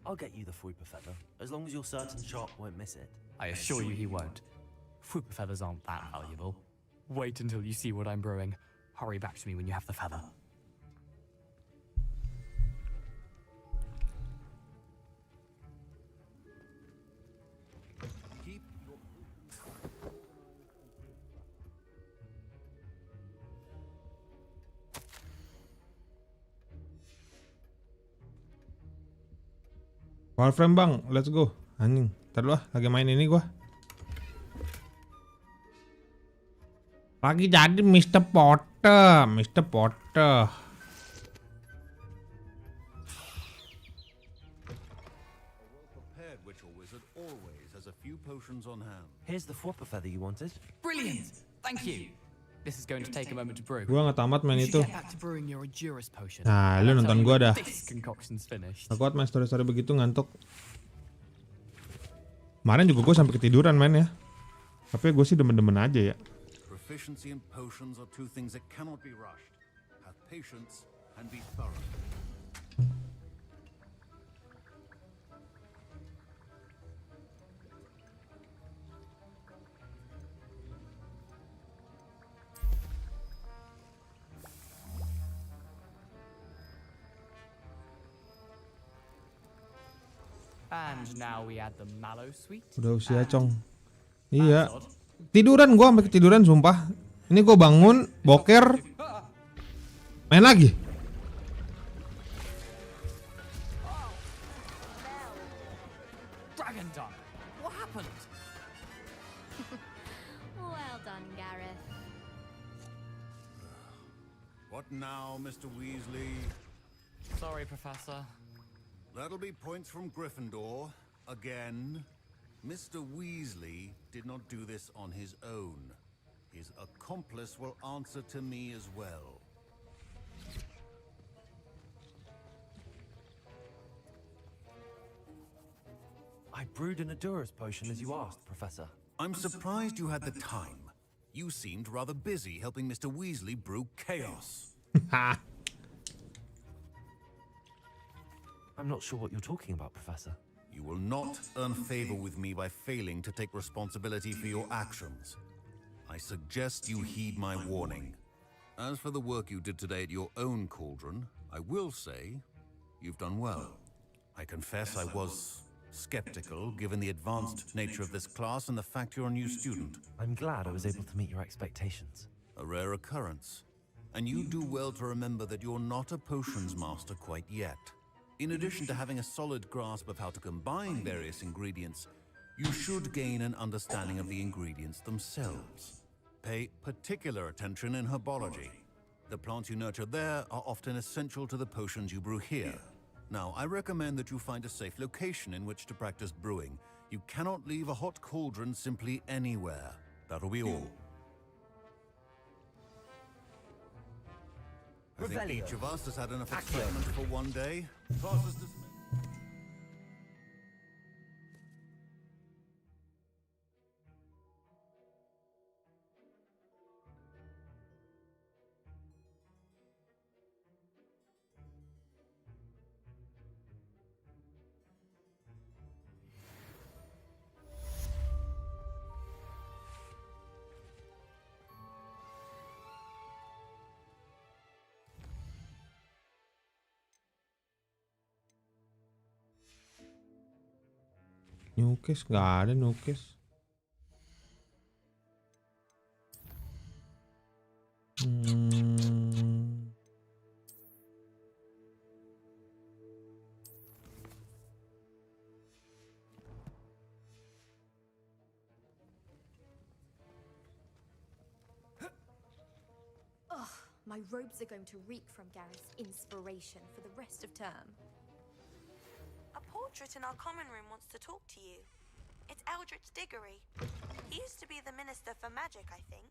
I'll get you the Fruiper feather, as long as you're certain Sharp won't miss it. I assure you he won't. Fruit feathers aren't that valuable. Wait until you see what I'm brewing. Hurry back to me when you have the feather. Warframe bang, let's go. Anjing, ntar dulu lagi main ini gua. Lagi jadi Mr. Potter, Mr. Potter. Prepared witcher wizard always has a few potions on hand. Here's the Fruiper feather you wanted. Brilliant! Thank you. This is going to take a moment to brew. Gua nggak tamat main You itu. should get back to brewing your Adurus potion. Nah, And lu I'll nonton tell you gua when dah. This concoction's finished. Aku kuat main story-story begitu ngantuk. Kemarin juga gue sampai ketiduran main ya. Tapi gue sih demen-demen aja ya. Proficiency and potions are two things that cannot be rushed. Have patience and be thorough. And now we add the mallow sweet. Udah usia and- cong. Iya. That's odd. Tiduran gue sampai ketiduran sumpah. Ini gue bangun, boker, main lagi. Dragon Dunk! What happened? Well done, Gareth. What now, Mr. Weasley? Sorry, Professor. That'll be points from Gryffindor. Again. Mr. Weasley did not do this on his own. His accomplice will answer to me as well. I brewed an Adurus potion as you asked, Professor. I'm surprised you had the time. You seemed rather busy helping Mr. Weasley brew chaos. Ha. I'm not sure what you're talking about, Professor. You will not earn favor with me by failing to take responsibility for your actions. I suggest you heed my warning. As for the work you did today at your own cauldron, I will say you've done well. I confess I was skeptical given the advanced nature of this class and the fact you're a new student. I'm glad I was able to meet your expectations. A rare occurrence. And you do well to remember that you're not a potions master quite yet. In addition to having a solid grasp of how to combine various ingredients, you should gain an understanding of the ingredients themselves. Pay particular attention in herbology. The plants you nurture there are often essential to the potions you brew here. Now, I recommend that you find a safe location in which to practice brewing. You cannot leave a hot cauldron simply anywhere. That'll be all. I think Revelio. each of us has had enough excitement for one day. Class is dismissed. Nukes nggak ada nukes. My robes are going to reek from Gareth's inspiration for the rest of term. A portrait in our common room wants to talk to you. It's Eldritch Diggory. He used to be the Minister for Magic, I think.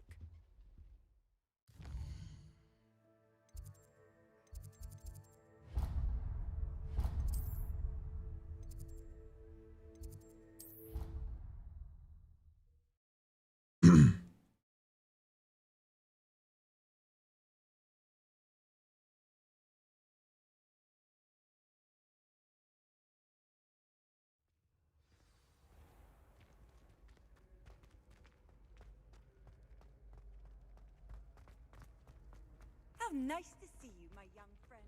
nice to see you, my young friend.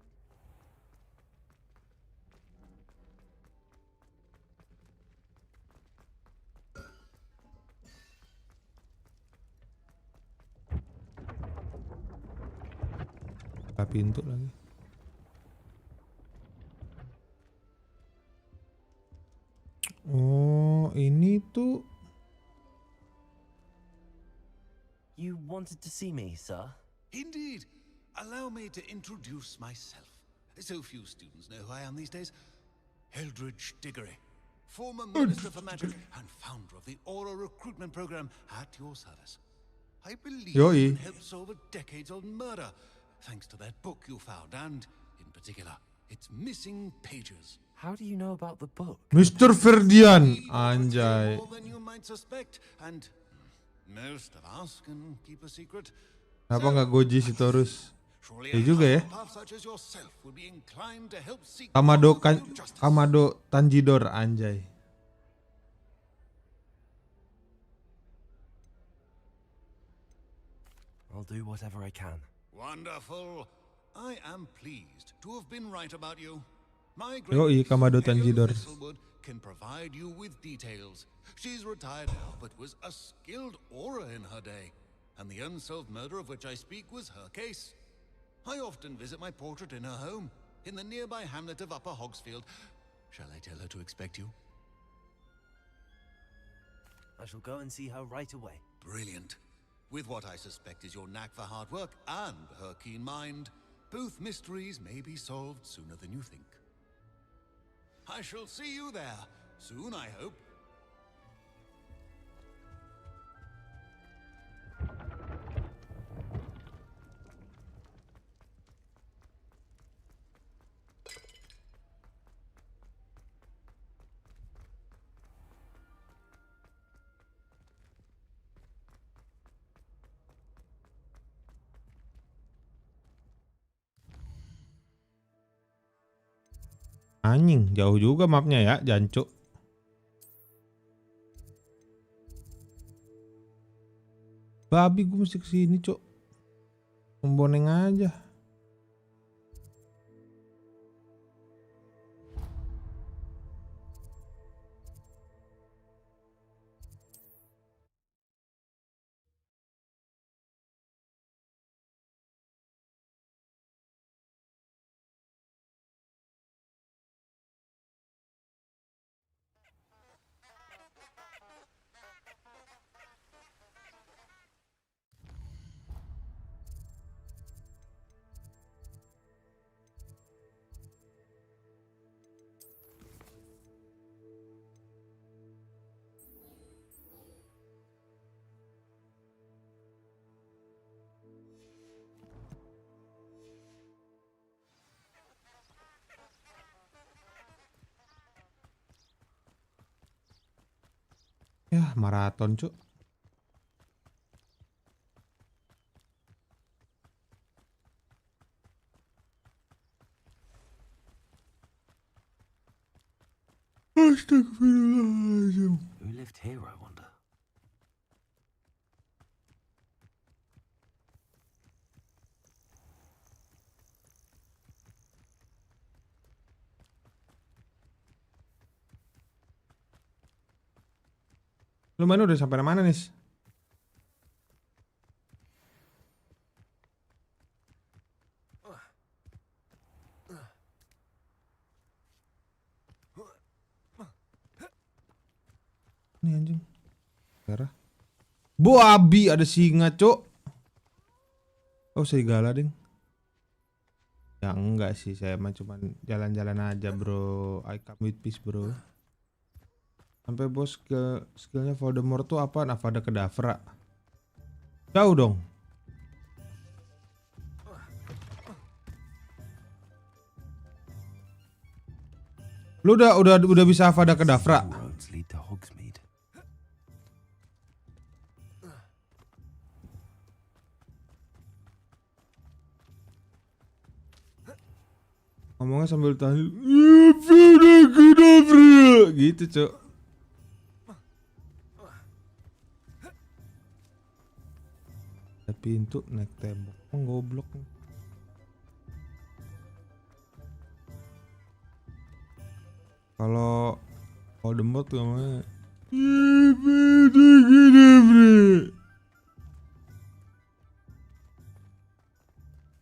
Buka pintu lagi. Oh, ini tuh. You wanted to see me, sir? Indeed. Allow me to introduce myself. So few students know who I am these days. Eldridge Diggory, former Minister for Magic and founder of the Aura recruitment program at your service. I believe Yoi. you can help solve a decades-old murder, thanks to that book you found, and, in particular, its missing pages. How do you know about the book? Mr. Ferdian, We often say anjay. more than you might suspect, and most of us can keep a secret. Kenapa nggak Goji sih terus? Surely Ya a juga ya. Hufflepuff such as yourself would be inclined to help seek justice. Kamado Tanjidor, anjay. I'll do whatever I can. Wonderful. I am pleased to have been right about you. My Yoi, great Kamado niece, Hale Tanjidor. Thistlewood, can provide you with details. She's retired now, but was a skilled aura in her day. And the unsolved murder of which I speak was her case. I often visit my portrait in her home, in the nearby hamlet of Upper Hogsfield. Shall I tell her to expect you? I shall go and see her right away. Brilliant. With what I suspect is your knack for hard work and her keen mind, both mysteries may be solved sooner than you think. I shall see you there, soon I hope. Anjing, jauh juga mapnya ya, jancuk. Babi gue mesti kesini, cok. Memboneng aja. Ya, maraton, cuk. Astagfirullahaladzim. Who lived here, I wonder? Lu mana udah sampai mana, Nis? Ini anjing. Darah. Babi, ada singa, cok. Oh, serigala, ding. Ya enggak sih, saya mah cuman jalan-jalan aja, bro. I come with peace, bro. Sampai bos ke skillnya Voldemort tuh apa? Avada Kedavra. Jauh dong. Lu udah bisa Avada Kedavra? Roads lead to Hogsmeade. Ngomongnya sambil tahlil. Avada Kedavra gitu, cok. Ada pintu naik tembok. Goblok nih. Kalau Voldemort ngomongnya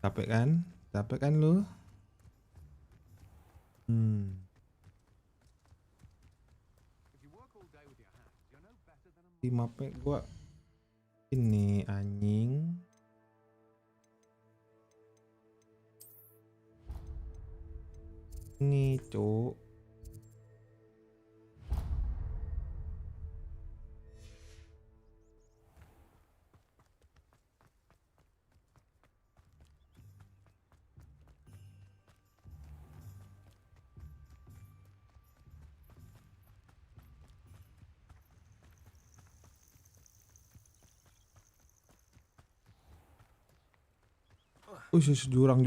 capek kan? Capek kan lu? Di mapnya gua ini anjing. Ini cuk. Jurang.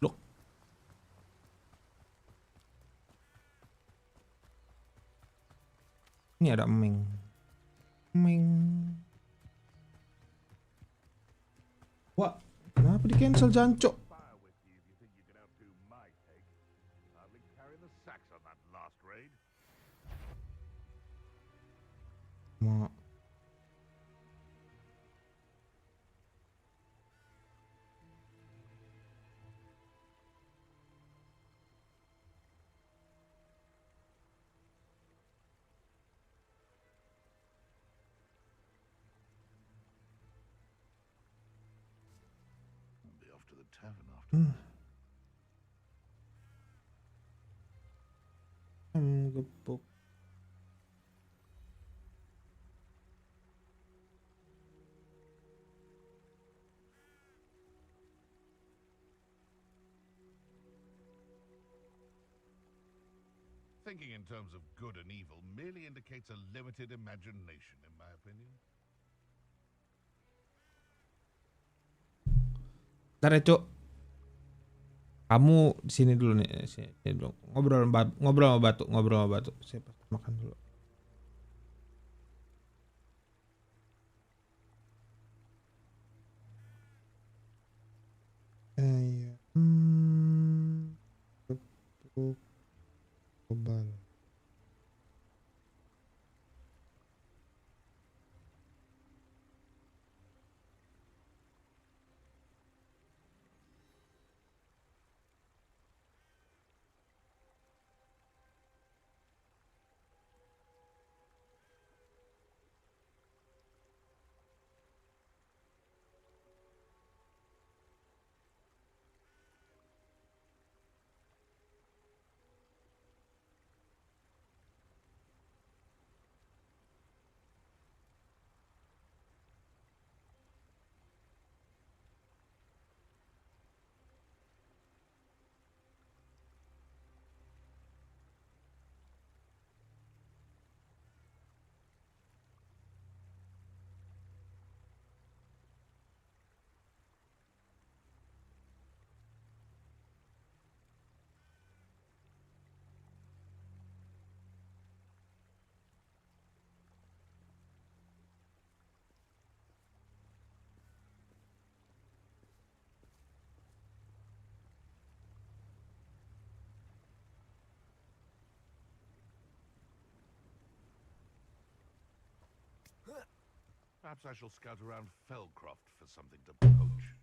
Loh. Ini ada Meng. Wah, kenapa di cancel jancok? Fire with you if you think you can outdo my take. Hardly carry the sacks on that last raid. Ma. I'll be off to the tavern after that. Gepuk. Thinking in terms of good and evil merely indicates a limited imagination, in my opinion. Ntar ya, Cuk. Kamu di sini dulu nih, sini dulu. Ngobrol sama batu. Saya makan dulu. Iya. Gepuk global. Perhaps I shall scout around Fellcroft for something to poach.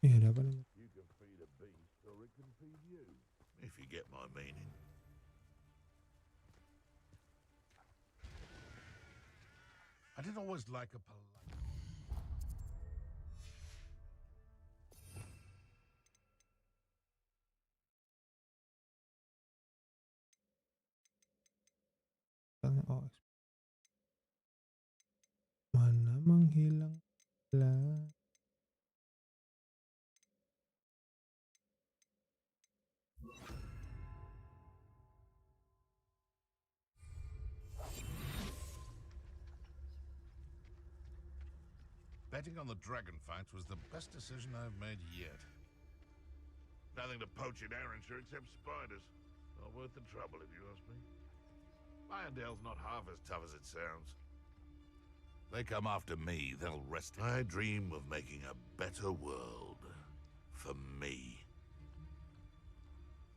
Iya, ada apa nih? You can feed a beast, or it can feed you, if you get my meaning. I did always like a polite... Oh, mana menghilang lah. Betting on the dragon fights was the best decision I've made yet. Nothing to poach in Arrynshire except spiders. Not worth the trouble, if you ask me. Irondale's not half as tough as it sounds. They come after me, they'll rest it. I dream of making a better world. For me.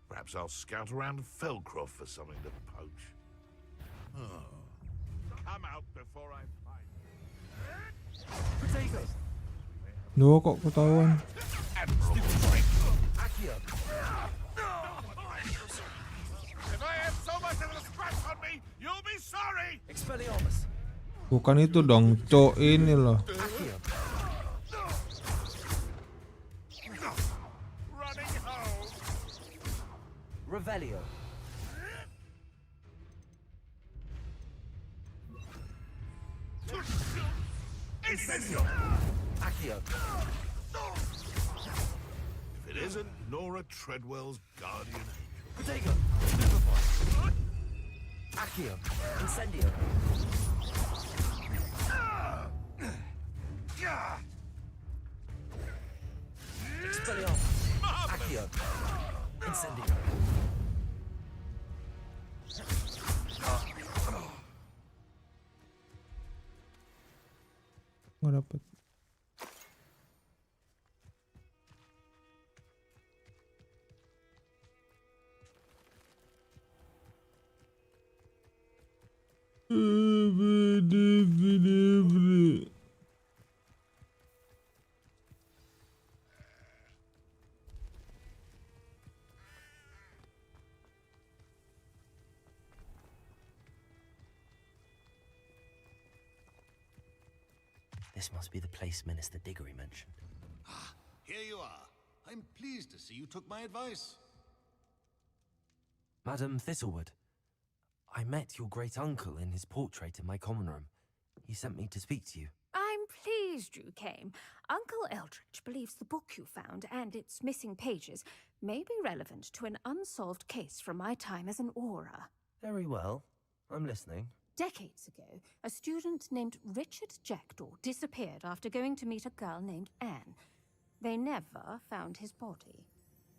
Perhaps I'll scout around Felcroft for something to poach. Oh. Come out before I fight. Potato! Duh, kok ketahuan. Accio! If I have so much of a scratch on me, you'll be sorry! Expelliarmus! Bukan itu dong, Cok, ini loh. Accio! Running home! Revelio! Incendio! Accio! If it isn't Nora Treadwell's guardian angel. Potato! Stupefy! Accio! Incendio! Expelliarmus! Accio! Incendio! Nggak dapet. This must be the place Minister Diggory mentioned. Ah, here you are. I'm pleased to see you took my advice. Madam Thistlewood, I met your great-uncle in his portrait in my common room. He sent me to speak to you. I'm pleased you came. Uncle Eldridge believes the book you found and its missing pages may be relevant to an unsolved case from my time as an aura. Very well. I'm listening. Decades ago, a student named Richard Jackdaw disappeared after going to meet a girl named Anne. They never found his body.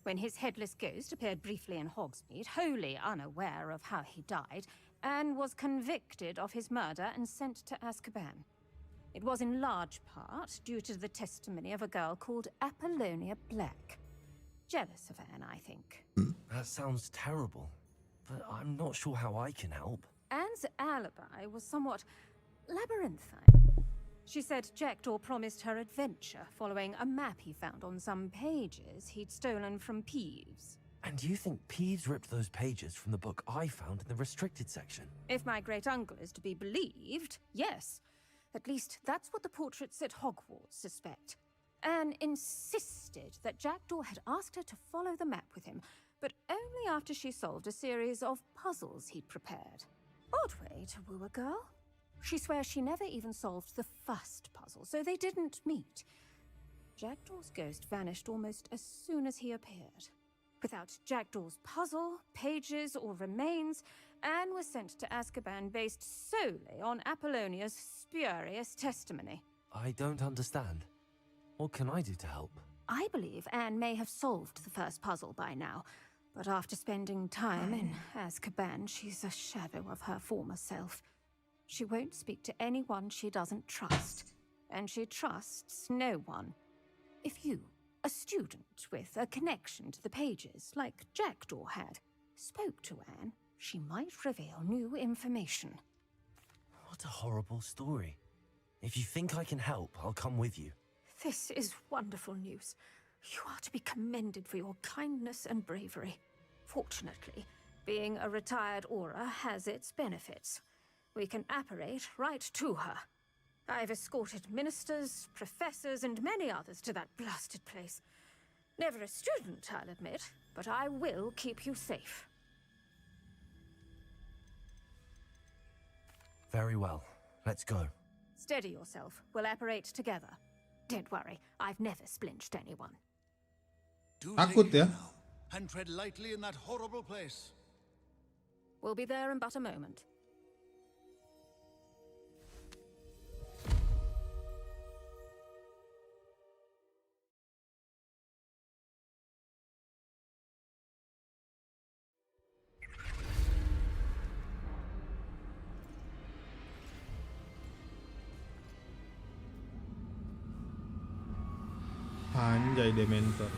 When his headless ghost appeared briefly in Hogsmeade, wholly unaware of how he died, Anne was convicted of his murder and sent to Azkaban. It was in large part due to the testimony of a girl called Apollonia Black. Jealous of Anne, I think. That sounds terrible, but I'm not sure how I can help. Anne's alibi was somewhat labyrinthine. She said Jackdaw promised her adventure following a map he found on some pages he'd stolen from Peeves. And you think Peeves ripped those pages from the book I found in the restricted section? If my great-uncle is to be believed, yes. At least that's what the portraits at Hogwarts suspect. Anne insisted that Jackdaw had asked her to follow the map with him, but only after she solved a series of puzzles he'd prepared. Odd way to woo a girl. She swears she never even solved the first puzzle, so they didn't meet. Jackdaw's ghost vanished almost as soon as he appeared. Without Jackdaw's puzzle, pages, or remains, Anne was sent to Azkaban based solely on Apollonia's spurious testimony. I don't understand. What can I do to help? I believe Anne may have solved the first puzzle by now, but after spending time in Azkaban, she's a shadow of her former self. She won't speak to anyone she doesn't trust, and she trusts no one. If you, a student with a connection to the pages, like Jackdaw had, spoke to Anne, she might reveal new information. What a horrible story. If you think I can help, I'll come with you. This is wonderful news. You are to be commended for your kindness and bravery. Fortunately, being a retired aura has its benefits. We can apparate right to her. I've escorted ministers, professors, and many others to that blasted place. Never a student, I'll admit, but I will keep you safe. Very well. Let's go. Steady yourself. We'll apparate together. Don't worry, I've never splinched anyone. Do Takut take ya. care now, and tread lightly in that horrible place. We'll be there in but a moment. Anjay Dementor.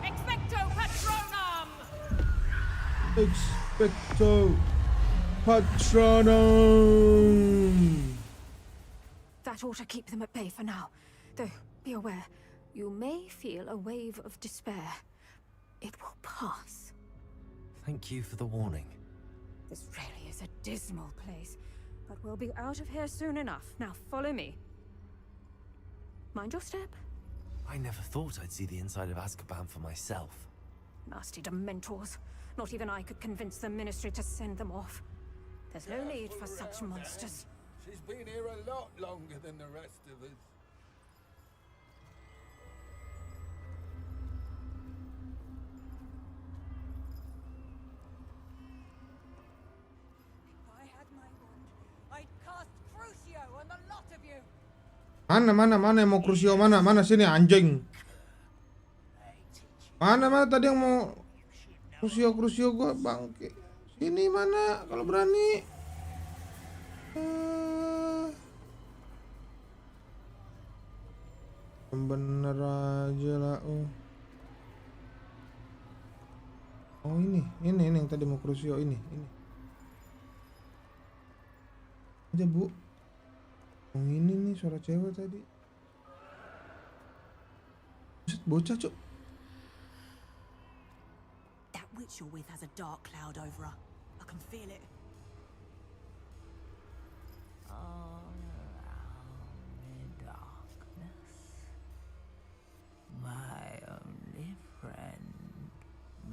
Expecto Patronum! Expecto Patronum. That ought to keep them at bay for now. Though, be aware, you may feel a wave of despair. It will pass. Thank you for the warning. This really is a dismal place, but we'll be out of here soon enough. Now follow me. Mind your step. I never thought I'd see the inside of Azkaban for myself. Nasty Dementors. Not even I could convince the Ministry to send them off. There's no need for such monsters. She's been here a lot longer than the rest of us. If I had my wand, I'd cast Crucio on the lot of you. Mana yang mau Crucio, mana sini anjing. Mana tadi yang mau Crucio gua bangke. Sini mana kalau berani. Bener aja lah. Oh ini yang tadi mau Crucio ini. Aja bu. Oh ini nih suara cewek tadi. Buset, bocah cuk. That witch you're with has a dark cloud over her. I can feel it. All around me darkness, my only friend,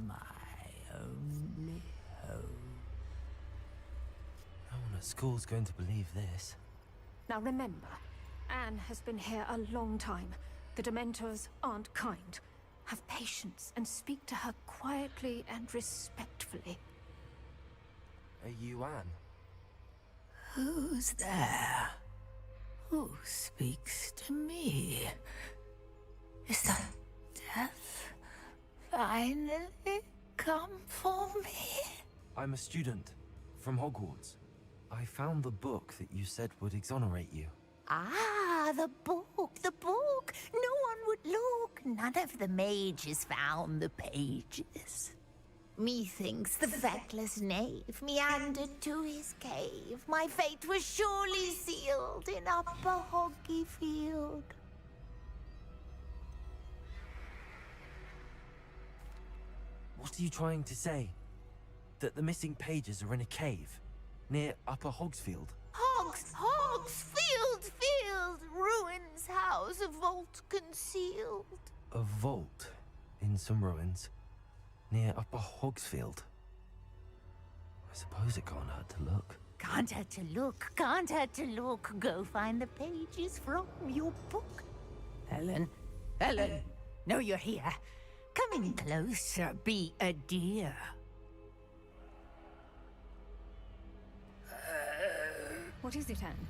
my only hope. No one at school's going to believe this. Now remember, Anne has been here a long time. The Dementors aren't kind. Have patience and speak to her quietly and respectfully. Are you Anne? Who's there? Who speaks to me? Is that death finally come for me? I'm a student from Hogwarts. I found the book that you said would exonerate you. Ah, the book, the book. No one would look. None of the mages found the pages. Methinks the feckless knave meandered to his cave. My fate was surely sealed in Upper Hoggyfield. What are you trying to say? That the missing pages are in a cave near Upper Hogsfield? Field, ruins house, a vault concealed. A vault in some ruins near Upper Hogsfield. I suppose it can't hurt to look. Can't hurt to look. Go find the pages from your book. Helen, know you're here. Come in closer, be a dear. What is it, Anne?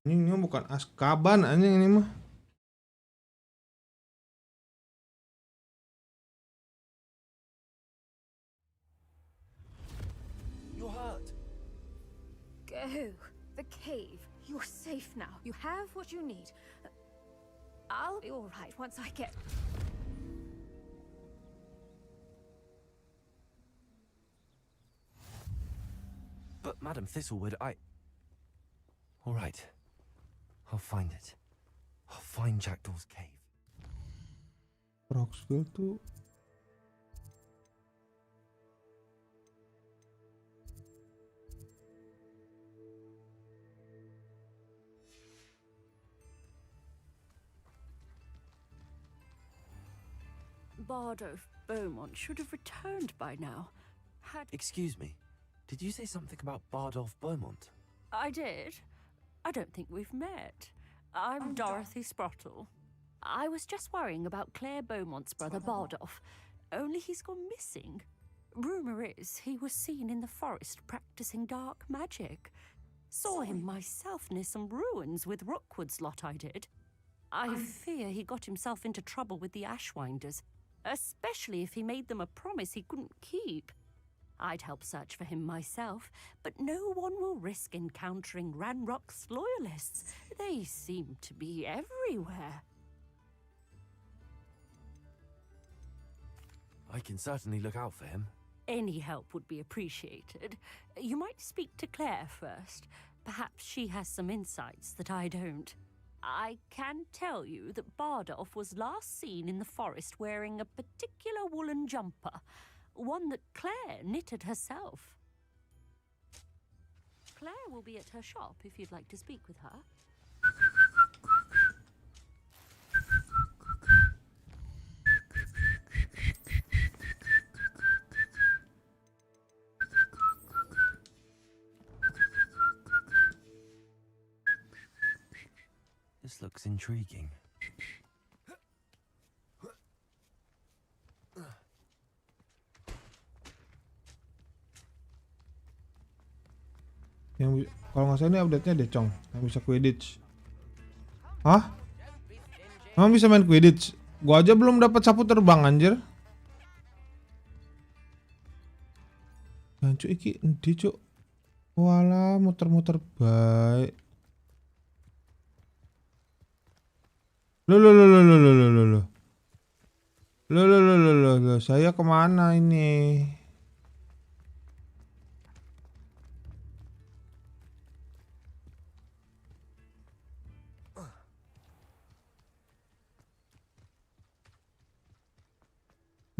Ini bukan Azkaban anjing ini mah. You're hurt. Go. The cave. You're safe now. You have what you need. I'll be all right once I get... But Madam Thistlewood, All right. I'll find it. I'll find Jackdaw's cave. Roxville tuh Bardolph Beaumont should have returned by now. Excuse me. Did you say something about Bardolph Beaumont? I did. I don't think we've met. I'm Dorothy Sprottle. I was just worrying about Claire Beaumont's brother Bardolph. Only he's gone missing. Rumour is he was seen in the forest practicing dark magic. Saw him myself near some ruins with Rookwood's lot I did. I fear he got himself into trouble with the Ashwinders, especially if he made them a promise he couldn't keep. I'd help search for him myself, but no one will risk encountering Ranrock's loyalists. They seem to be everywhere. I can certainly look out for him. Any help would be appreciated. You might speak to Claire first. Perhaps she has some insights that I don't. I can tell you that Bardolph was last seen in the forest wearing a particular woolen jumper, one that Claire knitted herself. Claire will be at her shop if you'd like to speak with her. This looks intriguing. Yang kalau nggak salah ini update-nya deh, Cong. Yang bisa Quidditch. Hah? Emang bisa main Quidditch? Gua aja belum dapat sapu terbang anjir. Jancu iki endi, Cuk? Walah, muter-muter baik. Loh, saya kemana ini?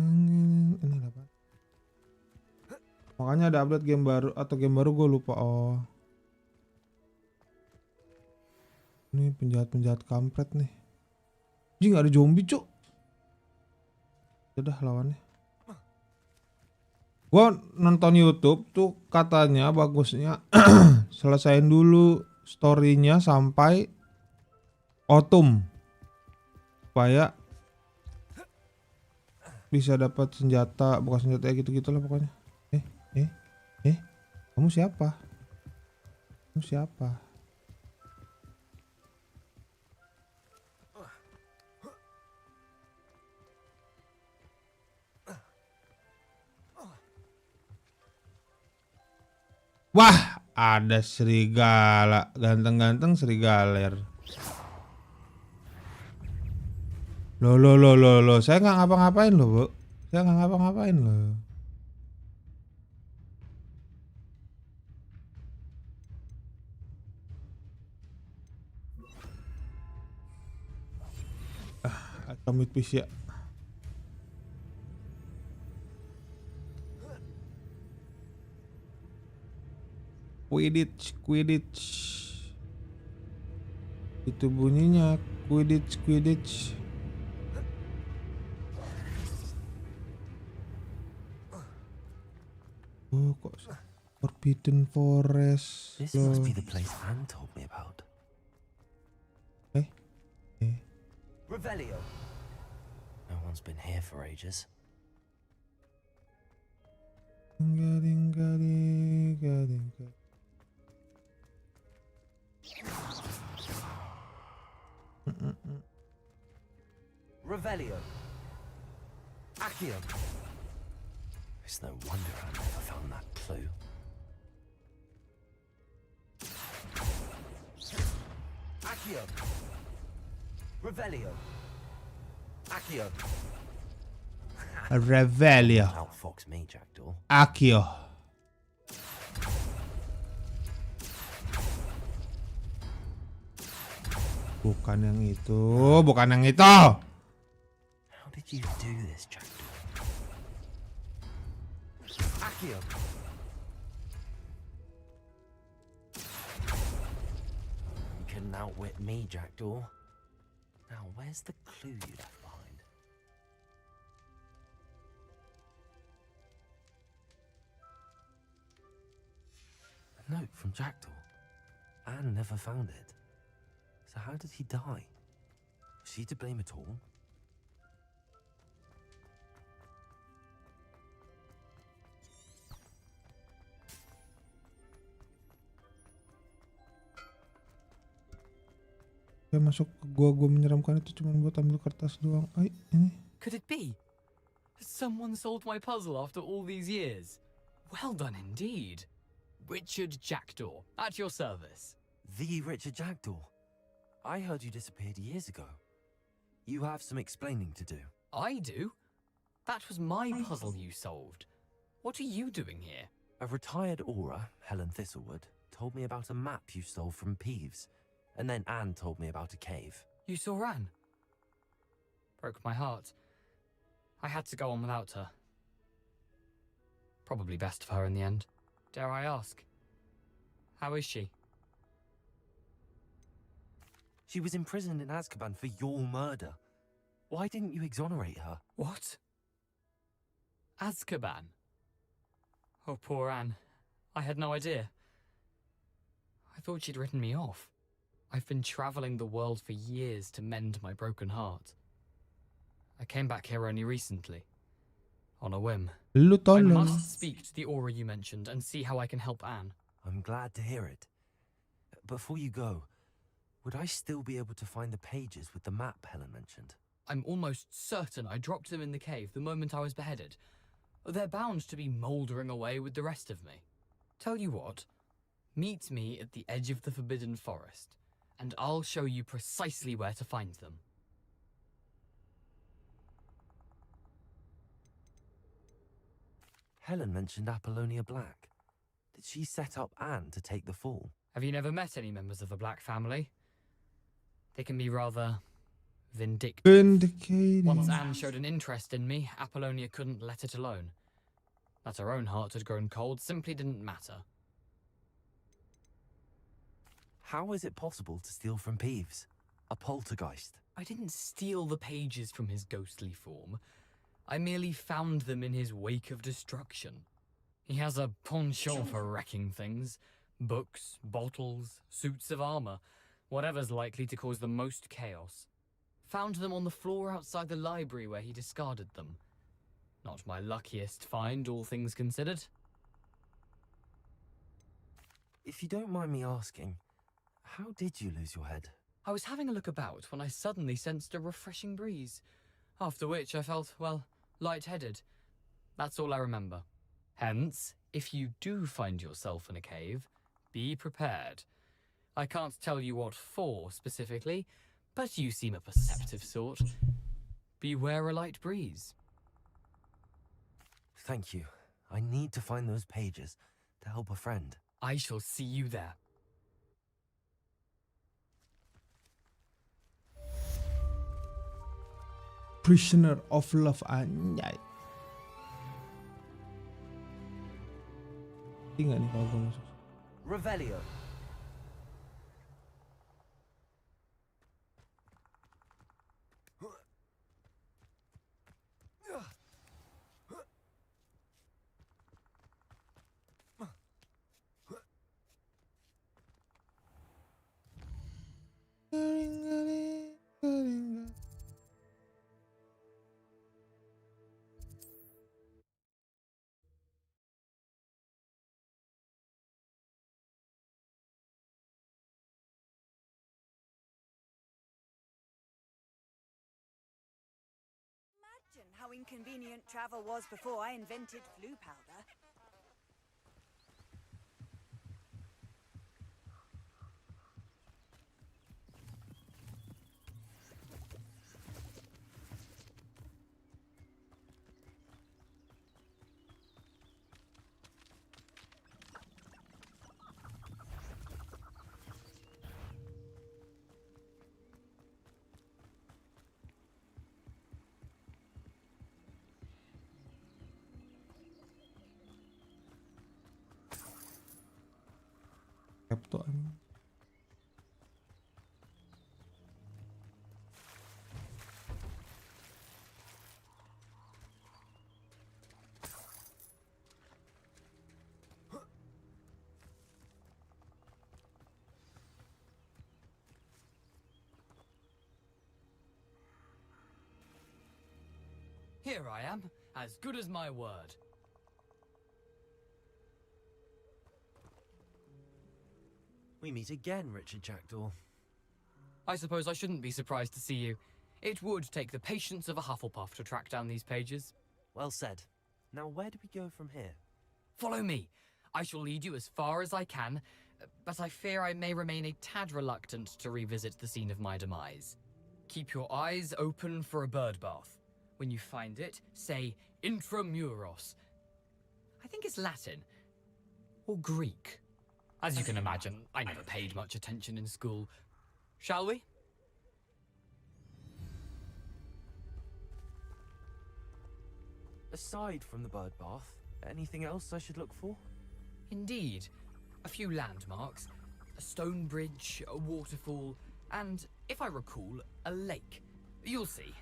Ini apa? Makanya ada update game baru atau game baru gue lupa. Oh, ini penjahat-penjahat kampret nih. Jing, ada zombie, Cuk. Udah lawannya. Gua nonton YouTube tuh katanya bagusnya selesain dulu story-nya sampai autumn supaya bisa dapat senjata, bukan senjata gitu-gitu lah pokoknya. Kamu siapa? Kamu siapa? Wah, ada serigala, ganteng-ganteng serigaler. Loh, saya nggak ngapa-ngapain loh, Bu. Saya nggak ngapa-ngapain loh. Commit PC ya. Quidditch. Itu bunyinya Quidditch. Oh, kok Forbidden Forest. This must be the place Anne told me about. Revelio. No one's been here for ages. Revelio. Accio. It's no wonder I never found that clue. Accio. Revelio. Accio. Revelio. Outfox me, Jackdaw. Accio. Bukan yang itu. How did you do this, Jackdaw? Accio. You couldn't outwit me, Jackdaw. Now, where's the clue you left behind? A note from Jackdaw. Anne never found it. So how did he die? Was she to blame at all? saya masuk ke gua menyeramkan itu cuma buat ambil kertas doang. Ay, ini. Could it be? Has someone solved my puzzle after all these years? Well done indeed. Richard Jackdaw, at your service. The Richard Jackdaw. I heard you disappeared years ago. You have some explaining to do. I do? That was my puzzle you solved. What are you doing here? A retired aura, Helen Thistlewood, told me about a map you stole from Peeves, and then Anne told me about a cave. You saw Anne? Broke my heart. I had to go on without her. Probably best for her in the end. Dare I ask? How is she? She was imprisoned in Azkaban for your murder. Why didn't you exonerate her? What? Azkaban? Oh, poor Anne. I had no idea. I thought she'd written me off. I've been traveling the world for years to mend my broken heart. I came back here only recently. On a whim. I must speak to the aura you mentioned and see how I can help Anne. I'm glad to hear it. Before you go, would I still be able to find the pages with the map Helen mentioned? I'm almost certain I dropped them in the cave the moment I was beheaded. They're bound to be mouldering away with the rest of me. Tell you what, meet me at the edge of the Forbidden Forest, and I'll show you precisely where to find them. Helen mentioned Apollonia Black. Did she set up Anne to take the fall? Have you never met any members of the Black family? They can be rather vindictive. Vindicated. Once Anne showed an interest in me, Apollonia couldn't let it alone. That her own heart had grown cold simply didn't matter. How is it possible to steal from Peeves? A poltergeist? I didn't steal the pages from his ghostly form. I merely found them in his wake of destruction. He has a penchant for wrecking things. Books, bottles, suits of armor, whatever's likely to cause the most chaos. Found them on the floor outside the library where he discarded them. Not my luckiest find, all things considered. If you don't mind me asking, how did you lose your head? I was having a look about when I suddenly sensed a refreshing breeze. After which I felt, well, lightheaded. That's all I remember. Hence, if you do find yourself in a cave, be prepared. I can't tell you what for specifically, but you seem a perceptive sort. Beware a light breeze. Thank you. I need to find those pages to help a friend. I shall see you there. Prisoner of Love, anjay. Tinggal nih kalau gue masuk. Revelio. Imagine how inconvenient travel was before I invented flu powder. Laptop. Here I am, as good as my word. We meet again, Richard Jackdaw. I suppose I shouldn't be surprised to see you. It would take the patience of a Hufflepuff to track down these pages. Well said. Now where do we go from here? Follow me. I shall lead you as far as I can, but I fear I may remain a tad reluctant to revisit the scene of my demise. Keep your eyes open for a bird bath. When you find it, say intramuros. I think it's Latin. Or Greek. As you can imagine, I never paid much attention in school. Shall we? Aside from the bird bath, anything else I should look for? Indeed. A few landmarks. A stone bridge, a waterfall, and, if I recall, a lake. You'll see.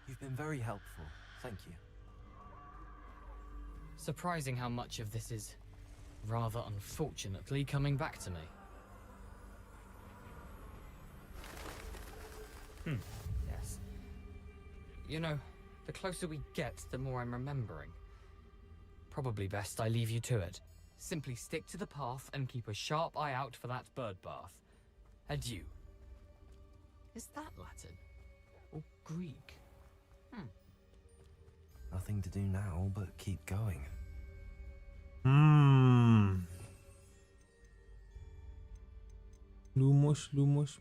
You've been very helpful. Thank you. Surprising how much of this is, rather unfortunately, coming back to me. Yes. You know, the closer we get, the more I'm remembering. Probably best I leave you to it. Simply stick to the path and keep a sharp eye out for that bird bath. Adieu. Is that Latin? Or Greek? Nothing to do now but keep going. Lumos. Lumos.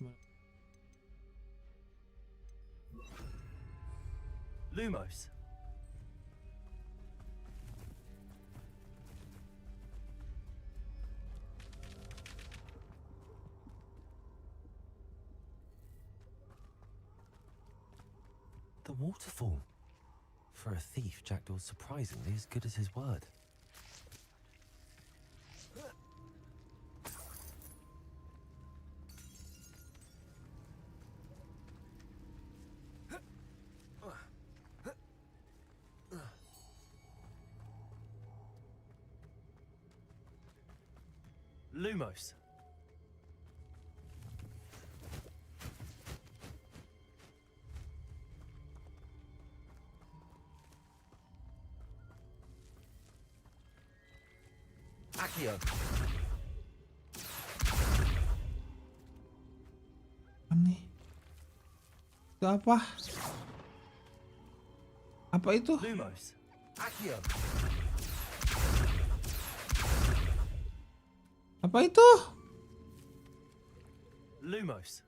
The waterfall. For a thief, Jackdaw's surprisingly as good as his word. Lumos. Accio. Nih. Itu apa? Apa itu? Lumos. Accio. Apa itu? Lumos.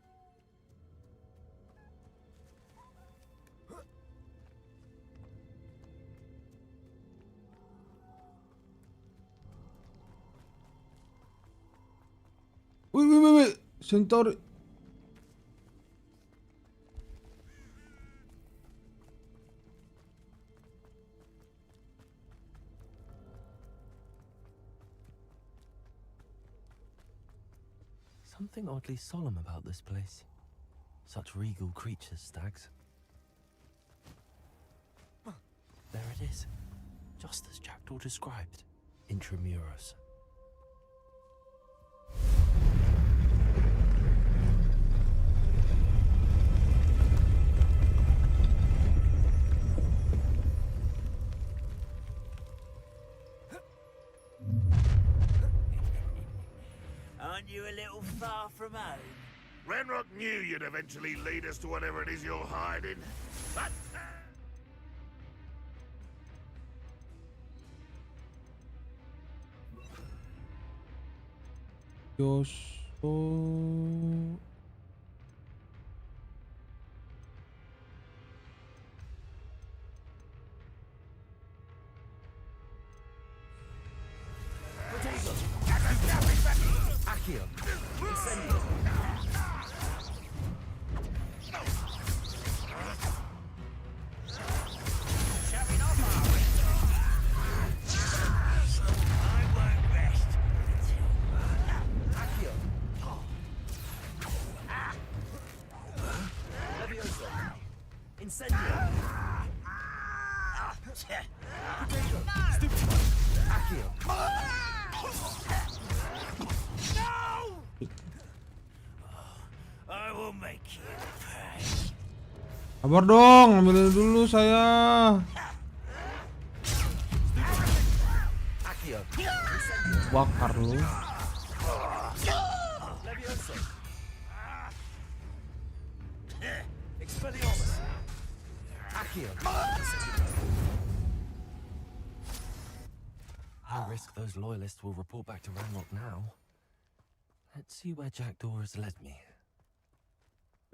Wait. Centauri. Something oddly solemn about this place. Such regal creatures, stags. There it is. Just as Jackdaw described. Intramuros. Aren't you a little far from home? Renrock knew you'd eventually lead us to whatever it is you're hiding. But Accio. Incendio. Shutting off, are we? I won't rest until... Accio. Levioso. Incendio. Potato. Stupid. Accio. No! I will make you pay. Sabar dong, ambil dulu saya. Accio. Bakar lu. Levioso. High risk those loyalists will report back to Ranrock now. Let's see where Jackdaw has led me.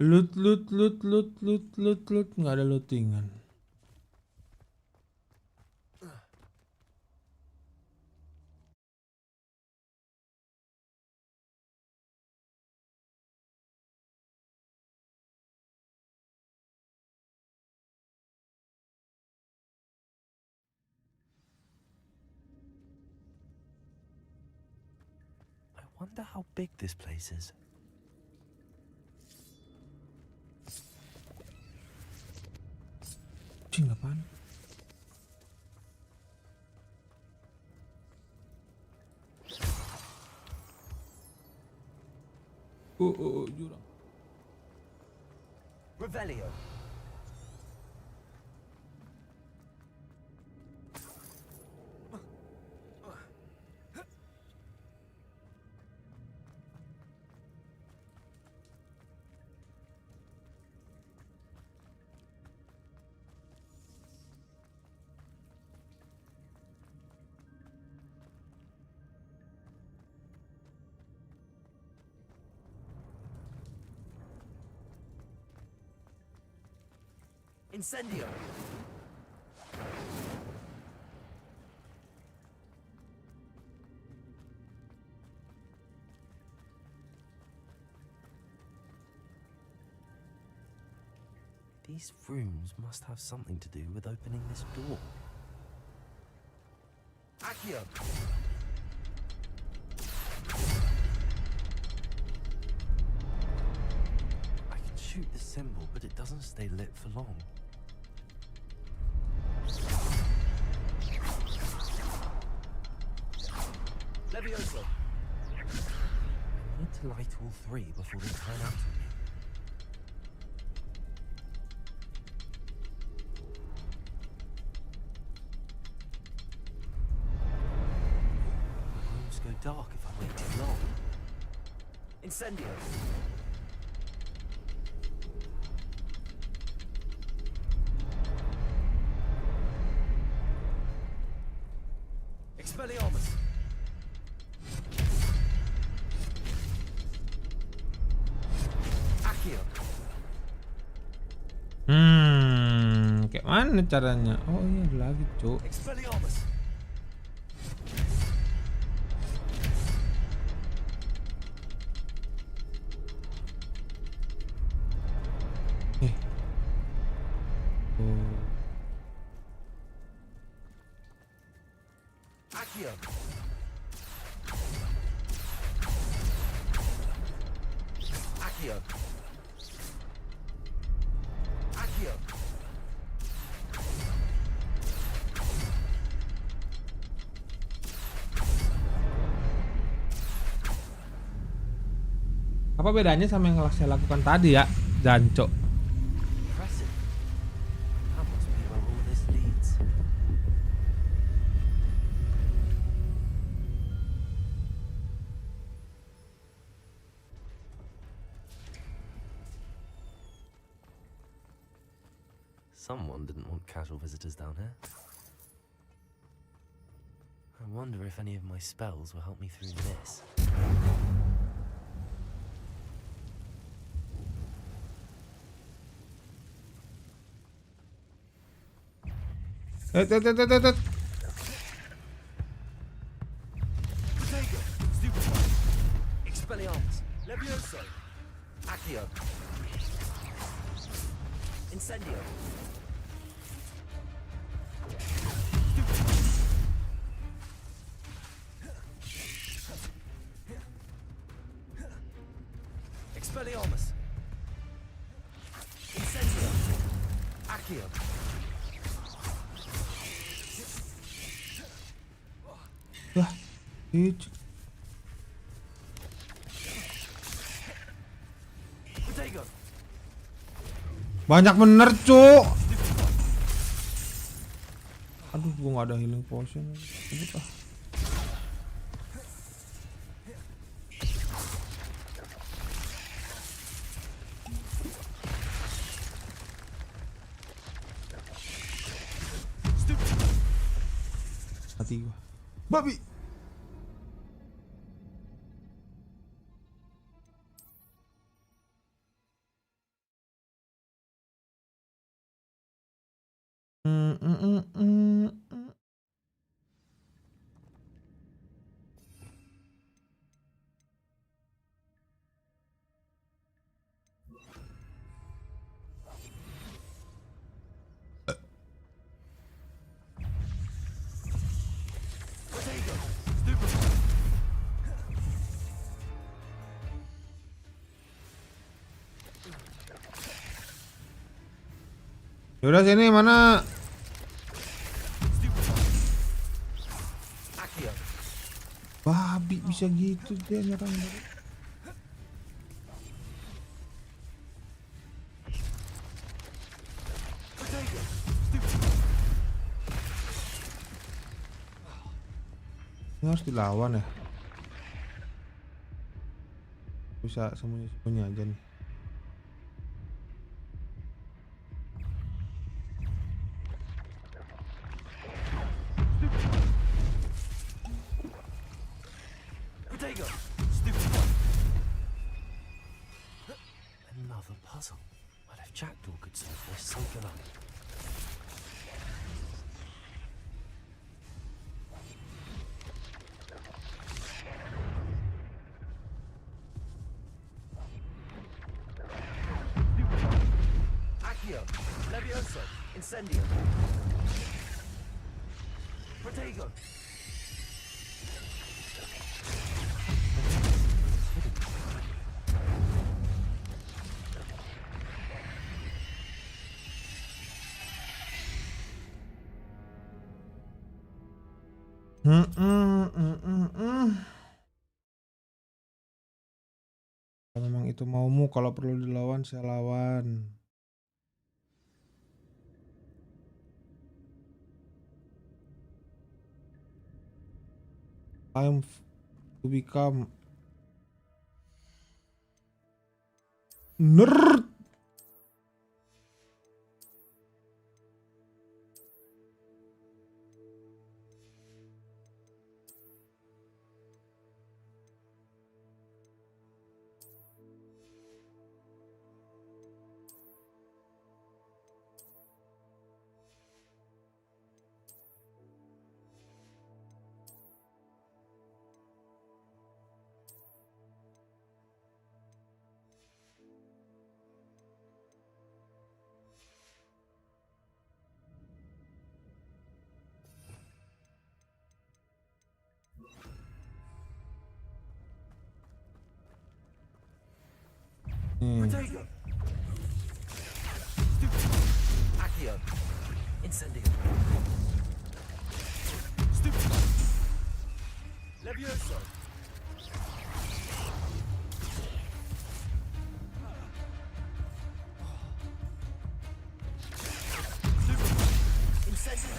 Loot. Nggak ada lootingan. I wonder how big this place is. Cing, apaan? Jurang. Revelio. Incendio. These rooms must have something to do with opening this door. Accio. I can shoot the symbol, but it doesn't stay lit for long. Levioso. I need to light all three before they turn out on me. Rooms go dark if I wait too long. Incendio. Expelliarmus. Kayak mana caranya? Oh iya, ada lagi, Cuk. Expelliarmus. Accio. Accio. Accio. Apa bedanya sama yang saya lakukan tadi ya, Jancok? Impressive. That must be where all this leads. Someone didn't want casual visitors down here. I wonder if any of my spells will help me through this. Expelliarmus. Levioso. Accio. Incendio. Expelliarmus. Incendio. Accio. Wah, itu. Banyak bener, Cuk. Aduh, gua nggak ada healing potion. Sebut ah. Mati gua. Babi. Mm, mm, mm, mm, mm. Yaudah sini mana? Babi bisa gitu dia nyerang. Ini harus dilawan ya. Bisa sembunyi-sembunyi aja nih. Another puzzle. But if Jackdaw could solve this, so could I. Accio, Levioso, Incendio. Protego. Kalau memang itu maumu, kalau perlu dilawan saya lawan. Time to become nerd. Protego. Accio, Incendio. Levioso. Incendio.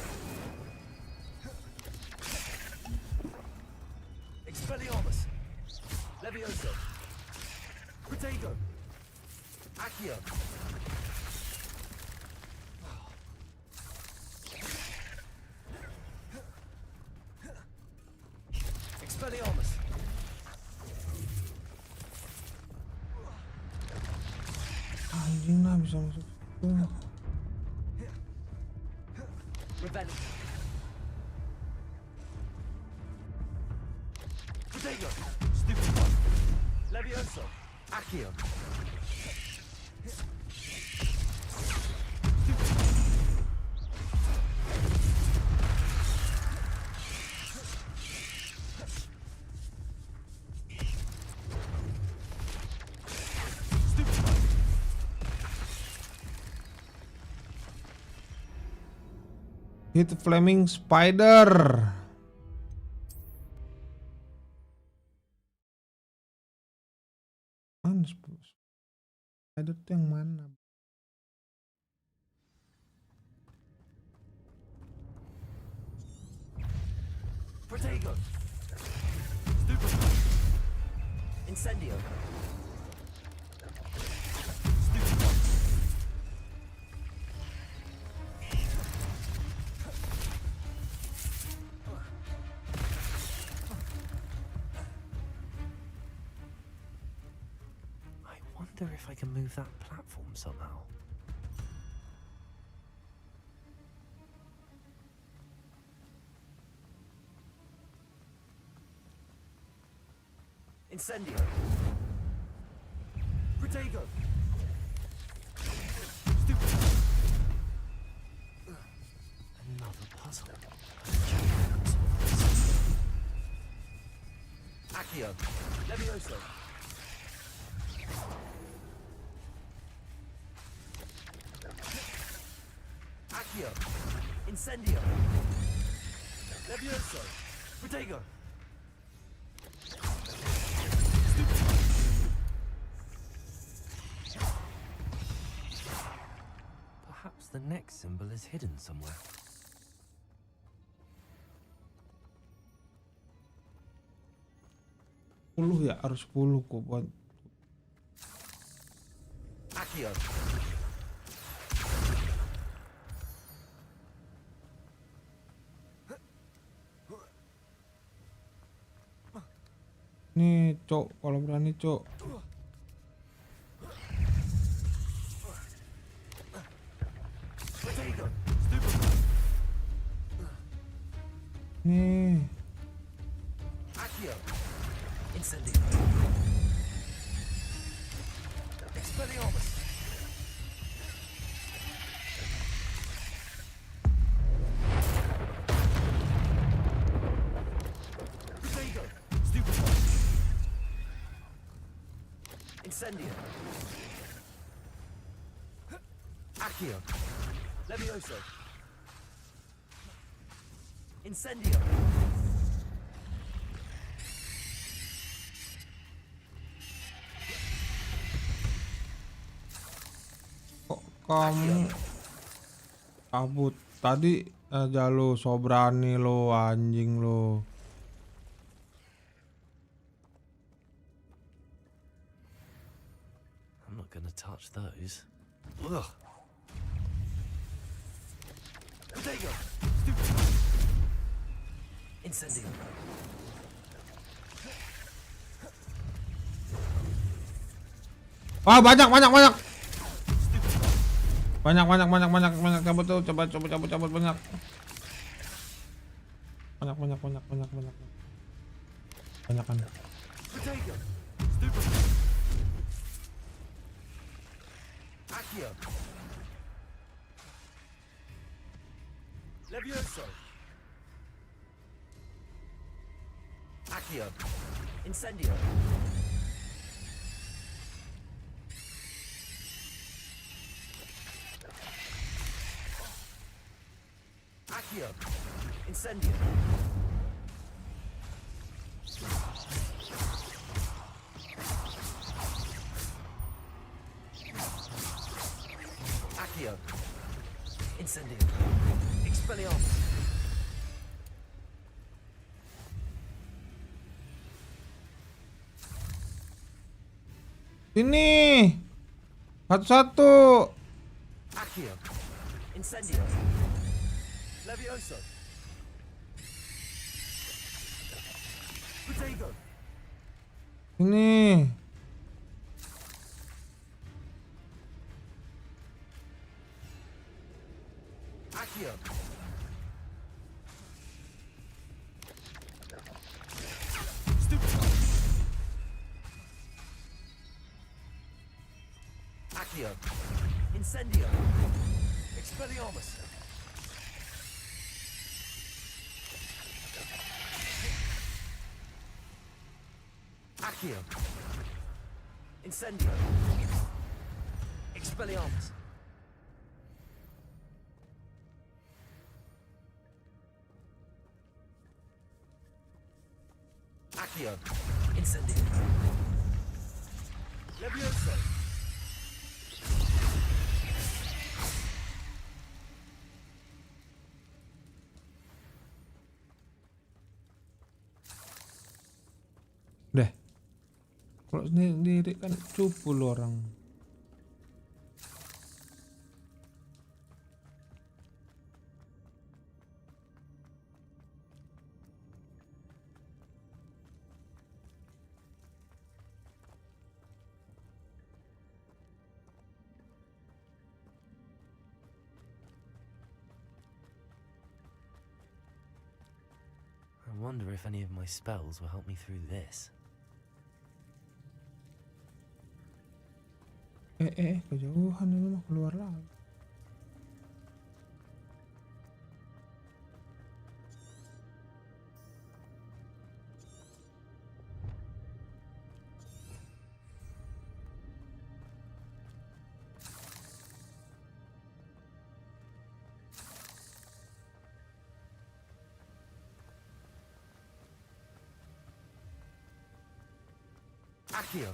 Expelliarmus. Levioso. Protego. Accio. Expelliarmus. Anjing lah bisa masuk. Revelli. Protego. Stupid one. Levioso. Accio. Hit flaming spider. Mana spider tuh yang mana? Protego. Stupid. Incendio. Stupid. wonder if I can move that platform somehow. Incendio. Protego. Another puzzle. Accio. Levioso. Accio. Incendio. Levioso. Protego. Perhaps the next symbol is hidden somewhere. Ya, harus 10 kok buat. Accio. Nih, Cok, kalau berani, Cok. Protego. Nih. Accio. Incendio. Expelliarmus. Protego. Stupefy. Incendio. Accio. Levioso. Incendio. Kamu kabut tadi aja lo, so berani lo, anjing lo. I'm not gonna touch those. Ugh. Protego. Incendio. Wah, banyak. Banyak cabut tuh, coba cabut banyak. Banyakan. Protego. Stupefy. Accio. Levioso. Accio. Incendio. Accio. Incendio. Accio. Incendio. Expelliarmus. Ini satu-satu. Accio. Incendio. Levioso. Protego. Ini. Accio. Stupefy. Accio. Incendio. Expelliarmus. Accio. Incendio. Expelliarmus. Accio. Incendio. Levioso. Deh. Kalau sendiri kan cupu lo orang. I wonder if any of my spells will help me through this. Kejauhan ini mah, keluar lagi. Accio!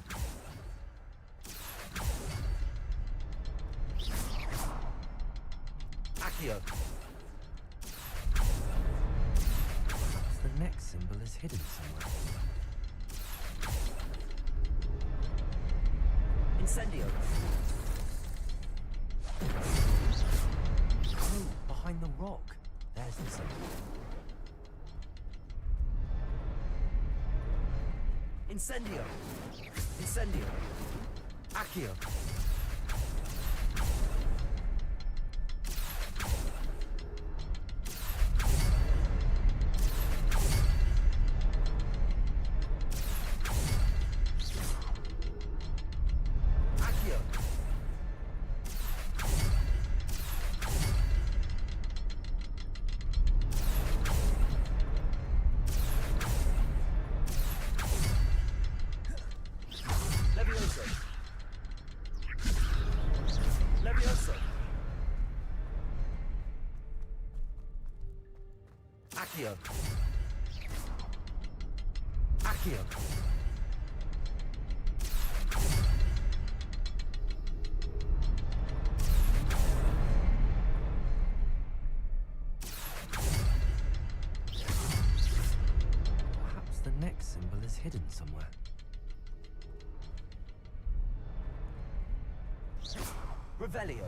Accio! The next symbol is hidden somewhere. Incendio! Oh, behind the rock. There's the symbol. Incendio! Incendio! Accio! Accio! Levioso! Levioso! Accio! Accio! Perhaps the next symbol is hidden somewhere. Revelio.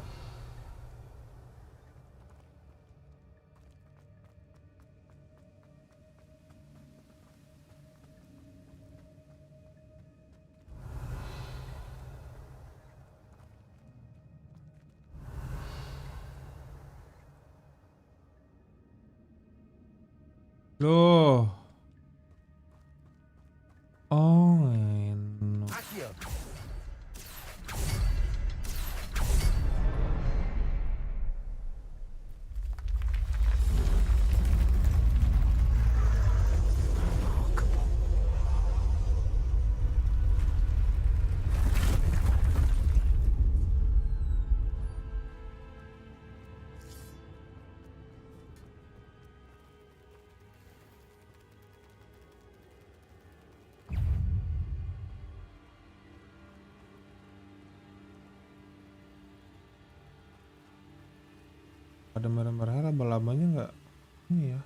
Loh. Oh, enak. Accio. Ada merah-merah lama-lamanya nggak ini ya.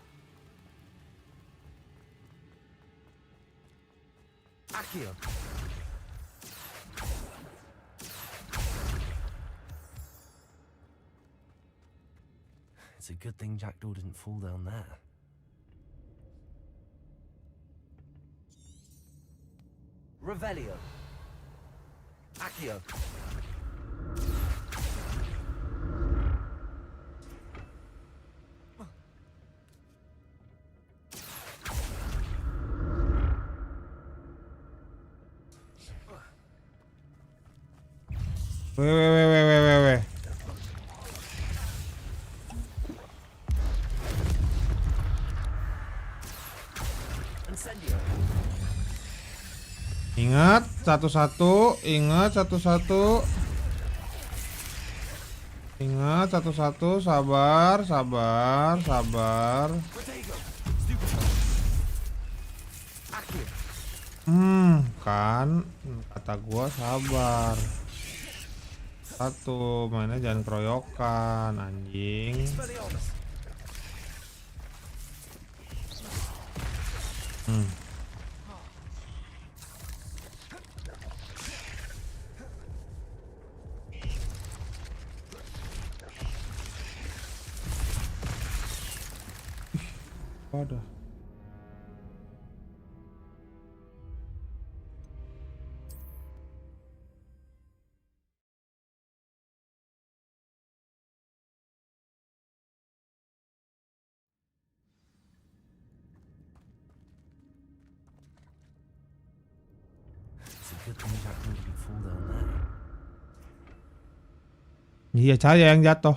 Accio. It's a good thing Jackdaw didn't fall down there. Revelio. Accio. Weh. Incendio. Ingat satu-satu, ingat satu-satu. Ingat satu-satu, sabar. Accio. Kan kata gua sabar. Satu, mainnya jangan keroyokan, anjing. Waduh. Good thing Jackdaw didn't fall down there. Iya, saya yang jatuh.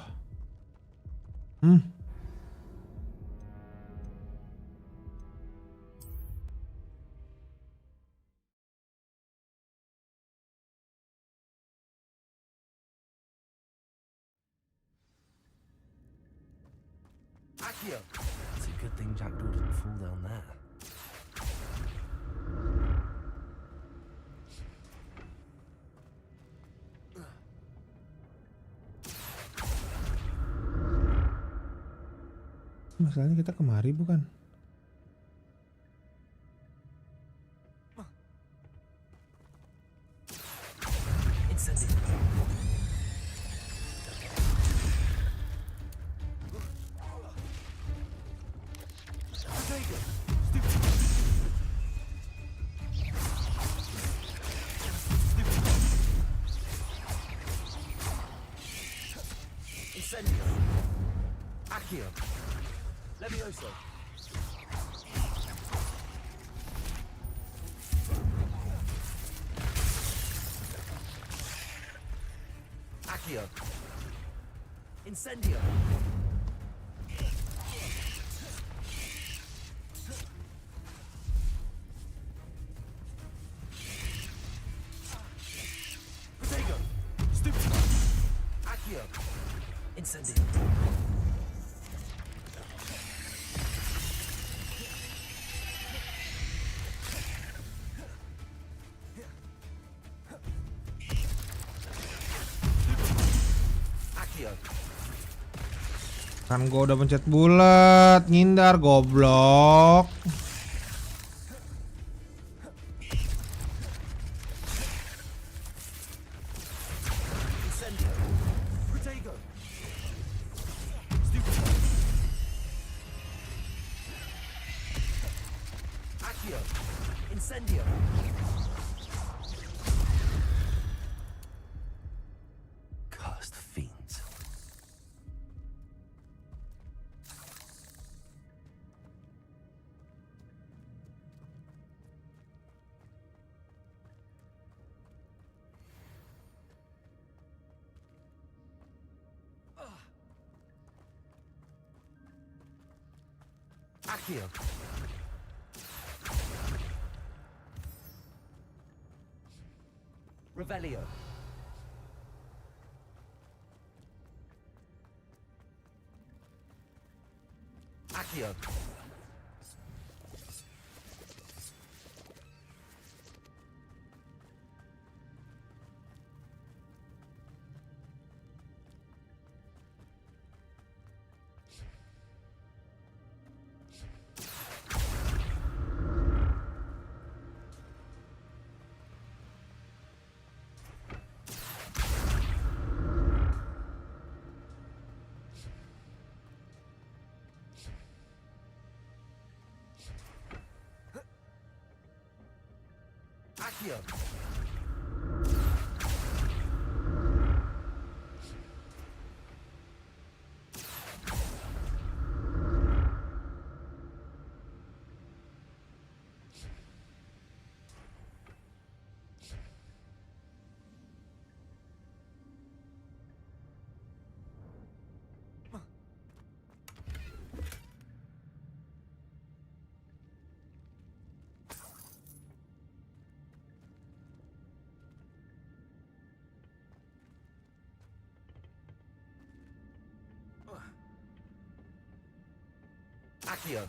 Accio! It's a good thing Jackdaw didn't fall down there. Masalahnya kita kemari bukan? Incendio. Accio. Levioso. Accio. Incendio. Protego. Stupid. Accio. Incendio. Kan gua udah pencet bulat, ngindar goblok. Incendio. Protego. Accio. Incendio. Cursed fiends. Accio. Revelio. Accio. Accio. Accio.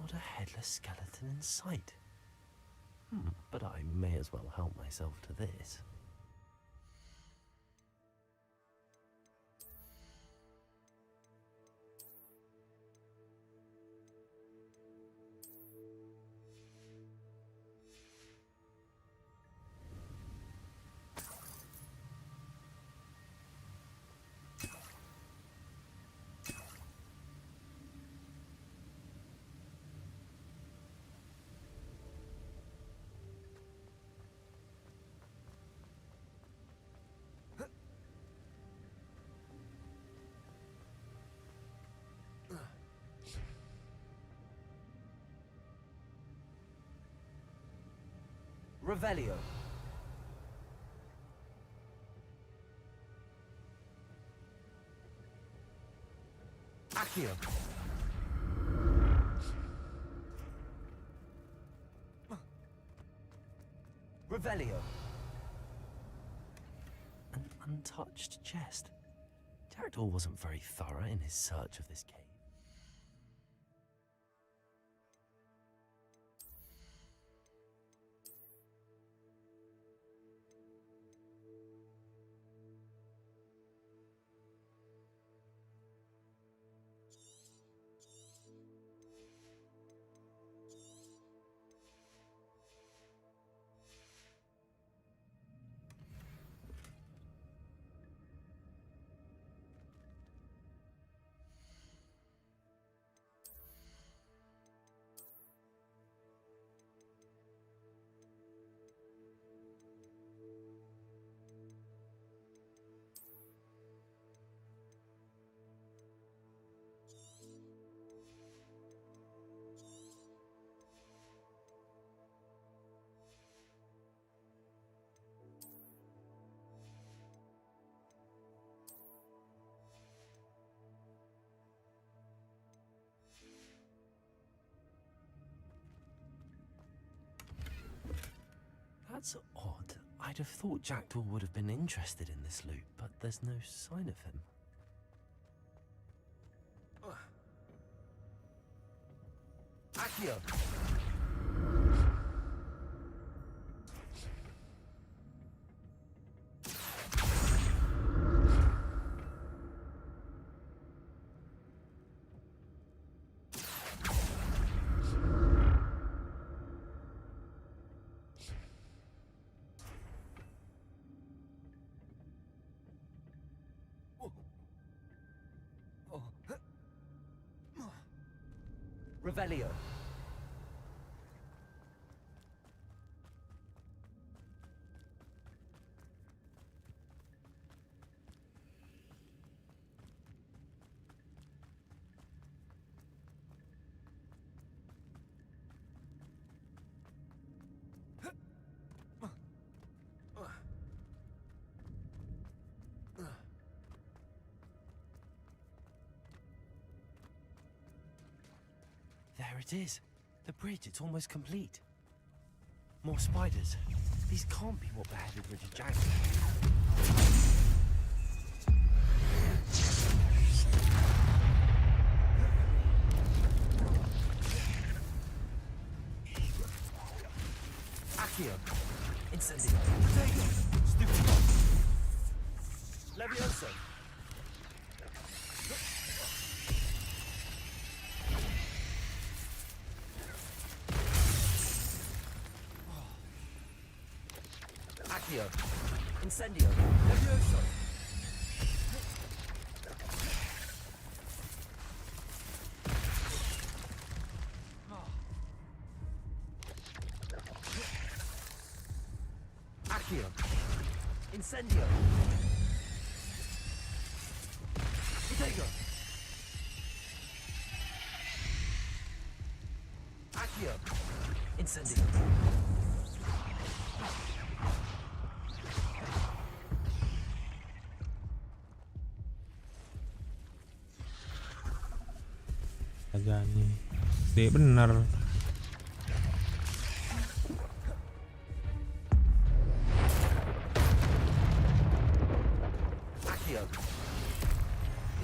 Not a headless skeleton in sight. But I may as well help myself to this. Revelio. Accio. Revelio. An untouched chest. Jackdaw wasn't very thorough in his search of this cave. That's odd. I'd have thought Jackdaw would have been interested in this loot, but there's no sign of him. Accio. Revelio. There it is. The bridge, it's almost complete. More spiders. These can't be what beheaded Richard Jackson. Accio. Incendio. Protego. Stupido. Levioso. Accio. Incendio. Levioso. Accio. Incendio. Protego. Accio. Incendio. Agak nih. Gede bener. Accio.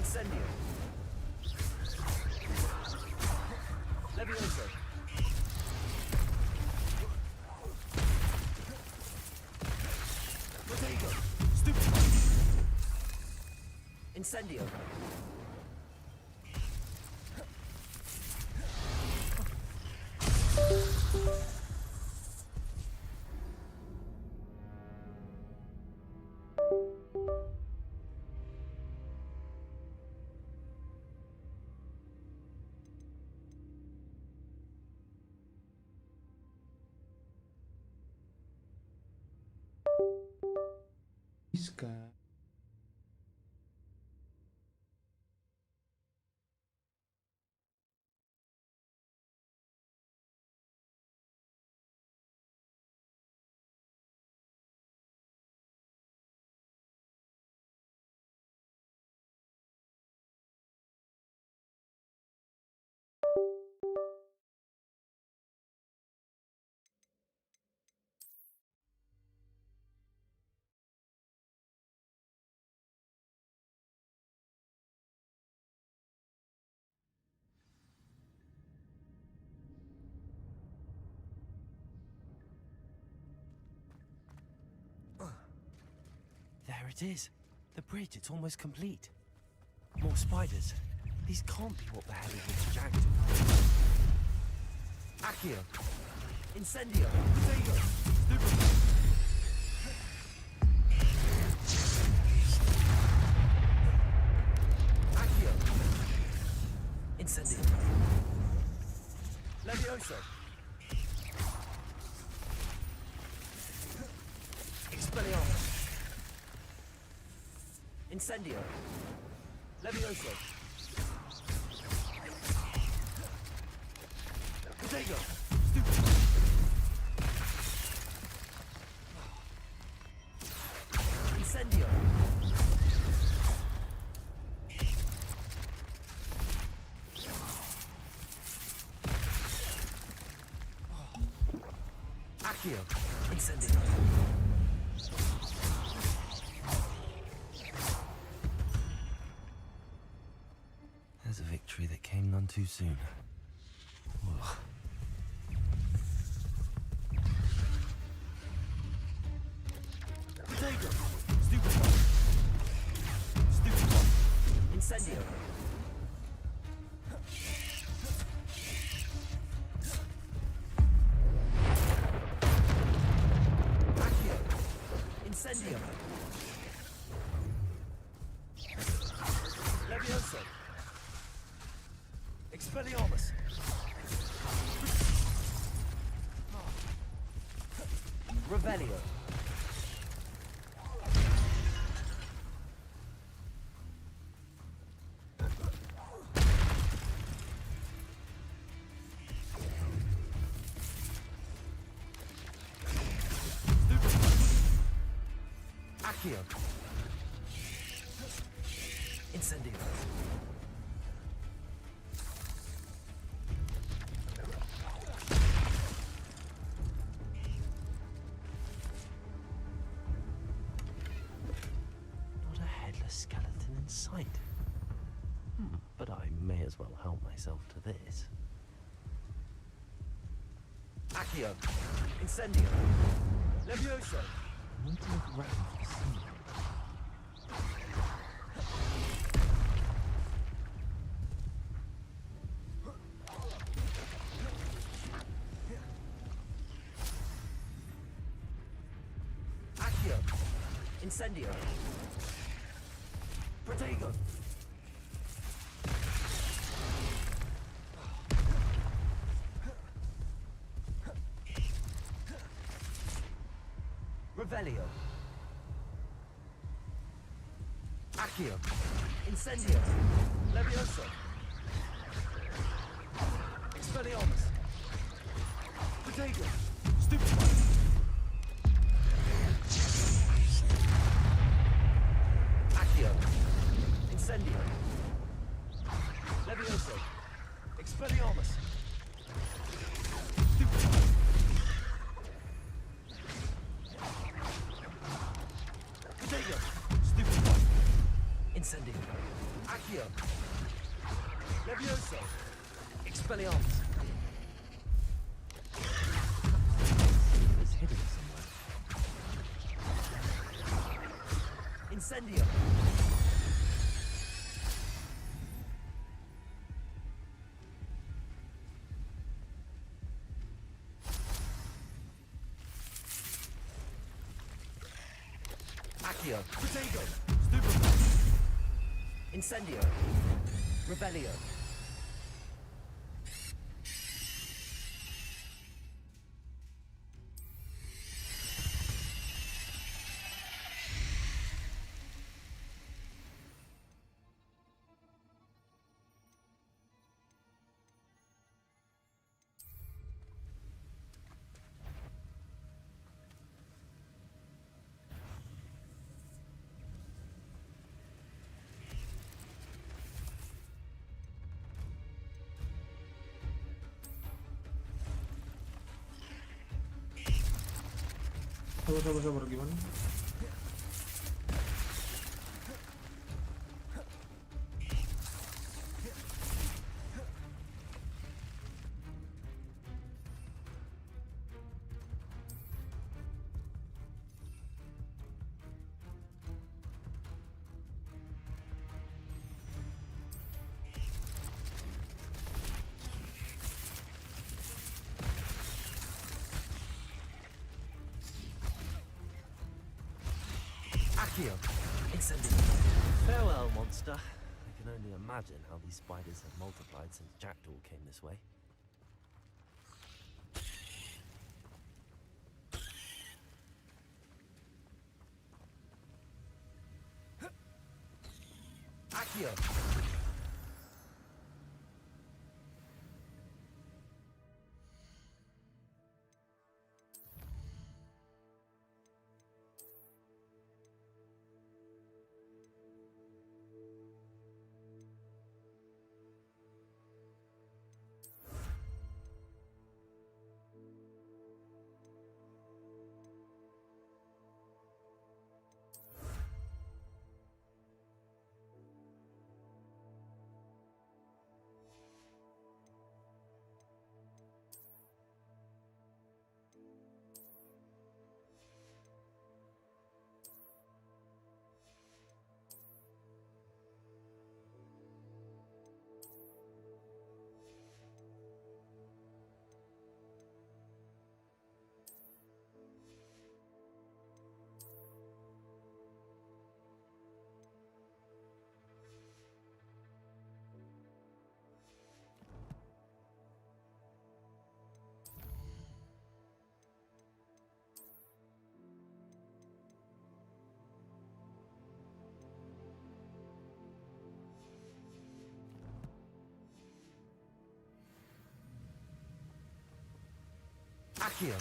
Incendio. Levioso. Protego. Stupido. Incendio. Iska. There it is. The bridge, it's almost complete. More spiders. These can't be what the hell is with Jack. Accio. Incendio. Potato. Stupid. Accio. Incendio. Levioso. Expelliarmus. Incendio. Levioso. Potato. Stupid. Incendio. Accio. Incendio. There's a victory that came none too soon. Ugh. Potato! Stupid one! Stupid one! Incendio! Accio! Incendio! Levioso! Expelliarmus! Revelio! Accio! Incendio! Not a headless skeleton in sight. But I may as well help myself to this. Accio! Incendio! Levioso! I want to look around for the scene. Accio! Incendio! Protego! Revelio! Accio! Incendio! Levioso! Expelliarmus! Protego! Stupid one! Accio! Incendio! Levioso! Expelliarmus! Stupid one! Potato! Stupid one! Incendio! Accio! Levioso! Expelliarmus! It's hidden somewhere. Incendio! Accio! Protego! Stupid one! Incendio! Revelio! Sabar gimana? Accio! Incendio! Farewell, monster. I can only imagine how these spiders have multiplied since Jackdaw came this way. Accio! Accio!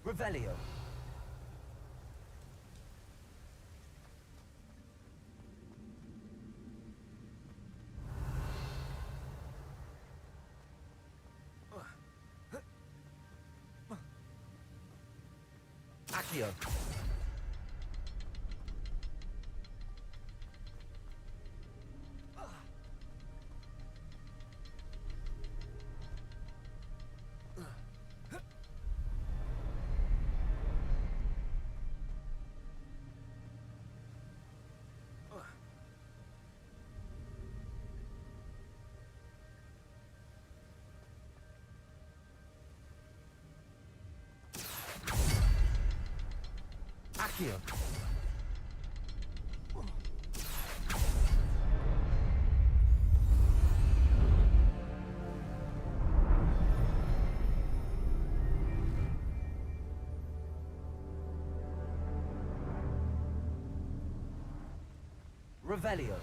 Revelio! Accio! Accio! Revelio!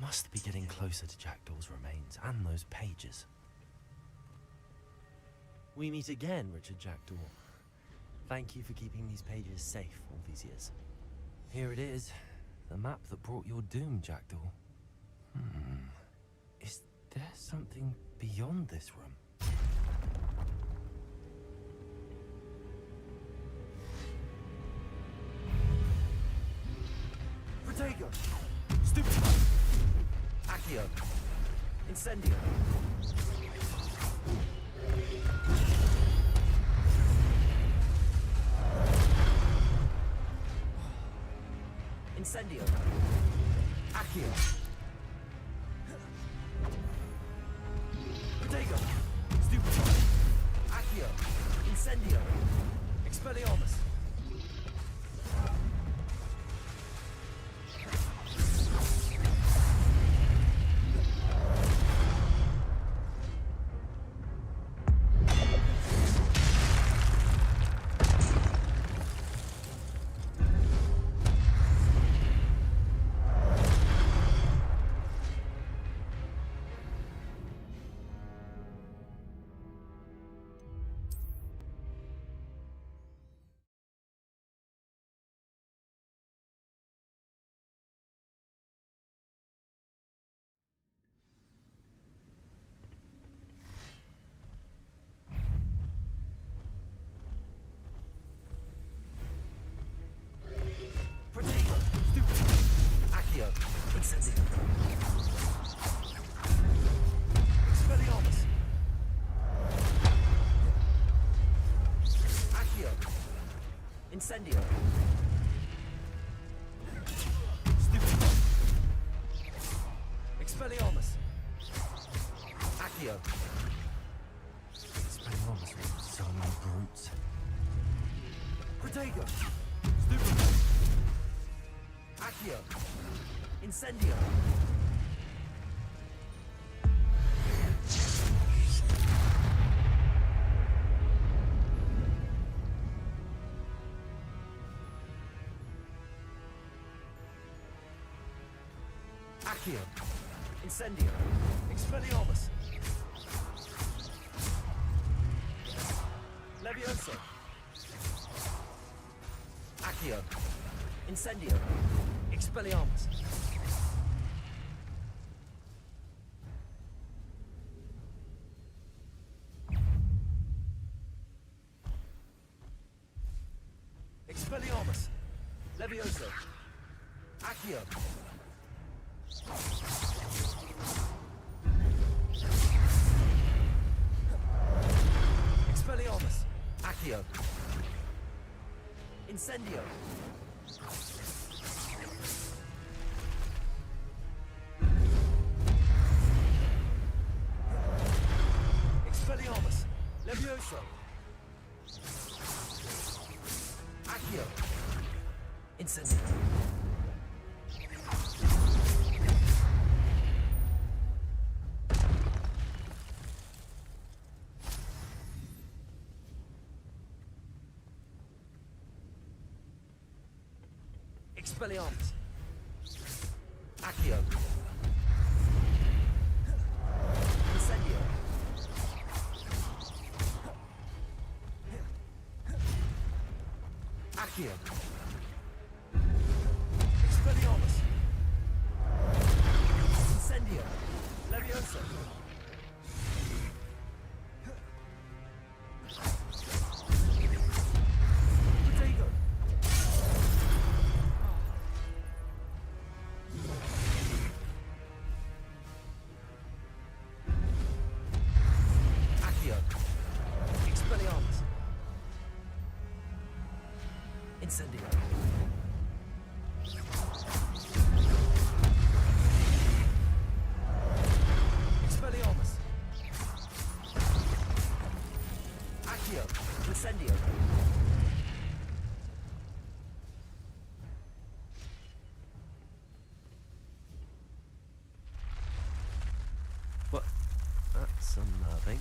Must be getting closer to Jackdaw's remains and those pages. We meet again, Richard Jackdaw. Thank you for keeping these pages safe all these years. Here it is, the map that brought your doom, Jackdaw. Is there something beyond this room? Protego! Stupid! Accio! Incendio! Incendio! Accio! Protego! Stupid! Accio! Incendio! Expelliarmus! Incendio. Stupid. Expelliarmus. Accio. Expelliarmus with so many brutes. Protego. Stupid. Accio. Incendio. Accio. Incendio. Expelliarmus. Levioso. Accio. Incendio. Expelliarmus. Expelliarmus. Levioso. Accio. Expelliarmus. Accio. Incendio. Expelliarmus. Levioso. Accio. Incendio. Expelliarmus. Accio. Incendio. Accio. Expelliarmus. Incendio. Levioso. Protego. Accio. Expelliarmus. Incendio. Expelliarmus. Accio. Incendio. What? That's unnerving.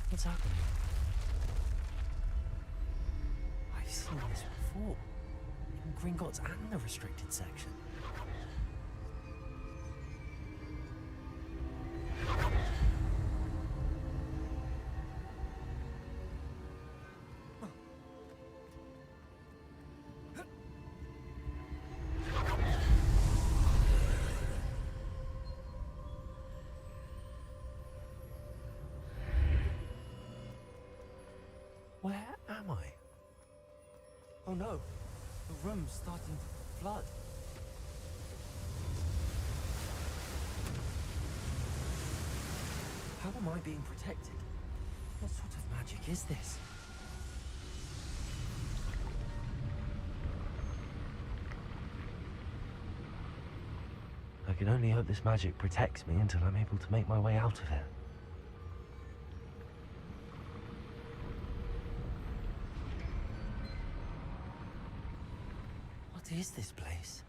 What's happening? I've seen this before. In Gringotts and the restricted section. Where am I? Oh no, the room's starting to flood. How am I being protected? What sort of magic is this? I can only hope this magic protects me until I'm able to make my way out of here. What is this place?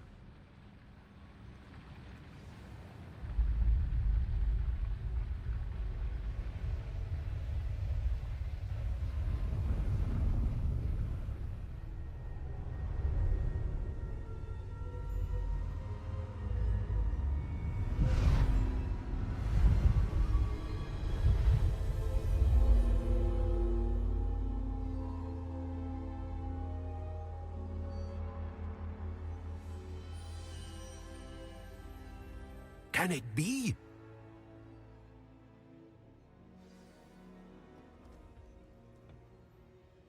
Can it be?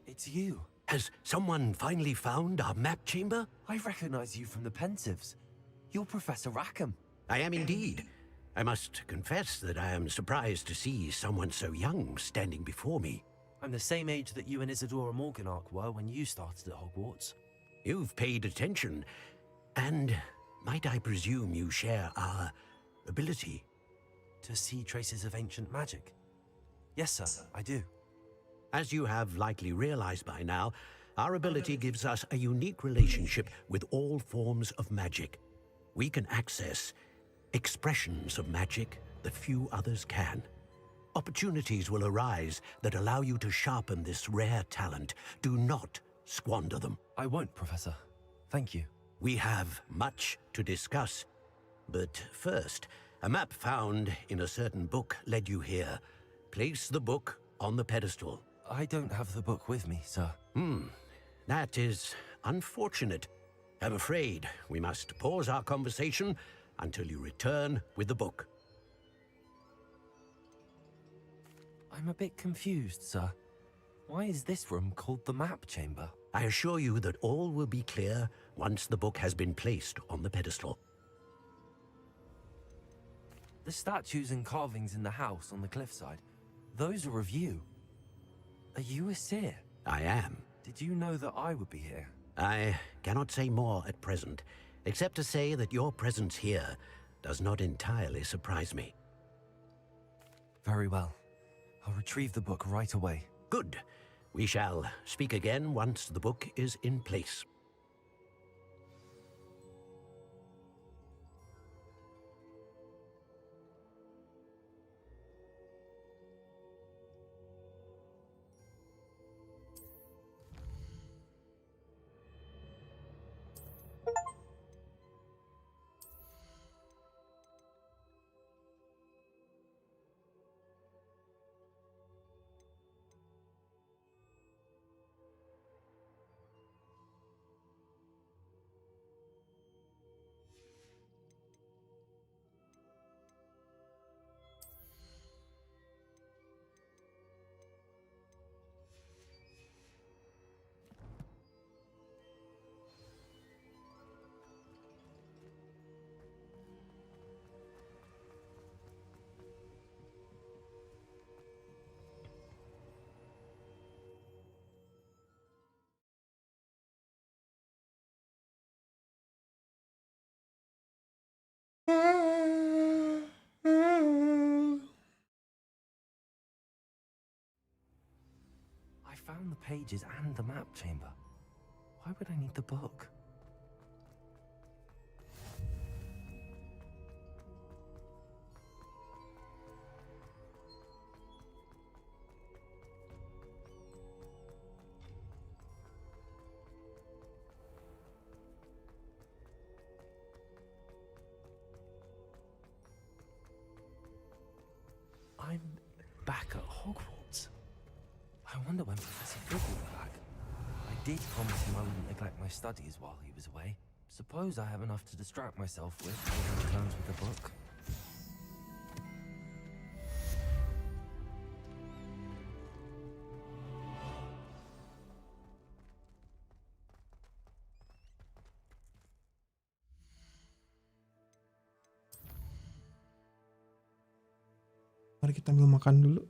It's you. Has someone finally found our map chamber? I recognize you from the Pensives. You're Professor Rackham. I am indeed. I must confess that I am surprised to see someone so young standing before me. I'm the same age that you and Isadora Morganach were when you started at Hogwarts. You've paid attention, and might I presume you share our ability? To see traces of ancient magic? Yes, sir, I do. As you have likely realized by now, our ability gives us a unique relationship with all forms of magic. We can access expressions of magic that few others can. Opportunities will arise that allow you to sharpen this rare talent. Do not squander them. I won't, Professor. Thank you. We have much to discuss. But first, a map found in a certain book led you here. Place the book on the pedestal. I don't have the book with me, sir. That is unfortunate. I'm afraid we must pause our conversation until you return with the book. I'm a bit confused, sir. Why is this room called the map chamber? I assure you that all will be clear once the book has been placed on the pedestal. The statues and carvings in the house on the cliffside, those are of you. Are you a seer? I am. Did you know that I would be here? I cannot say more at present, except to say that your presence here does not entirely surprise me. Very well. I'll retrieve the book right away. Good. We shall speak again once the book is in place. I found the pages and the map chamber. Why would I need the book? I'm back at Hogwarts. I wonder when Professor Fig will be back. I did promise him I wouldn't neglect my studies while he was away. Suppose I have enough to distract myself with when he returns with the book. Mari kita ambil makan dulu.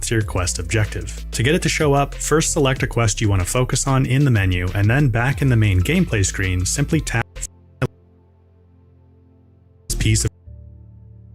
to your quest objective. To get it to show up, first select a quest you want to focus on in the menu, and then back in the main gameplay screen, simply tap this piece of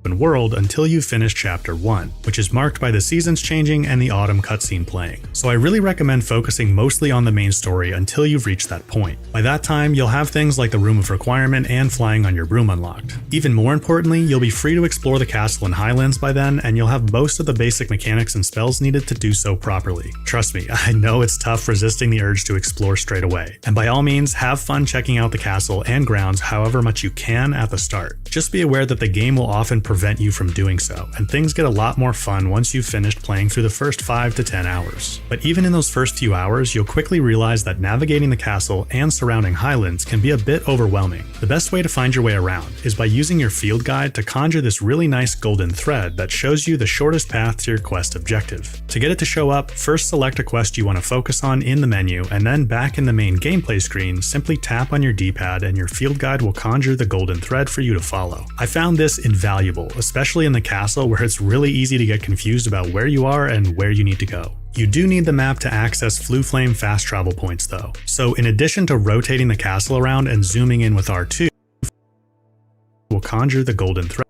open world until you finish Chapter 1, which is marked by the seasons changing and the autumn cutscene playing. So I really recommend focusing mostly on the main story until you've reached that point. By that time, you'll have things like the Room of Requirement and flying on your broom unlocked. Even more importantly, you'll be free to explore the castle in Highlands by then, and you'll have most of the basic mechanics and spells needed to do so properly. Trust me, I know it's tough resisting the urge to explore straight away. And by all means, have fun checking out the castle and grounds however much you can at the start. Just be aware that the game will often prevent you from doing so, and things get a lot more fun once you've finished playing through the first 5 to 10 hours. But even in those first few hours, you'll quickly realize that navigating the castle and surrounding Highlands can be a bit overwhelming. The best way to find your way around is by using your field guide to conjure this really nice golden thread that shows you the shortest path to your quest objective. To get it to show up, first select a quest you want to focus on in the menu, and then back in the main gameplay screen, simply tap on your D-pad and your field guide will conjure the golden thread for you to follow. I found this invaluable, especially in the castle where it's really easy to get confused about where you are and where you need to go. You do need the map to access Floo Flame fast travel points though. So in addition to rotating the castle around and zooming in with R2, will conjure the golden thread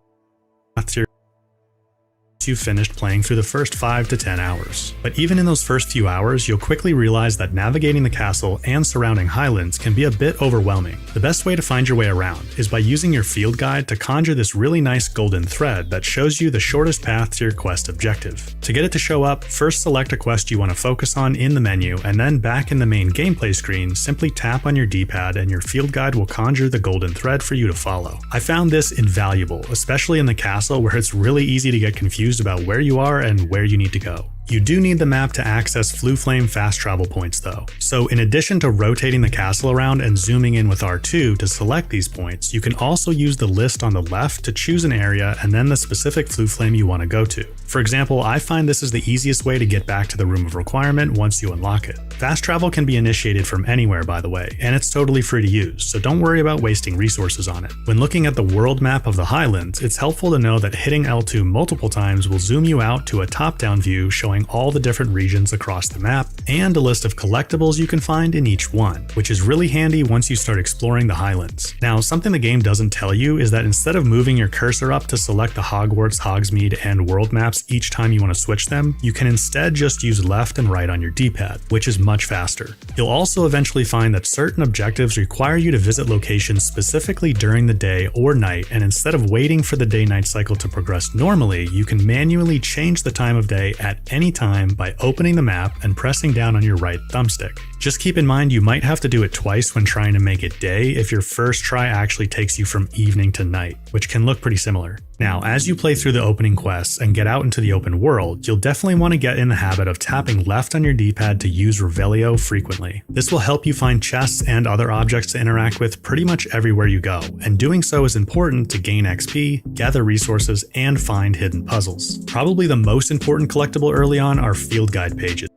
you finished playing through the first 5 to 10 hours. But even in those first few hours, you'll quickly realize that navigating the castle and surrounding Highlands can be a bit overwhelming. The best way to find your way around is by using your field guide to conjure this really nice golden thread that shows you the shortest path to your quest objective. To get it to show up, first select a quest you want to focus on in the menu, and then back in the main gameplay screen, simply tap on your D-pad and your field guide will conjure the golden thread for you to follow. I found this invaluable, especially in the castle where it's really easy to get confused about where you are and where you need to go. You do need the map to access Floo Flame fast travel points though. So in addition to rotating the castle around and zooming in with R2 to select these points, you can also use the list on the left to choose an area and then the specific Floo Flame you want to go to. For example, I find this is the easiest way to get back to the Room of Requirement once you unlock it. Fast travel can be initiated from anywhere by the way, and it's totally free to use, so don't worry about wasting resources on it. When looking at the world map of the Highlands, it's helpful to know that hitting L2 multiple times will zoom you out to a top-down view showing all the different regions across the map, and a list of collectibles you can find in each one, which is really handy once you start exploring the Highlands. Now, something the game doesn't tell you is that instead of moving your cursor up to select the Hogwarts, Hogsmeade, and world maps each time you want to switch them, you can instead just use left and right on your D-pad, which is much faster. You'll also eventually find that certain objectives require you to visit locations specifically during the day or night, and instead of waiting for the day-night cycle to progress normally, you can manually change the time of day at any time by opening the map and pressing down on your right thumbstick. Just keep in mind you might have to do it twice when trying to make it day if your first try actually takes you from evening to night, which can look pretty similar. Now, as you play through the opening quests and get out into the open world, you'll definitely want to get in the habit of tapping left on your D-pad to use Revelio frequently. This will help you find chests and other objects to interact with pretty much everywhere you go, and doing so is important to gain XP, gather resources, and find hidden puzzles. Probably the most important collectible early on are field guide pages.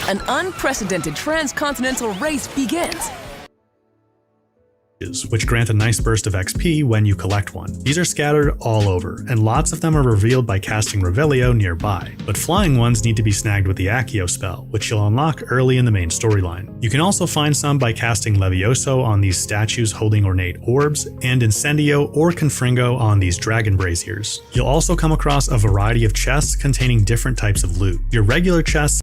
An unprecedented transcontinental race begins. Which grant a nice burst of XP when you collect one. These are scattered all over, and lots of them are revealed by casting Revelio nearby, but flying ones need to be snagged with the Accio spell, which you'll unlock early in the main storyline. You can also find some by casting Levioso on these statues holding ornate orbs, and Incendio or Confringo on these dragon braziers. You'll also come across a variety of chests containing different types of loot. Your regular chests,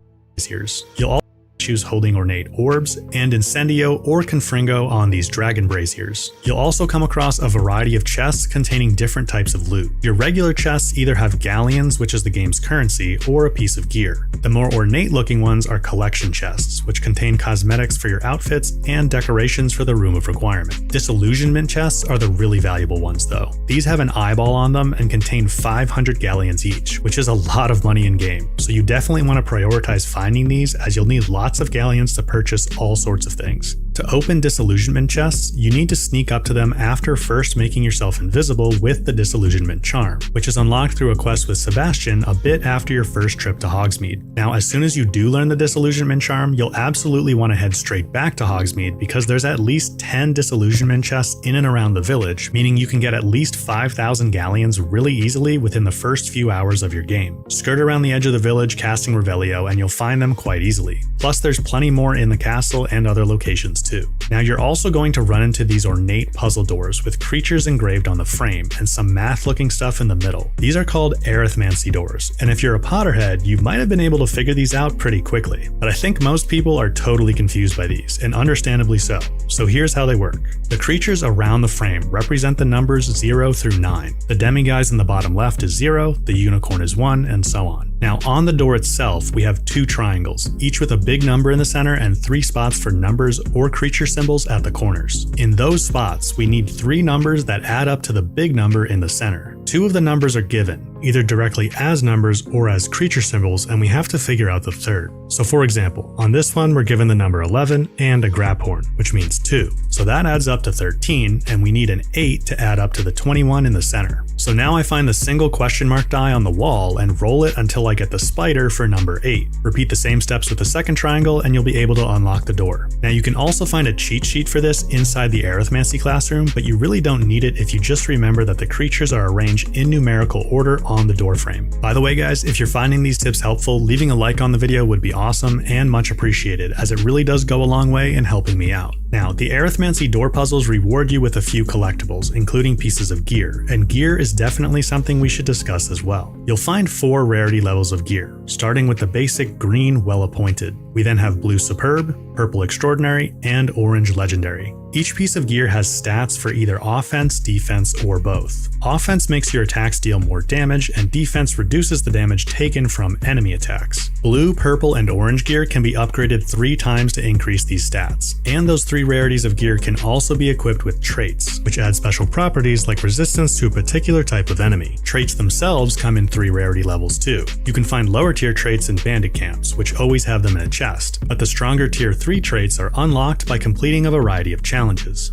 you'll also choose holding ornate orbs, and Incendio or Confringo on these dragon braziers. You'll also come across a variety of chests containing different types of loot. Your regular chests either have galleons, which is the game's currency, or a piece of gear. The more ornate looking ones are collection chests, which contain cosmetics for your outfits and decorations for the Room of Requirement. Disillusionment chests are the really valuable ones though. These have an eyeball on them and contain 500 galleons each, which is a lot of money in game, so you definitely want to prioritize finding these as you'll need lots of galleons to purchase all sorts of things. To open disillusionment chests, you need to sneak up to them after first making yourself invisible with the disillusionment charm, which is unlocked through a quest with Sebastian a bit after your first trip to Hogsmeade. Now, as soon as you do learn the disillusionment charm, you'll absolutely want to head straight back to Hogsmeade because there's at least 10 disillusionment chests in and around the village, meaning you can get at least 5,000 galleons really easily within the first few hours of your game. Skirt around the edge of the village casting Revelio and you'll find them quite easily. Plus, there's plenty more in the castle and other locations too. Now, you're also going to run into these ornate puzzle doors with creatures engraved on the frame and some math-looking stuff in the middle. These are called arithmancy doors, and if you're a Potterhead, you might have been able to figure these out pretty quickly. But I think most people are totally confused by these, and understandably so. So here's how they work. The creatures around the frame represent the numbers 0 through 9. The demiguise in the bottom left is 0, the unicorn is 1, and so on. Now, on the door itself, we have 2 triangles, each with a big number in the center and 3 spots for numbers or creature symbols at the corners. In those spots, we need 3 numbers that add up to the big number in the center. 2 of the numbers are given, either directly as numbers or as creature symbols, and we have to figure out the third. So for example, on this one we're given the number 11 and a graphorn, which means 2. So that adds up to 13, and we need an 8 to add up to the 21 in the center. So now I find the single question mark die on the wall and roll it until I get the spider for number 8. Repeat the same steps with the second triangle and you'll be able to unlock the door. Now you can also find a cheat sheet for this inside the arithmancy classroom, but you really don't need it if you just remember that the creatures are arranged in numerical order on the door frame. By the way guys, if you're finding these tips helpful, leaving a like on the video would be awesome and much appreciated, as it really does go a long way in helping me out. Now, the arithmancy door puzzles reward you with a few collectibles, including pieces of gear, and gear is definitely something we should discuss as well. You'll find 4 rarity levels of gear, starting with the basic green well-appointed. We then have blue superb, purple extraordinary, and orange legendary. Each piece of gear has stats for either offense, defense, or both. Offense makes your attacks deal more damage, and defense reduces the damage taken from enemy attacks. Blue, purple, and orange gear can be upgraded 3 times to increase these stats, and those 3 rarities of gear can also be equipped with traits, which add special properties like resistance to a particular type of enemy. Traits themselves come in 3 rarity levels too. You can find lower tier traits in bandit camps, which always have them in a chest, but the stronger tier 3 traits are unlocked by completing a variety of challenges.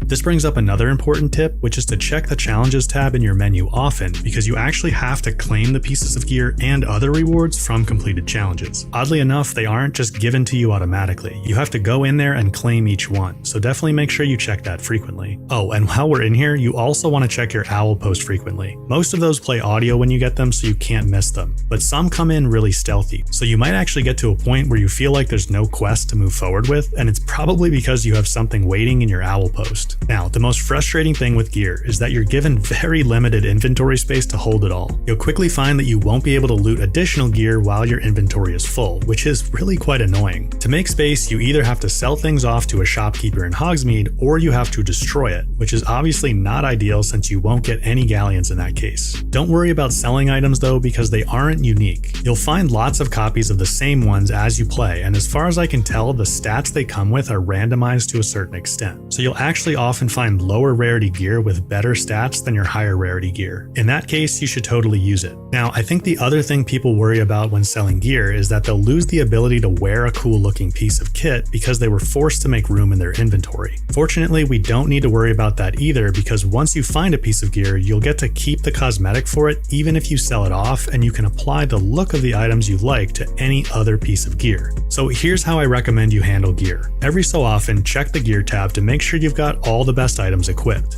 This brings up another important tip, which is to check the challenges tab in your menu often, because you actually have to claim the pieces of gear and other rewards from completed challenges. Oddly enough, they aren't just given to you automatically. You have to go in there and claim each one, so definitely make sure you check that frequently. Oh, and while we're in here, you also want to check your owl post frequently. Most of those play audio when you get them, so you can't miss them, but some come in really stealthy, so you might actually get to a point where you feel like there's no quest to move forward with, and it's probably because you have something waiting in your owl post. Now, the most frustrating thing with gear is that you're given very limited inventory space to hold it all. You'll quickly find that you won't be able to loot additional gear while your inventory is full, which is really quite annoying. To make space, you either have to sell things off to a shopkeeper in Hogsmeade, or you have to destroy it, which is obviously not ideal since you won't get any galleons in that case. Don't worry about selling items though, because they aren't unique. You'll find lots of copies of the same ones as you play, and as far as I can tell, the stats they come with are randomized to a certain extent. So you'll actually often find lower rarity gear with better stats than your higher rarity gear. In that case, you should totally use it. Now, I think the other thing people worry about when selling gear is that they'll lose the ability to wear a cool looking piece of kit because they were forced to make room in their inventory. Fortunately, we don't need to worry about that either, because once you find a piece of gear, you'll get to keep the cosmetic for it even if you sell it off, and you can apply the look of the items you like to any other piece of gear. So here's how I recommend you handle gear. Every so often, check the gear tab to make sure you've got all the best items equipped.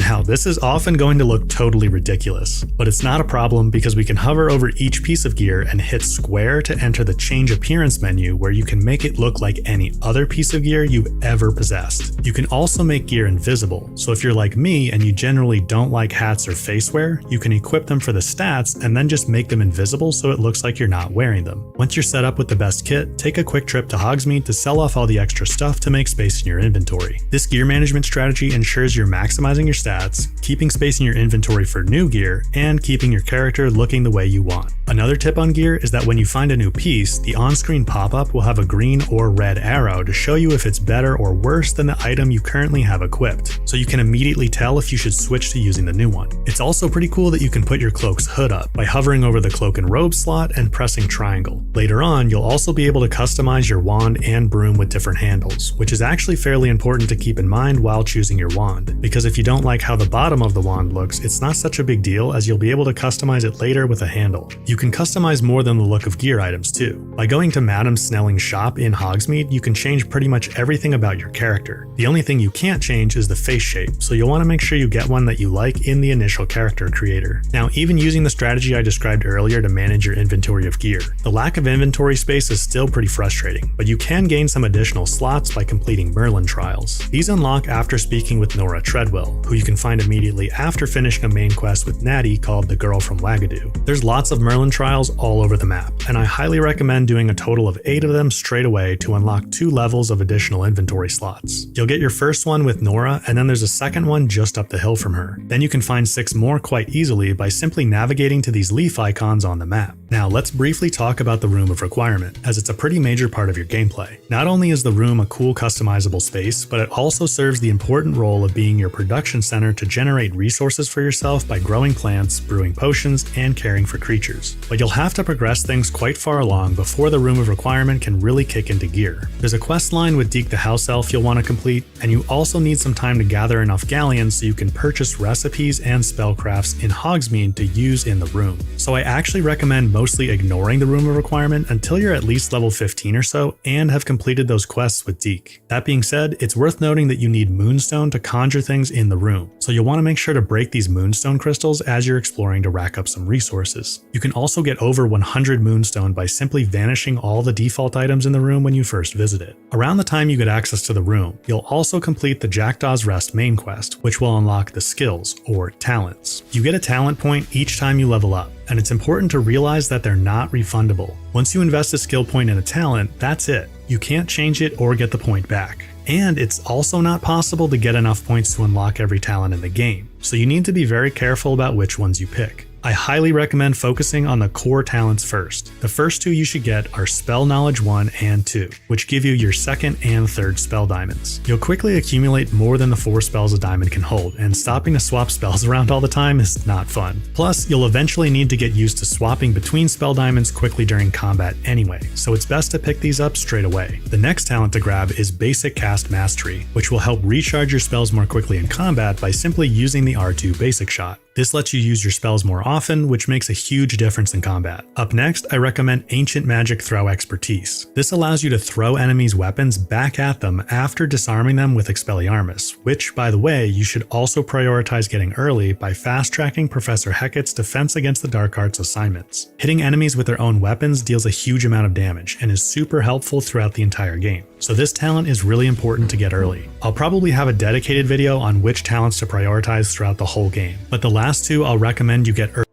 Now, this is often going to look totally ridiculous, but it's not a problem because we can hover over each piece of gear and hit square to enter the change appearance menu, where you can make it look like any other piece of gear you've ever possessed. You can also make gear invisible, so if you're like me and you generally don't like hats or facewear, you can equip them for the stats and then just make them invisible so it looks like you're not wearing them. Once you're set up with the best kit, take a quick trip to Hogsmeade to sell off all the extra stuff to make space in your inventory. This gear management strategy ensures you're maximizing your stats, keeping space in your inventory for new gear, and keeping your character looking the way you want. Another tip on gear is that when you find a new piece, the on-screen pop-up will have a green or red arrow to show you if it's better or worse than the item you currently have equipped, so you can immediately tell if you should switch to using the new one. It's also pretty cool that you can put your cloak's hood up by hovering over the cloak and robe slot and pressing triangle. Later on, you'll also be able to customize your wand and broom with different handles, which is actually fairly important to keep in mind while choosing your wand, because if you don't like how the bottom of the wand looks, it's not such a big deal as you'll be able to customize it later with a handle. You can customize more than the look of gear items too. By going to Madame Snelling's shop in Hogsmeade, you can change pretty much everything about your character. The only thing you can't change is the face shape, so you'll want to make sure you get one that you like in the initial character creator. Now, even using the strategy I described earlier to manage your inventory of gear, the lack of inventory space is still pretty frustrating, but you can gain some additional slots by completing Merlin trials. These unlock after speaking with Nora Treadwell, who you can find immediately after finishing a main quest with Natty called The Girl from Wagadu. There's lots of Merlin trials all over the map, and I highly recommend doing a total of 8 of them straight away to unlock 2 levels of additional inventory slots. You'll get your first one with Nora, and then there's a second one just up the hill from her. Then you can find 6 more quite easily by simply navigating to these leaf icons on the map. Now let's briefly talk about the Room of Requirement, as it's a pretty major part of your gameplay. Not only is the room a cool customizable space, but it also serves the important role of being your production center to generate resources for yourself by growing plants, brewing potions, and caring for creatures. But you'll have to progress things quite far along before the Room of Requirement can really kick into gear. There's a quest line with Deke the House Elf you'll want to complete, and you also need some time to gather enough galleons so you can purchase recipes and spellcrafts in Hogsmeade to use in the room. So I actually recommend mostly ignoring the Room of Requirement until you're at least level 15 or so and have completed those quests with Deke. That being said, it's worth noting that you need Moonstone to conjure things in the room, so you'll want to make sure to break these Moonstone crystals as you're exploring to rack up some resources. You can also get over 100 Moonstone by simply vanishing all the default items in the room when you first visit it. Around the time you get access to the room, you'll also complete the Jackdaw's Rest main quest, which will unlock the skills, or talents. You get a talent point each time you level up, and it's important to realize that they're not refundable. Once you invest a skill point in a talent, that's it. You can't change it or get the point back. And it's also not possible to get enough points to unlock every talent in the game, so you need to be very careful about which ones you pick. I highly recommend focusing on the core talents first. The first 2 you should get are Spell Knowledge 1 and 2, which give you your second and third spell diamonds. You'll quickly accumulate more than the 4 spells a diamond can hold, and stopping to swap spells around all the time is not fun. Plus, you'll eventually need to get used to swapping between spell diamonds quickly during combat anyway, so it's best to pick these up straight away. The next talent to grab is Basic Cast Mastery, which will help recharge your spells more quickly in combat by simply using the R2 basic shot. This lets you use your spells more often, which makes a huge difference in combat. Up next, I recommend Ancient Magic Throw Expertise. This allows you to throw enemies' weapons back at them after disarming them with Expelliarmus, which, by the way, you should also prioritize getting early by fast-tracking Professor Hecat's Defense Against the Dark Arts assignments. Hitting enemies with their own weapons deals a huge amount of damage and is super helpful throughout the entire game. So this talent is really important to get early. I'll probably have a dedicated video on which talents to prioritize throughout the whole game, but the last 2 I'll recommend you get early.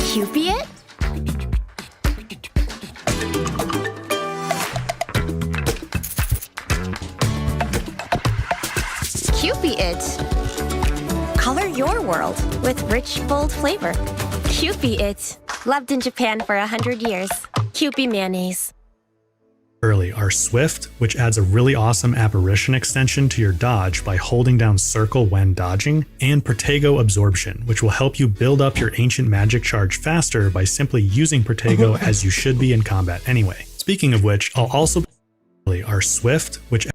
Cupid? Cupid. Color your world with rich, bold flavor. Cupid. Loved in Japan for 100 years. Kewpie mayonnaise. Early are Swift, which adds a really awesome apparition extension to your dodge by holding down circle when dodging, and Protego Absorption, which will help you build up your ancient magic charge faster by simply using Protego as you should be in combat anyway. Speaking of which, I'll also are Swift, which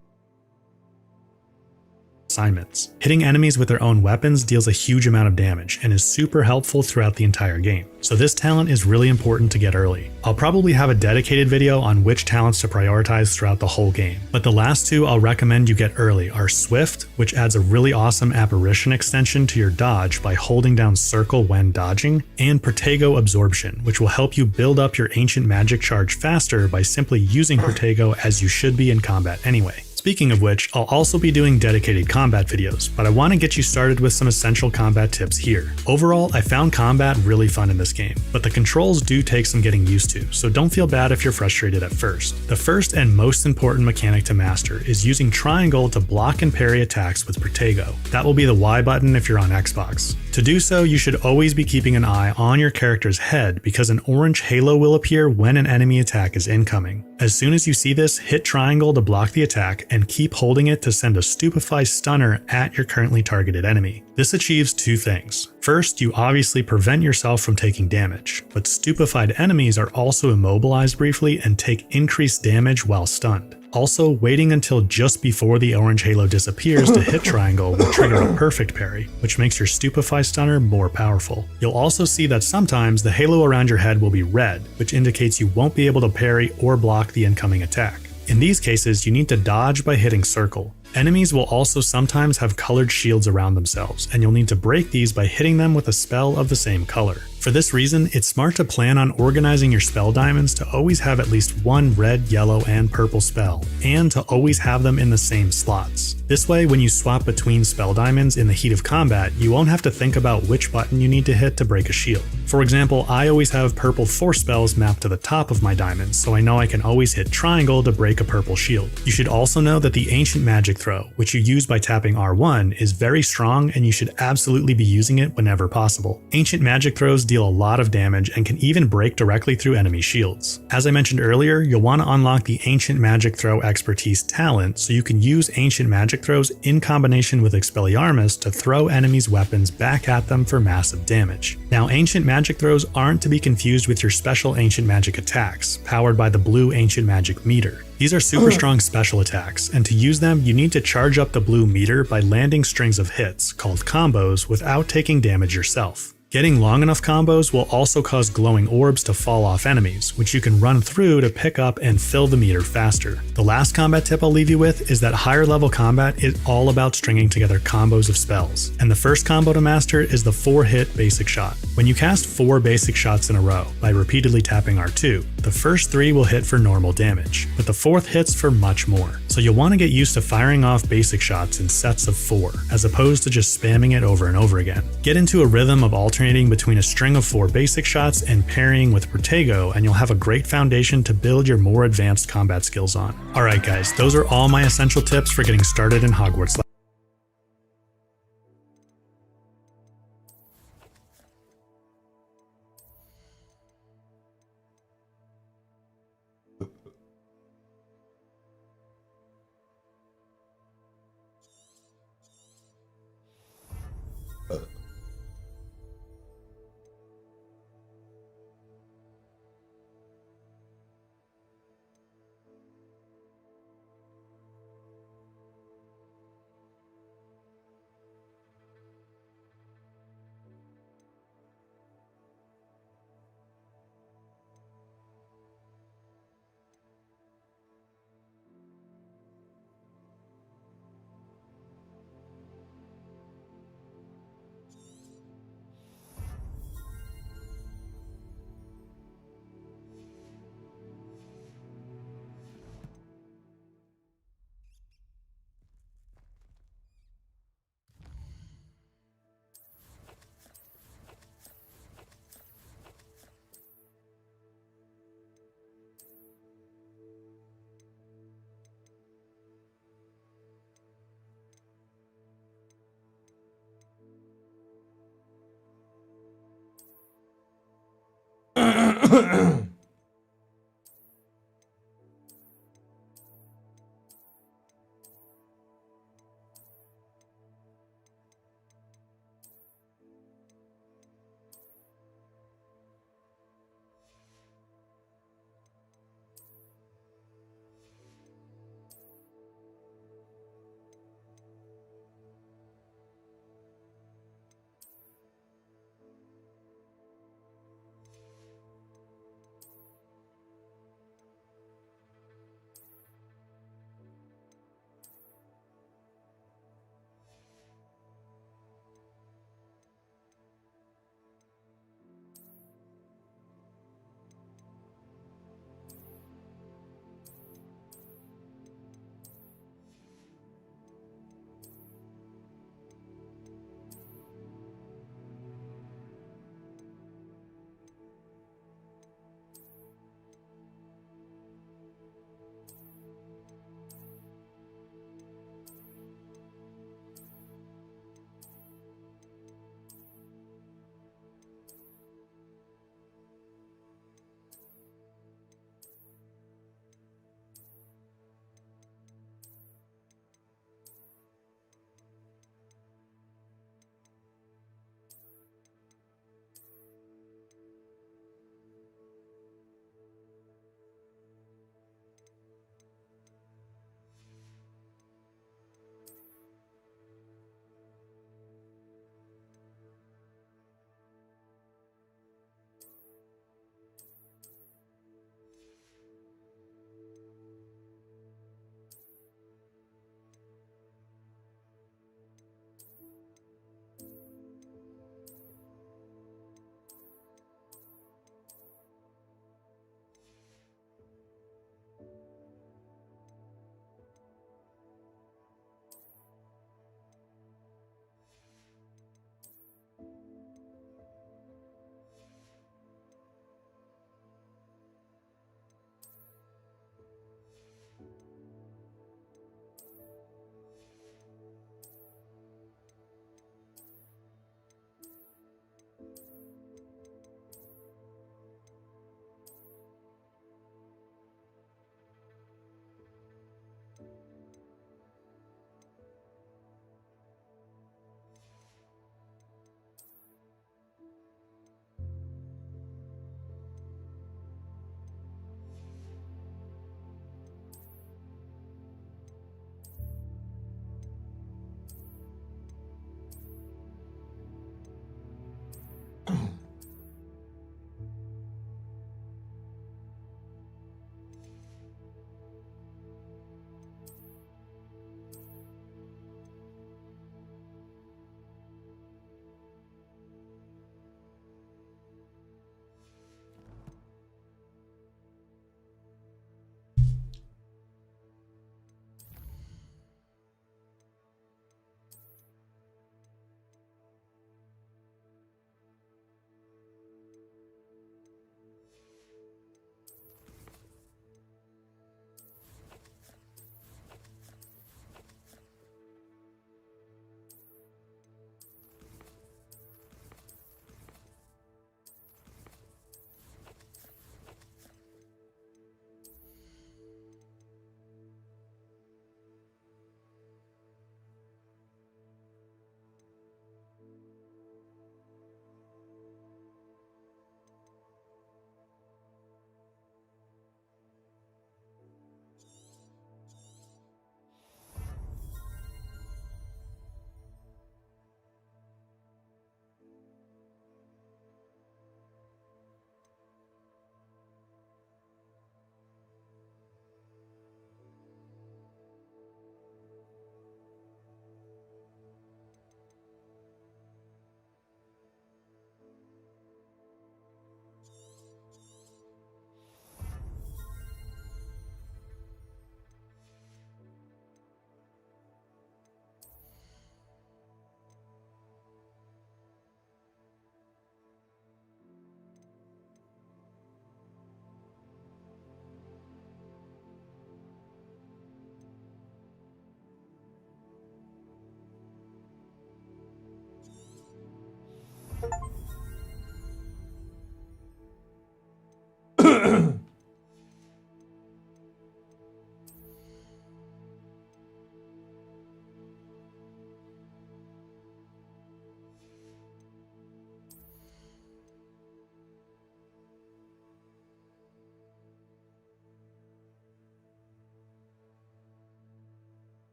assignments. Hitting enemies with their own weapons deals a huge amount of damage and is super helpful throughout the entire game. So this talent is really important to get early. I'll probably have a dedicated video on which talents to prioritize throughout the whole game, but the last 2 I'll recommend you get early are Swift, which adds a really awesome apparition extension to your dodge by holding down circle when dodging, and Protego Absorption, which will help you build up your ancient magic charge faster by simply using Protego as you should be in combat anyway. Speaking of which, I'll also be doing dedicated combat videos, but I want to get you started with some essential combat tips here. Overall, I found combat really fun in this game, but the controls do take some getting used to, so don't feel bad if you're frustrated at first. The first and most important mechanic to master is using triangle to block and parry attacks with Protego. That will be the Y button if you're on Xbox. To do so, you should always be keeping an eye on your character's head because an orange halo will appear when an enemy attack is incoming. As soon as you see this, hit triangle to block the attack and keep holding it to send a Stupefy stunner at your currently targeted enemy. This achieves two things. First, you obviously prevent yourself from taking damage, but stupefied enemies are also immobilized briefly and take increased damage while stunned. Also, waiting until just before the orange halo disappears to hit triangle will trigger a perfect parry, which makes your Stupefy stunner more powerful. You'll also see that sometimes the halo around your head will be red, which indicates you won't be able to parry or block the incoming attack. In these cases, you need to dodge by hitting circle. Enemies will also sometimes have colored shields around themselves, and you'll need to break these by hitting them with a spell of the same color. For this reason, it's smart to plan on organizing your spell diamonds to always have at least one red, yellow, and purple spell, and to always have them in the same slots. This way, when you swap between spell diamonds in the heat of combat, you won't have to think about which button you need to hit to break a shield. For example, I always have purple force spells mapped to the top of my diamonds, so I know I can always hit triangle to break a purple shield. You should also know that the Ancient Magic Throw, which you use by tapping R1, is very strong and you should absolutely be using it whenever possible. Ancient Magic Throws deal a lot of damage and can even break directly through enemy shields. As I mentioned earlier, you'll want to unlock the Ancient Magic Throw Expertise talent so you can use Ancient Magic Throws in combination with Expelliarmus to throw enemies' weapons back at them for massive damage. Now, Ancient Magic Throws aren't to be confused with your special Ancient Magic attacks, powered by the blue Ancient Magic meter. These are super strong special attacks, and to use them, you need to charge up the blue meter by landing strings of hits, called combos, without taking damage yourself. Getting long enough combos will also cause glowing orbs to fall off enemies, which you can run through to pick up and fill the meter faster. The last combat tip I'll leave you with is that higher level combat is all about stringing together combos of spells, and the first combo to master is the 4-hit basic shot. When you cast 4 basic shots in a row by repeatedly tapping R2, the first 3 will hit for normal damage, but the 4th hits for much more. So you'll want to get used to firing off basic shots in sets of 4, as opposed to just spamming it over and over again. Get into a rhythm of alternating between a string of 4 basic shots and parrying with Protego, and you'll have a great foundation to build your more advanced combat skills on. Alright guys, those are all my essential tips for getting started in Hogwarts.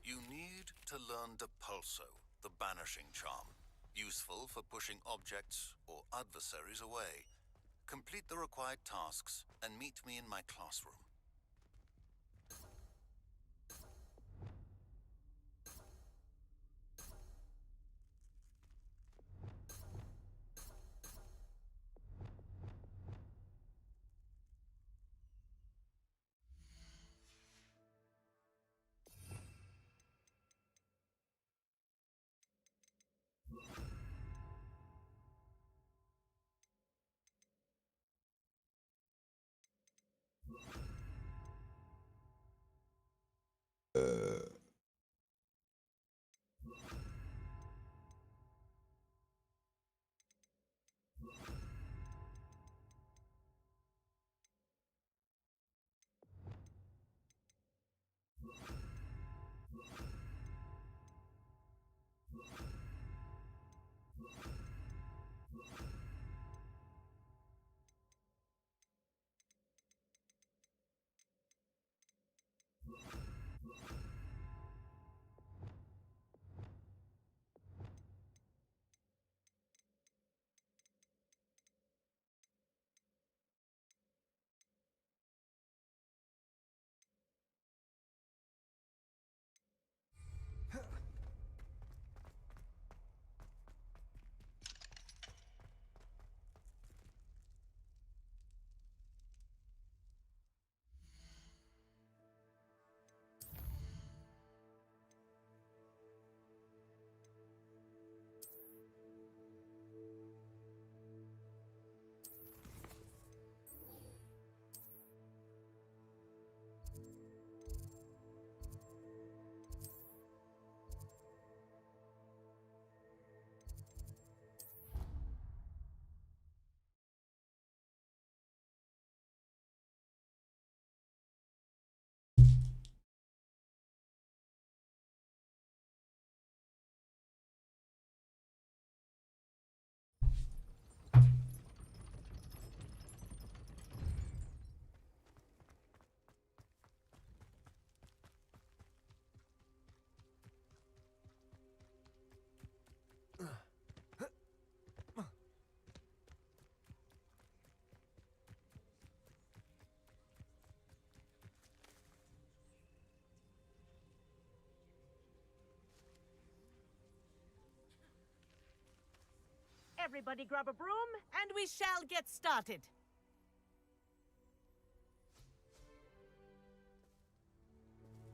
You need to learn Depulso, the banishing charm. Useful for pushing objects or adversaries away. Complete the required tasks and meet me in my classroom. Everybody grab a broom, and we shall get started.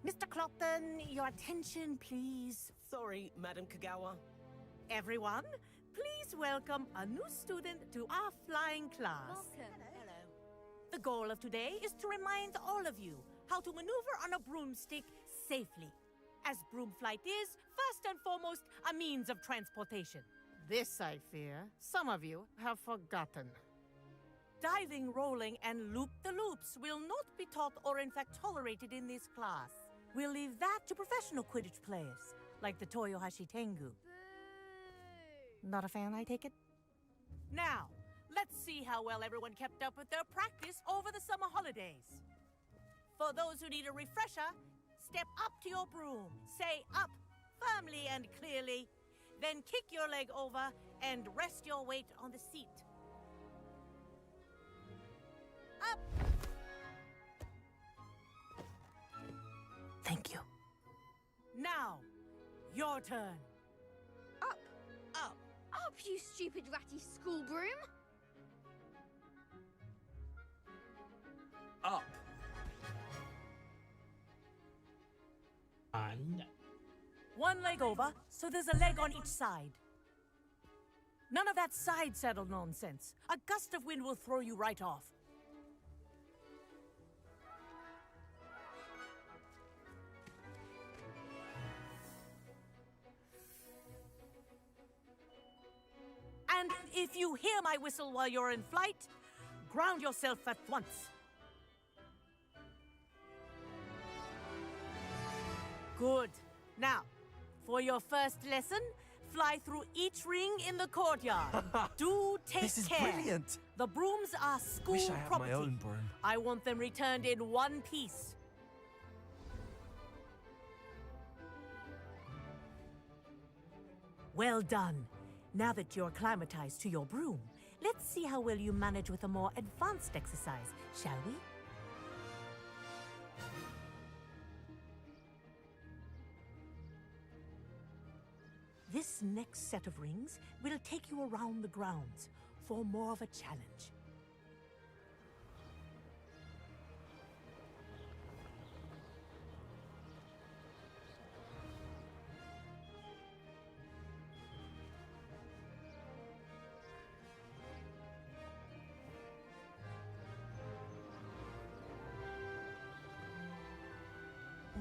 Mr. Clopton, your attention, please. Sorry, Madam Kagawa. Everyone, please welcome a new student to our flying class. Welcome. Hello. The goal of today is to remind all of you how to maneuver on a broomstick safely, as broom flight is, first and foremost, a means of transportation. This, I fear, some of you have forgotten. Diving, rolling, and loop-the-loops will not be taught or in fact tolerated in this class. We'll leave that to professional Quidditch players, like the Toyohashi Tengu. Not a fan, I take it? Now, let's see how well everyone kept up with their practice over the summer holidays. For those who need a refresher, step up to your broom, say up firmly and clearly. Then kick your leg over and rest your weight on the seat. Up! Thank you. Now, your turn. Up! Up! Up, you stupid ratty school broom! Up. And One leg over, so there's a leg on each side. None of that side saddle nonsense. A gust of wind will throw you right off. And if you hear my whistle while you're in flight, ground yourself at once. Good. Now, for your first lesson, fly through each ring in the courtyard. Do take This is care. brilliant. The brooms are school Wish I had property. my own broom. I want them returned in one piece. Well done. Now that you're acclimatized to your broom, let's see how well you manage with a more advanced exercise, shall we? This next set of rings will take you around the grounds for more of a challenge.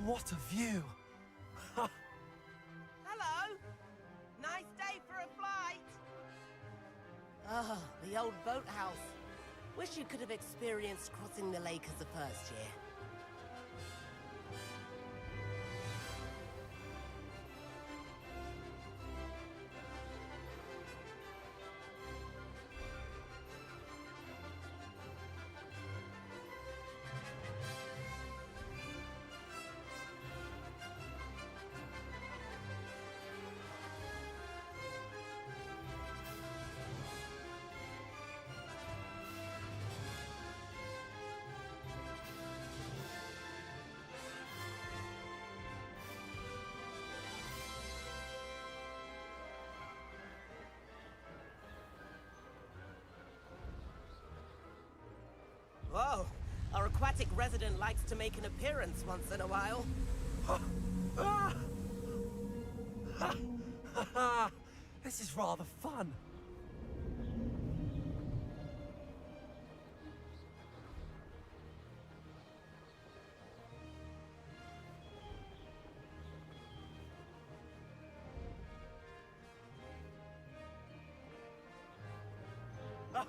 What a view! Hello! Nice day for a flight! Ah, the old boathouse. Wish you could have experienced crossing the lake as the first year. Whoa! Our aquatic resident likes to make an appearance once in a while. This is rather fun.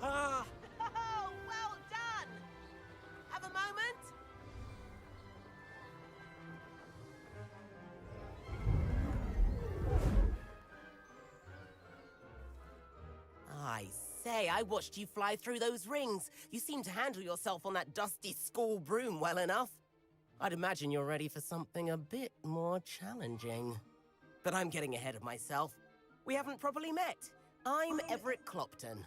Oh, well done! Have a moment? I say, I watched you fly through those rings. You seem to handle yourself on that dusty school broom well enough. I'd imagine you're ready for something a bit more challenging. But I'm getting ahead of myself. We haven't properly met. I'm Everett Clopton.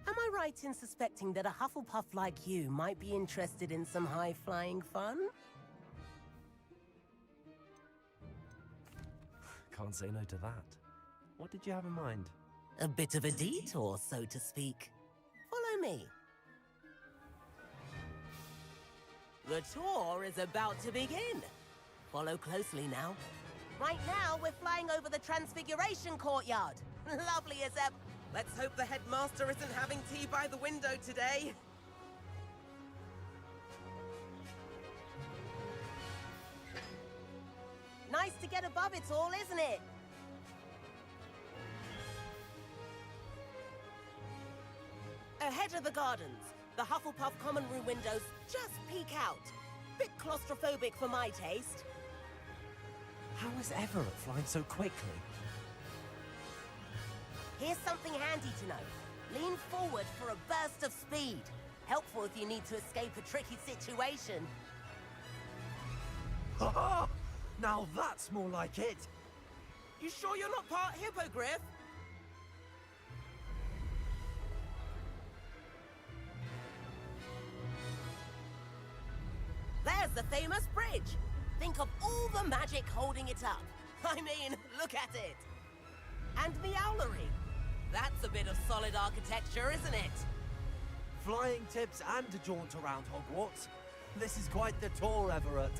Am I right in suspecting that a Hufflepuff like you might be interested in some high-flying fun? Can't say no to that. What did you have in mind? A bit of a detour, so to speak. Follow me. The tour is about to begin. Follow closely now. Right now, we're flying over the Transfiguration Courtyard. Lovely as ever. Let's hope the headmaster isn't having tea by the window today. Nice to get above it all, isn't it? Ahead of the gardens, the Hufflepuff common room windows just peek out. Bit claustrophobic for my taste. How is Everett flying so quickly? Here's something handy to know. Lean forward for a burst of speed. Helpful if you need to escape a tricky situation. Ha! Now that's more like it! You sure you're not part hippogriff? There's the famous bridge. Think of all the magic holding it up. I mean, look at it. And the owlery. That's a bit of solid architecture, isn't it? Flying tips and a jaunt around Hogwarts. This is quite the tour, Everett.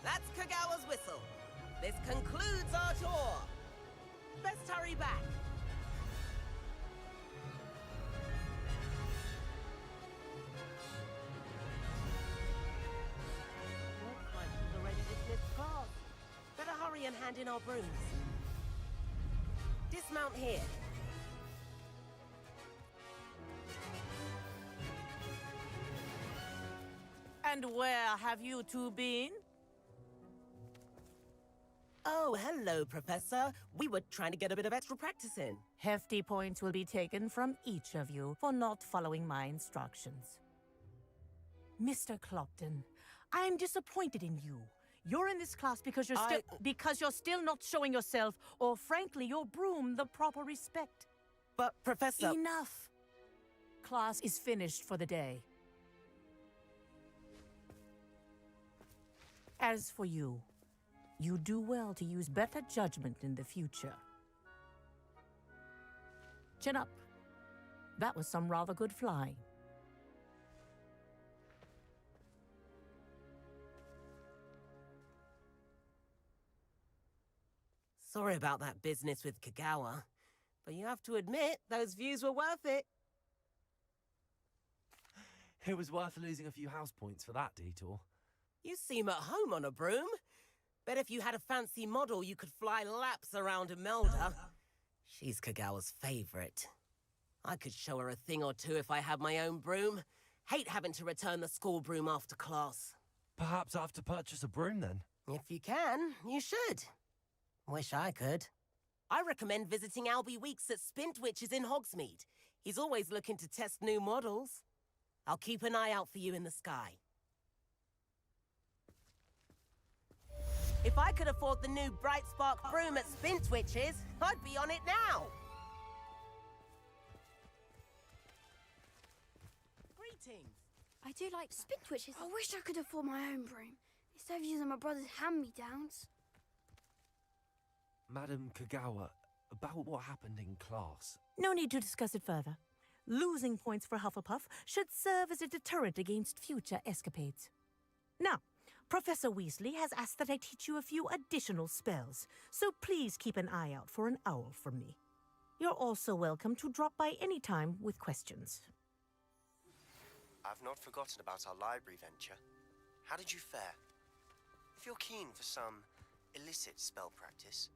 That's Kagawa's whistle. This concludes our tour. Best hurry back. Looks like we've already dismissed class. Better hurry and hand in our brooms. Dismount here. And where have you two been? Oh, hello, Professor. We were trying to get a bit of extra practice in. Hefty points will be taken from each of you for not following my instructions. Mr. Clopton, I'm disappointed in you. You're in this class because you're still not showing yourself, or frankly, your broom, the proper respect. But, Professor... Enough! Class is finished for the day. As for you, you do well to use better judgment in the future. Chin up. That was some rather good flying. Sorry about that business with Kagawa, but you have to admit, those views were worth it. It was worth losing a few house points for that detour. You seem at home on a broom. Bet if you had a fancy model, you could fly laps around Imelda. She's Kagawa's favorite. I could show her a thing or two if I had my own broom. Hate having to return the school broom after class. Perhaps I have to purchase a broom then? If you can, you should. Wish I could. I recommend visiting Albie Weeks at Spintwitches in Hogsmeade. He's always looking to test new models. I'll keep an eye out for you in the sky. If I could afford the new Bright Spark broom at Spintwitches, I'd be on it now. Greetings. I do like Spintwitches. I wish I could afford my own broom, instead of using my brother's hand-me-downs. Madam Kagawa, about what happened in class. No need to discuss it further. Losing points for Hufflepuff should serve as a deterrent against future escapades. Now, Professor Weasley has asked that I teach you a few additional spells, so please keep an eye out for an owl from me. You're also welcome to drop by any time with questions. I've not forgotten about our library venture. How did you fare? If you're keen for some illicit spell practice,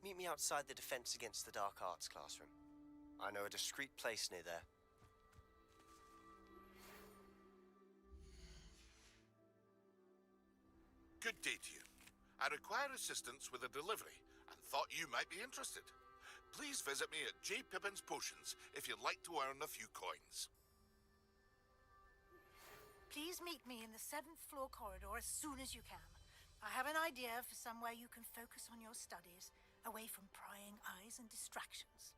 meet me outside the Defense Against the Dark Arts classroom. I know a discreet place near there. Good day to you. I require assistance with a delivery and thought you might be interested. Please visit me at J. Pippin's Potions if you'd like to earn a few coins. Please meet me in the 7th floor corridor as soon as you can. I have an idea for somewhere you can focus on your studies, away from prying eyes and distractions.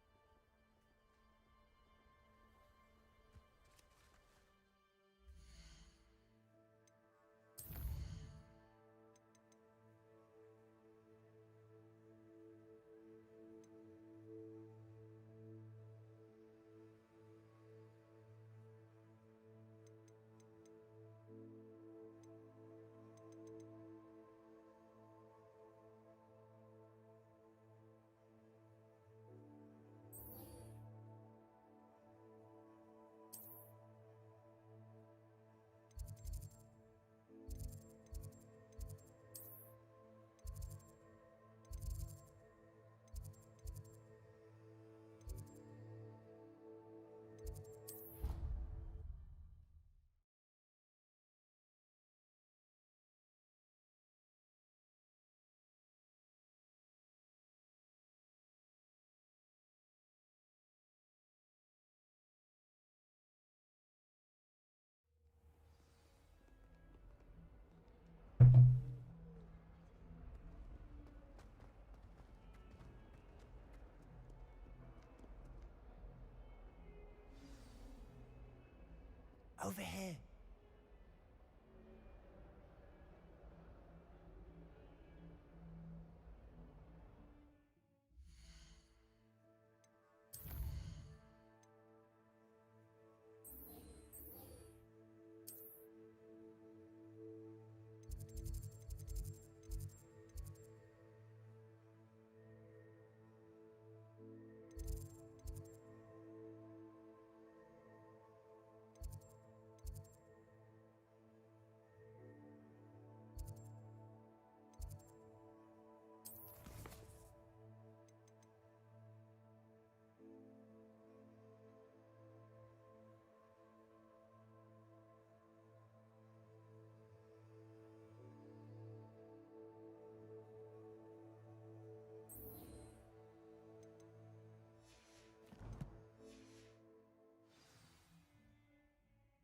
Over here.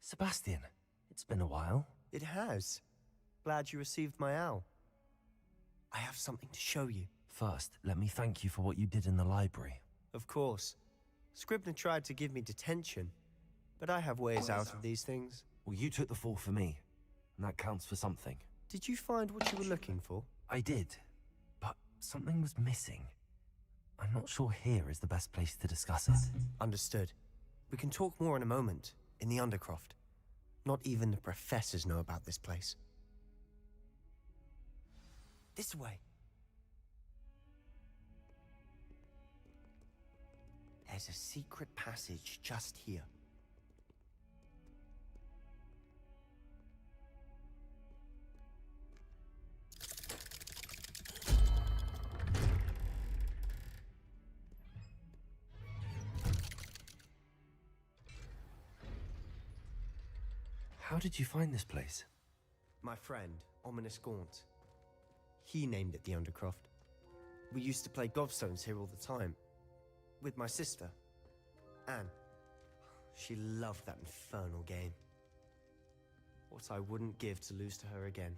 Sebastian, it's been a while. It has. Glad you received my owl. I have something to show you. First, let me thank you for what you did in the library. Of course. Scribner tried to give me detention, but I have ways out of these things. Well, you took the fall for me, and that counts for something. Did you find what you were looking for? I did, but something was missing. I'm not sure here is the best place to discuss it. Understood. We can talk more in a moment, in the Undercroft. Not even the professors know about this place. This way. There's a secret passage just here. How did you find this place? My friend, Ominous Gaunt. He named it the Undercroft. We used to play gobstones here all the time. With my sister, Anne. She loved that infernal game. What I wouldn't give to lose to her again.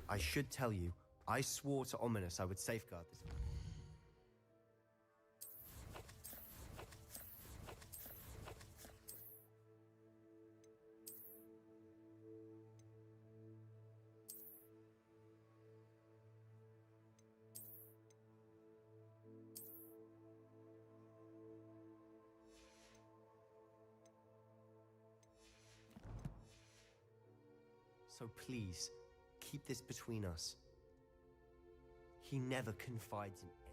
I should tell you, I swore to Ominous I would safeguard this. So please, keep this between us. He never confides in anyone.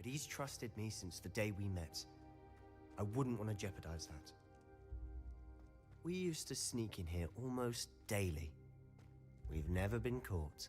But he's trusted me since the day we met. I wouldn't want to jeopardize that. We used to sneak in here almost daily. We've never been caught.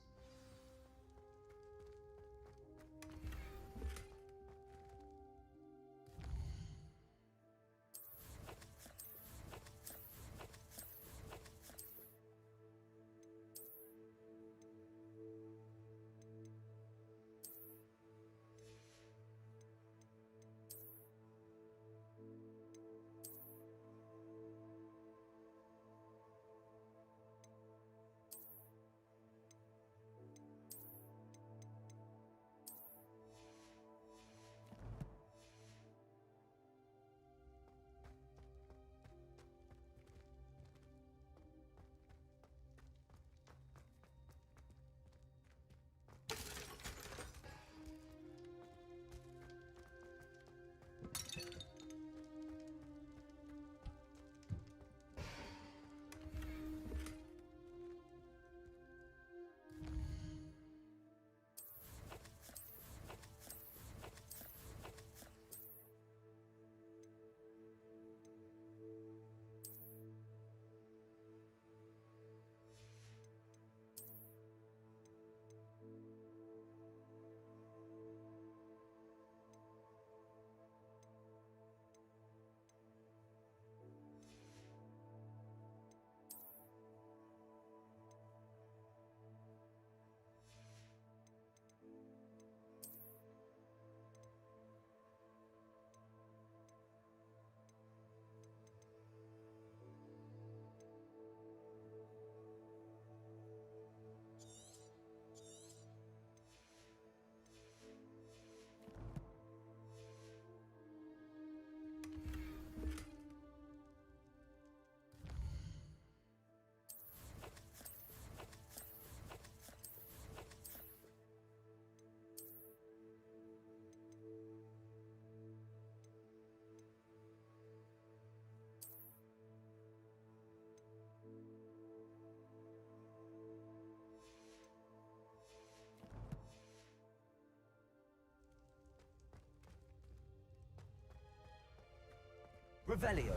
Revelio.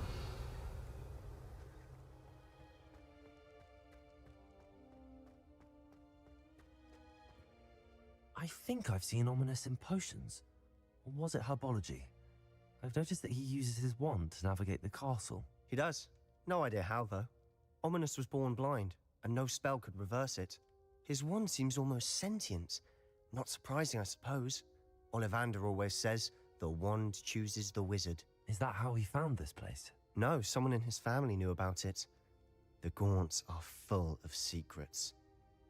I think I've seen Ominous in potions. Or was it herbology? I've noticed that he uses his wand to navigate the castle. He does. No idea how, though. Ominous was born blind, and no spell could reverse it. His wand seems almost sentient. Not surprising, I suppose. Ollivander always says, the wand chooses the wizard. Is that how he found this place? No, someone in his family knew about it. The Gaunts are full of secrets.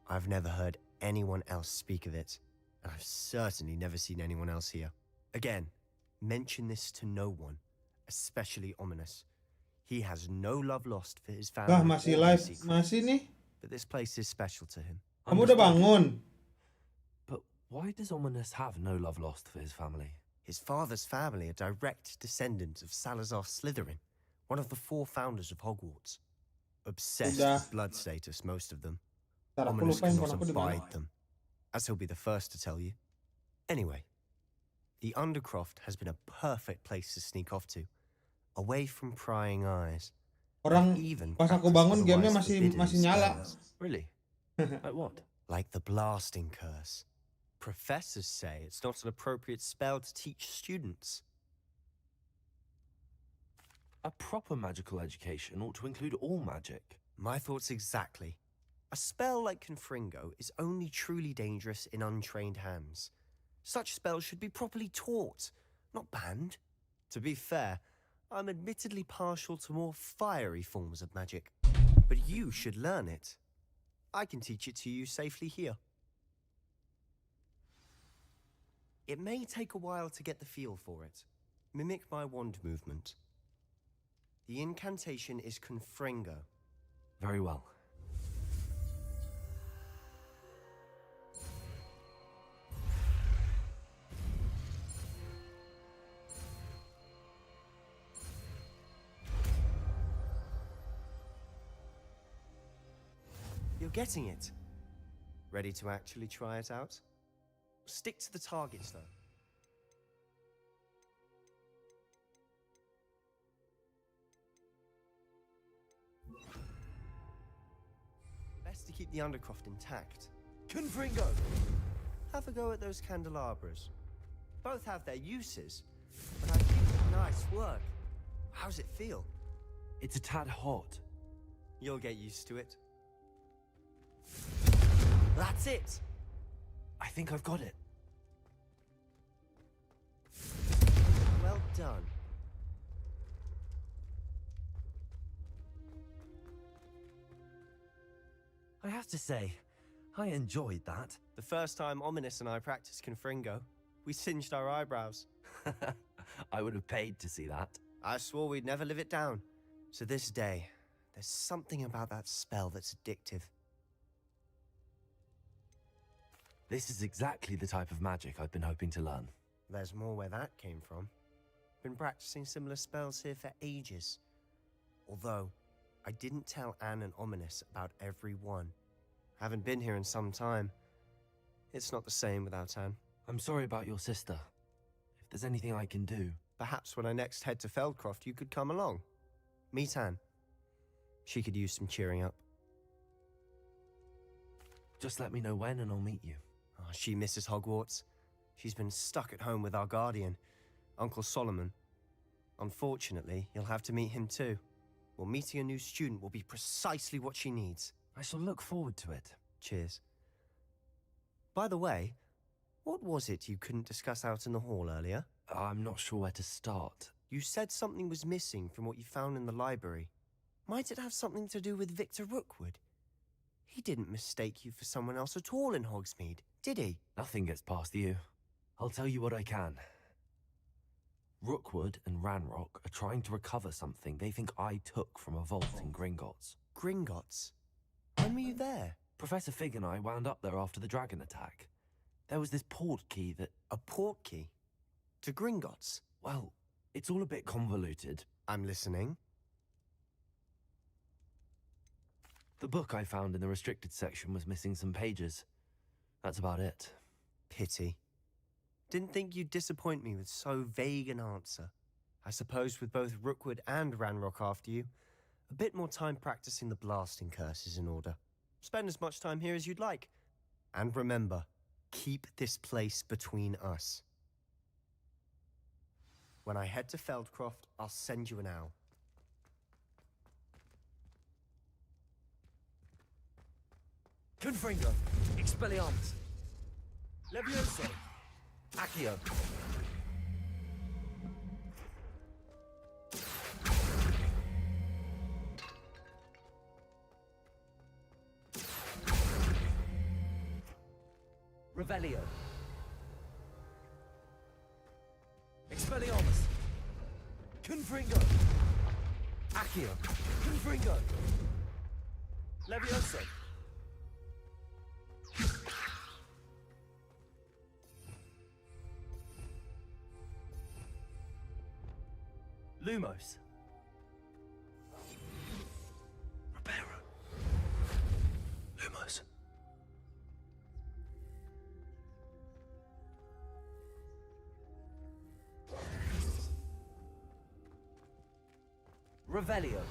I've never heard anyone else speak of it, and I've certainly never seen anyone else here. Again, mention this to no one, especially Ominous. He has no love lost for his family. Masih or live, his secrets. masih nih. But this place is special to him. Kamu udah bangun? But why does Ominous have no love lost for his family? His father's family are direct descendants of Salazar Slytherin, one of the 4 founders of Hogwarts. Obsessed with blood status, most of them. Ntar aku Ominous lupain cannot kalau aku di mana. abide them, as he'll be the first to tell you. Anyway, the Undercroft has been a perfect place to sneak off to, away from prying eyes. Orang Even pas aku practice bangun gamenya otherwise masih forbidden nyala. spells. Really? Like what? Like the blasting curse. Professors say it's not an appropriate spell to teach students. A proper magical education ought to include all magic. My thoughts exactly. A spell like Confringo is only truly dangerous in untrained hands. Such spells should be properly taught, not banned. To be fair, I'm admittedly partial to more fiery forms of magic, but you should learn it. I can teach it to you safely here. It may take a while to get the feel for it. Mimic my wand movement. The incantation is Confringo. Very well. You're getting it. Ready to actually try it out? Stick to the targets, though. Best to keep the Undercroft intact. Confringo! Have a go at those candelabras. Both have their uses, but I think it's nice work. How's it feel? It's a tad hot. You'll get used to it. That's it! I think I've got it. Well done. I have to say, I enjoyed that. The first time Ominous and I practiced Confringo, we singed our eyebrows. I would have paid to see that. I swore we'd never live it down. To this day, there's something about that spell that's addictive. This is exactly the type of magic I've been hoping to learn. There's more where that came from. Been practicing similar spells here for ages. Although, I didn't tell Anne and Ominous about every one. Haven't been here in some time. It's not the same without Anne. I'm sorry about your sister. If there's anything I can do... Perhaps when I next head to Feldcroft, you could come along. Meet Anne. She could use some cheering up. Just let me know when and I'll meet you. Oh, she misses Hogwarts. She's been stuck at home with our guardian, Uncle Solomon. Unfortunately, you'll have to meet him too. Well, meeting a new student will be precisely what she needs. I shall look forward to it. Cheers. By the way, what was it you couldn't discuss out in the hall earlier? I'm not sure where to start. You said something was missing from what you found in the library. Might it have something to do with Victor Rookwood? He didn't mistake you for someone else at all in Hogsmeade, did he? Nothing gets past you. I'll tell you what I can. Rookwood and Ranrock are trying to recover something they think I took from a vault in Gringotts. Gringotts? When were you there? Professor Fig and I wound up there after the dragon attack. There was this port key that... A port key? To Gringotts? Well, it's all a bit convoluted. I'm listening. The book I found in the restricted section was missing some pages. That's about it. Pity. Didn't think you'd disappoint me with so vague an answer. I suppose with both Rookwood and Ranrock after you, a bit more time practicing the blasting curse is in order. Spend as much time here as you'd like. And remember, keep this place between us. When I head to Feldcroft, I'll send you an owl. Confringo, Expelliarmus, Levioso, Accio. Revelio. Expelliarmus. Confringo. Accio. Confringo. Levioso. Lumos. Reparo. Lumos. Revelio.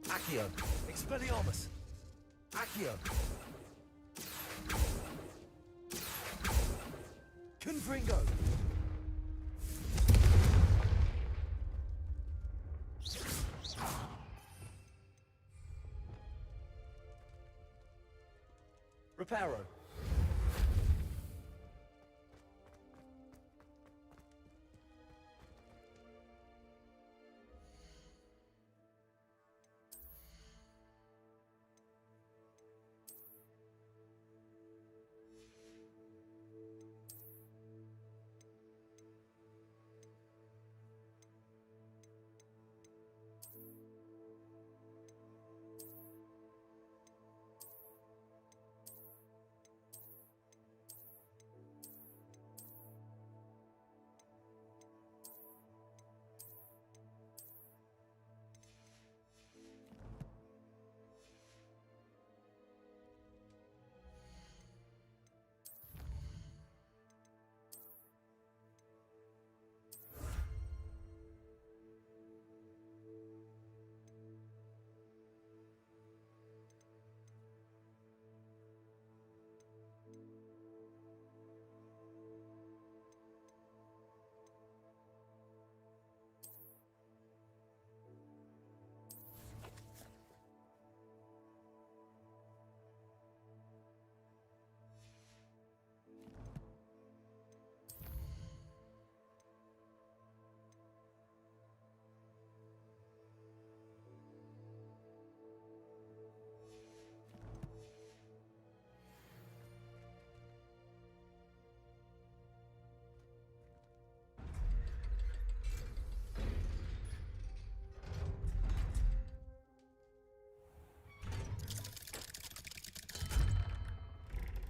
Accio. Expelliarmus. Accio. Confringo. Reparo.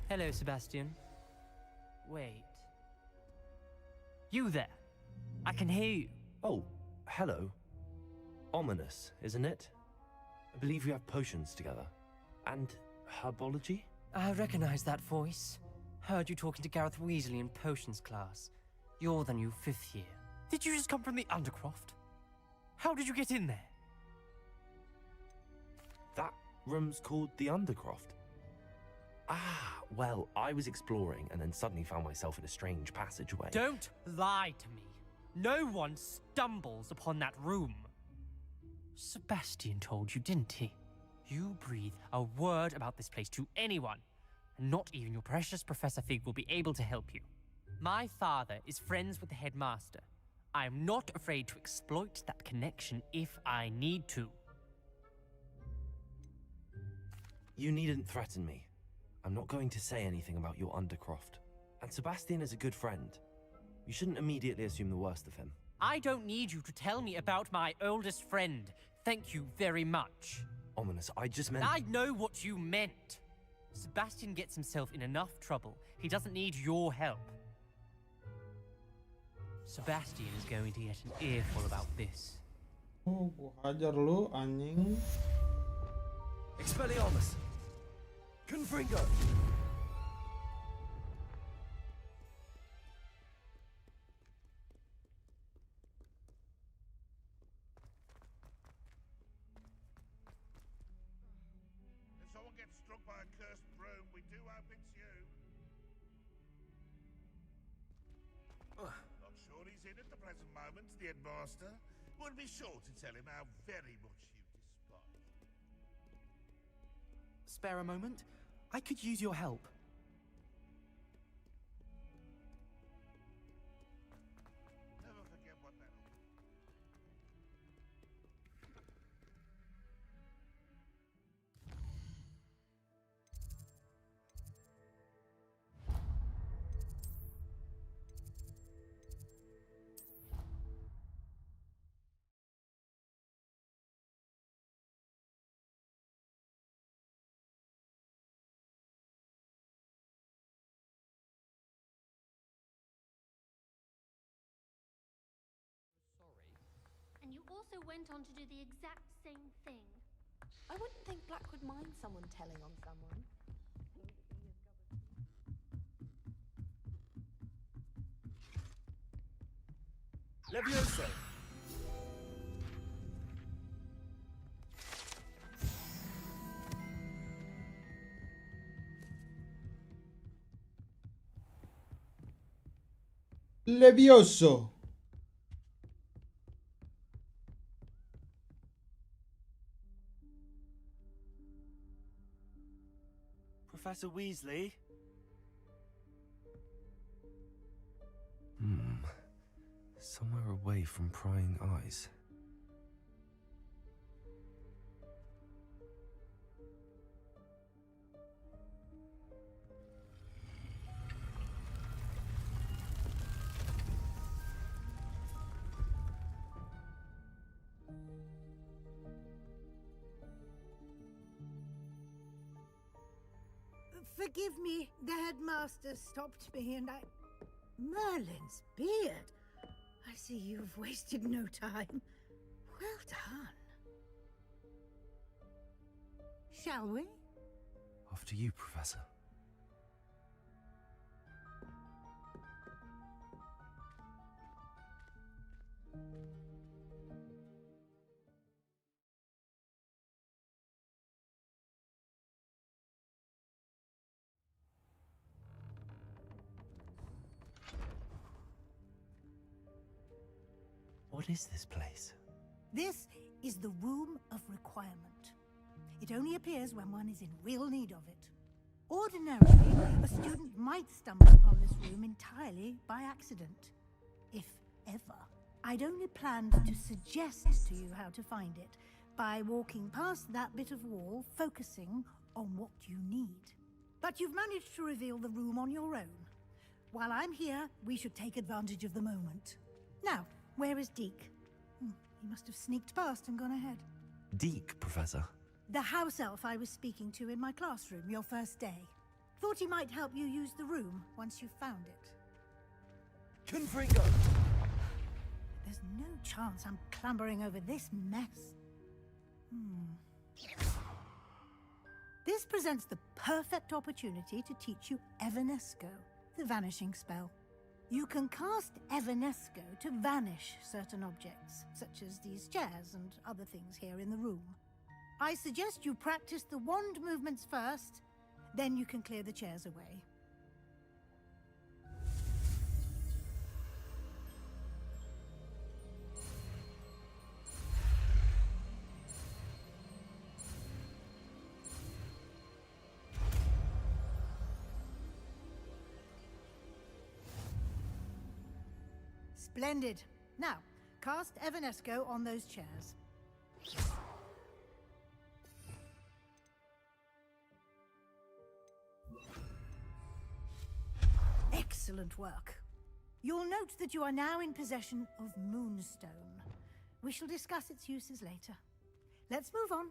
Hello, Sebastian. Wait. You there? I can hear you. Oh, hello. Ominous, isn't it? I believe we have potions together. And herbology? I recognize that voice. Heard you talking to Gareth Weasley in potions class. You're the new 5th year. Did you just come from the Undercroft? How did you get in there? That room's called the Undercroft. Ah, well, I was exploring and then suddenly found myself in a strange passageway. Don't lie to me. No one stumbles upon that room. Sebastian told you, didn't he? You breathe a word about this place to anyone, and not even your precious Professor Fig will be able to help you. My father is friends with the headmaster. I am not afraid to exploit that connection if I need to. You needn't threaten me. I'm not going to say anything about your Undercroft. And Sebastian is a good friend. You shouldn't immediately assume the worst of him. I don't need you to tell me about my oldest friend. Thank you very much. Ominous, I just meant... I know what you meant. Sebastian gets himself in enough trouble. He doesn't need your help. Sebastian is going to get an earful about this. Oh, gua hajar lu anjing. Expelliarmus! Confringo! If someone gets struck by a cursed broom, we do hope it's you. Not sure he's in at the present moment, the headmaster. Would be sure to tell him how very much you despise him. Spare a moment? I could use your help. Never forget what that'll be. And you also went on to do the exact same thing. I wouldn't think Black would mind someone telling on someone. Levioso! Levioso. Professor Weasley? Somewhere away from prying eyes. Forgive me, the headmaster stopped me and I... Merlin's beard! I see you've wasted no time. Well done. Shall we? After you, Professor. What is this place? This is the Room of Requirement. It only appears when one is in real need of it. Ordinarily, a student might stumble upon this room entirely by accident. If ever. I'd only planned to suggest to you how to find it by walking past that bit of wall, focusing on what you need. But you've managed to reveal the room on your own. While I'm here, we should take advantage of the moment. Now, where is Deke? He must have sneaked past and gone ahead. Deke, Professor. The house elf I was speaking to in my classroom your first day. Thought he might help you use the room once you found it. Confringo! There's no chance I'm clambering over this mess. This presents the perfect opportunity to teach you Evanesco, the vanishing spell. You can cast Evanesco to vanish certain objects, such as these chairs and other things here in the room. I suggest you practice the wand movements first, then you can clear the chairs away. Splendid. Now, cast Evanesco on those chairs. Excellent work. You'll note that you are now in possession of Moonstone. We shall discuss its uses later. Let's move on.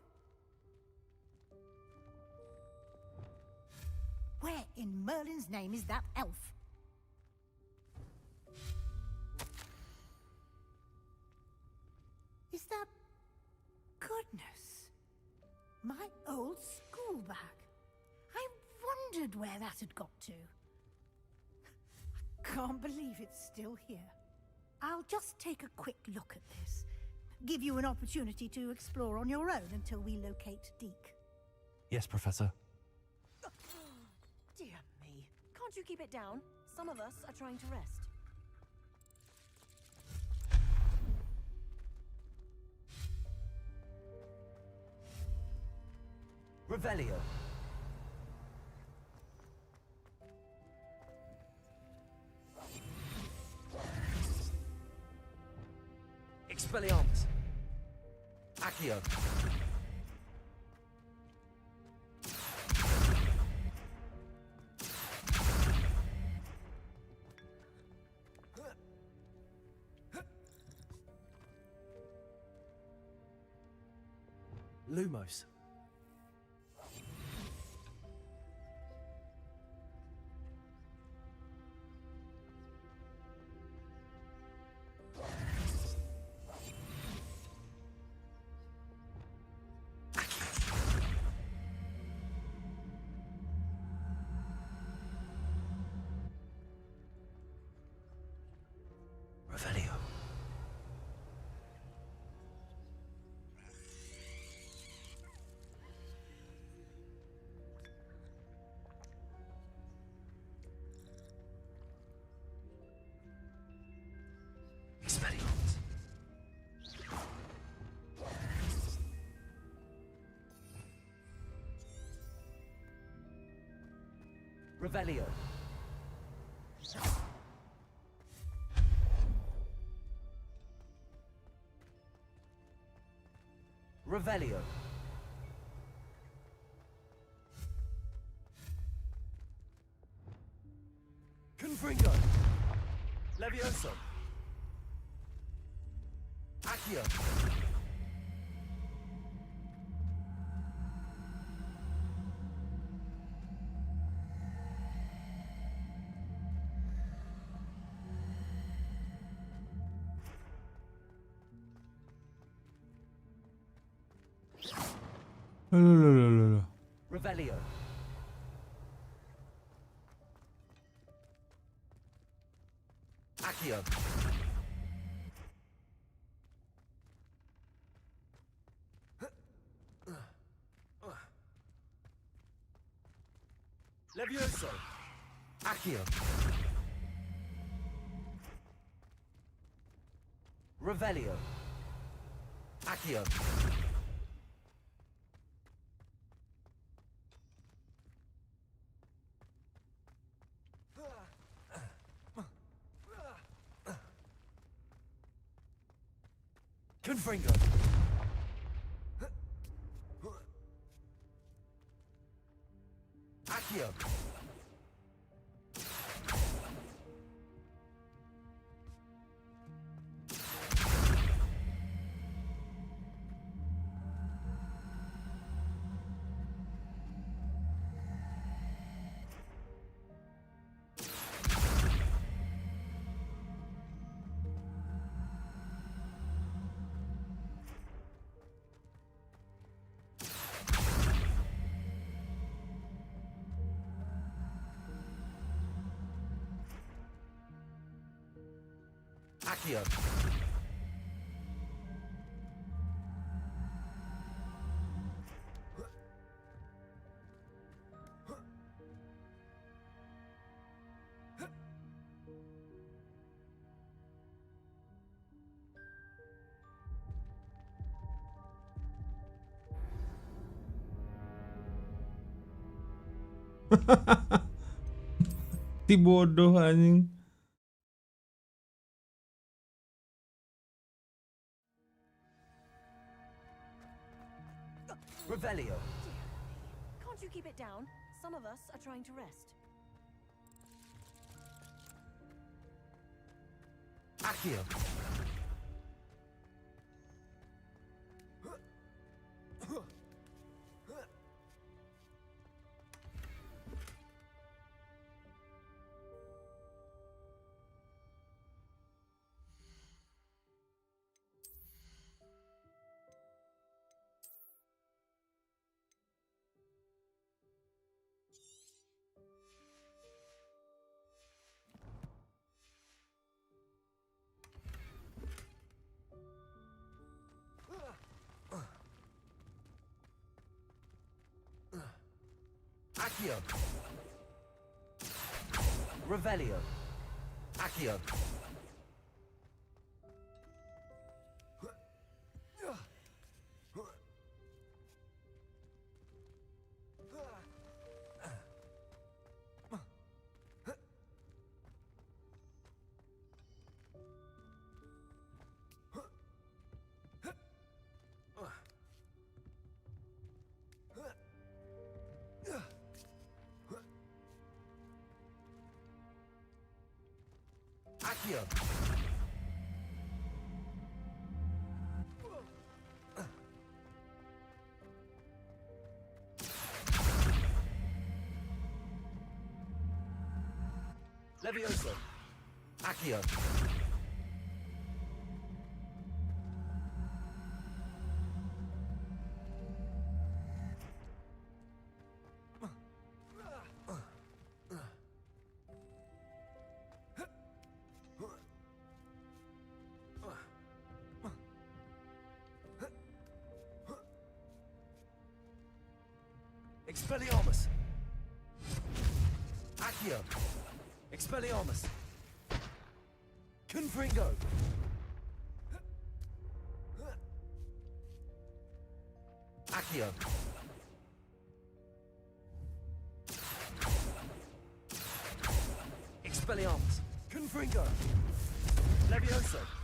Where in Merlin's name is that elf? Is that wondered where that had got to. Can't believe it's still here. I'll just take a quick look at this. Give you an opportunity to explore on your own until we locate Deke. Yes, Professor. Dear me. Can't you keep it down? Some of us are trying to rest. Revelio. Expelliarmus. Accio. Lumos. Revelio. Expelliarmus. Revelio. Revelio. Confringo. Levioso. Accio. Revelio. Accio. Levioso. Accio. Revelio. Accio. Confringo. Accio. Accio. Si bodoh anjing. Revelio. Can't you keep it down? Some of us are trying to rest. Accio. Accio. Revelio. Accio. Accio. Levioso. Accio. Expelliarmus. Accio. Expelliarmus. Confringo. Accio. Expelliarmus. Confringo. Levioso.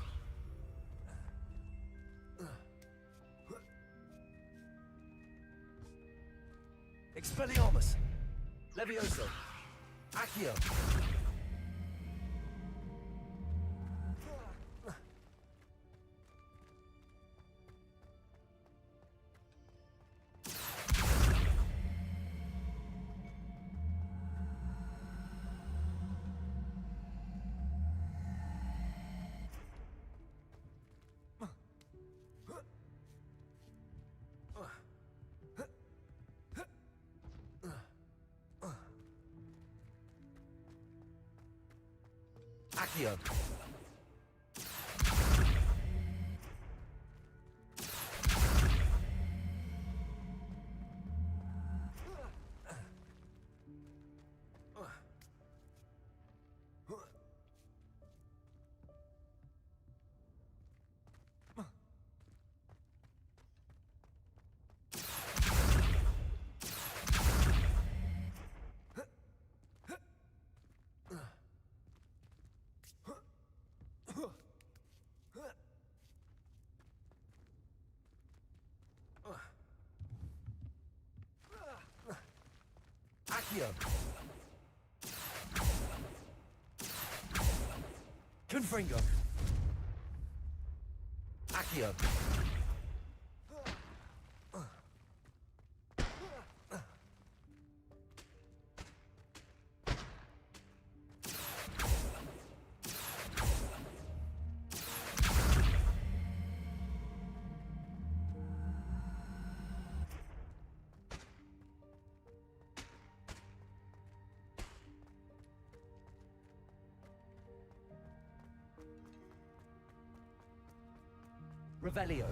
Expelliarmus. Levioso. Accio. Accio. Accio. Confringo. Accio. Revelio.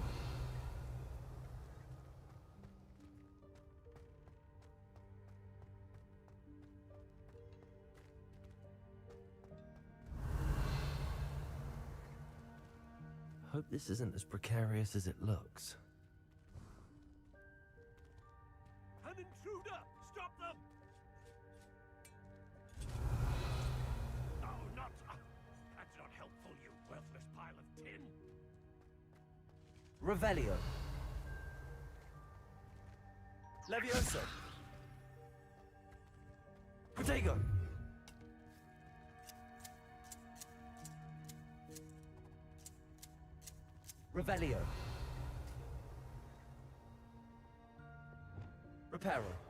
Hope this isn't as precarious as it looks. An intruder! Stop them! No, not... that's not helpful, you worthless pile of tin. Revelio. Levioso. Protego. Revelio. Reparo.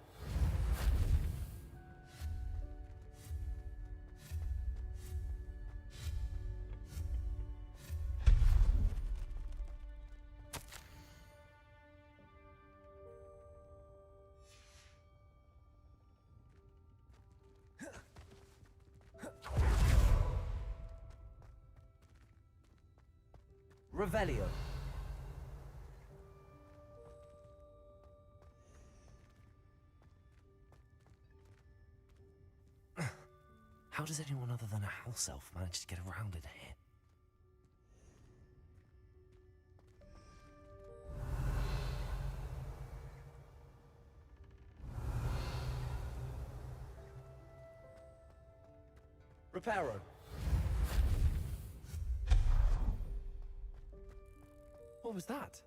Revelio. How does anyone other than a house elf manage to get around in here? Reparo. What was that?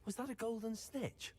Was that a golden snitch?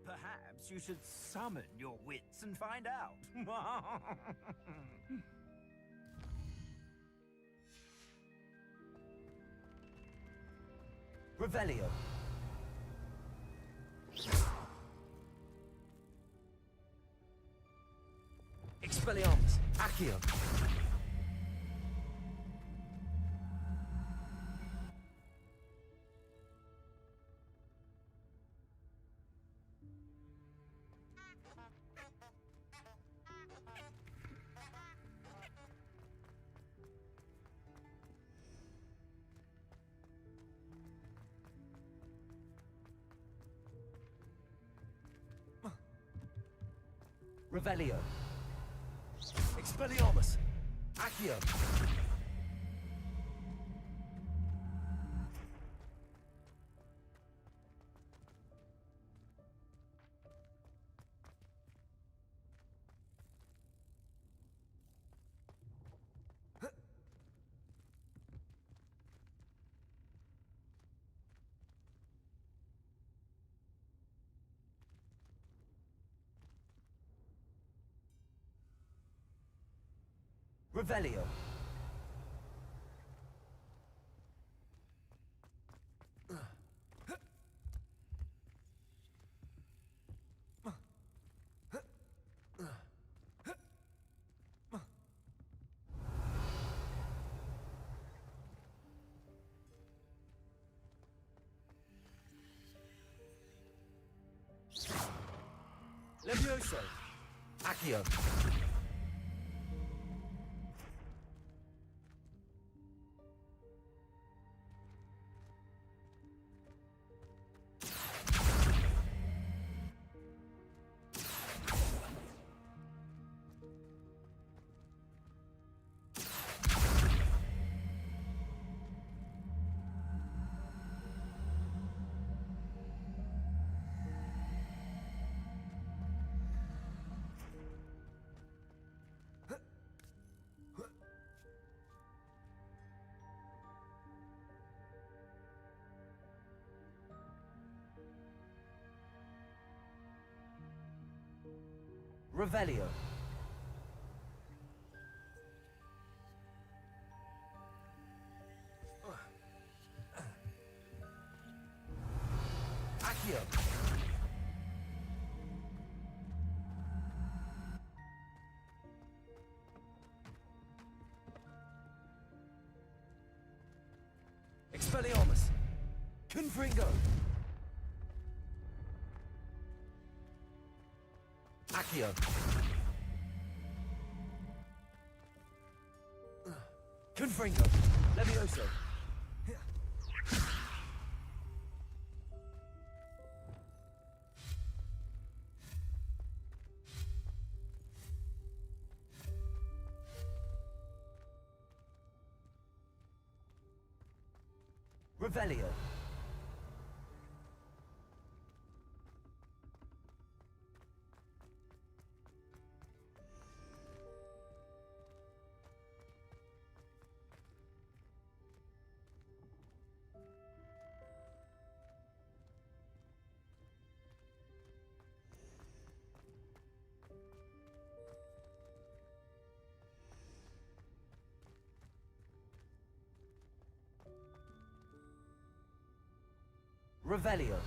Perhaps you should summon your wits and find out. Revelio. Expelliarmus. Accio. Revelio. Expelliarmus. Accio. Revelio. Levioso. Accio. Revelio. Accio. Expelliarmus. Confringo. Accio. Confringo. Levioso. Revelio. Revelio.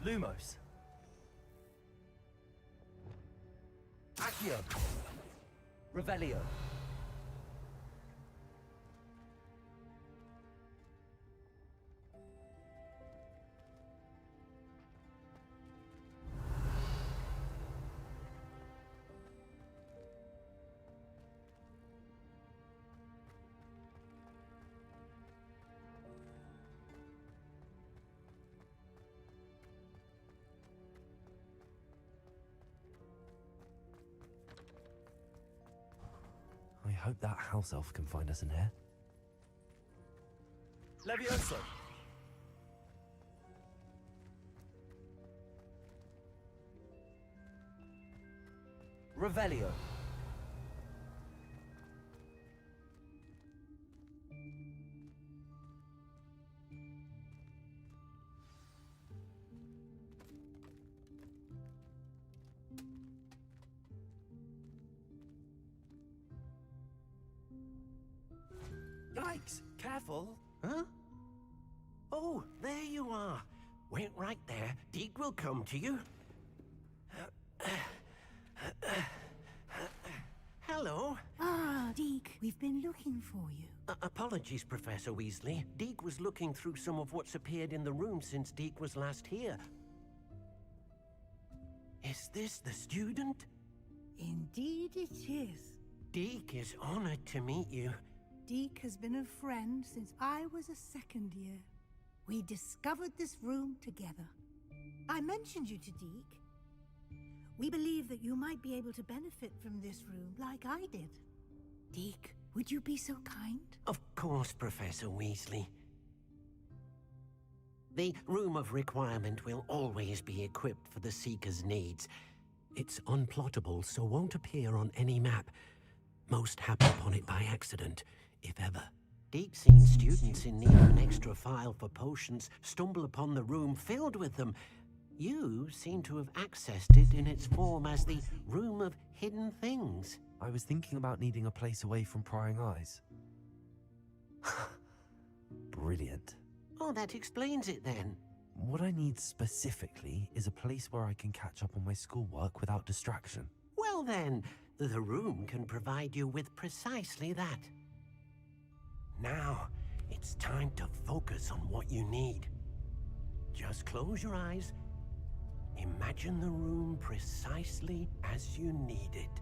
Lumos. Accio. Revelio. I hope that house elf can find us in here. Levioso. Revelio. Yikes! Careful! Huh? Oh, there you are. Wait right there. Deke will come to you. Hello. Ah, Deke, we've been looking for you. Apologies, Professor Weasley. Deke was looking through some of what's appeared in the room since Deke was last here. Is this the student? Indeed it is. Deke is honored to meet you. Deke has been a friend since I was a second year. We discovered this room together. I mentioned you to Deke. We believe that you might be able to benefit from this room like I did. Deke, would you be so kind? Of course, Professor Weasley. The Room of Requirement will always be equipped for the Seeker's needs. It's unplottable, so won't appear on any map. Most happen upon it by accident, if ever. Deke's seen students in need of an extra file for potions stumble upon the room filled with them. You seem to have accessed it in its form as the Room of Hidden Things. I was thinking about needing a place away from prying eyes. Brilliant. Oh, that explains it then. What I need specifically is a place where I can catch up on my schoolwork without distraction. Well then, the room can provide you with precisely that. Now, it's time to focus on what you need. Just close your eyes. Imagine the room precisely as you need it.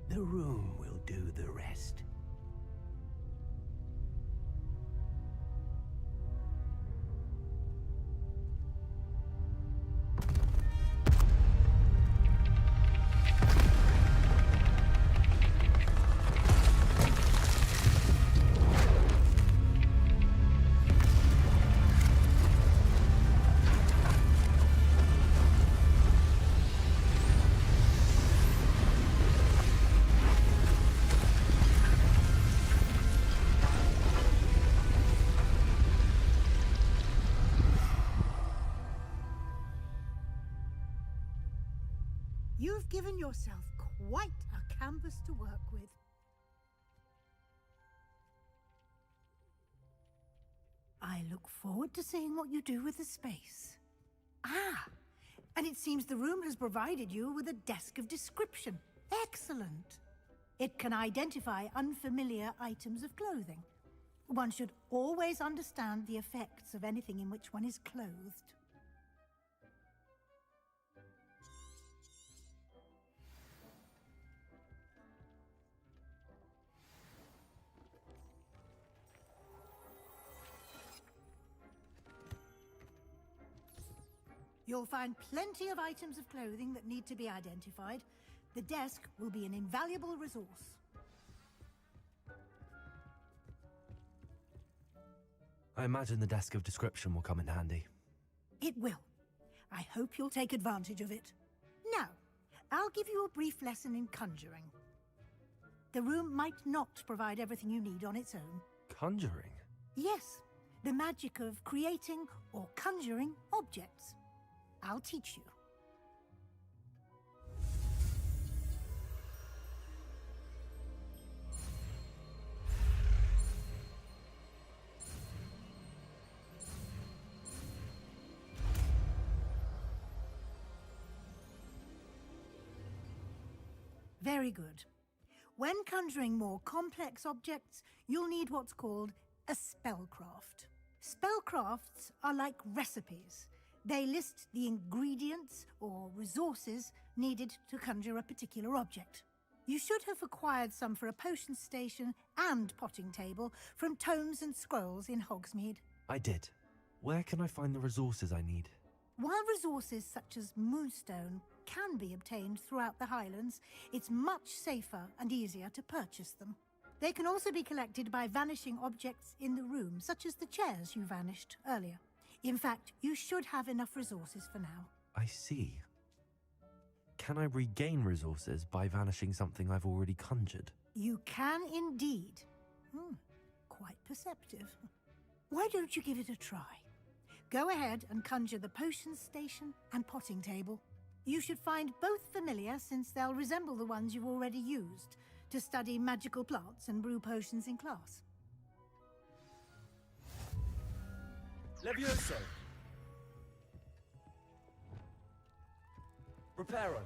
The room will do the rest. You've given yourself quite a canvas to work with. I look forward to seeing what you do with the space. Ah, and it seems the room has provided you with a desk of description. Excellent. It can identify unfamiliar items of clothing. One should always understand the effects of anything in which one is clothed. You'll find plenty of items of clothing that need to be identified. The desk will be an invaluable resource. I imagine the desk of description will come in handy. It will. I hope you'll take advantage of it. Now, I'll give you a brief lesson in conjuring. The room might not provide everything you need on its own. Conjuring? Yes, the magic of creating or conjuring objects. I'll teach you. Very good. When conjuring more complex objects, you'll need what's called a spellcraft. Spellcrafts are like recipes. They list the ingredients or resources needed to conjure a particular object. You should have acquired some for a potion station and potting table from tomes and scrolls in Hogsmeade. I did. Where can I find the resources I need? While resources such as moonstone can be obtained throughout the Highlands, it's much safer and easier to purchase them. They can also be collected by vanishing objects in the room, such as the chairs you vanished earlier. In fact, you should have enough resources for now. I see. Can I regain resources by vanishing something I've already conjured? You can indeed. Quite perceptive. Why don't you give it a try? Go ahead and conjure the potion station and potting table. You should find both familiar, since they'll resemble the ones you've already used to study magical plants and brew potions in class. Levioso. Reparo.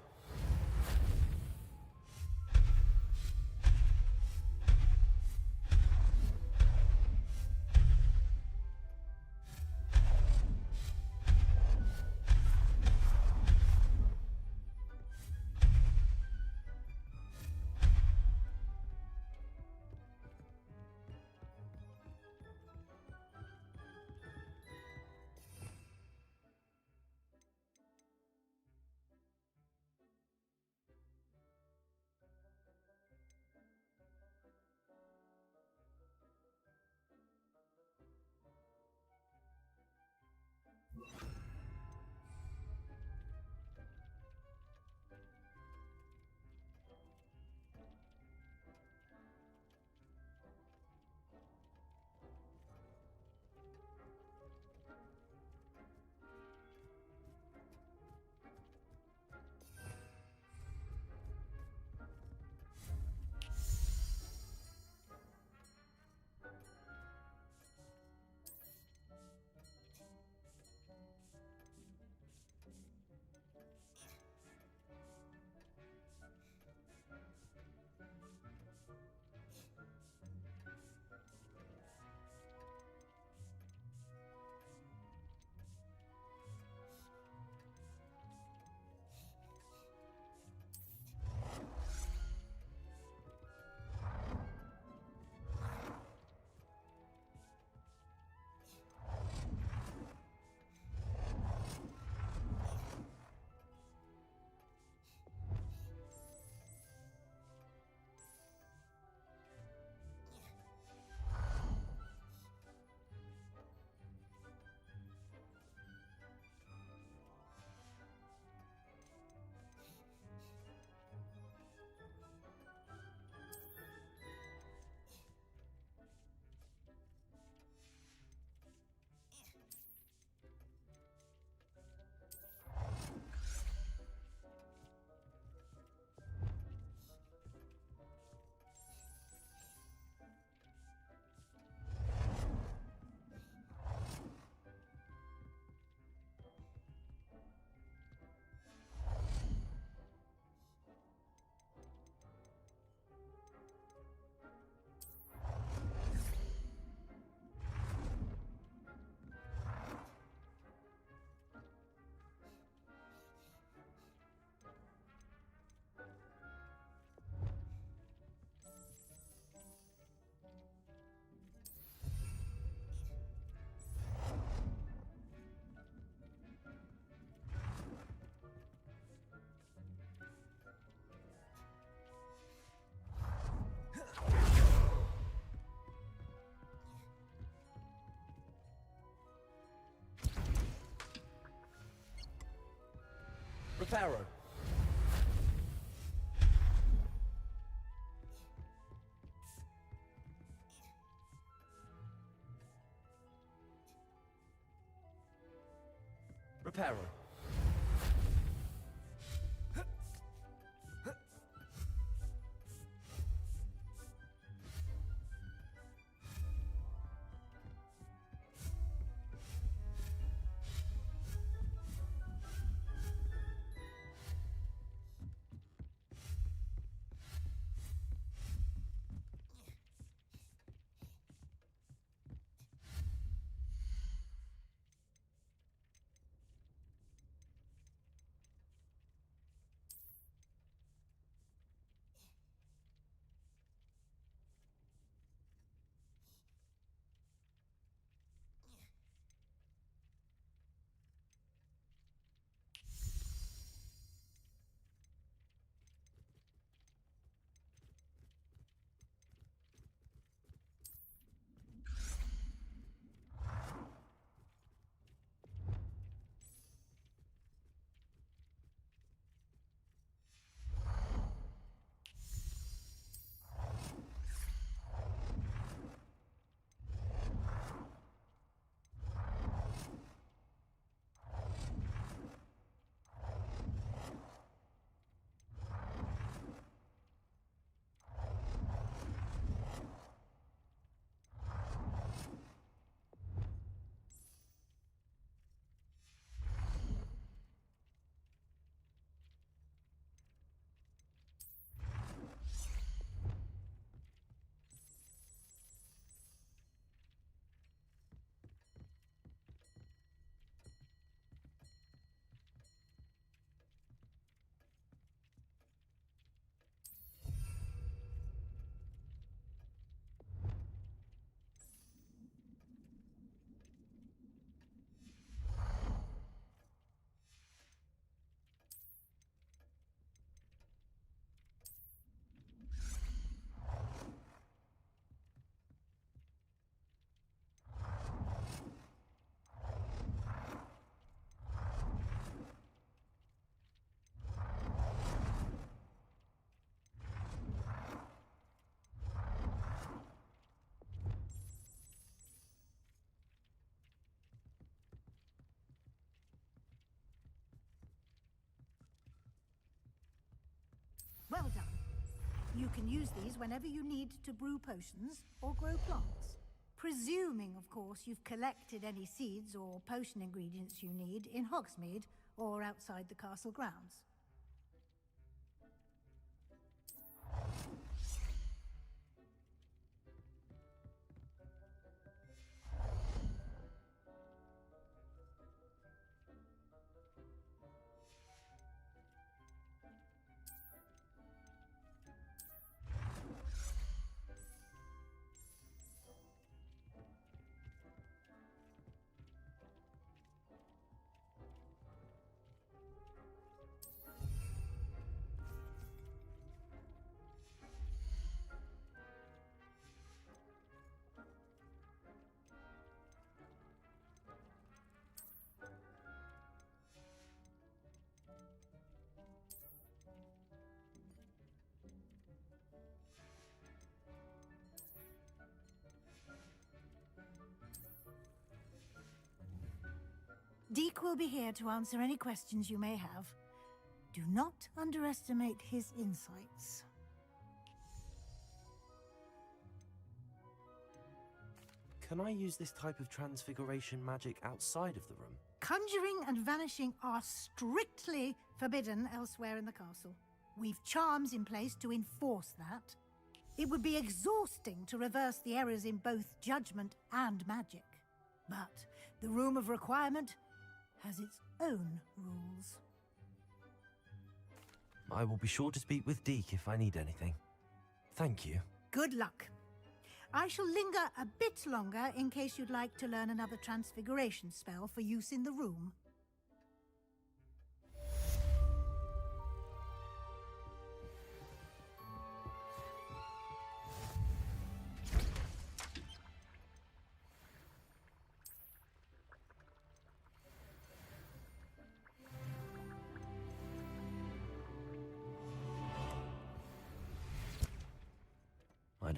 Reparo. Reparo. Well done. You can use these whenever you need to brew potions or grow plants. Presuming, of course, you've collected any seeds or potion ingredients you need in Hogsmeade or outside the castle grounds. Deke will be here to answer any questions you may have. Do not underestimate his insights. Can I use this type of transfiguration magic outside of the room? Conjuring and vanishing are strictly forbidden elsewhere in the castle. We've charms in place to enforce that. It would be exhausting to reverse the errors in both judgment and magic. But the Room of Requirement has its own rules. I will be sure to speak with Deke if I need anything. Thank you. Good luck. I shall linger a bit longer in case you'd like to learn another transfiguration spell for use in the room.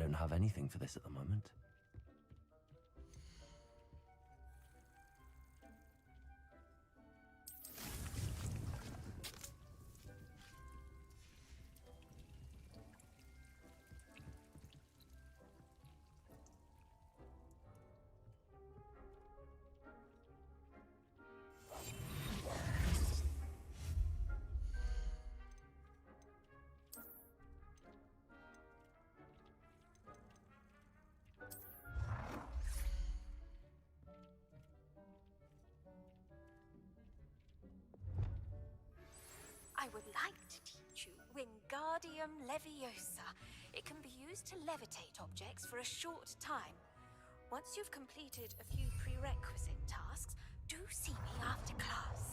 don't have anything for this at the moment. I would like to teach you Wingardium Leviosa. It can be used to levitate objects for a short time. Once you've completed a few prerequisite tasks, do see me after class.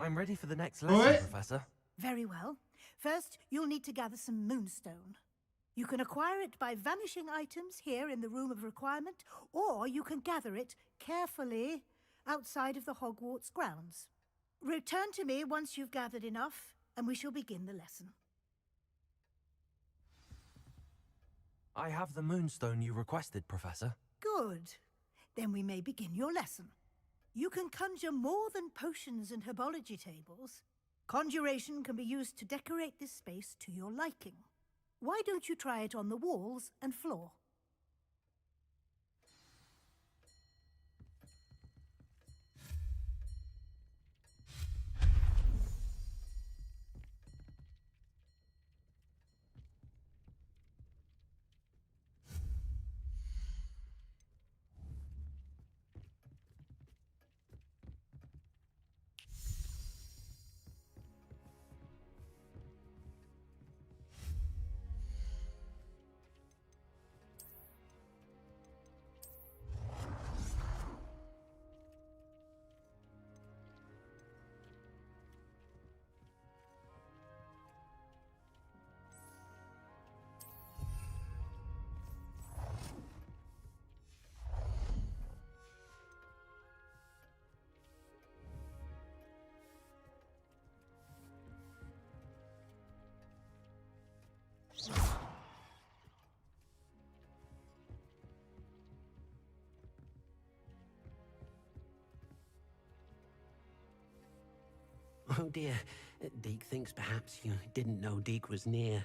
I'm ready for the next lesson, Oi. Professor. Very well. First, you'll need to gather some moonstone. You can acquire it by vanishing items here in the Room of Requirement, or you can gather it carefully outside of the Hogwarts grounds. Return to me once you've gathered enough, and we shall begin the lesson. I have the moonstone you requested, Professor. Good. Then we may begin your lesson. You can conjure more than potions and herbology tables. Conjuration can be used to decorate this space to your liking. Why don't you try it on the walls and floor? Oh dear. Deke thinks perhaps you didn't know Deke was near.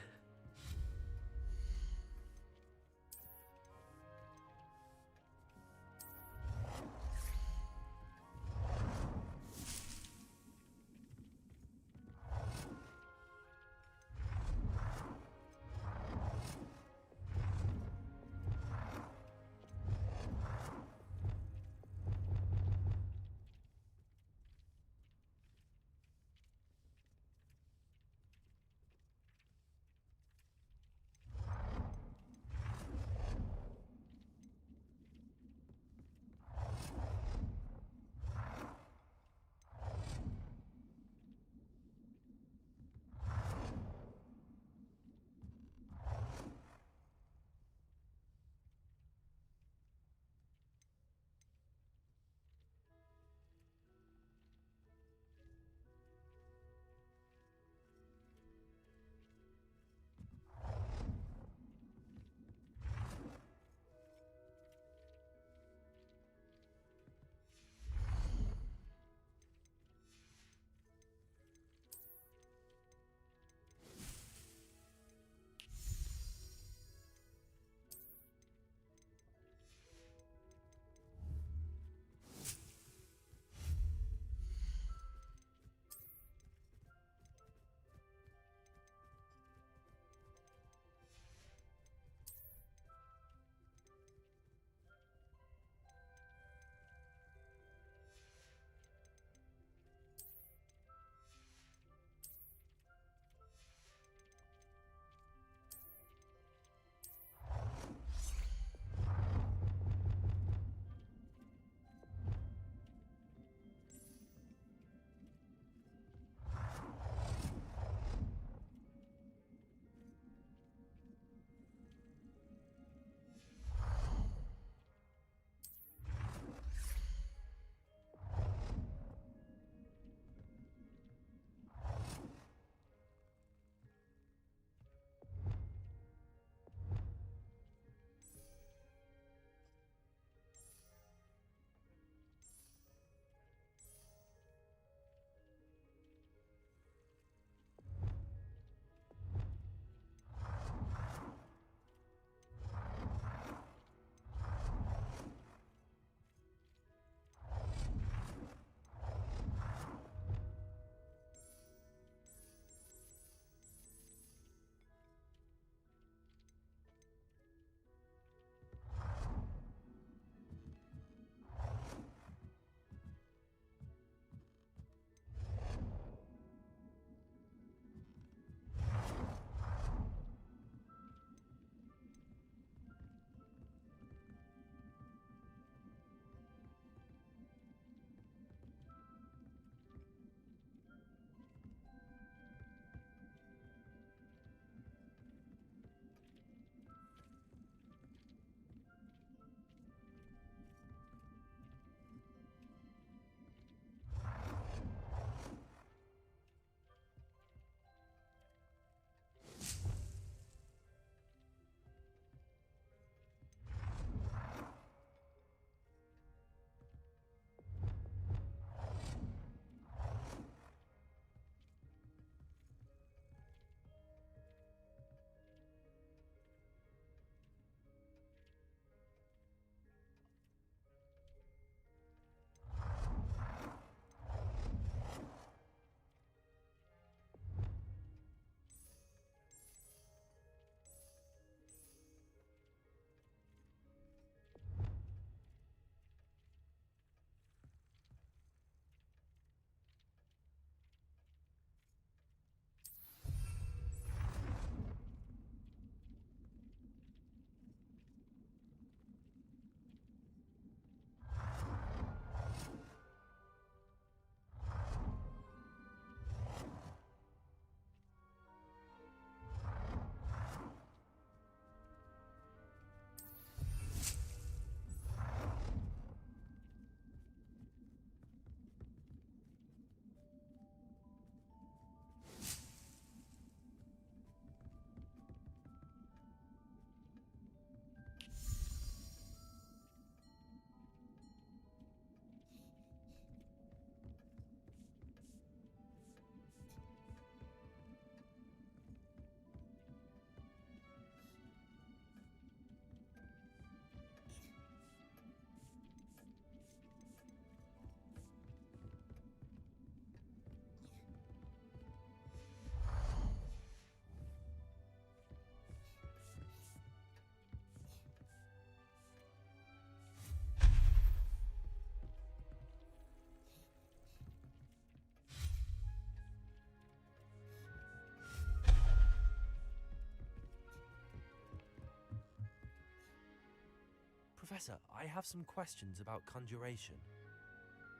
Professor, I have some questions about conjuration.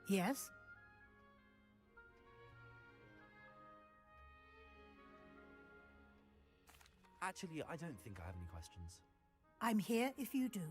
Yes? Actually, I don't think I have any questions. I'm here if you do.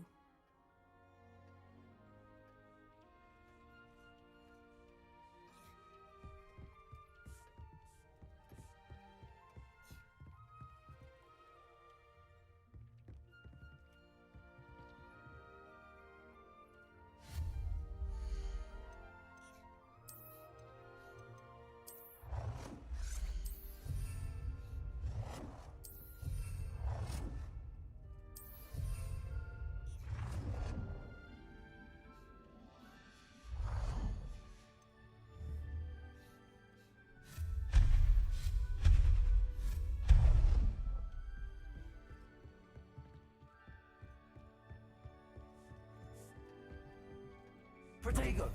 Protego!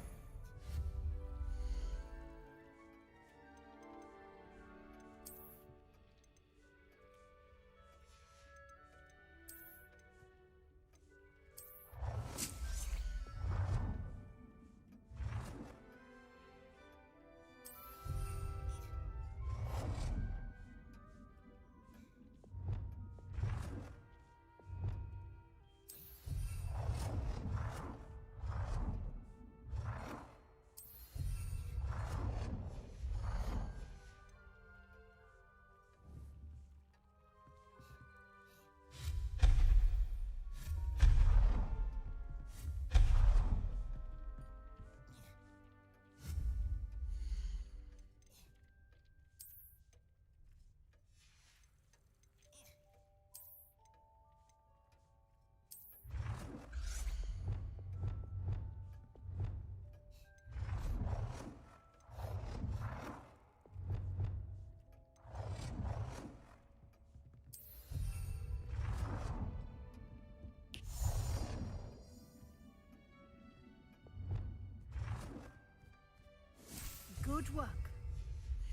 Good work.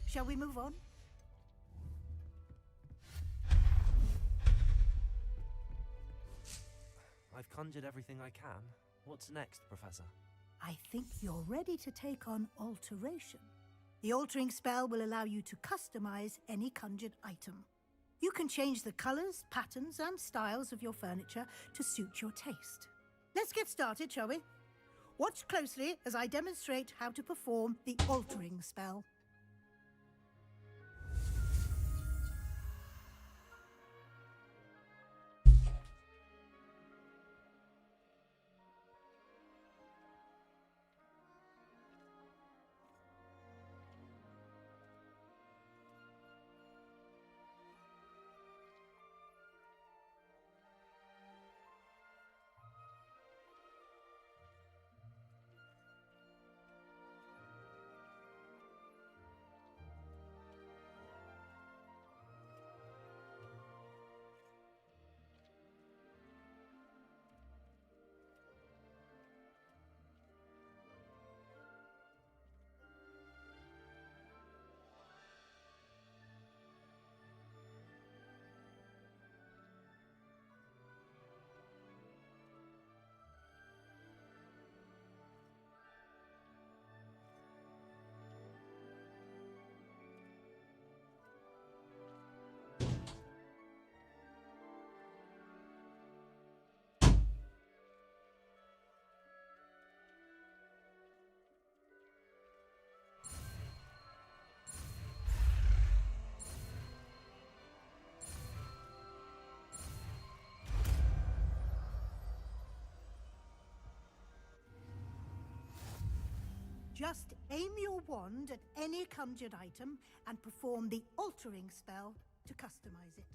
Shall we move on? I've conjured everything I can. What's next, Professor? I think you're ready to take on alteration. The altering spell will allow you to customize any conjured item. You can change the colors, patterns, and styles of your furniture to suit your taste. Let's get started, shall we? Watch closely as I demonstrate how to perform the altering spell. Just aim your wand at any conjured item and perform the altering spell to customize it.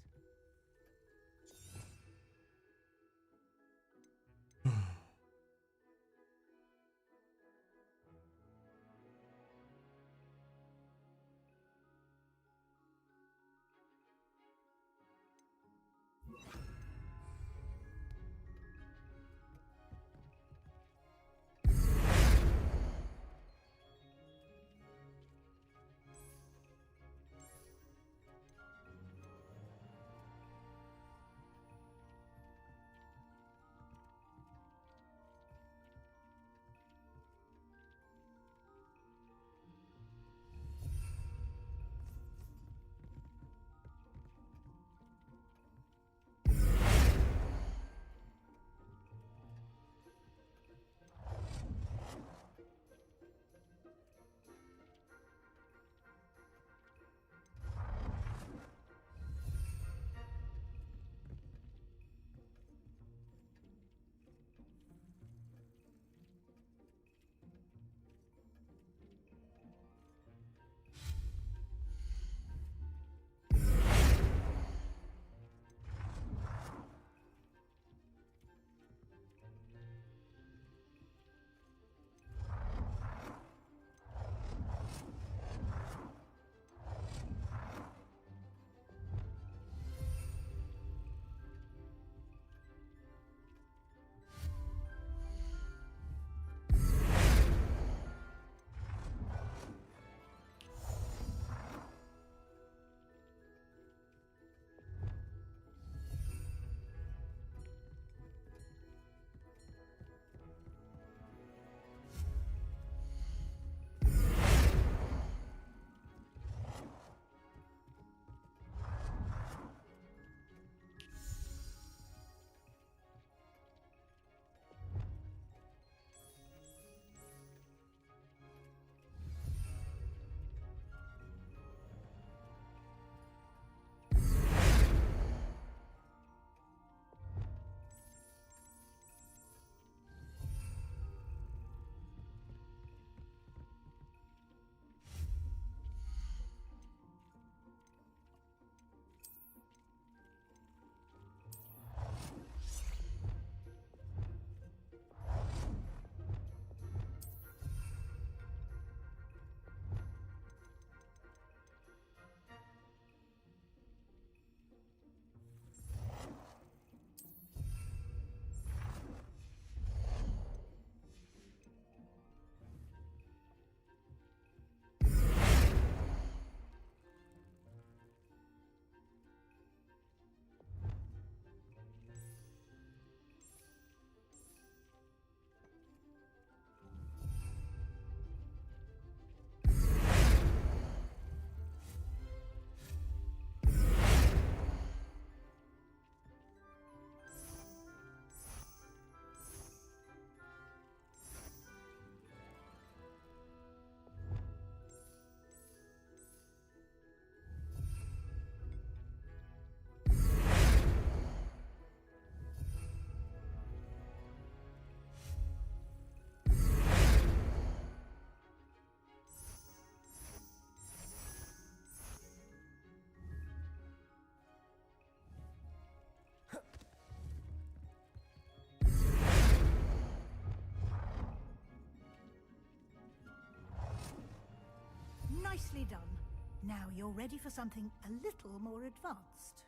Nicely done. Now you're ready for something a little more advanced.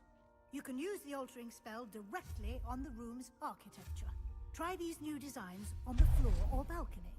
You can use the altering spell directly on the room's architecture. Try these new designs on the floor or balcony.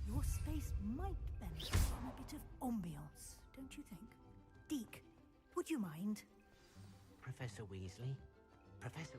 Your space might benefit from a bit of ambiance, don't you think? Deke, would you mind? Professor Weasley? Professor...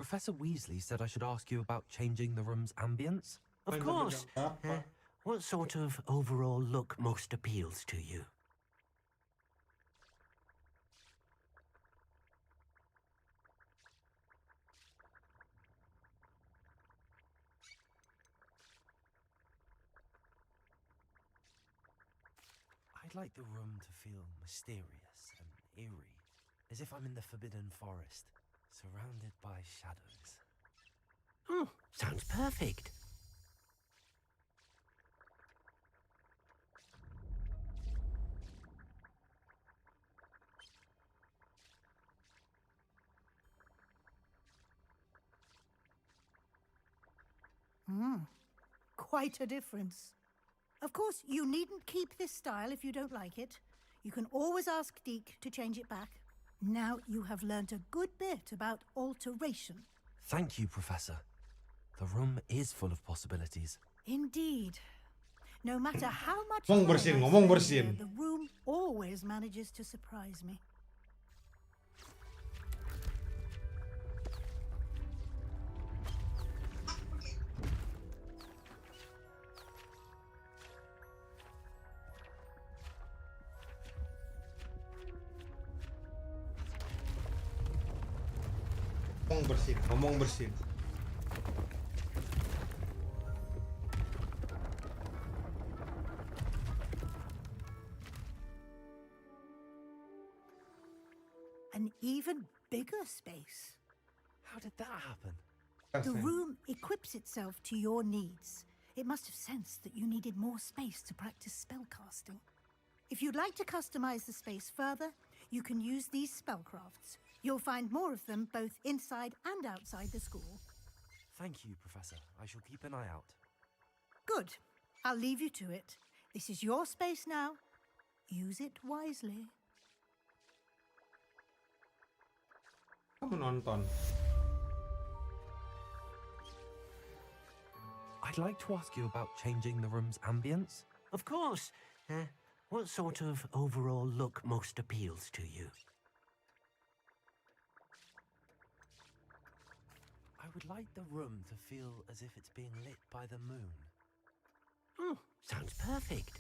Professor Weasley said I should ask you about changing the room's ambience. Of course. What sort of overall look most appeals to you? I'd like the room to feel mysterious and eerie, as if I'm in the Forbidden Forest, surrounded by shadows. Oh, sounds perfect. Quite a difference. Of course, you needn't keep this style if you don't like it. You can always ask Deke to change it back. Now you have learnt a good bit about alteration. Thank you, Professor. The room is full of possibilities. Indeed. No matter how much Ngomong time bersin, I ngomong spend bersin. here, the room always manages to surprise me. Ngomong bersin. An even bigger space. How did that happen? The room equips itself to your needs. It must have sensed that you needed more space to practice spellcasting. If you'd like to customize the space further, you can use these spellcrafts. You'll find more of them both inside and outside the school. Thank you, Professor. I shall keep an eye out. Good. I'll leave you to it. This is your space now. Use it wisely. Kamu nonton. I'd like to ask you about changing the room's ambience. Of course. What sort of overall look most appeals to you? I would like the room to feel as if it's being lit by the moon. Oh, sounds perfect.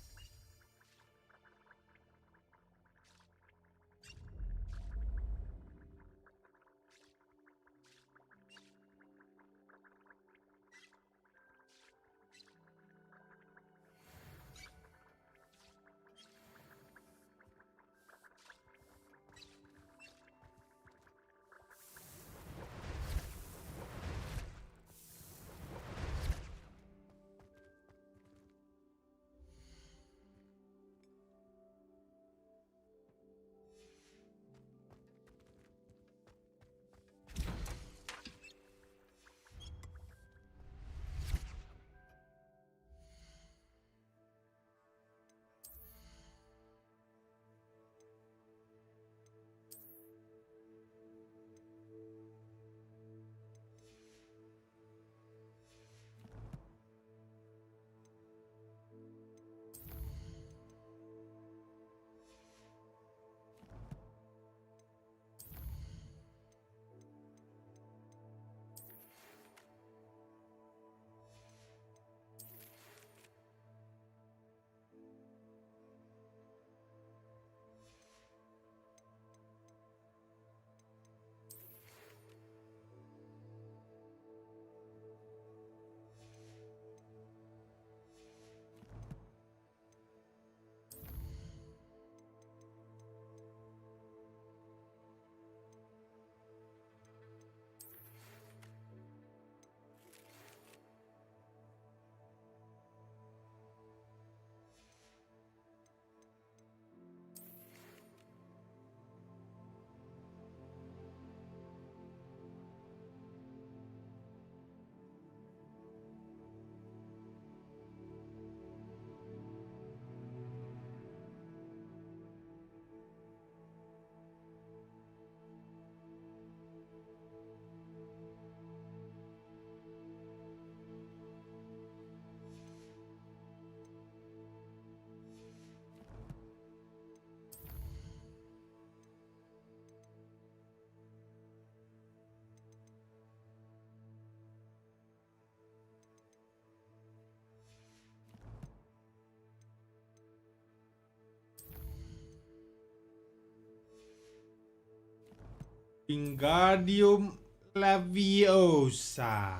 Wingardium Leviosa.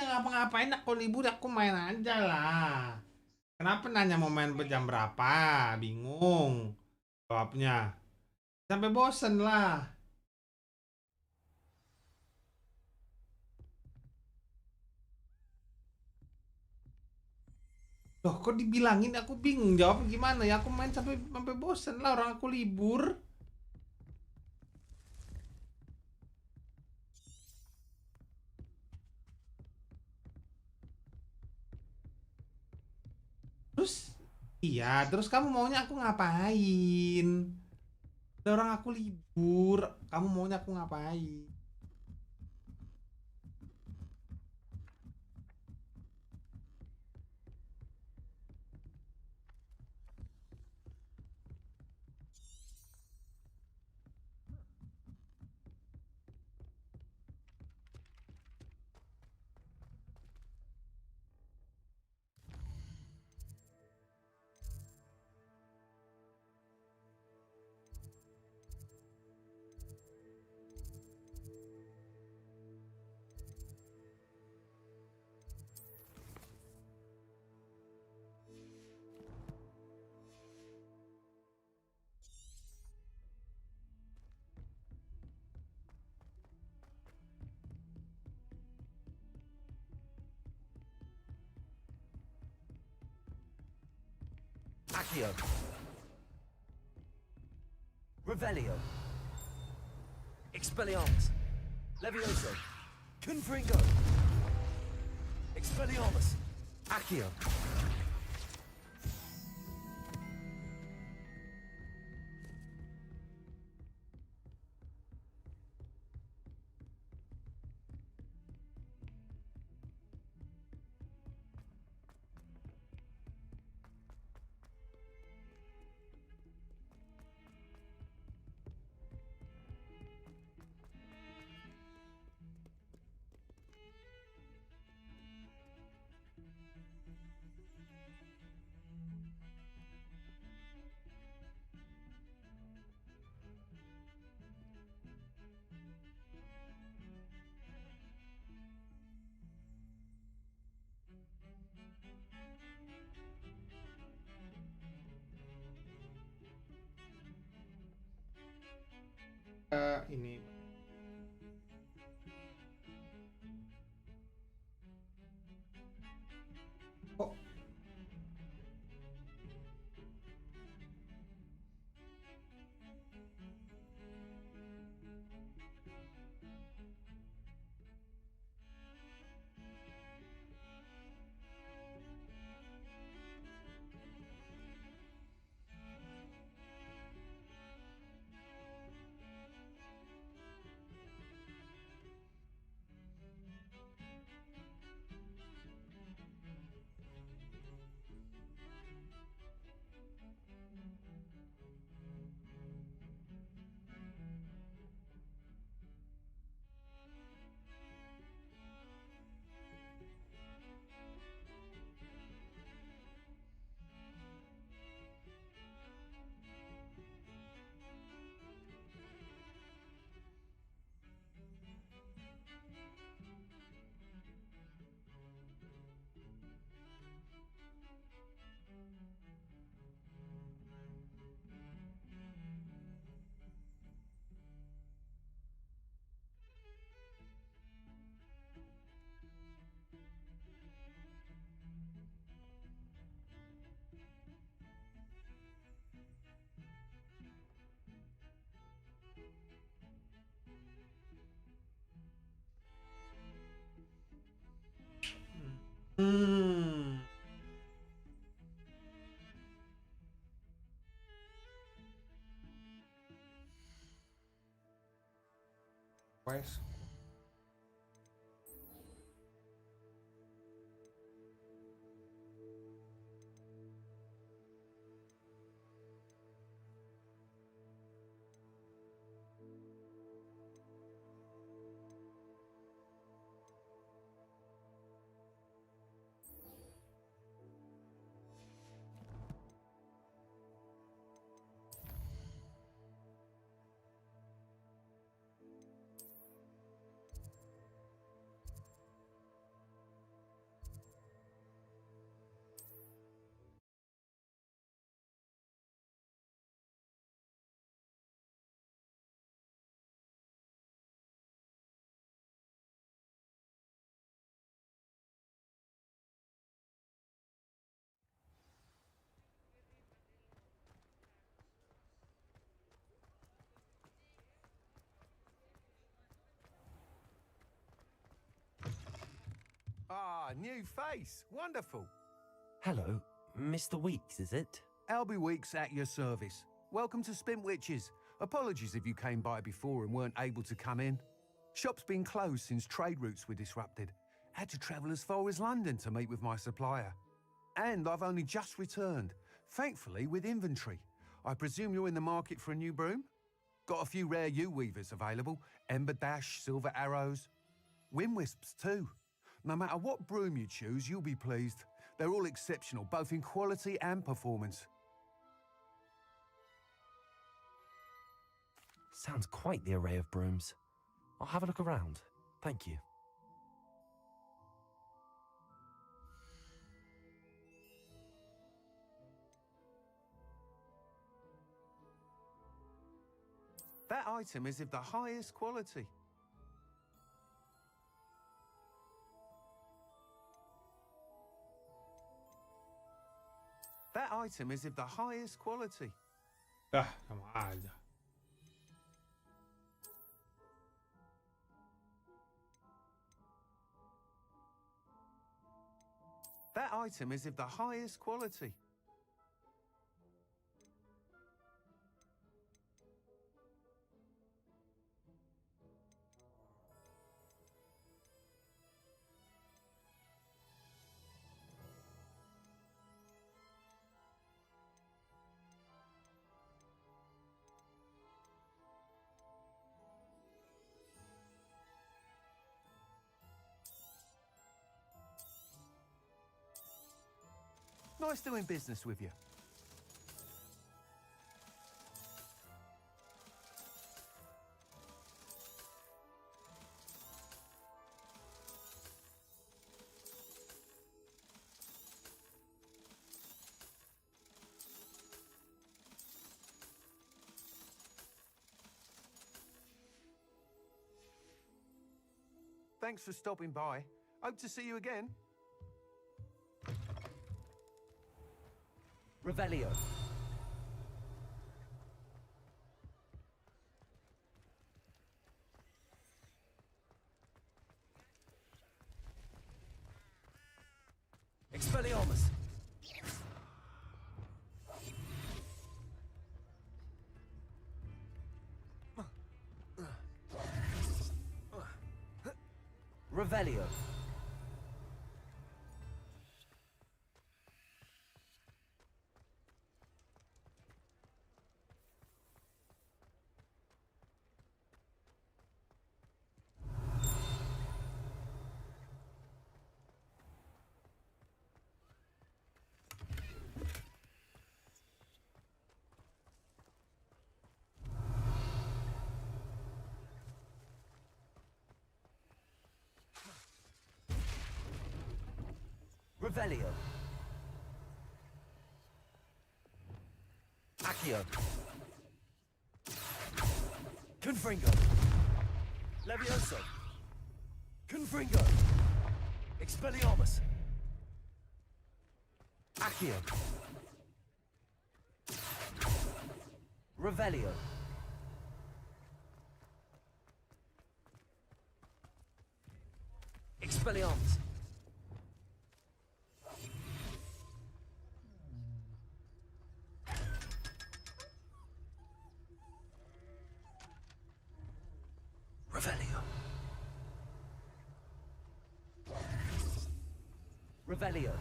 Ngapa-ngapain aku libur, aku main aja lah. Kenapa nanya mau main jam berapa? Bingung jawabnya. Sampai bosen lah. Loh, kok dibilangin aku bingung jawab gimana ya? Aku main sampai bosen lah, orang aku libur. Terus iya, terus kamu maunya aku ngapain? Ada orang aku libur, kamu maunya aku ngapain? Accio. Revelio. Expelliarmus. Levioso. Confringo. Expelliarmus. Accio. ini. Oh. Pues. Ah, new face. Wonderful. Hello, Mr. Weeks, is it? Albie Weeks at your service. Welcome to Spintwitches. Apologies if you came by before and weren't able to come in. Shop's been closed since trade routes were disrupted. Had to travel as far as London to meet with my supplier. And I've only just returned, thankfully with inventory. I presume you're in the market for a new broom? Got a few rare U-weavers available. Ember Dash, Silver Arrows. Wind Wisps too. No matter what broom you choose, you'll be pleased. They're all exceptional, both in quality and performance. Sounds quite the array of brooms. I'll have a look around. Thank you. That item is of the highest quality. That item is of the highest quality. Dah, sama aja. That item is of the highest quality. Nice doing business with you. Thanks for stopping by. Hope to see you again. Revelio. Expelliarmus. Revelio. Revelio. Accio. Confringo. Levioso. Confringo. Expelliarmus. Accio. Revelio. Expelliarmus. Revelio. Revelio.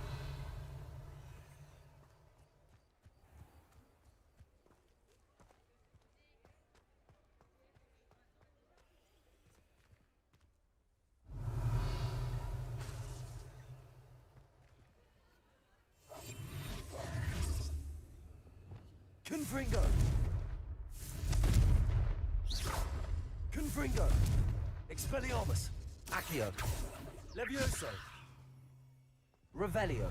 Confringo. Confringo. Expelliarmus. Accio. Levioso. Revelio.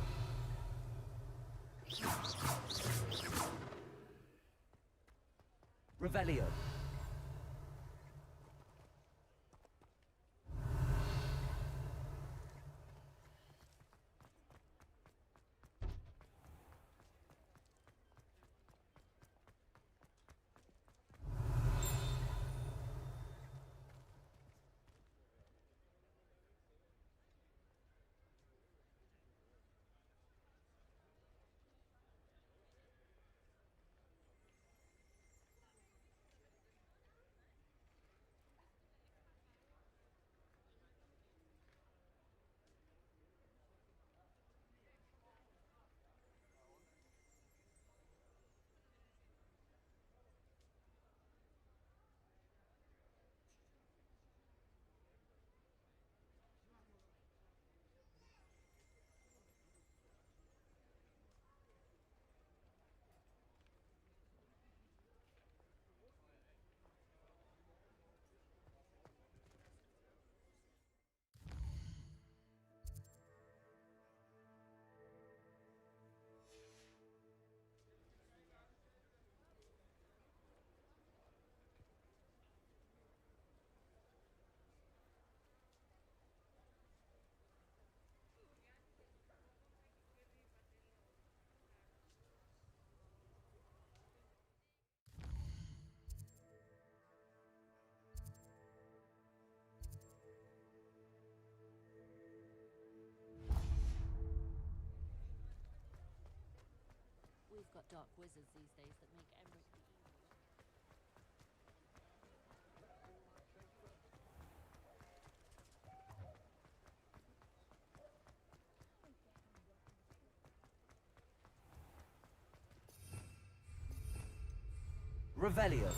Revelio. We've got dark wizards these days that make Emmerich the evil. Revelio.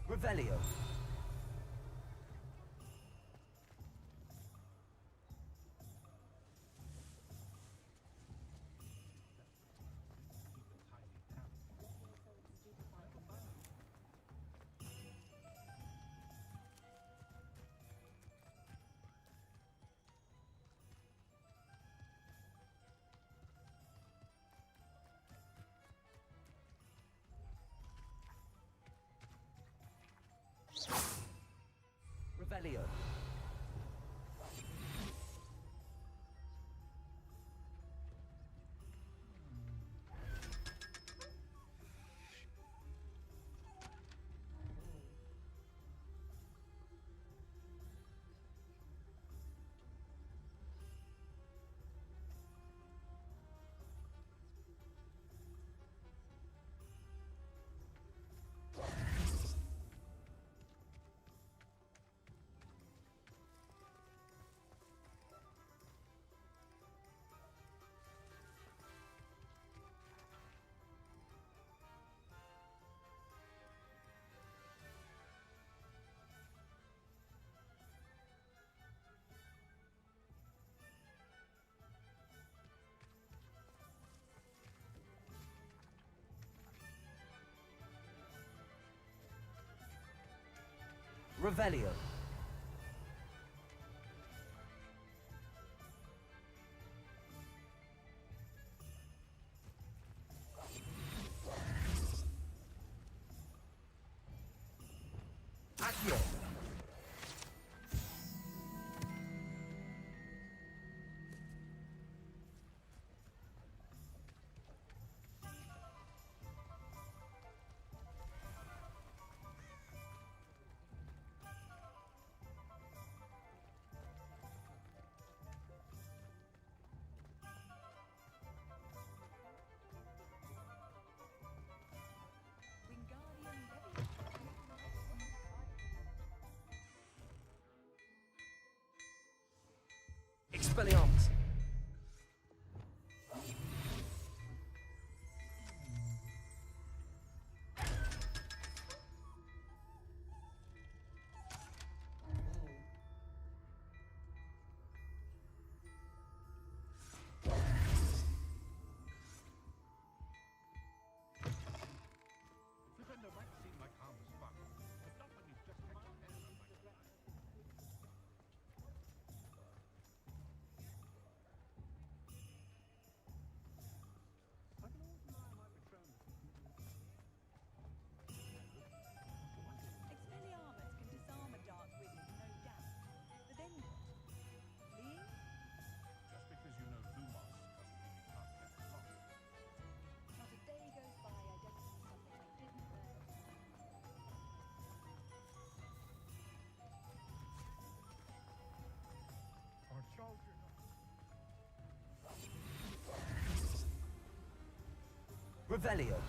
Revelio. Revelio. Accio. Expelliarmus. Flippender might seem like harmless fun, but not when you've just had your hand on my flag. I can always rely on my Patronus. Expelliarmus can disarm a dark wizard, no doubt. But then what? Fleeing? Just because you know Lumos doesn't mean you can't get along. Not a day goes by I don't see something I didn't learn. Our children. Revelio.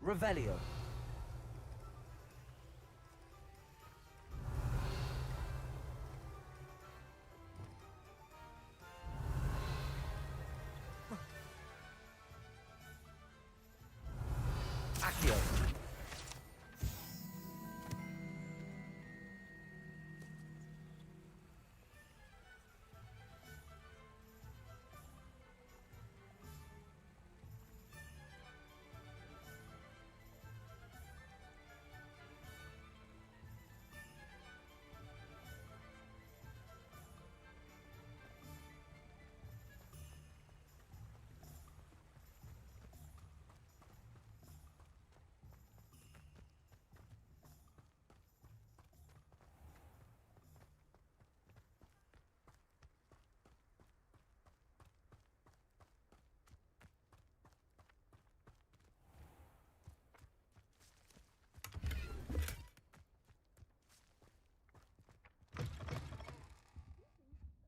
Revelio. Accio.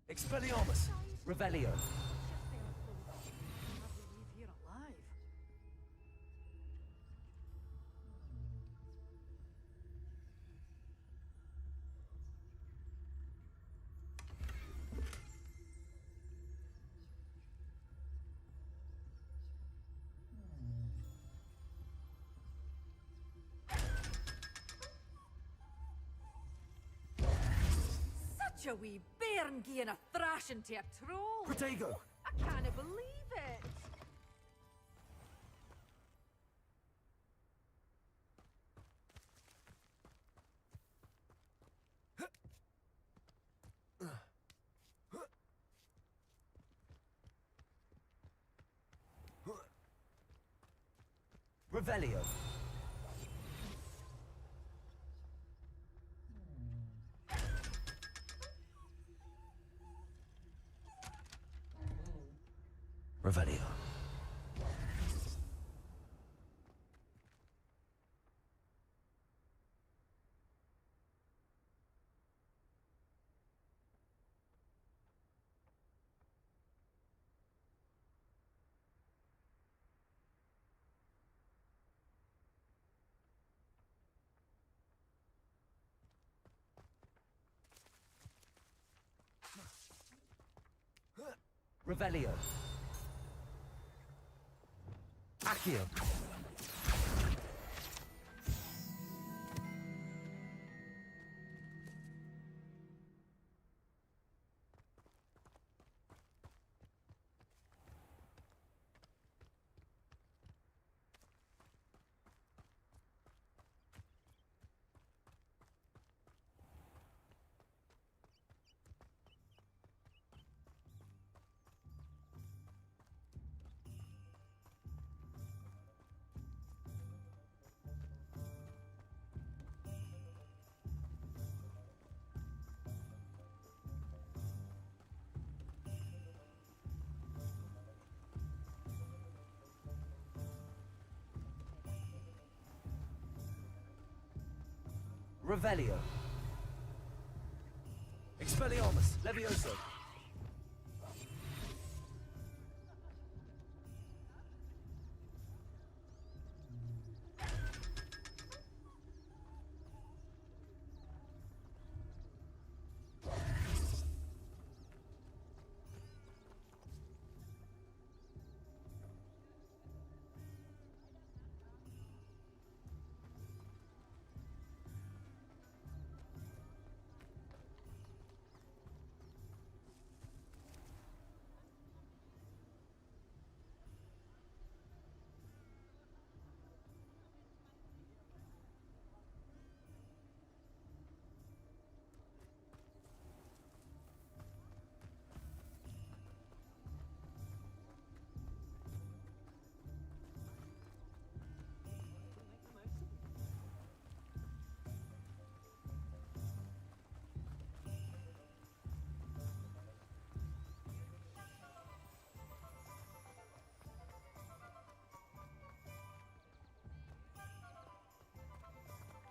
Expelliarmus. Revelio. Such a wee bairn gieing a thrashing to a troll. Protego. I can't believe it. Revelio. Revelio. Revelio. Accio. Revelio. Expelliarmus. Levioso.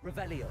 Revelio.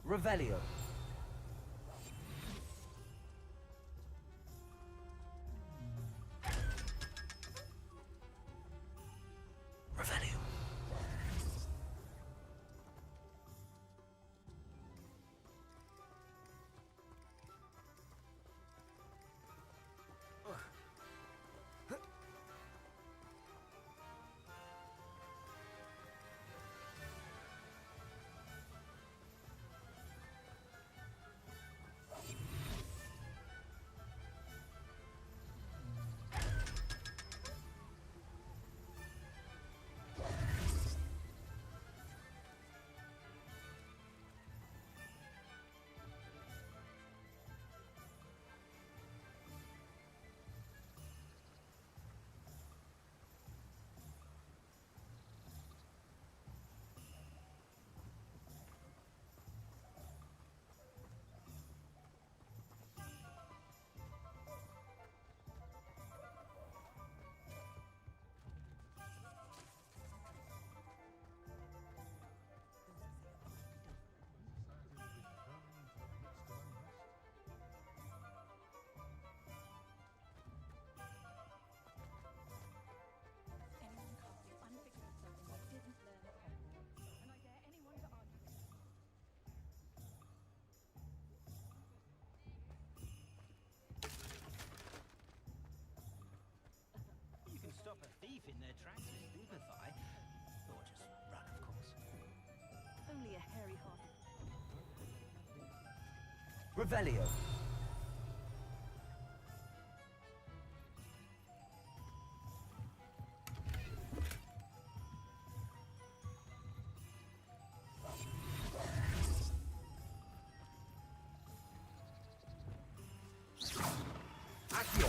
Revelio. Revelio. Anyone can't be unfit with something they didn't learn at Hogwarts. And I dare anyone to argue with me. You can stop a thief in their tracks with stupefy. Or just run, of course. Only a hairy-hearted. Revelio. Accio.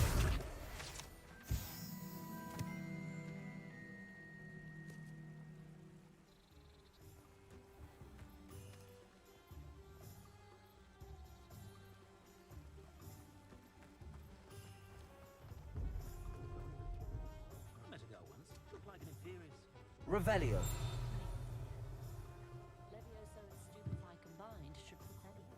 I met a girl once. Looked like an inferior. Revelio. Levioso and Stupefy combined should propel you.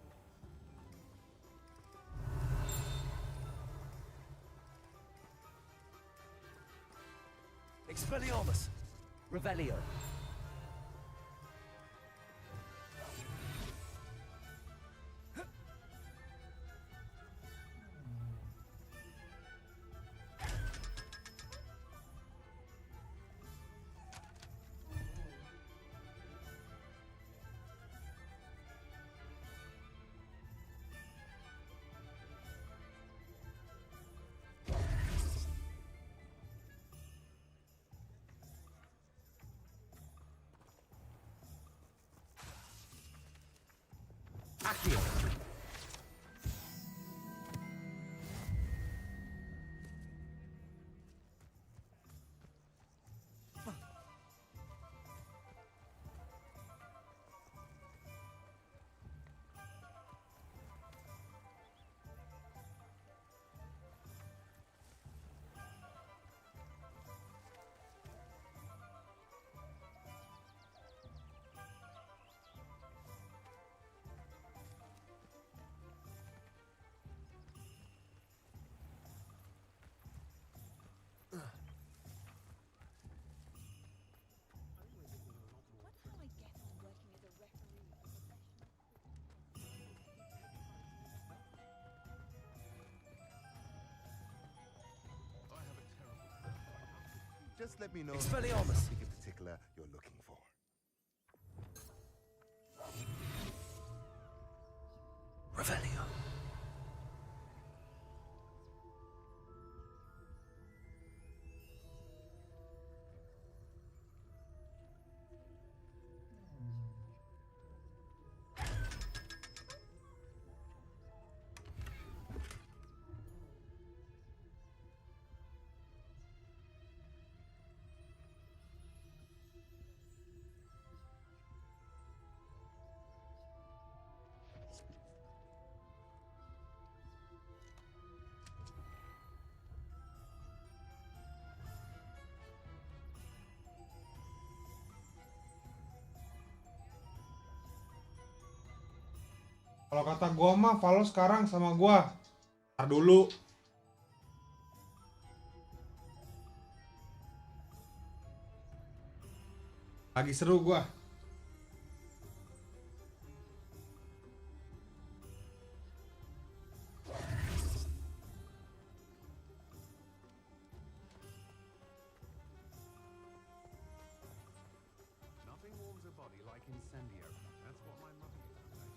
Expelliarmus. Revelio. Just let me know Expelliarmus. something in particular you're looking for. Revelio. Kalau kata gua mah Valo sekarang sama gua. Ntar dulu. Lagi seru gua. Nothing warms a body like incendio. That's what my mother used to say.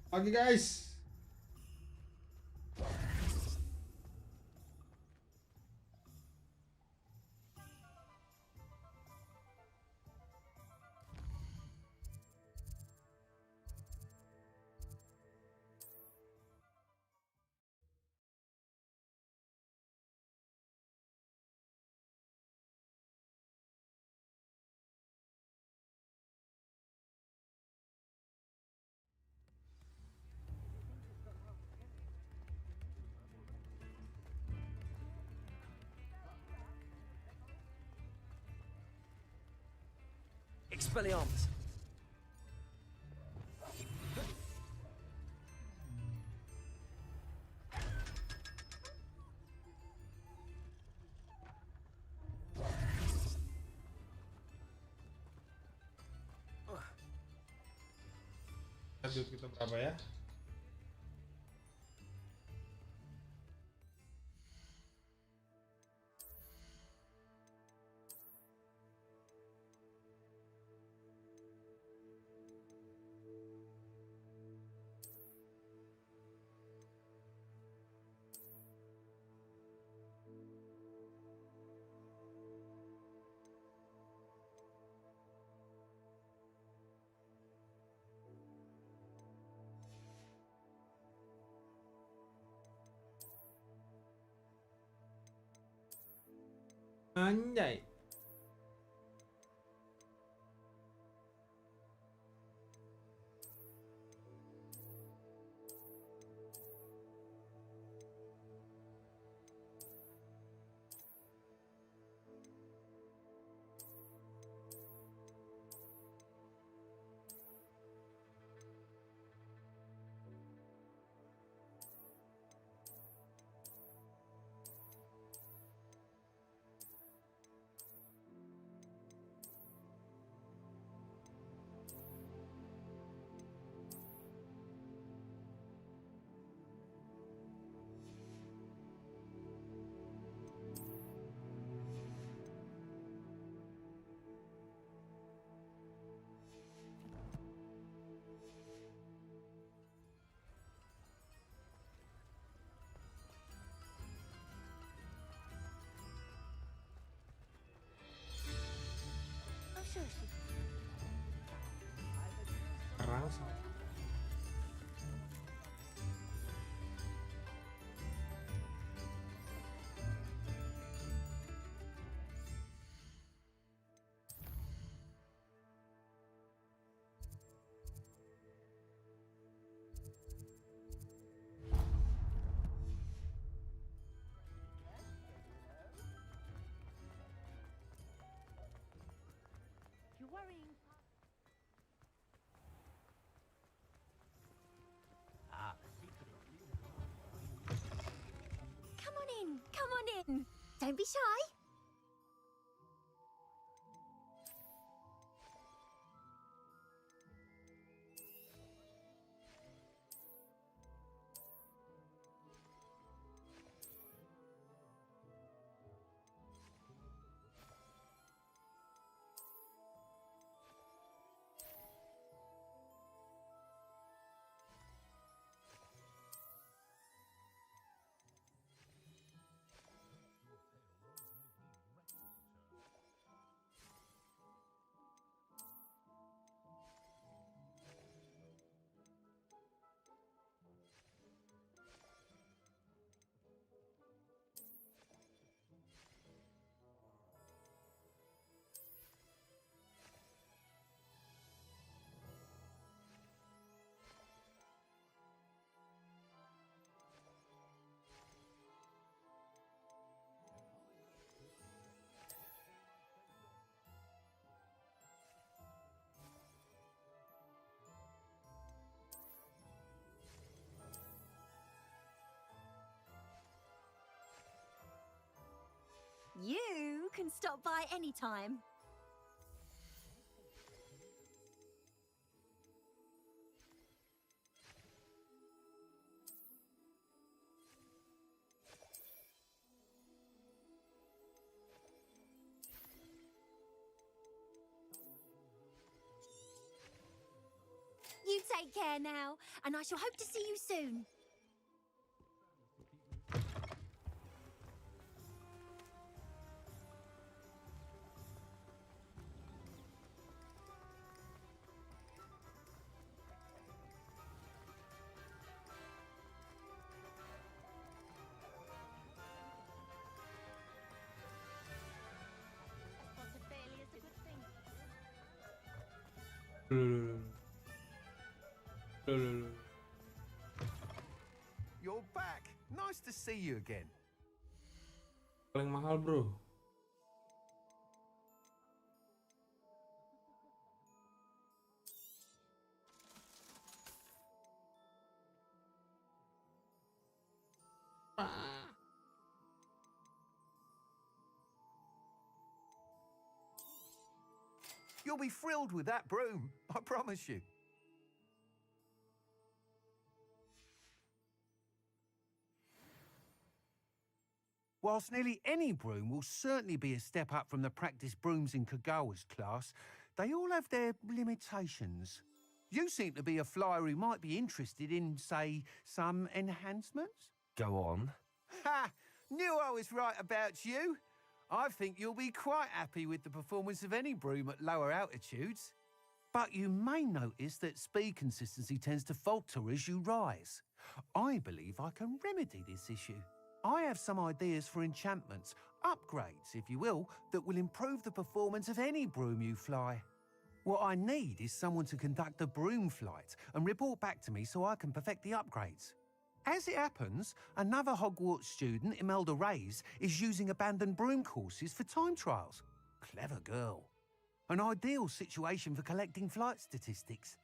Pagi guys. Expelliarmus. Lanjut kita berapa ya? Anjay. Keras. Don't be shy. You can stop by anytime. You take care now, and I shall hope to see you soon. You're back. Nice to see you again. Paling mahal, bro. You'll be thrilled with that broom, I promise you. Whilst nearly any broom will certainly be a step up from the practice brooms in Kagawa's class, they all have their limitations. You seem to be a flyer who might be interested in, say, some enhancements? Go on. Ha! Knew I was right about you. I think you'll be quite happy with the performance of any broom at lower altitudes. But you may notice that speed consistency tends to falter as you rise. I believe I can remedy this issue. I have some ideas for enchantments, upgrades, if you will, that will improve the performance of any broom you fly. What I need is someone to conduct a broom flight and report back to me so I can perfect the upgrades. As it happens, another Hogwarts student, Imelda Reyes, is using abandoned broom courses for time trials. Clever girl. An ideal situation for collecting flight statistics.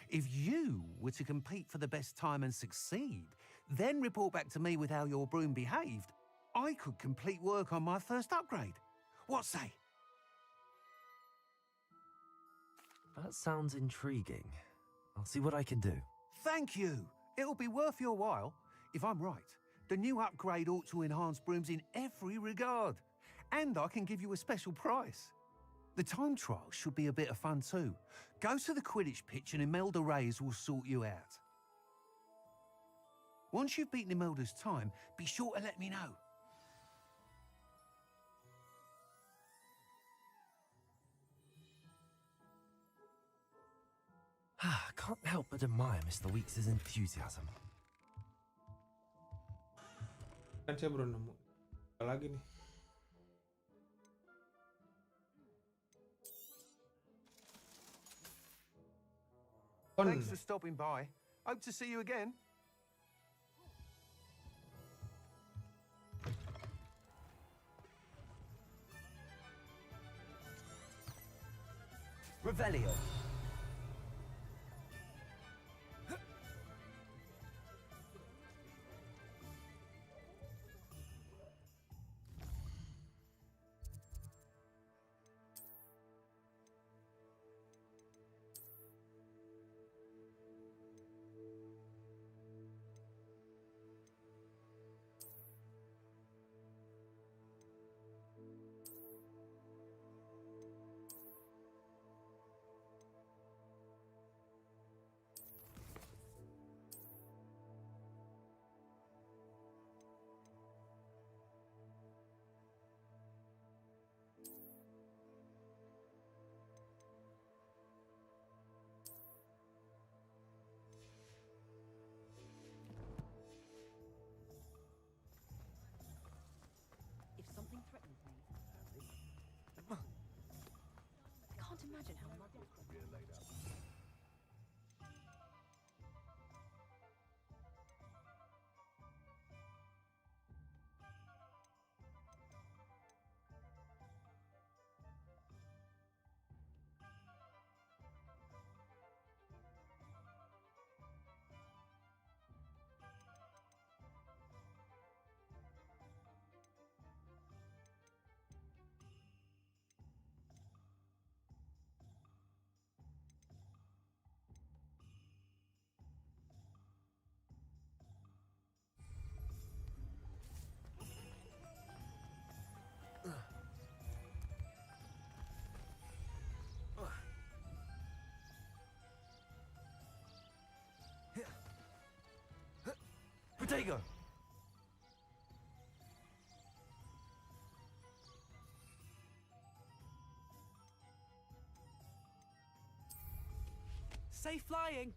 If you were to compete for the best time and succeed, then report back to me with how your broom behaved, I could complete work on my first upgrade. What say? That sounds intriguing. I'll see what I can do. Thank you. It'll be worth your while. If I'm right, the new upgrade ought to enhance brooms in every regard. And I can give you a special price. The time trial should be a bit of fun too. Go to the Quidditch pitch and Imelda Reyes will sort you out. Once you've beaten Imelda's time, be sure to let me know. I can't help but admire Mr. Weeks' enthusiasm. Kan saya baru nemu. Apa lagi nih? Thanks for stopping by. Hope to see you again. Revelio. Safe flying.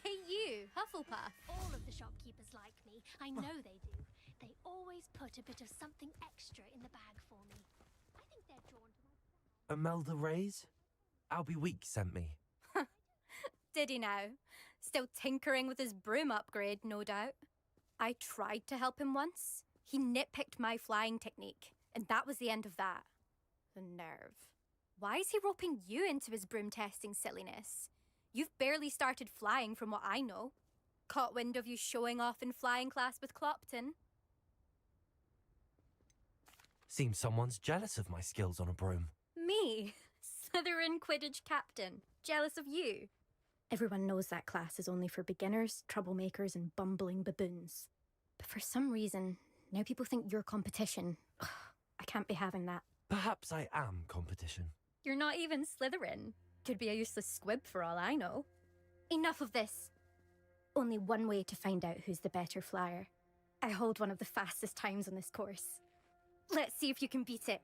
Hey you, Hufflepuff. All of the shopkeepers like me. I know they do. They always put a bit of something extra in the bag for me. I think they're drawn to my... Imelda Reyes? Albie Week sent me. Did he now? Still tinkering with his broom upgrade, no doubt. I tried to help him once. He nitpicked my flying technique, and that was the end of that. The nerve. Why is he roping you into his broom testing silliness? You've barely started flying from what I know. Caught wind of you showing off in flying class with Clopton. Seems someone's jealous of my skills on a broom. Me? Slytherin Quidditch captain. Jealous of you? Everyone knows that class is only for beginners, troublemakers, and bumbling baboons. But for some reason, now people think you're competition. Ugh, I can't be having that. Perhaps I am competition. You're not even Slytherin. Could be a useless squib for all I know. Enough of this. Only one way to find out who's the better flyer. I hold one of the fastest times on this course. Let's see if you can beat it.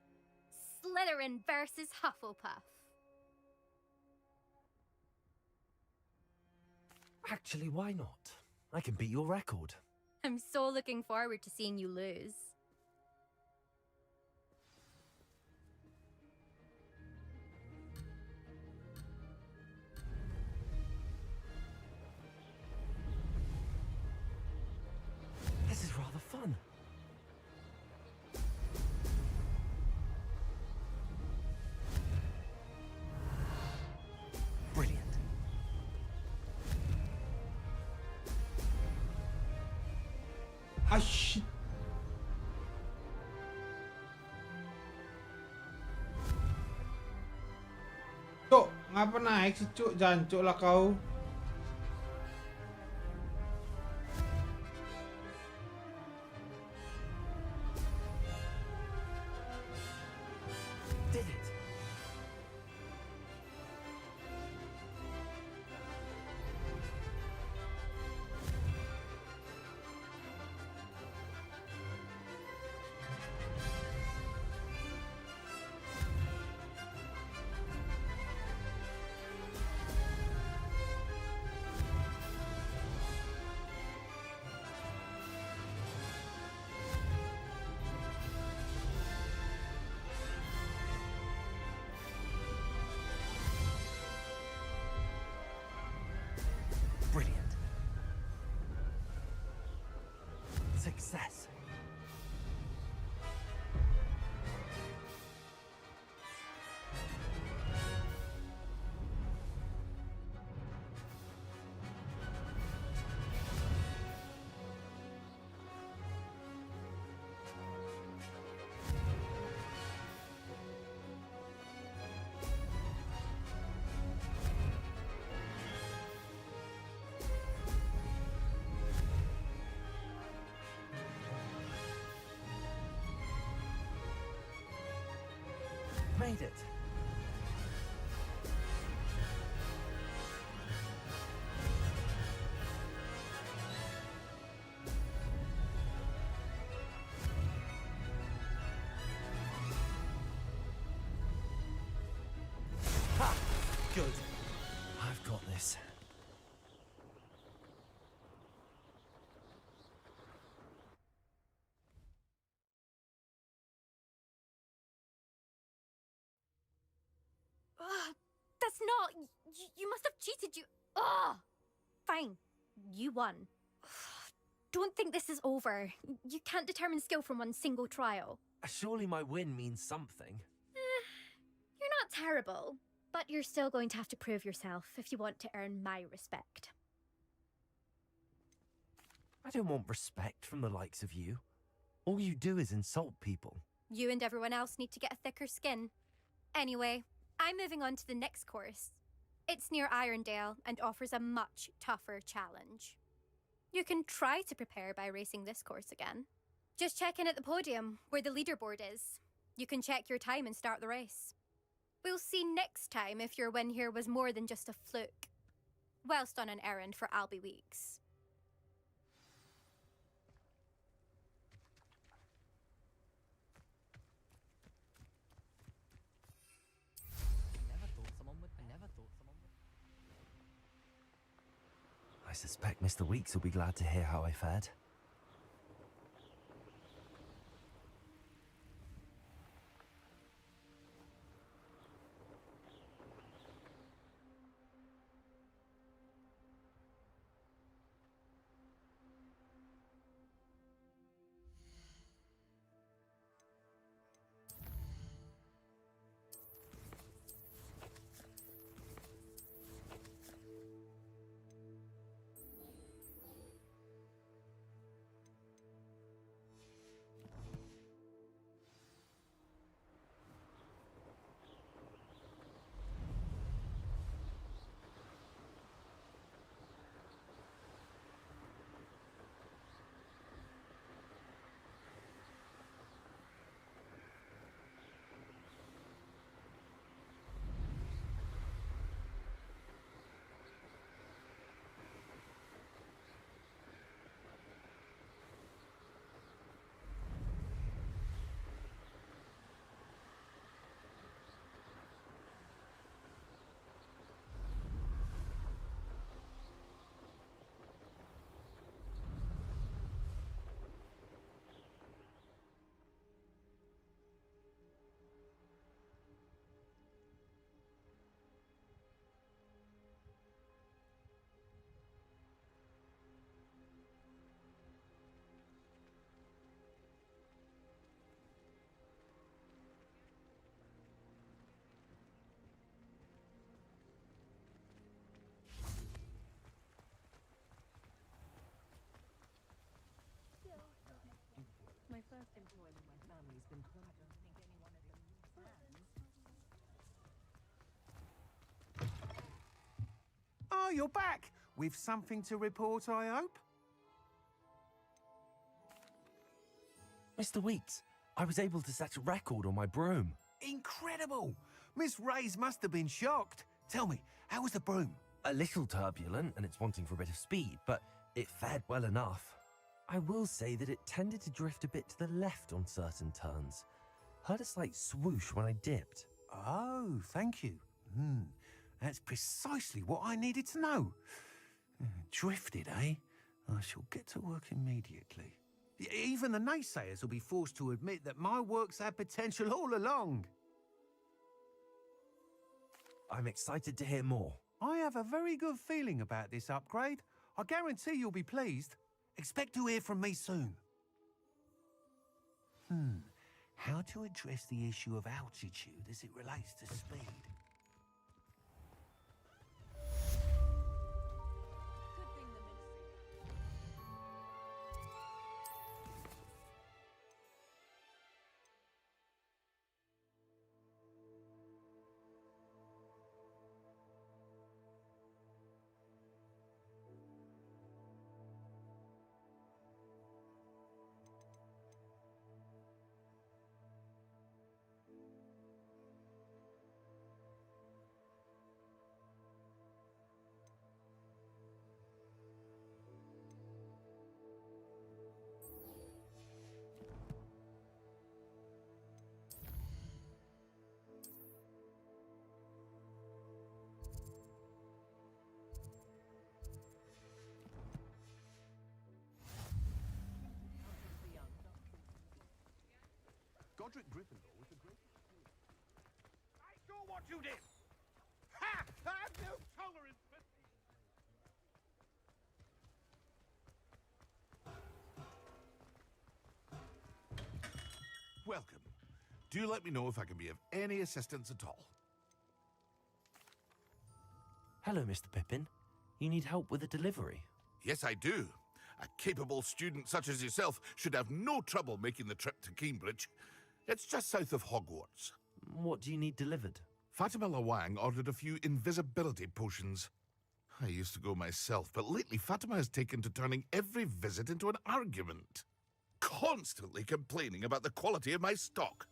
Slytherin versus Hufflepuff. Actually, why not? I can beat your record. I'm so looking forward to seeing you lose. This is rather fun. Brilliant. Ah, shit. Cuk, ngapa naik sih, Cuk? Jancuk lah kau. Did it. Brilliant. Success. Made it. Ha! Good. I've got this. That's not... You must have cheated, you... Ugh! Fine. You won. don't think this is over. You can't determine skill from one single trial. Surely my win means something. You're not terrible, but you're still going to have to prove yourself if you want to earn my respect. I don't want respect from the likes of you. All you do is insult people. You and everyone else need to get a thicker skin. Anyway, I'm moving on to the next course. It's near Irondale and offers a much tougher challenge. You can try to prepare by racing this course again. Just check in at the podium, where the leaderboard is. You can check your time and start the race. We'll see next time if your win here was more than just a fluke. Whilst on an errand for Albie Weeks. I suspect Mr. Weeks will be glad to hear how I fared. My first employee in my family's been close. I don't think anyone at the fans. Oh, you're back! With something to report, I hope? Mr. Weeks, I was able to set a record on my broom. Incredible! Miss Reyes must have been shocked. Tell me, how was the broom? A little turbulent, and it's wanting for a bit of speed, but it fared well enough. I will say that it tended to drift a bit to the left on certain turns. Heard a slight swoosh when I dipped. Oh, thank you. That's precisely what I needed to know. Drifted, eh? I shall get to work immediately. Even the naysayers will be forced to admit that my work's had potential all along. I'm excited to hear more. I have a very good feeling about this upgrade. I guarantee you'll be pleased. Expect to hear from me soon. How to address the issue of altitude as it relates to speed? Godric Gryffindor was the greatest. I saw what you did! Ha! I have no tolerance for... Welcome. Do let me know if I can be of any assistance at all. Hello, Mr. Pippin. You need help with a delivery? Yes, I do. A capable student such as yourself should have no trouble making the trip to Cambridge. It's just south of Hogwarts. What do you need delivered? Fatima Lawang ordered a few invisibility potions. I used to go myself, but lately Fatima has taken to turning every visit into an argument. Constantly complaining about the quality of my stock.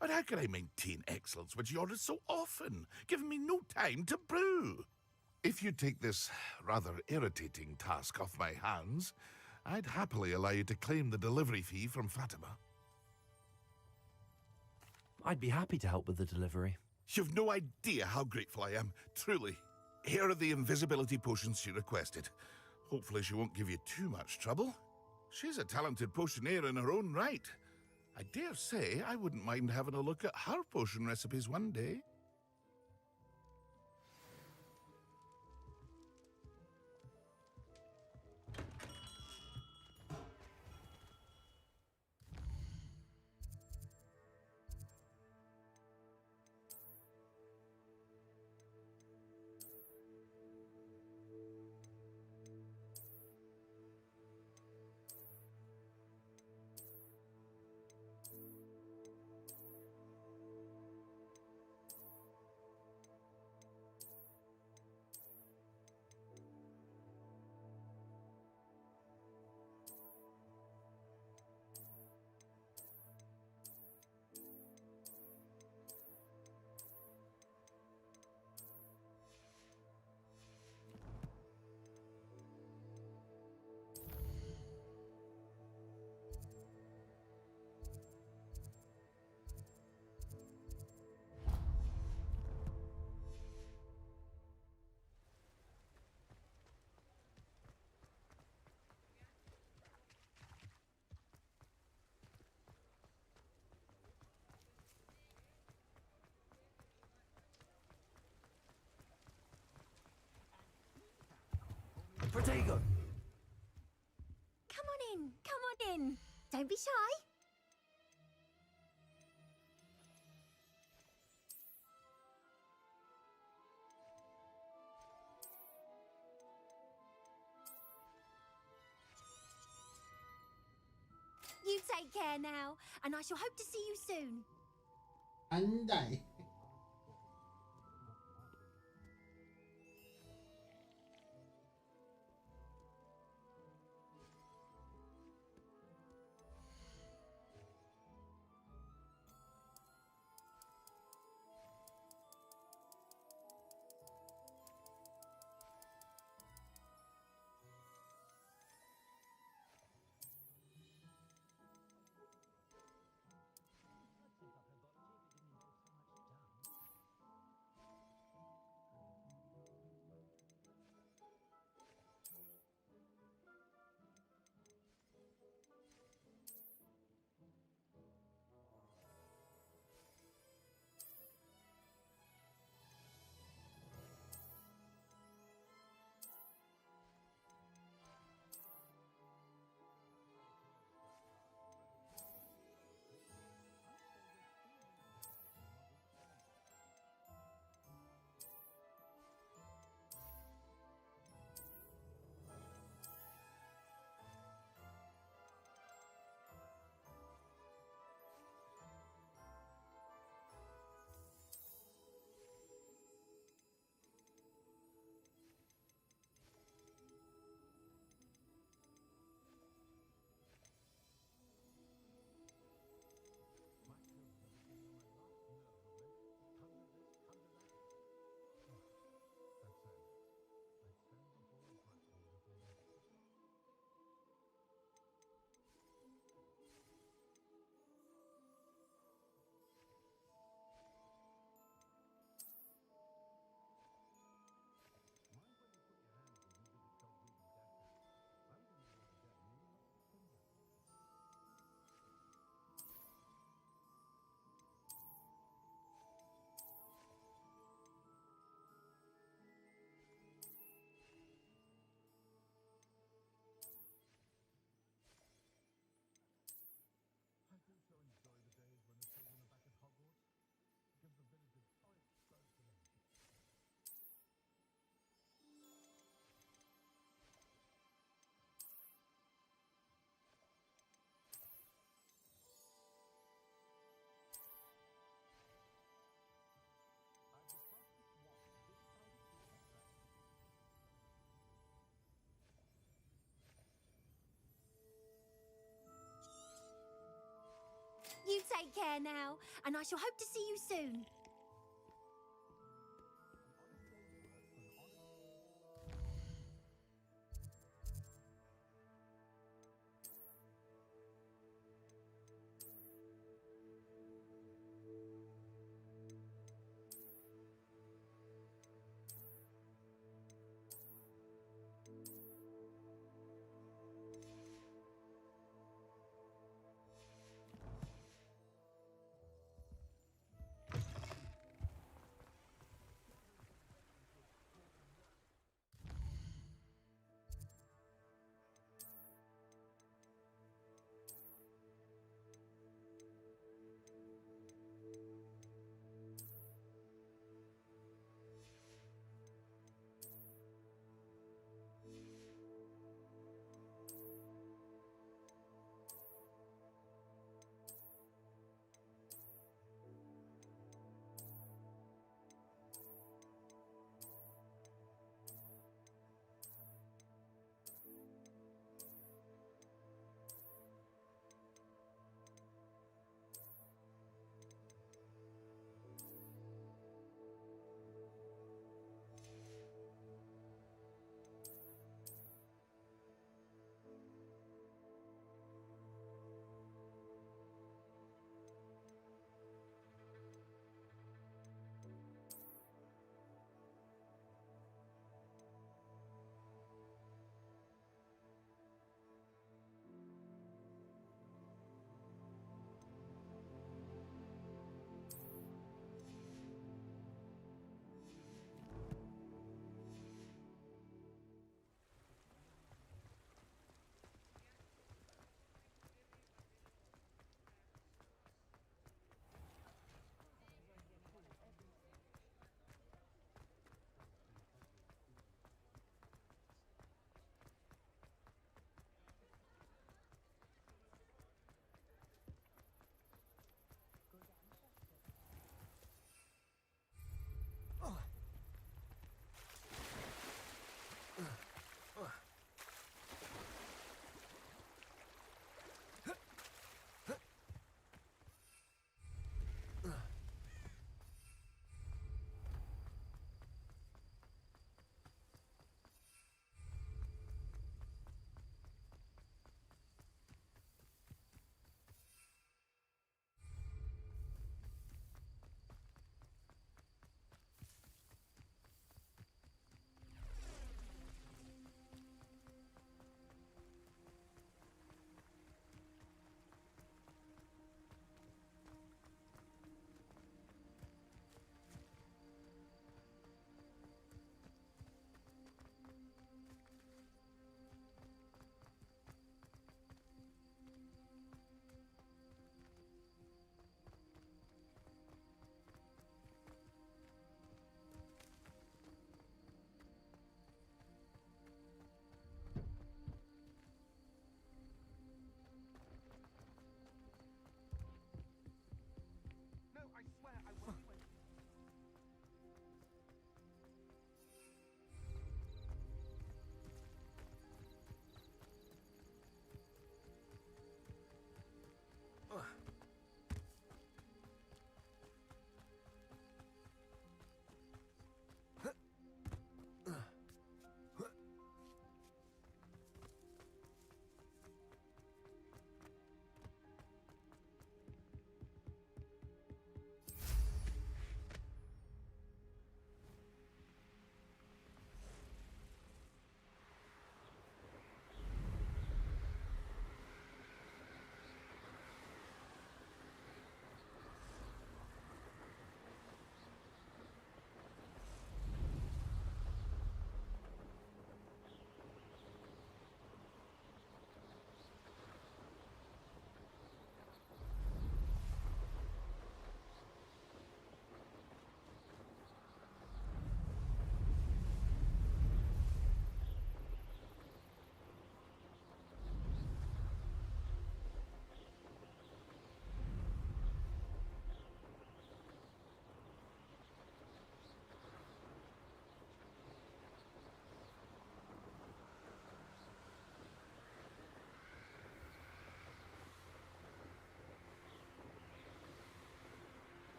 But how can I maintain excellence when she orders so often, giving me no time to brew? If you take this rather irritating task off my hands, I'd happily allow you to claim the delivery fee from Fatima. I'd be happy to help with the delivery. You've no idea how grateful I am, truly. Here are the invisibility potions she requested. Hopefully she won't give you too much trouble. She's a talented potioneer in her own right. I dare say I wouldn't mind having a look at her potion recipes one day. Protego! Come on in. Don't be shy. You take care now, and I shall hope to see you soon. Andai. take care now, and I shall hope to see you soon.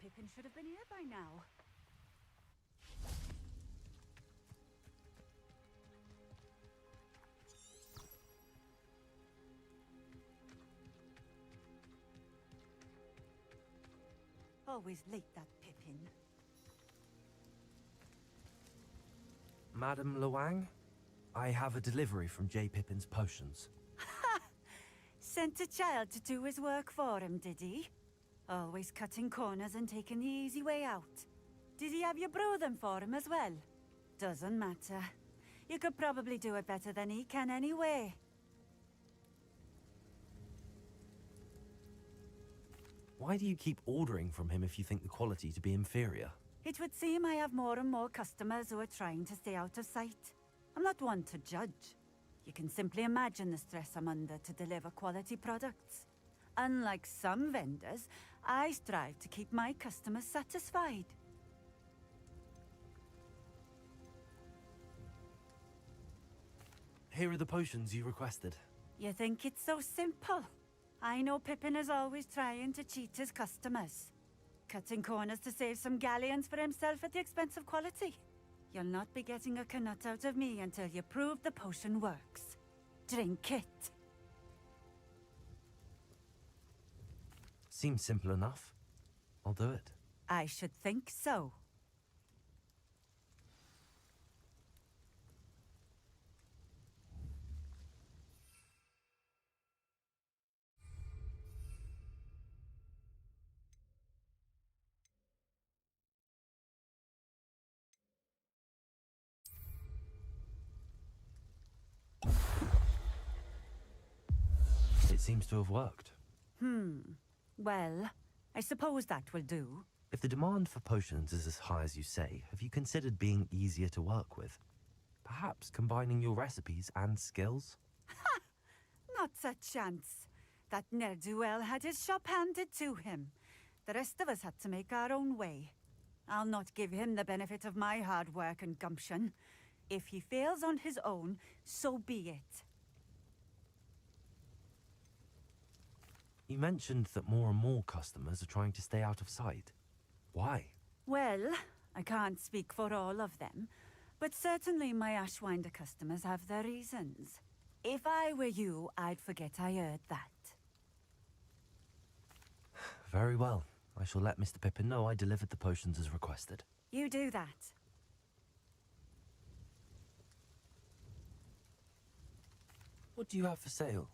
Pippin should have been here by now. Always late, that Pippin. Madam Luang, I have a delivery from J. Pippin's potions. Sent a child to do his work for him, did he? Always cutting corners and taking the easy way out. Did he have you brew them for him as well? Doesn't matter. You could probably do it better than he can anyway. Why do you keep ordering from him if you think the quality to be inferior? It would seem I have more and more customers who are trying to stay out of sight. I'm not one to judge. You can simply imagine the stress I'm under to deliver quality products. Unlike some vendors, I strive to keep my customers satisfied. Here are the potions you requested. You think it's so simple? I know Pippin is always trying to cheat his customers. Cutting corners to save some galleons for himself at the expense of quality. You'll not be getting a canut out of me until you prove the potion works. Drink it. Seems simple enough. I'll do it. I should think so. It seems to have worked. Well, I suppose that will do. If the demand for potions is as high as you say, have you considered being easier to work with? Perhaps combining your recipes and skills? Not a chance. That ne'er-do-well had his shop handed to him. The rest of us had to make our own way. I'll not give him the benefit of my hard work and gumption. If he fails on his own, so be it. You mentioned that more and more customers are trying to stay out of sight. Why? Well, I can't speak for all of them, but certainly my Ashwinder customers have their reasons. If I were you, I'd forget I heard that. Very well. I shall let Mr. Pippin know I delivered the potions as requested. You do that. What do you have for sale?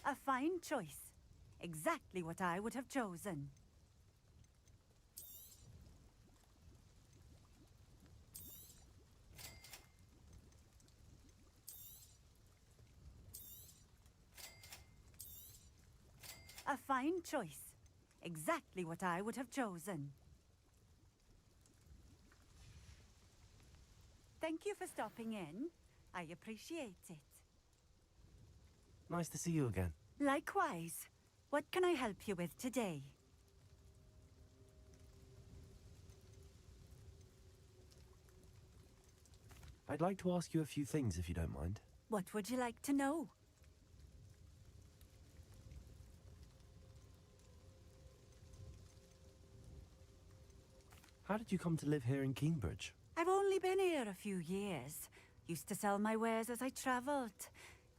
A fine choice. Exactly what I would have chosen. A fine choice. Exactly what I would have chosen. Thank you for stopping in. I appreciate it. Nice to see you again. Likewise. What can I help you with today? I'd like to ask you a few things if you don't mind. What would you like to know? How did you come to live here in Cambridge? I've only been here a few years. Used to sell my wares as I travelled.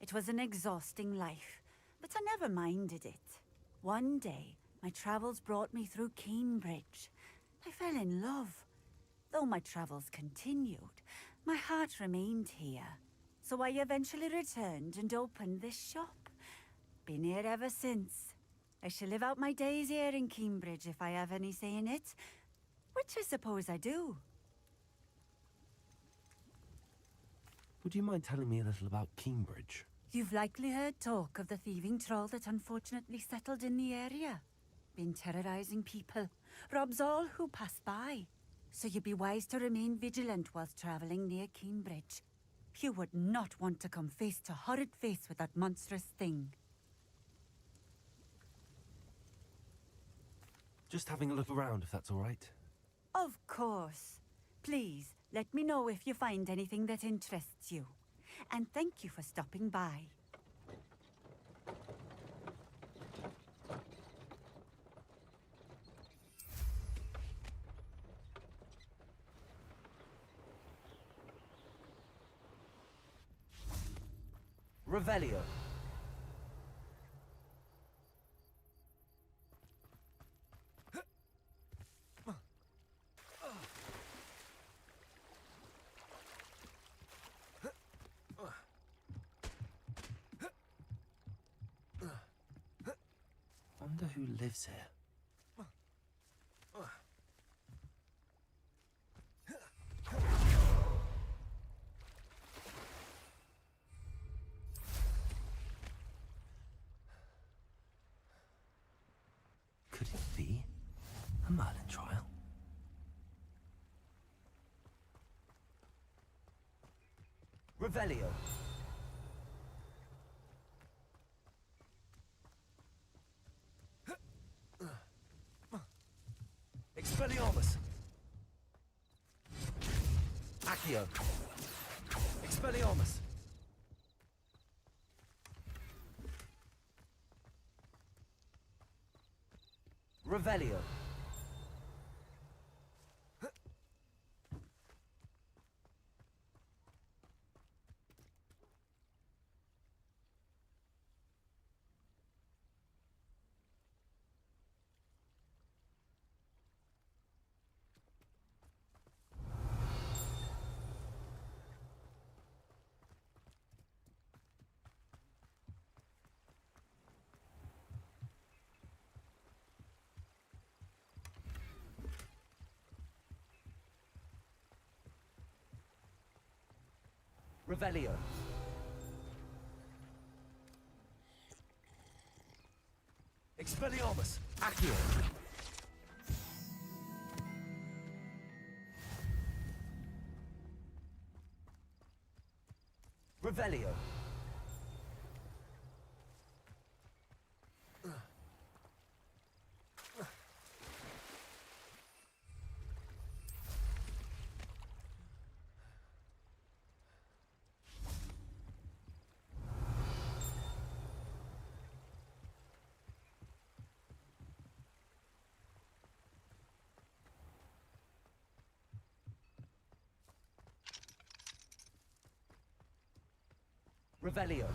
It was an exhausting life, but I never minded it. One day, my travels brought me through Cambridge. I fell in love. Though my travels continued, my heart remained here. So I eventually returned and opened this shop. Been here ever since. I shall live out my days here in Cambridge if I have any say in it, which I suppose I do. Would you mind telling me a little about Cambridge? You've likely heard talk of the thieving troll that unfortunately settled in the area. Been terrorizing people, robs all who pass by. So you'd be wise to remain vigilant whilst traveling near Cambridge. You would not want to come face to horrid face with that monstrous thing. Just having a look around, if that's all right. Of course. Please, let me know if you find anything that interests you. And thank you for stopping by. Revelio. Wonder who lives here. Could it be a Merlin trial? Revelio. Expelliarmus. Accio. Expelliarmus. Revelio. Revelio. Expelliarmus. Accio. Revelio. Revelio.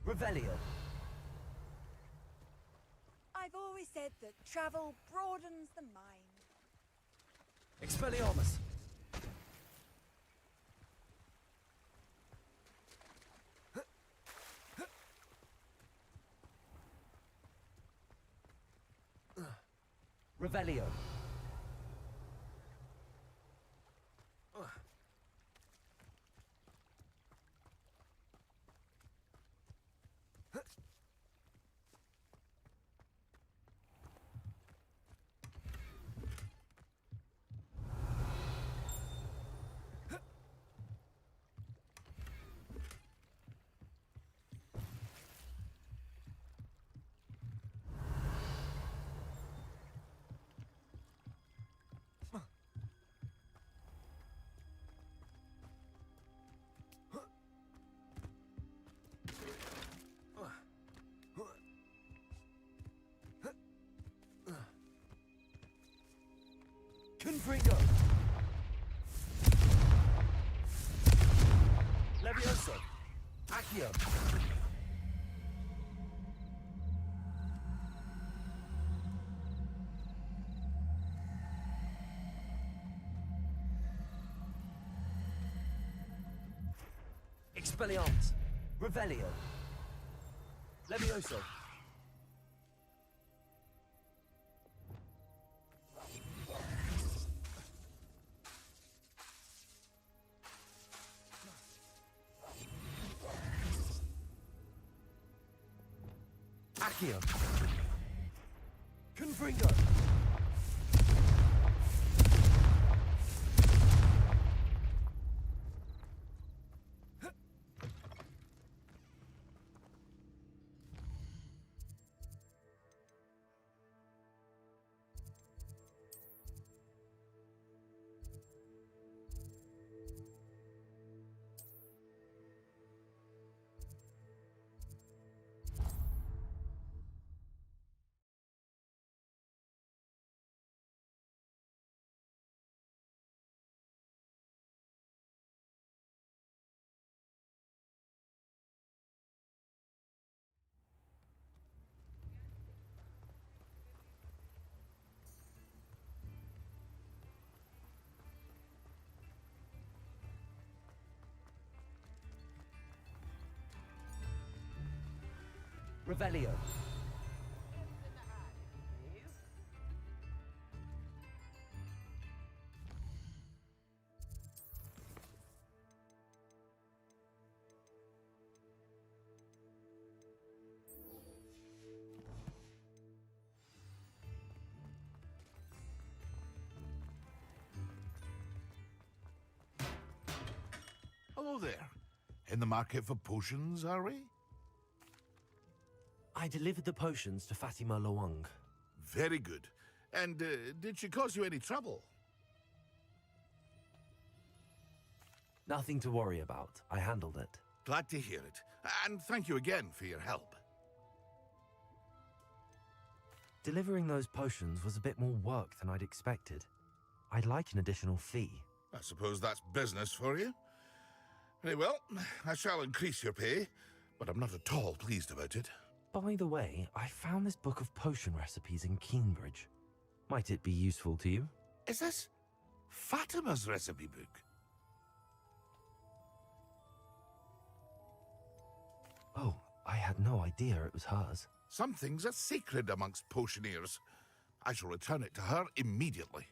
Revelio. I've always said that travel broadens the mind. Expelliarmus. Revelio. Confringo. Accio! Expelliarmus! Revelio! Levioso! Accio! Confringo! Revelio. Hello there. In the market for potions, are we? I delivered the potions to Fatima Loang. Very good. And did she cause you any trouble? Nothing to worry about. I handled it. Glad to hear it. And thank you again for your help. Delivering those potions was a bit more work than I'd expected. I'd like an additional fee. I suppose that's business for you. Very well, I shall increase your pay, but I'm not at all pleased about it. By the way, I found this book of potion recipes in Cambridge. Might it be useful to you? Is this Fatima's recipe book? Oh, I had no idea it was hers. Some things are sacred amongst potioneers. I shall return it to her immediately.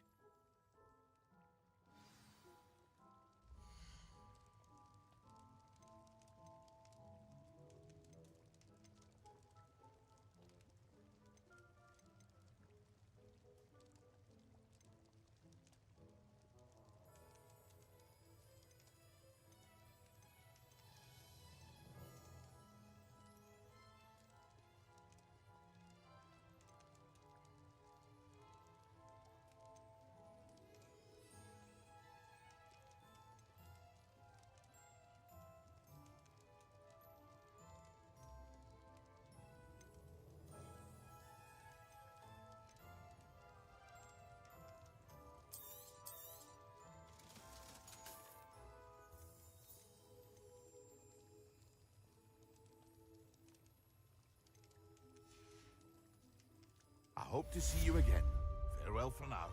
I hope to see you again. Farewell for now.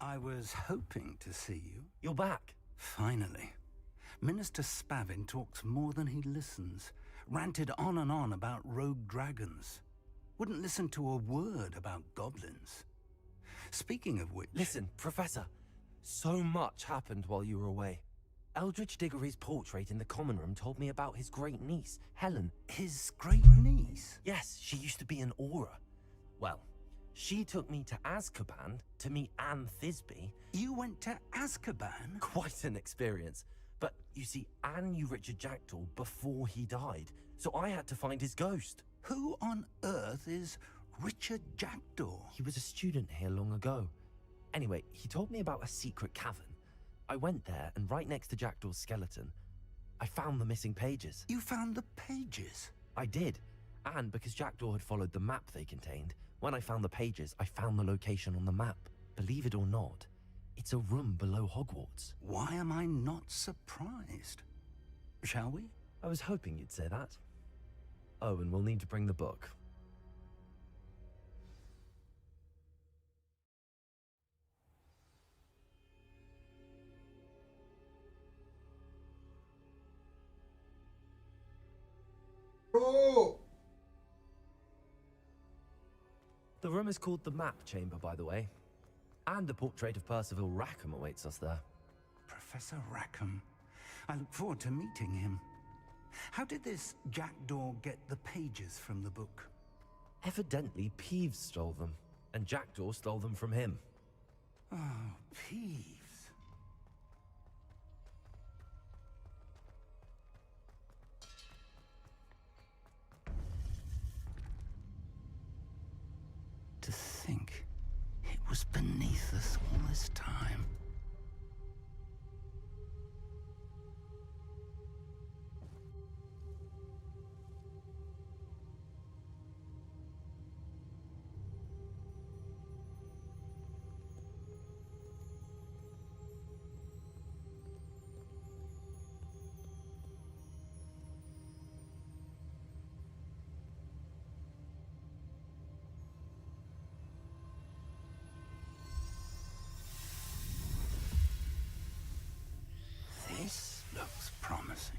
I was hoping to see you. You're back. Finally. Minister Spavin talks more than he listens. Ranted on and on about rogue dragons. Wouldn't listen to a word about goblins. Speaking of which... Listen, Professor. So much happened while you were away. Eldridge Diggory's portrait in the common room told me about his great niece, Helen. His great niece? Yes, she used to be an Aura. Well, she took me to Azkaban to meet Anne Thisbe. You went to Azkaban? Quite an experience. But you see, Anne knew Richard Jackdaw before he died, so I had to find his ghost. Who on earth is Richard Jackdaw? He was a student here long ago. Anyway, he told me about a secret cavern. I went there, and right next to Jackdaw's skeleton, I found the missing pages. You found the pages? I did. And because Jackdaw had followed the map they contained, when I found the pages, I found the location on the map. Believe it or not, it's a room below Hogwarts. Why am I not surprised? Shall we? I was hoping you'd say that. Oh, and we'll need to bring the book. Oh! The room is called the Map Chamber, by the way. And a portrait of Percival Rackham awaits us there. Professor Rackham. I look forward to meeting him. How did this Jackdaw get the pages from the book? Evidently, Peeves stole them, and Jackdaw stole them from him. Oh, Peeves. To think it was beneath us all this time. This looks promising.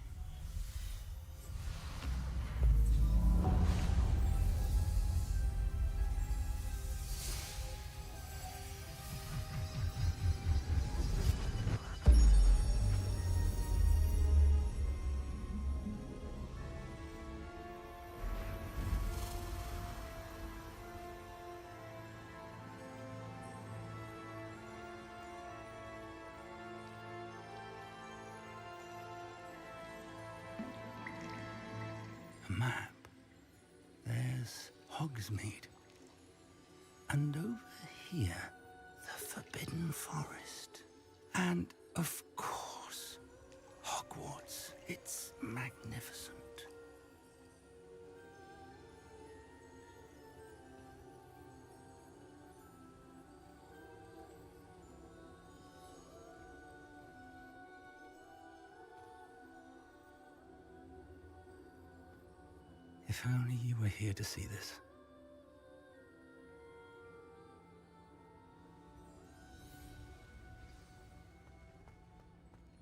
A map. There's Hogsmeade. And over here, the Forbidden Forest. And, of course, Hogwarts. It's magnificent. If only you were here to see this.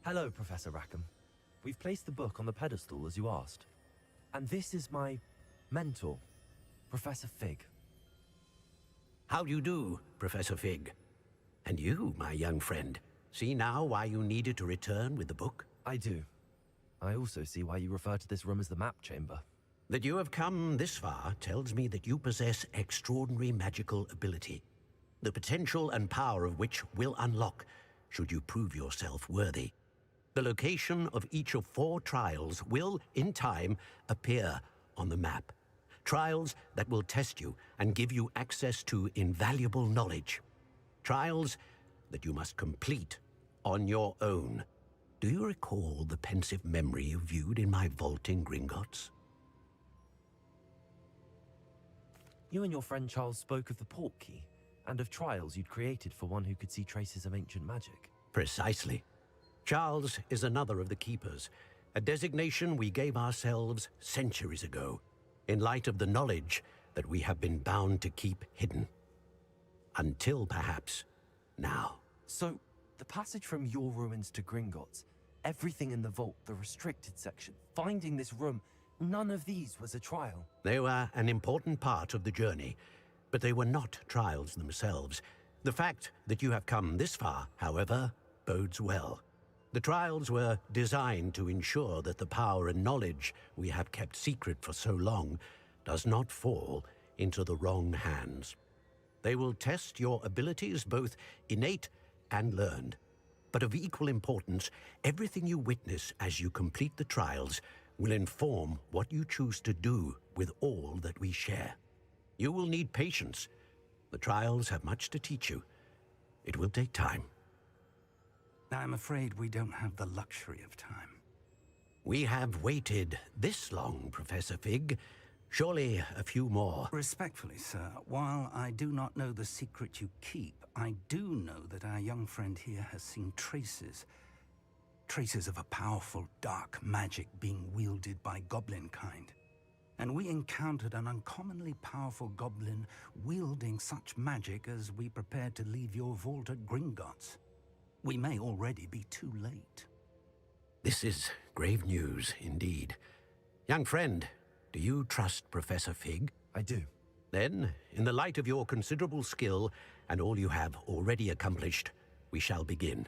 Hello, Professor Rackham. We've placed the book on the pedestal as you asked. And this is my mentor, Professor Fig. How do you do, Professor Fig? And you, my young friend, see now why you needed to return with the book? I do. I also see why you refer to this room as the Map Chamber. That you have come this far tells me that you possess extraordinary magical ability, the potential and power of which will unlock should you prove yourself worthy. The location of each of 4 trials will, in time, appear on the map. Trials that will test you and give you access to invaluable knowledge. Trials that you must complete on your own. Do you recall the pensive memory you viewed in my vault in Gringotts? You and your friend Charles spoke of the Portkey, and of trials you'd created for one who could see traces of ancient magic. Precisely. Charles is another of the Keepers, a designation we gave ourselves centuries ago, in light of the knowledge that we have been bound to keep hidden. Until perhaps now. So, the passage from your ruins to Gringotts, everything in the vault, the restricted section, finding this room, none of these was a trial. They were an important part of the journey, but they were not trials themselves. The fact that you have come this far, however, bodes well. The trials were designed to ensure that the power and knowledge we have kept secret for so long does not fall into the wrong hands. They will test your abilities, both innate and learned. But of equal importance, everything you witness as you complete the trials will inform what you choose to do with all that we share. You will need patience. The trials have much to teach you. It will take time. I'm afraid we don't have the luxury of time. We have waited this long, Professor Fig. Surely a few more. Respectfully, sir, while I do not know the secret you keep, I do know that our young friend here has seen traces of a powerful dark magic being wielded by goblin kind. And we encountered an uncommonly powerful goblin wielding such magic as we prepared to leave your vault at Gringotts. We may already be too late. This is grave news indeed. Young friend, do you trust Professor Fig? I do. Then, in the light of your considerable skill and all you have already accomplished, we shall begin.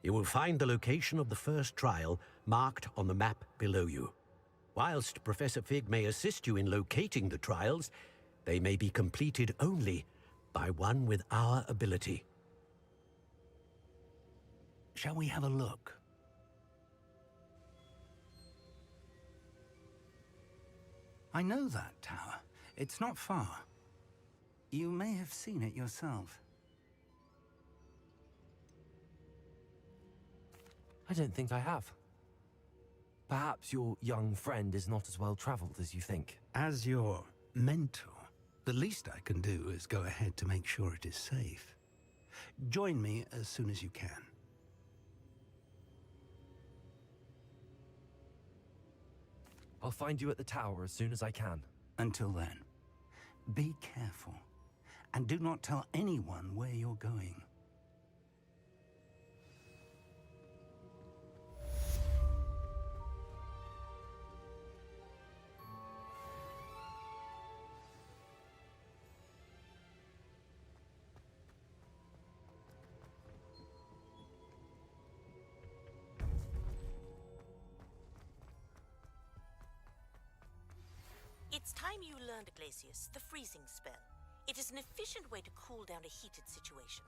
You will find the location of the first trial marked on the map below you. Whilst Professor Fig may assist you in locating the trials, they may be completed only by one with our ability. Shall we have a look? I know that tower. It's not far. You may have seen it yourself. I don't think I have. Perhaps your young friend is not as well traveled as you think. As your mentor, the least I can do is go ahead to make sure it is safe. Join me as soon as you can. I'll find you at the tower as soon as I can. Until then, be careful, and do not tell anyone where you're going. It's time you learned, Glacius, the freezing spell. It is an efficient way to cool down a heated situation.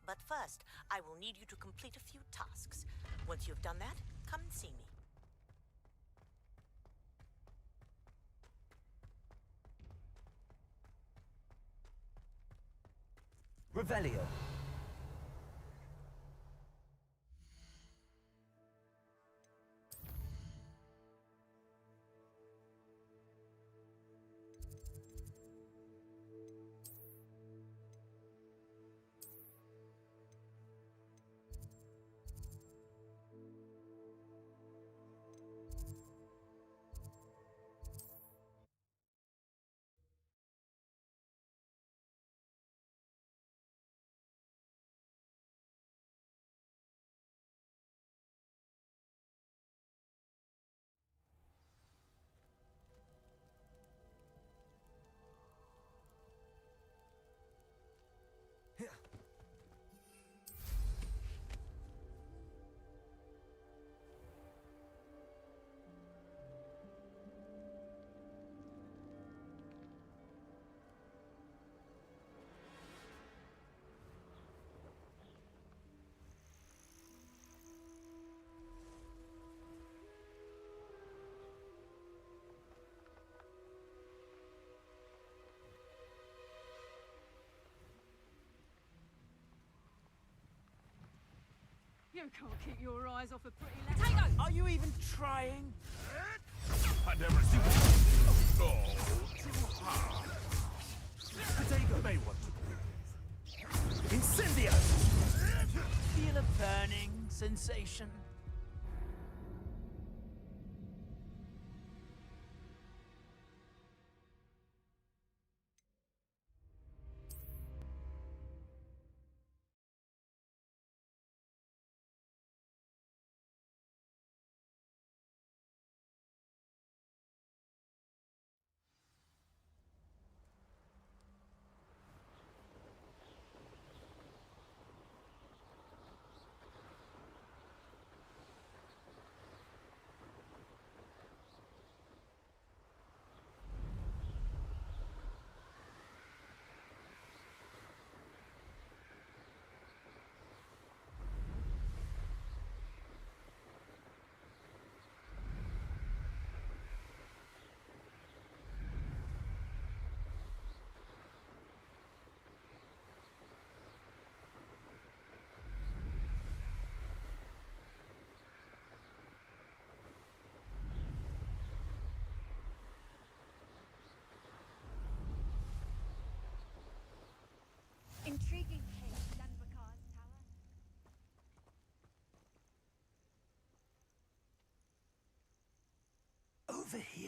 But first, I will need you to complete a few tasks. Once you've done that, come and see me. Revelio. You can't keep your eyes off a pretty potato! Are you even trying? I never see Oh, too hard. Potato may want to. Incendio! Feel a burning sensation?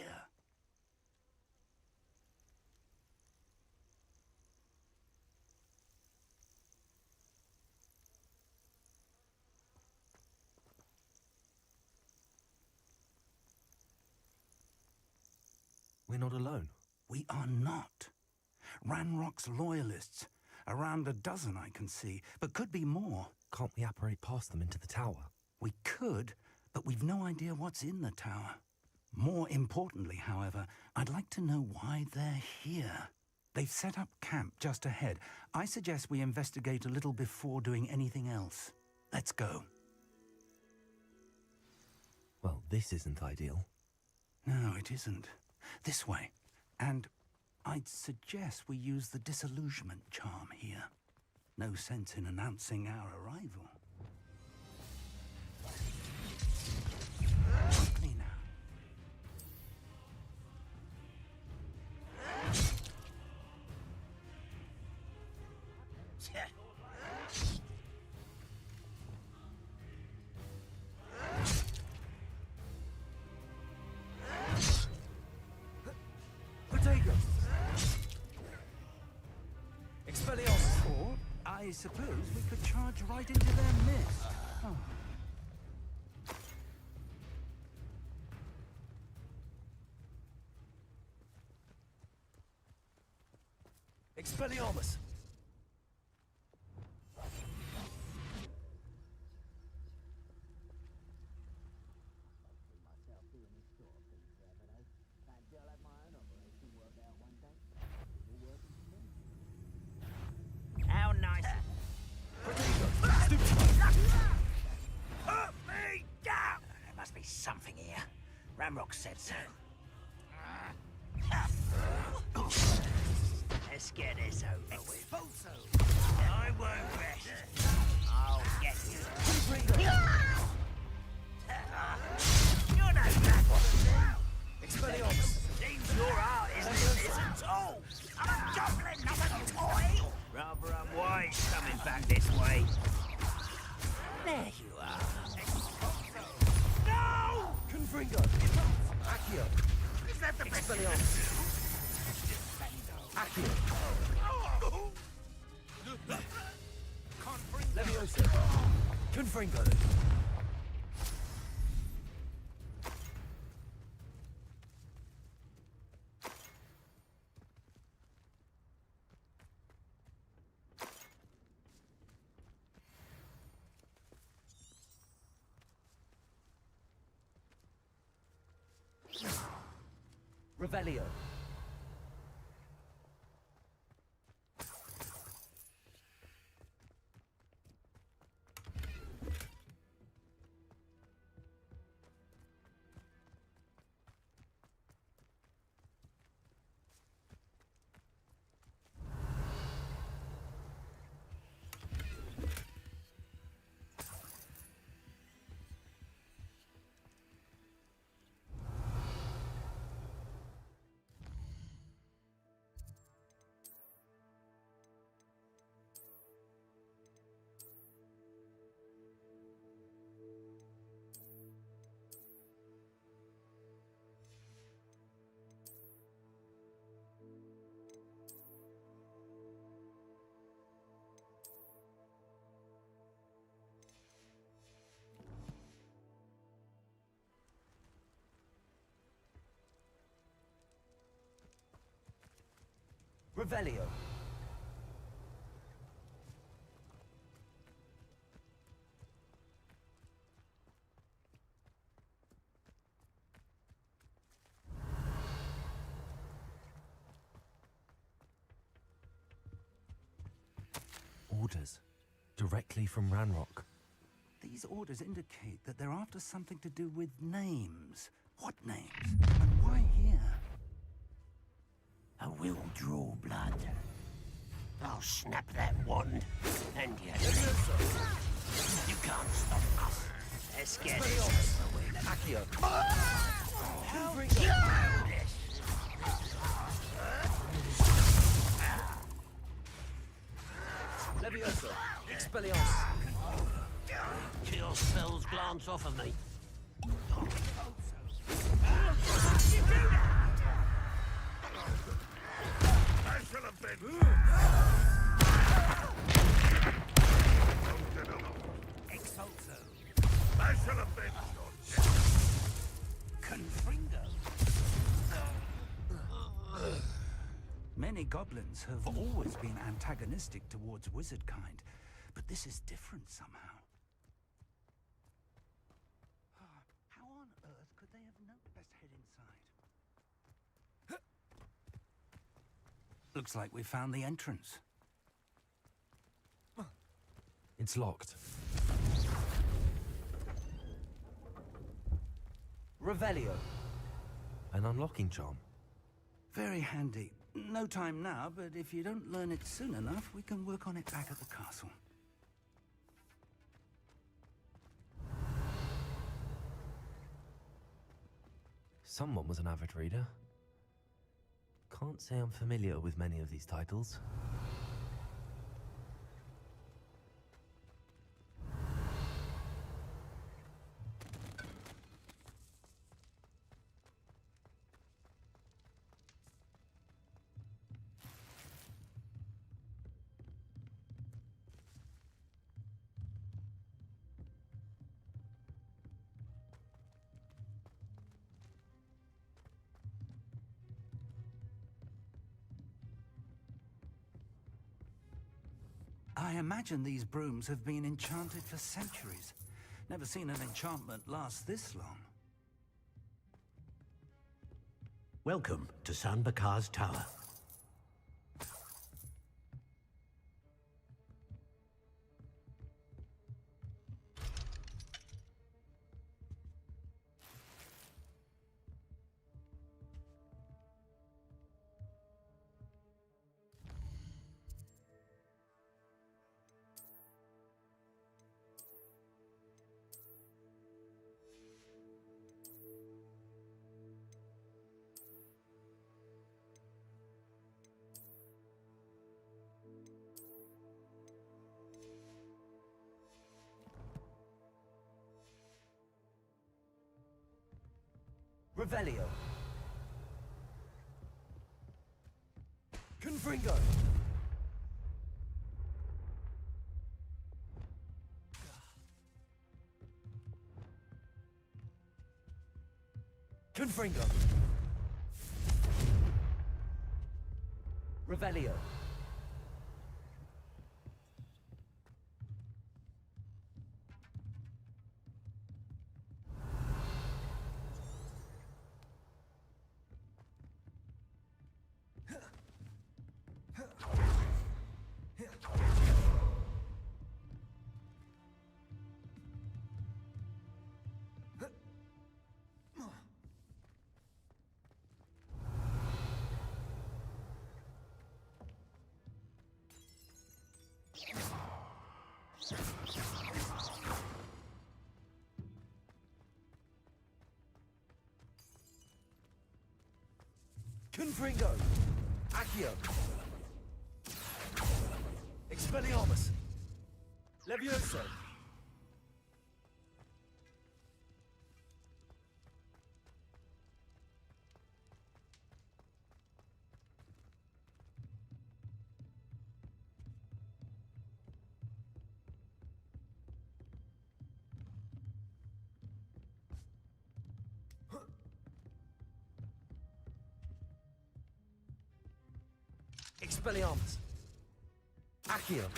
here. We're not alone. We are not. Ranrock's loyalists. Around a dozen I can see, but could be more. Can't we apparate past them into the tower? We could, but we've no idea what's in the tower. More importantly, however, I'd like to know why they're here. They've set up camp just ahead. I suggest we investigate a little before doing anything else. Let's go. Well, this isn't ideal. No, it isn't. This way. And I'd suggest we use the disillusionment charm here. No sense in announcing our arrival. Quickly now. Or, I suppose we could charge right into their midst. Oh. Expelliarmus! How nice. Hurt me down! There must be something here. Ramrock said so. Let's get this over with. I won't rest. I'll get you. You're no bad one. Expelliarmus! Seems your art isn't all. I'm a goblin, not a toy. Rather unwise coming back this way. There you are. No! Confringo! Accio! Is that the best? Expelliarmus! Accio! Leviosa! Confringo! Revelio. Revelio. Orders. Directly from Ranrock. These orders indicate that they're after something to do with names. What names? And why here? I will draw blood. I'll snap that wand, and you leave. You can't stop us. Let's get this over with. Accio. Leviosa. Expelliarmus. Kill spells glance off of me. You do that! Many goblins have always been antagonistic towards wizard kind, but this is different somehow. How on earth could they have known? Let's head inside. Looks like we found the entrance. It's locked. Revelio. An unlocking charm. Very handy. No time now, but if you don't learn it soon enough, we can work on it back at the castle. Someone was an avid reader. Can't say I'm familiar with many of these titles. I imagine these brooms have been enchanted for centuries. Never seen an enchantment last this long. Welcome to San Bakar's Tower. Revelio. Confringo. Confringo. Revelio. Confringo. Accio. Expelliarmus. Levioso. Expelliarmus. Accio.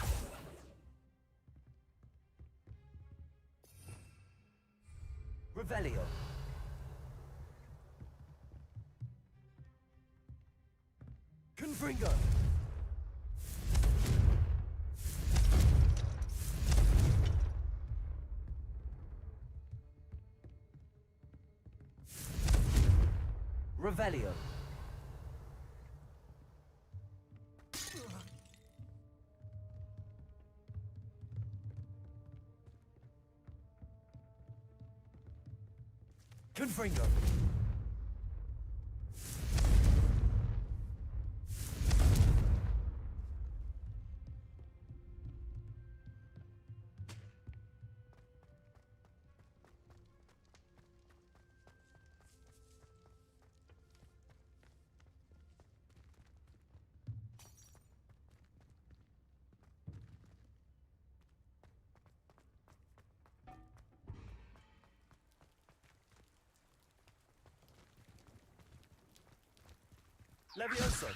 Revelio. Confringo. Revelio. Confringo. Levioso.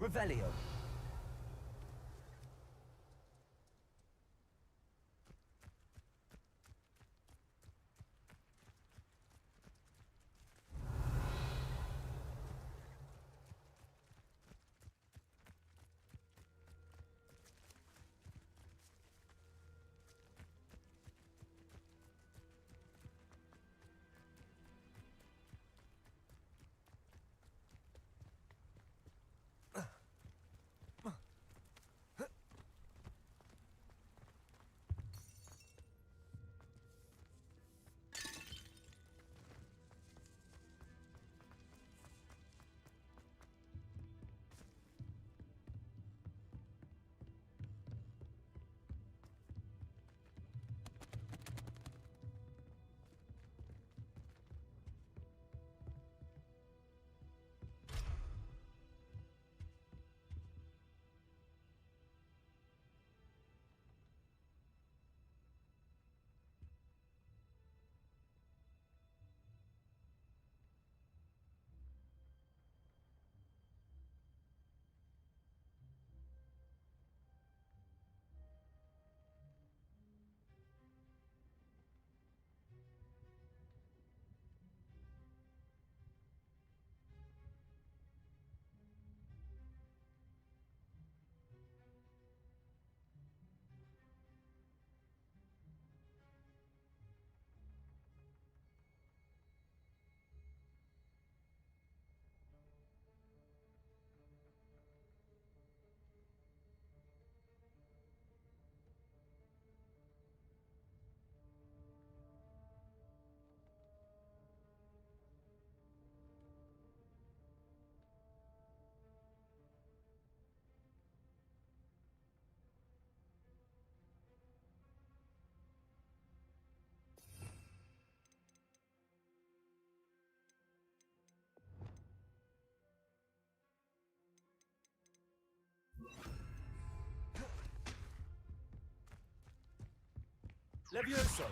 Revelio. Levioso.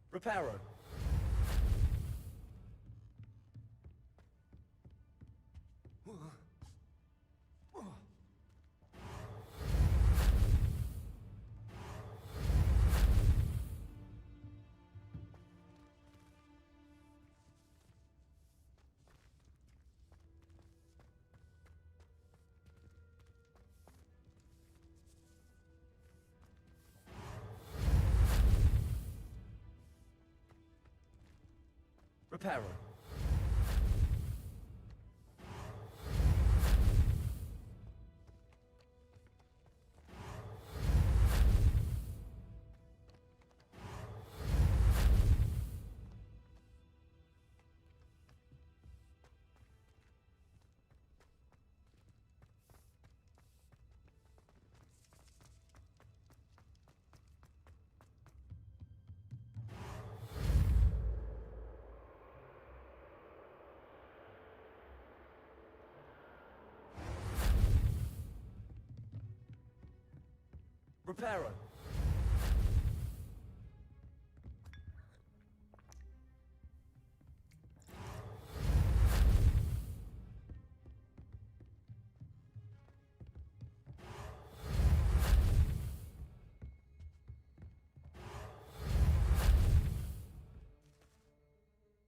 Reparo. Reparo. Reparo.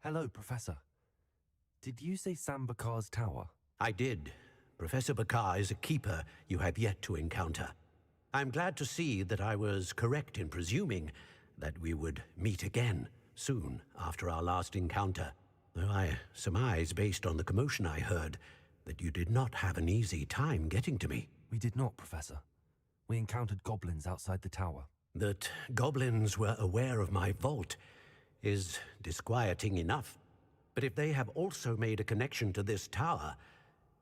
Hello, Professor. Did you say Sam Bakar's tower? I did. Professor Bakar is a keeper you have yet to encounter. I'm glad to see that I was correct in presuming that we would meet again soon after our last encounter, though I surmise, based on the commotion I heard, that you did not have an easy time getting to me. We did not, Professor. We encountered goblins outside the tower. That goblins were aware of my vault is disquieting enough. But if they have also made a connection to this tower,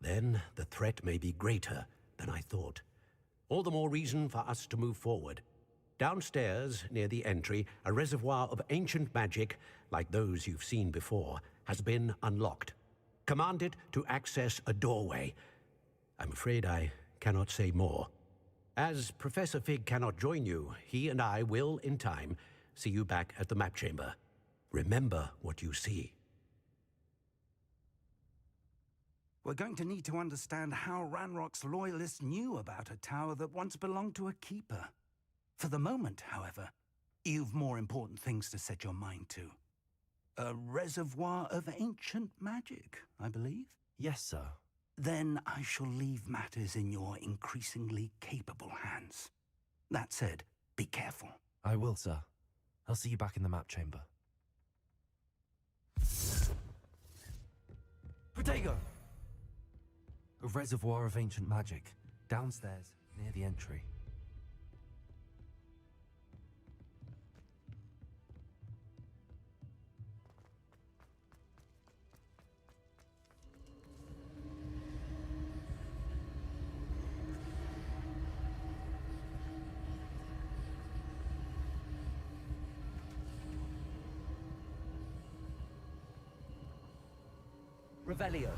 then the threat may be greater than I thought. All the more reason for us to move forward. Downstairs, near the entry, a reservoir of ancient magic, like those you've seen before, has been unlocked. Command it to access a doorway. I'm afraid I cannot say more. As Professor Fig cannot join you, he and I will, in time, see you back at the map chamber. Remember what you see. We're going to need to understand how Ranrock's loyalists knew about a tower that once belonged to a keeper. For the moment, however, you've more important things to set your mind to. A reservoir of ancient magic, I believe? Yes, sir. Then I shall leave matters in your increasingly capable hands. That said, be careful. I will, sir. I'll see you back in the map chamber. Protego! A reservoir of ancient magic. Downstairs, near the entry. Revelio.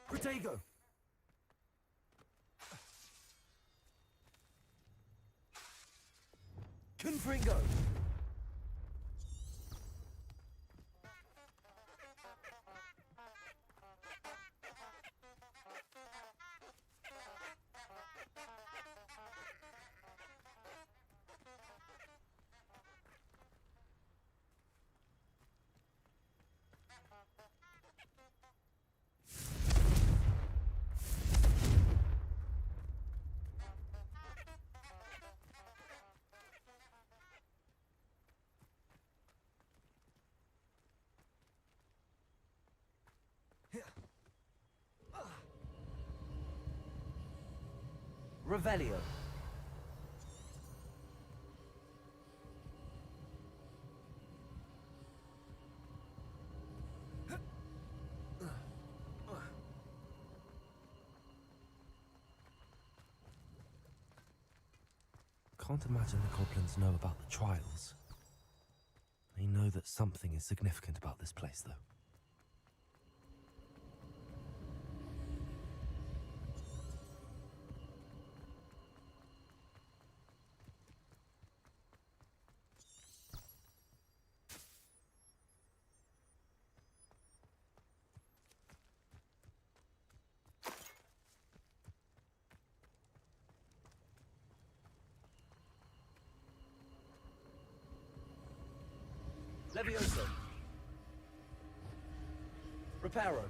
Protego! Confringo! Revelio. Can't imagine the goblins know about the trials. They know that something is significant about this place, though. Levioso. Reparo.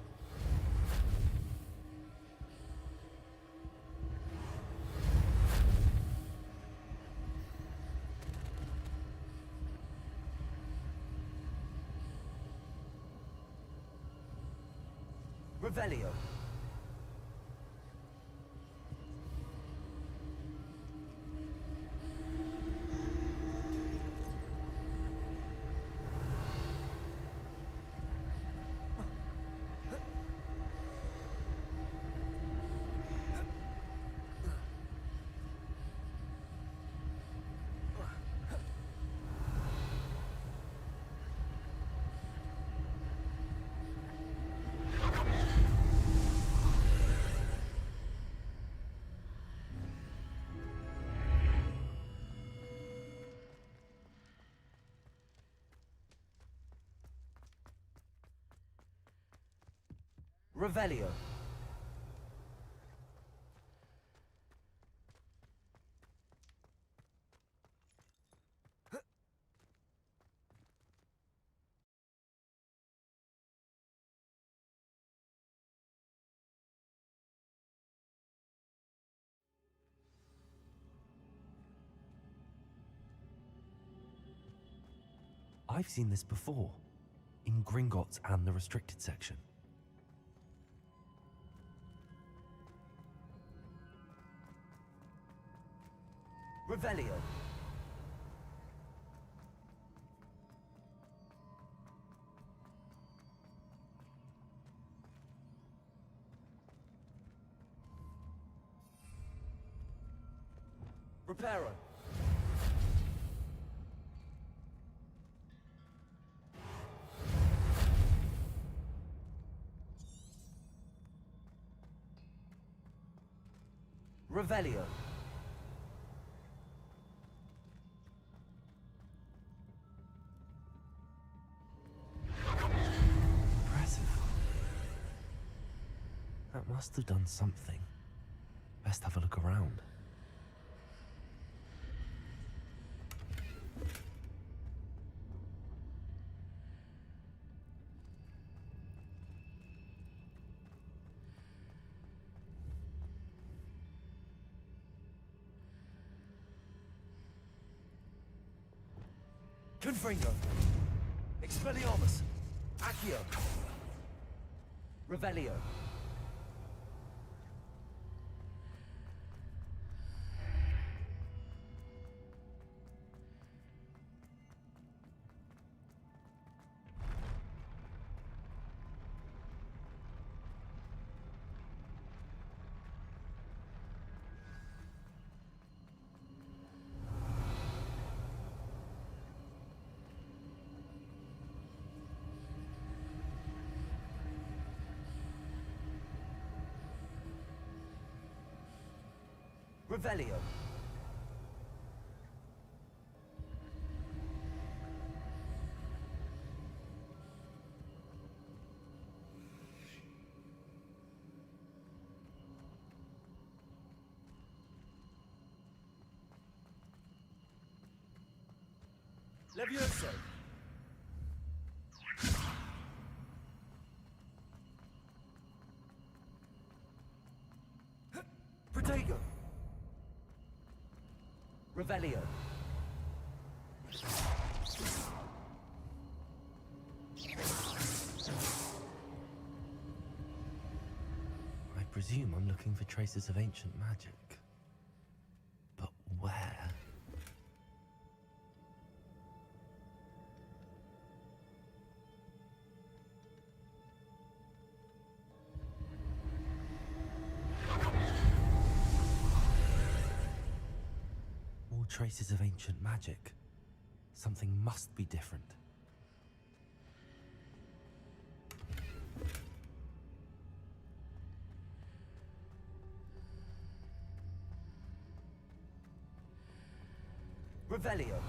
Revelio. Revelio. I've seen this before, in Gringotts and the restricted section. Revelio. Reparo. Revelio. Impressive. That must have done something. Best have a look around. Confringo. Expelliarmus. Accio. Revelio. Revelio. Levioso. Protego. Revelio. I presume I'm looking for traces of ancient magic. But where? All traces of ancient magic. Something must be different. Revelio.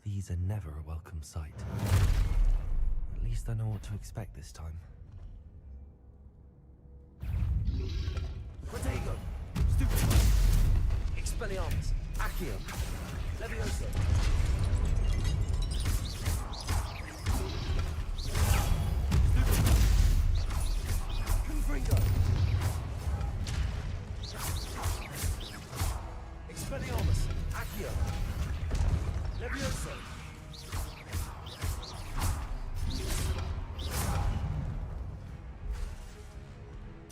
These are never a welcome sight. At least I know what to expect this time. Protego. Stupid. Expelliarmus. Accio. Levioso. Confringo. Expelliarmus. Accio. Levioso.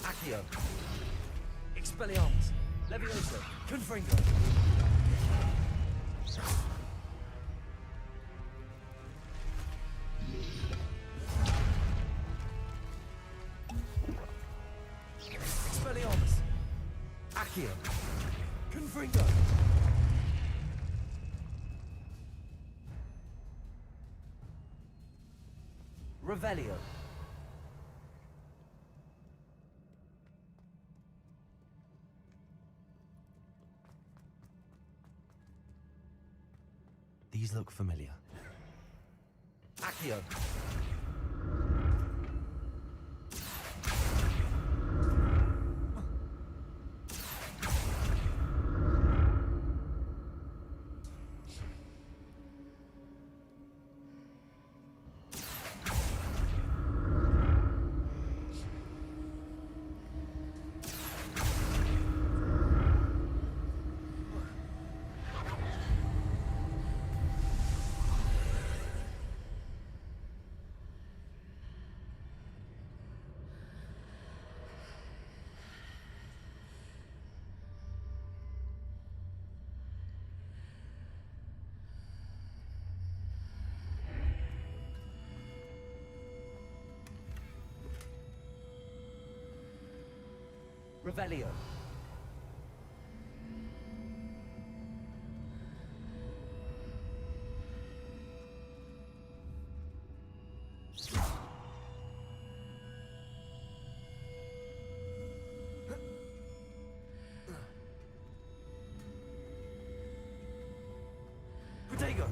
Accio. Expelliarmus. Levioso. Confringo. Expelliarmus. Accio. Confringo. Revelio. These look familiar. Accio. Revelio. Protego.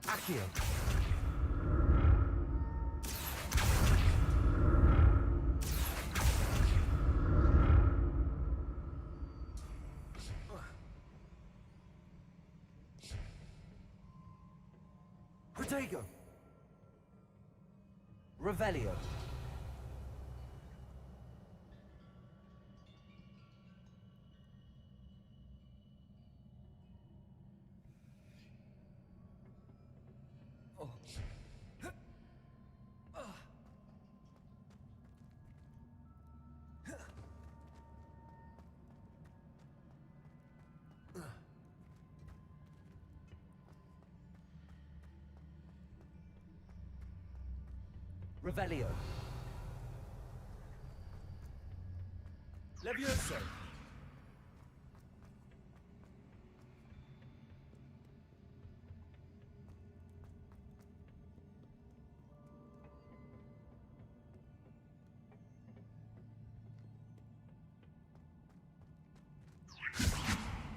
Accio. Protego. Revelio. Revelio. Levioso.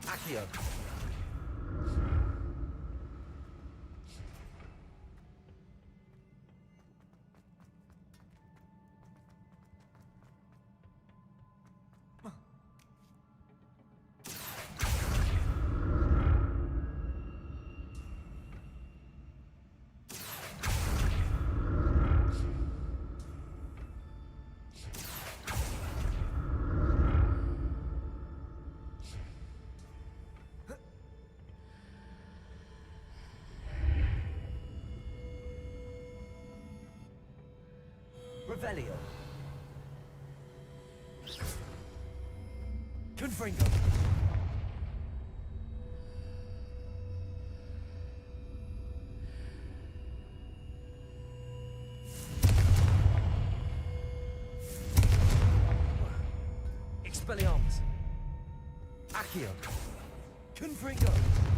Accio. Revelio. Confringo. Expelliarmus. Accio. Confringo.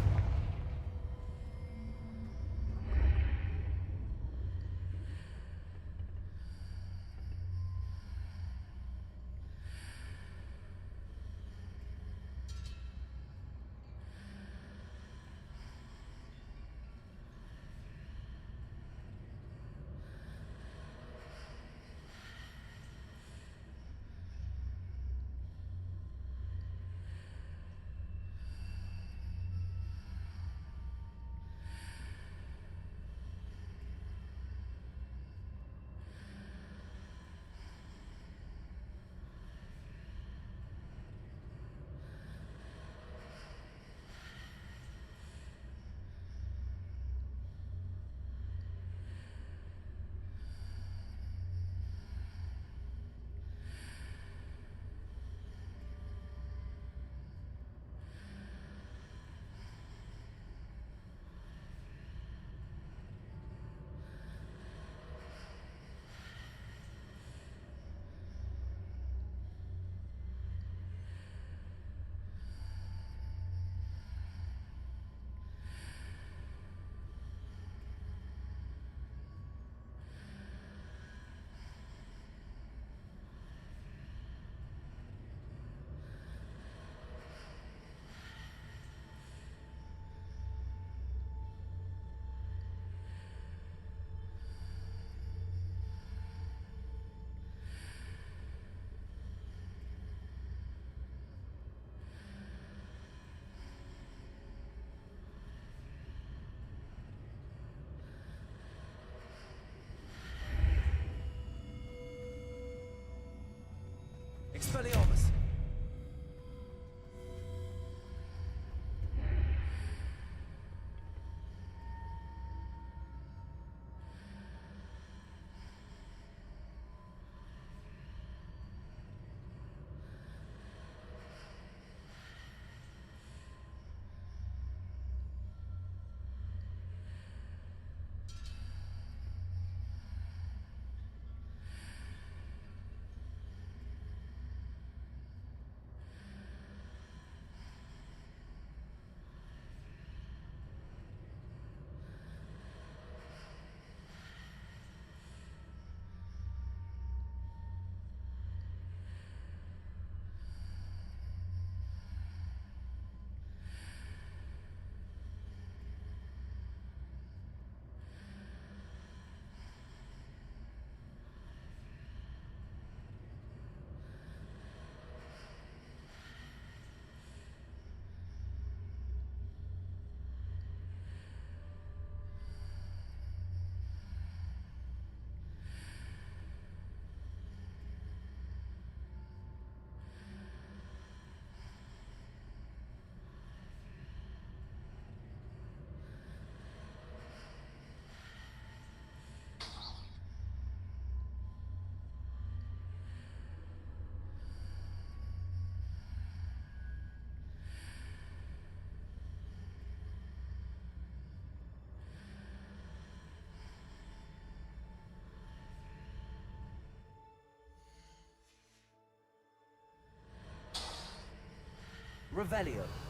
Revelio.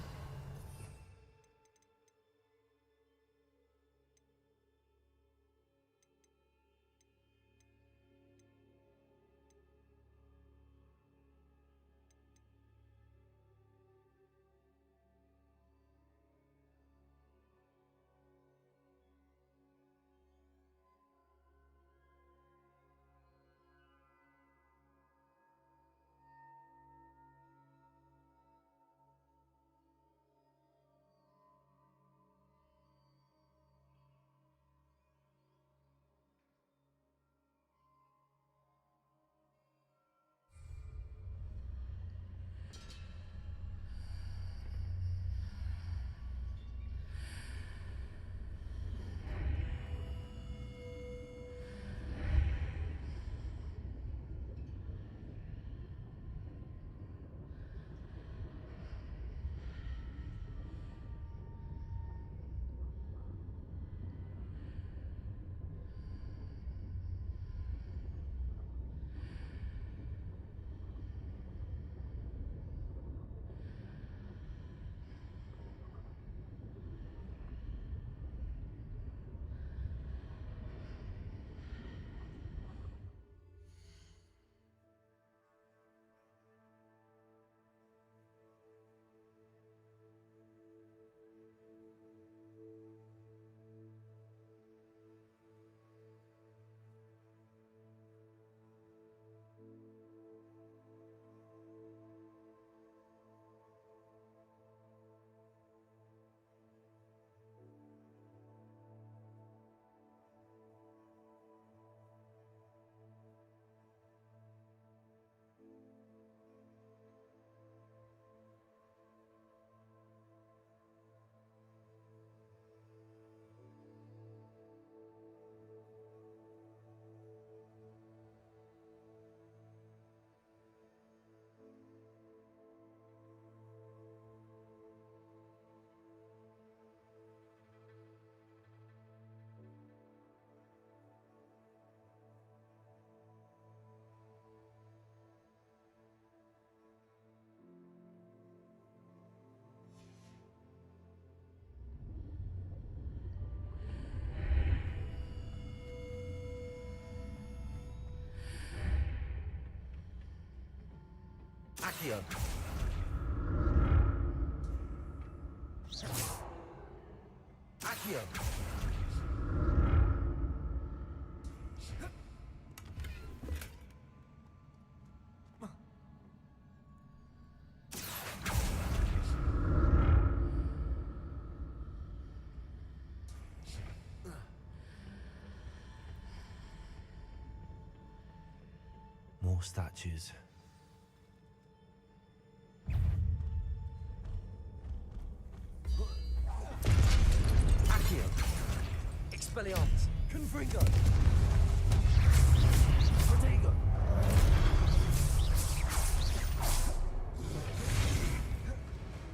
Accio. Accio. More statues. Accio. Expelliarmus. Confringo. Protego.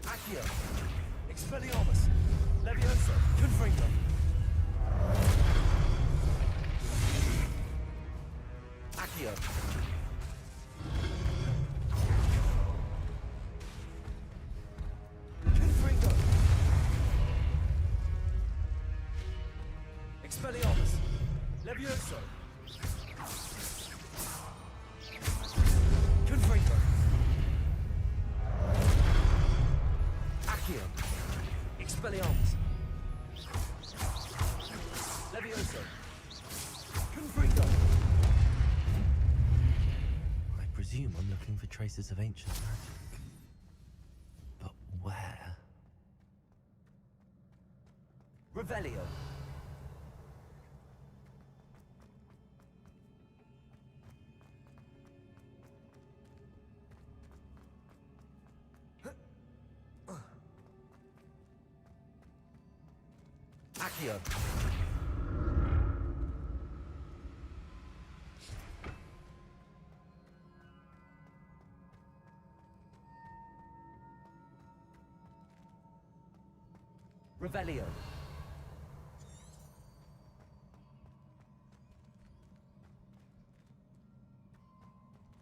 Accio. Expelliarmus. Levioso. Confringo. Accio. Confringo. Expelliarmus. Levioso. Confringo. Accio. Expelliarmus. Levioso. Confringo. I presume I'm looking for traces of ancient magic. But where? Revelio. Accio. Revelio.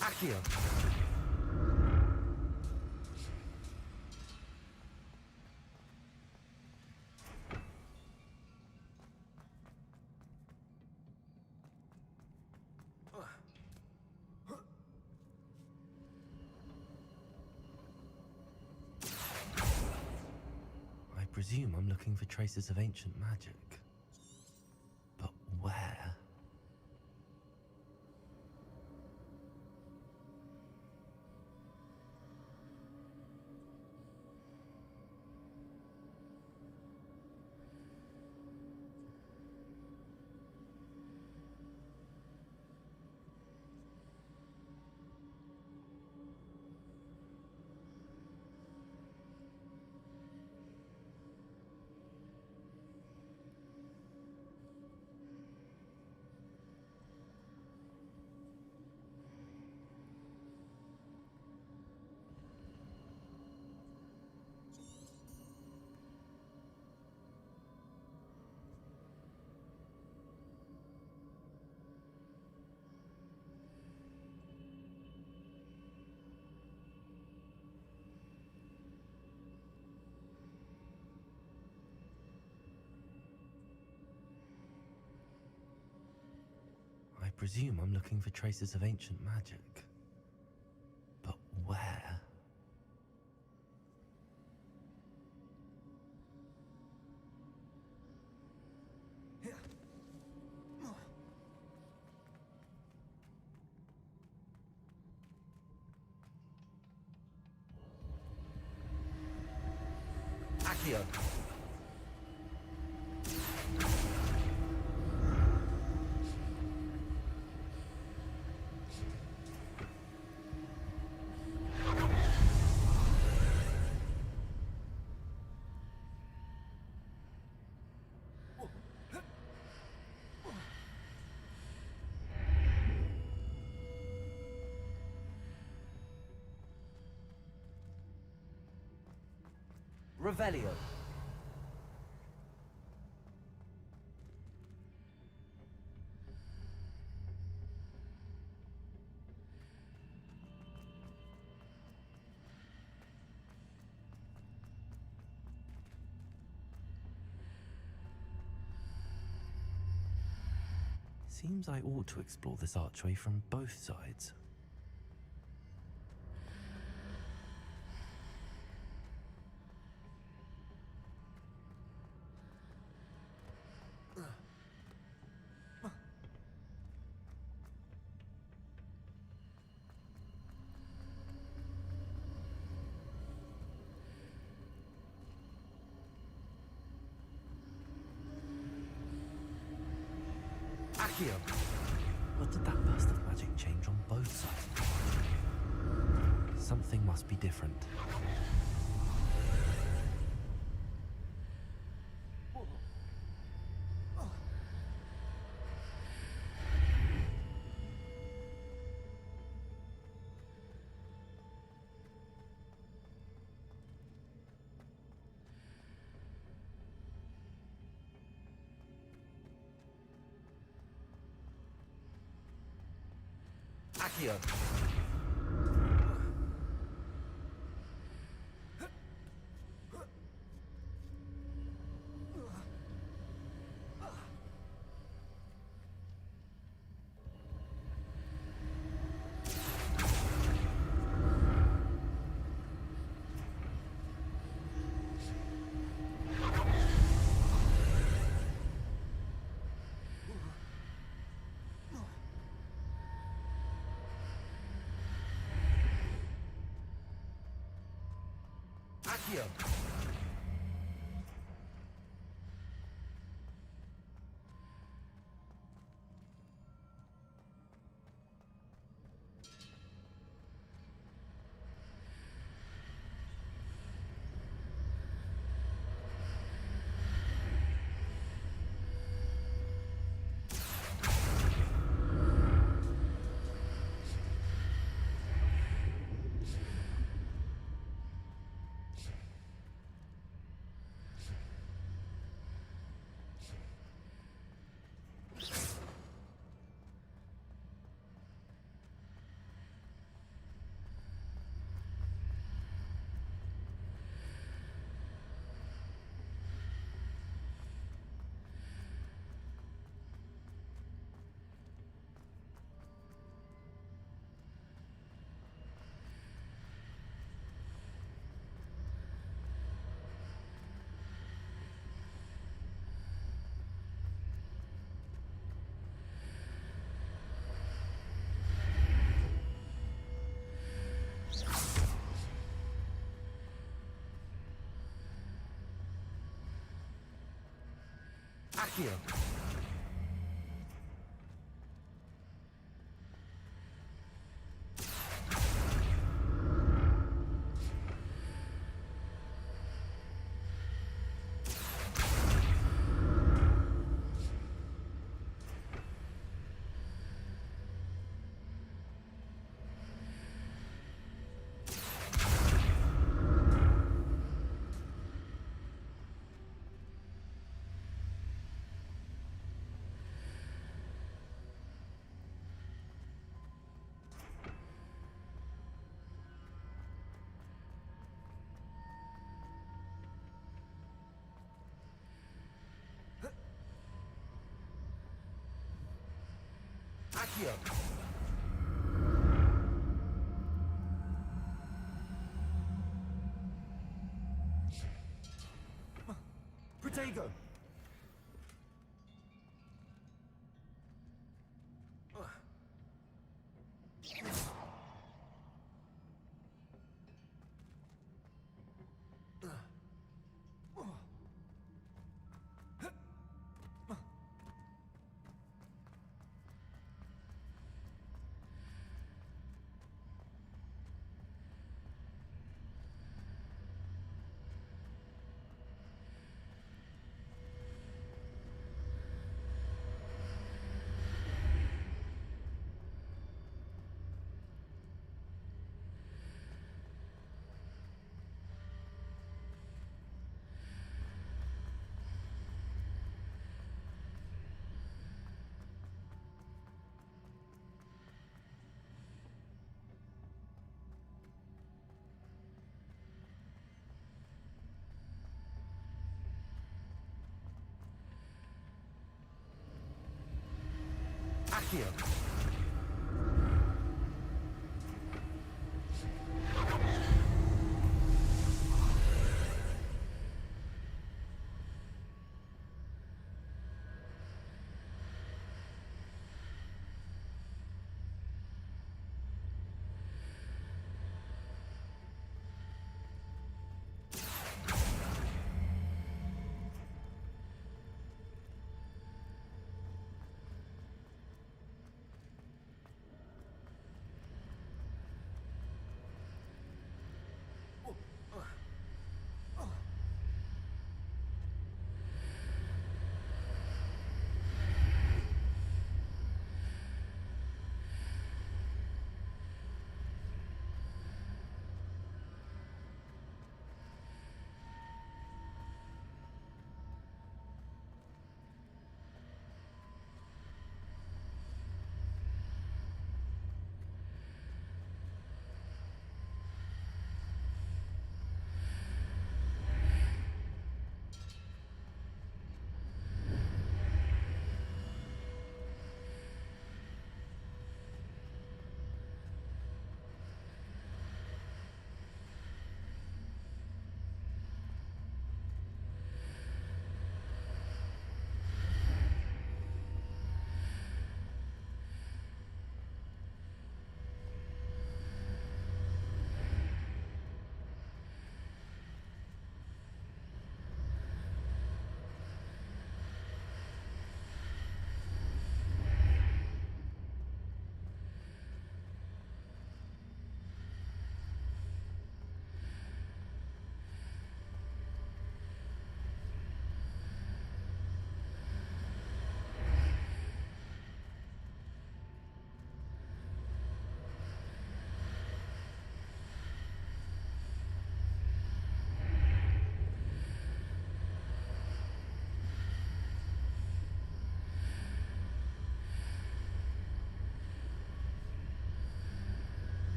Accio. presume I'm looking for traces of ancient magic. But where? I presume I'm looking for traces of ancient magic. But where? Accio. Revelio. Seems I ought to explore this archway from both sides. Accio. What did that burst of magic change on both sides? Something must be different. Accio. Accio. Accio. Accio. Protego. Accio.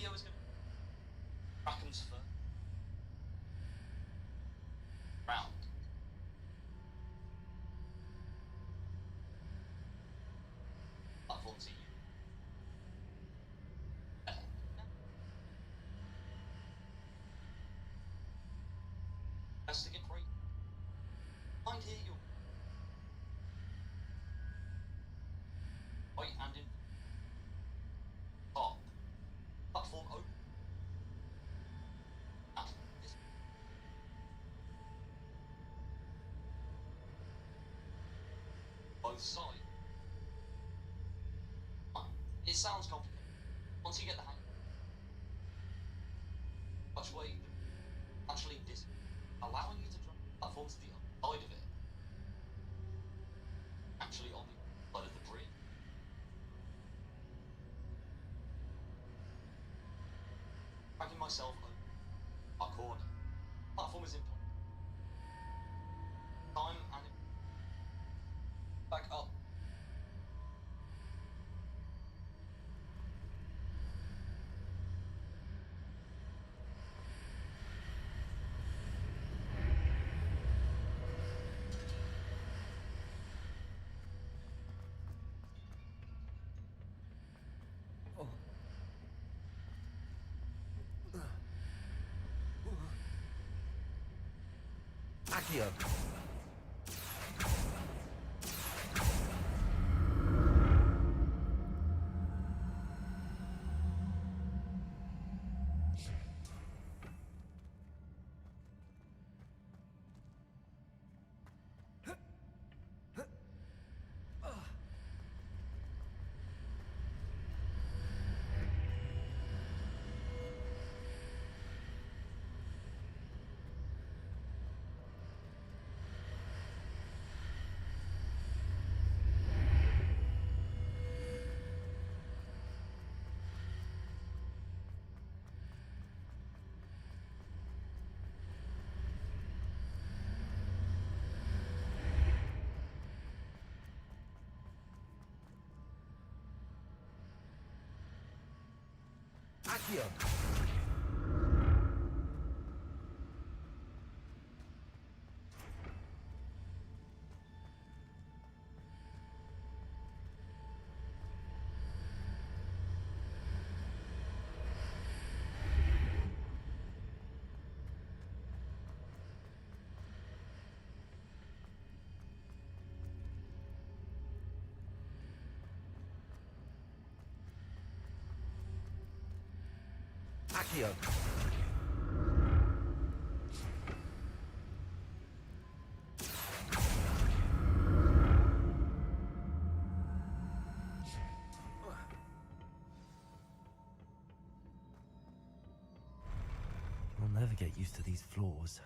video is going to... Rackham's first. Round. Platform to you. Investigate free. Find here you. Right hand in. Top. Platform open. Now, this. Both sides. It sounds complicated. Once you get the hang of it. Much way actually allowing you to drop platforms to the other side of it. Actually on the side of the bridge. Tracking myself over our corner. Platform is in place. Time and back up. Accio. Accio. Accio. I'll never get used to these floors.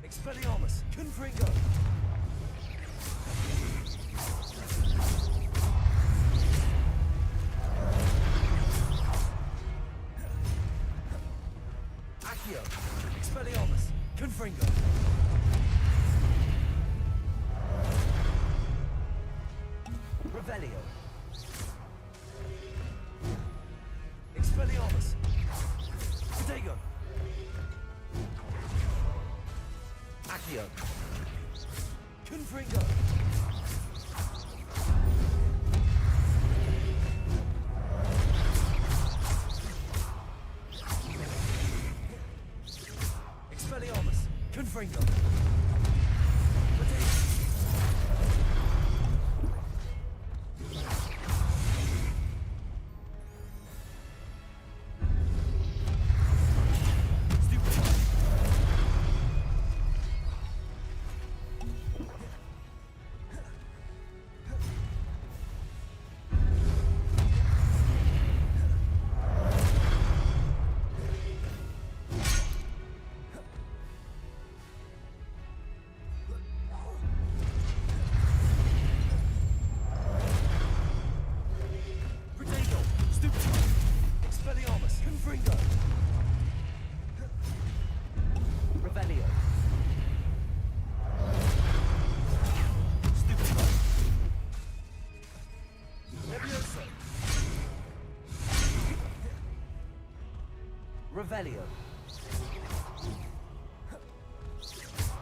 Expelliarmus, Confringo. Accio, Expelliarmus, Confringo. Revelio. Expelliarmus. Protego. Accio. Confringo. Expelliarmus. Confringo. Revelio.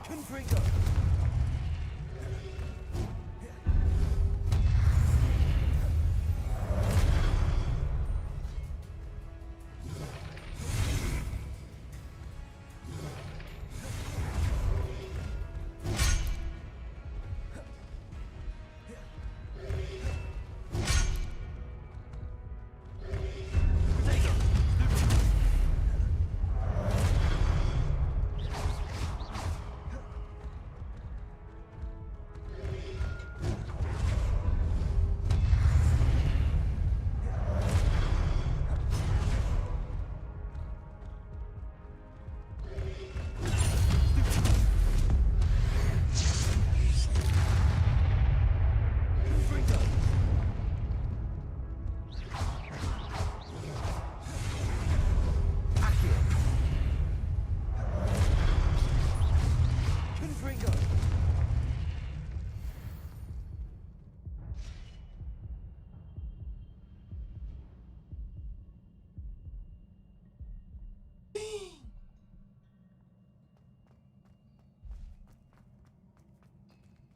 Confringo.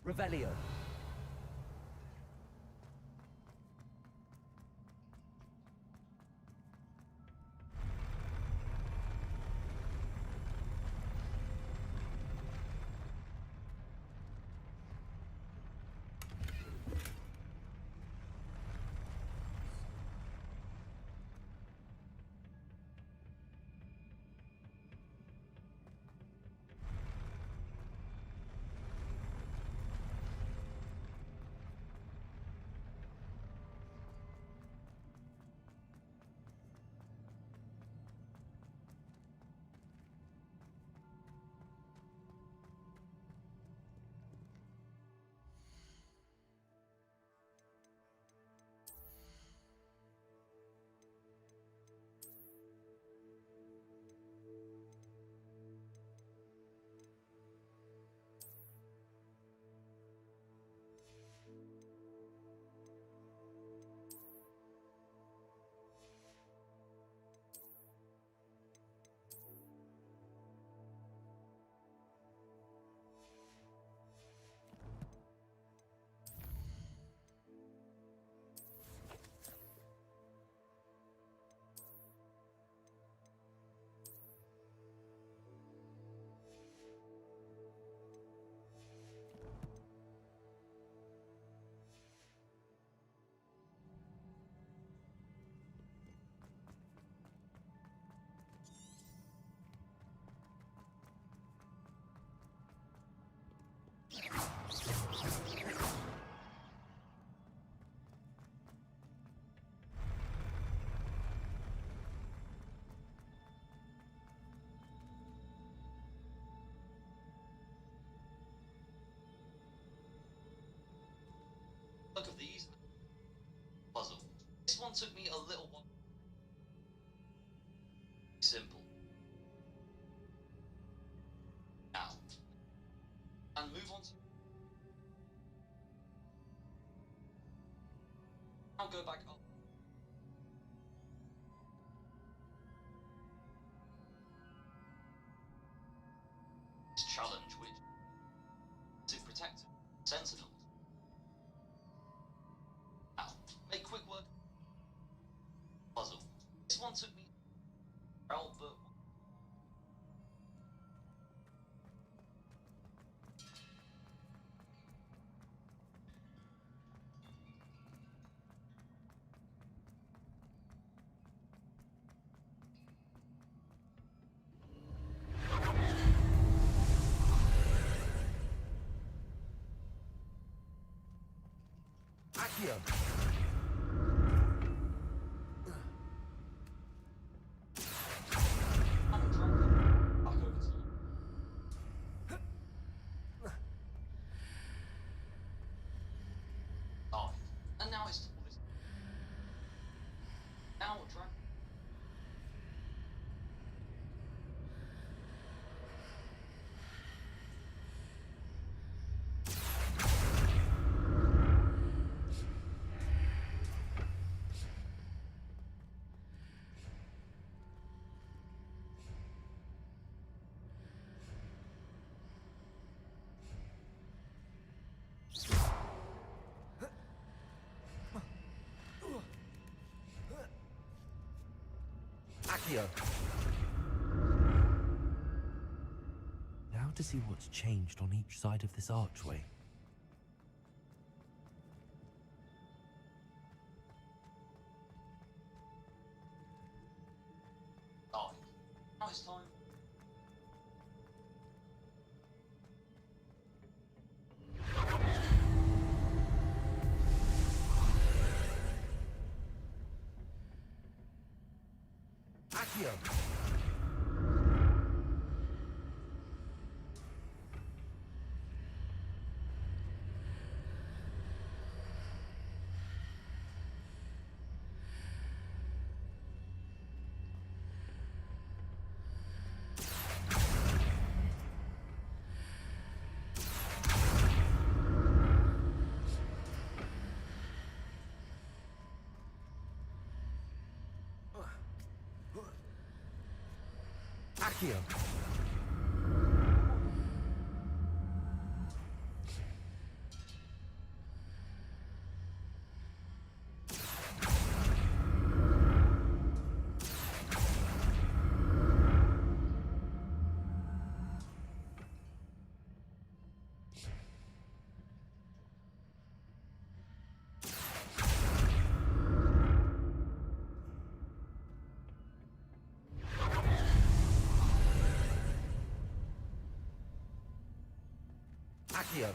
Revelio. Look at these. Puzzle. This one took me a little while. Simple. Now. And move on to. Now go back up. This challenge which to protect Sentinels. Now, make quick work. Puzzle. This one took me. Albert. Accio. Oh, and now it's all this. Now drag. Accio. Now to see what's changed on each side of this archway. Oh, now it's time. Accio. Accio. Accio.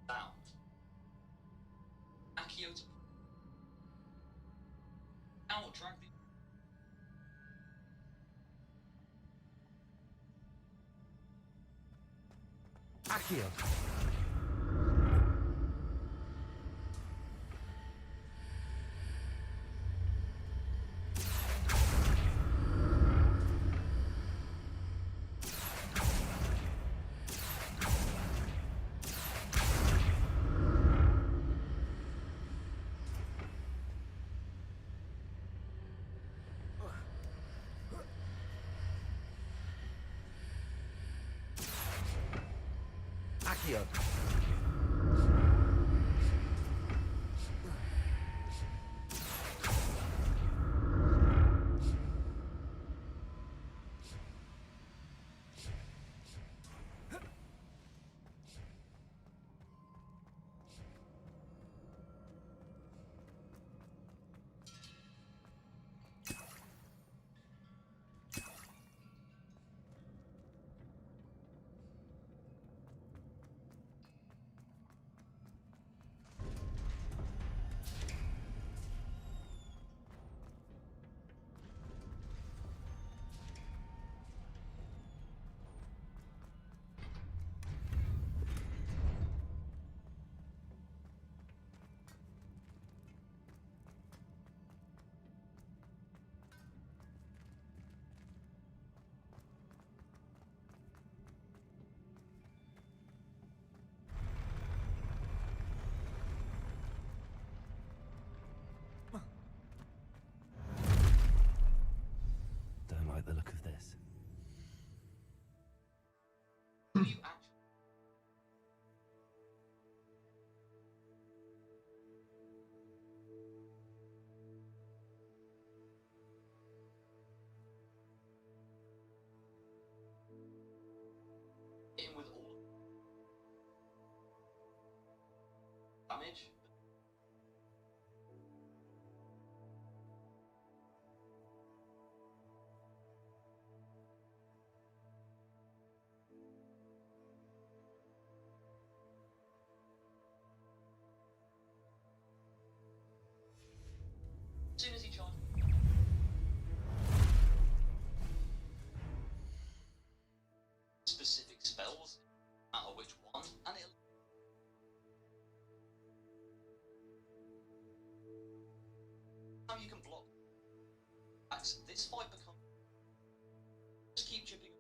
Bound. Accio to... Now drag the... Accio. Accio. Don't like the look of this. Do you actually... In with all damage. As soon as he charged. Specific spells, no matter which one, and it'll... this fight becomes... Just keep chipping.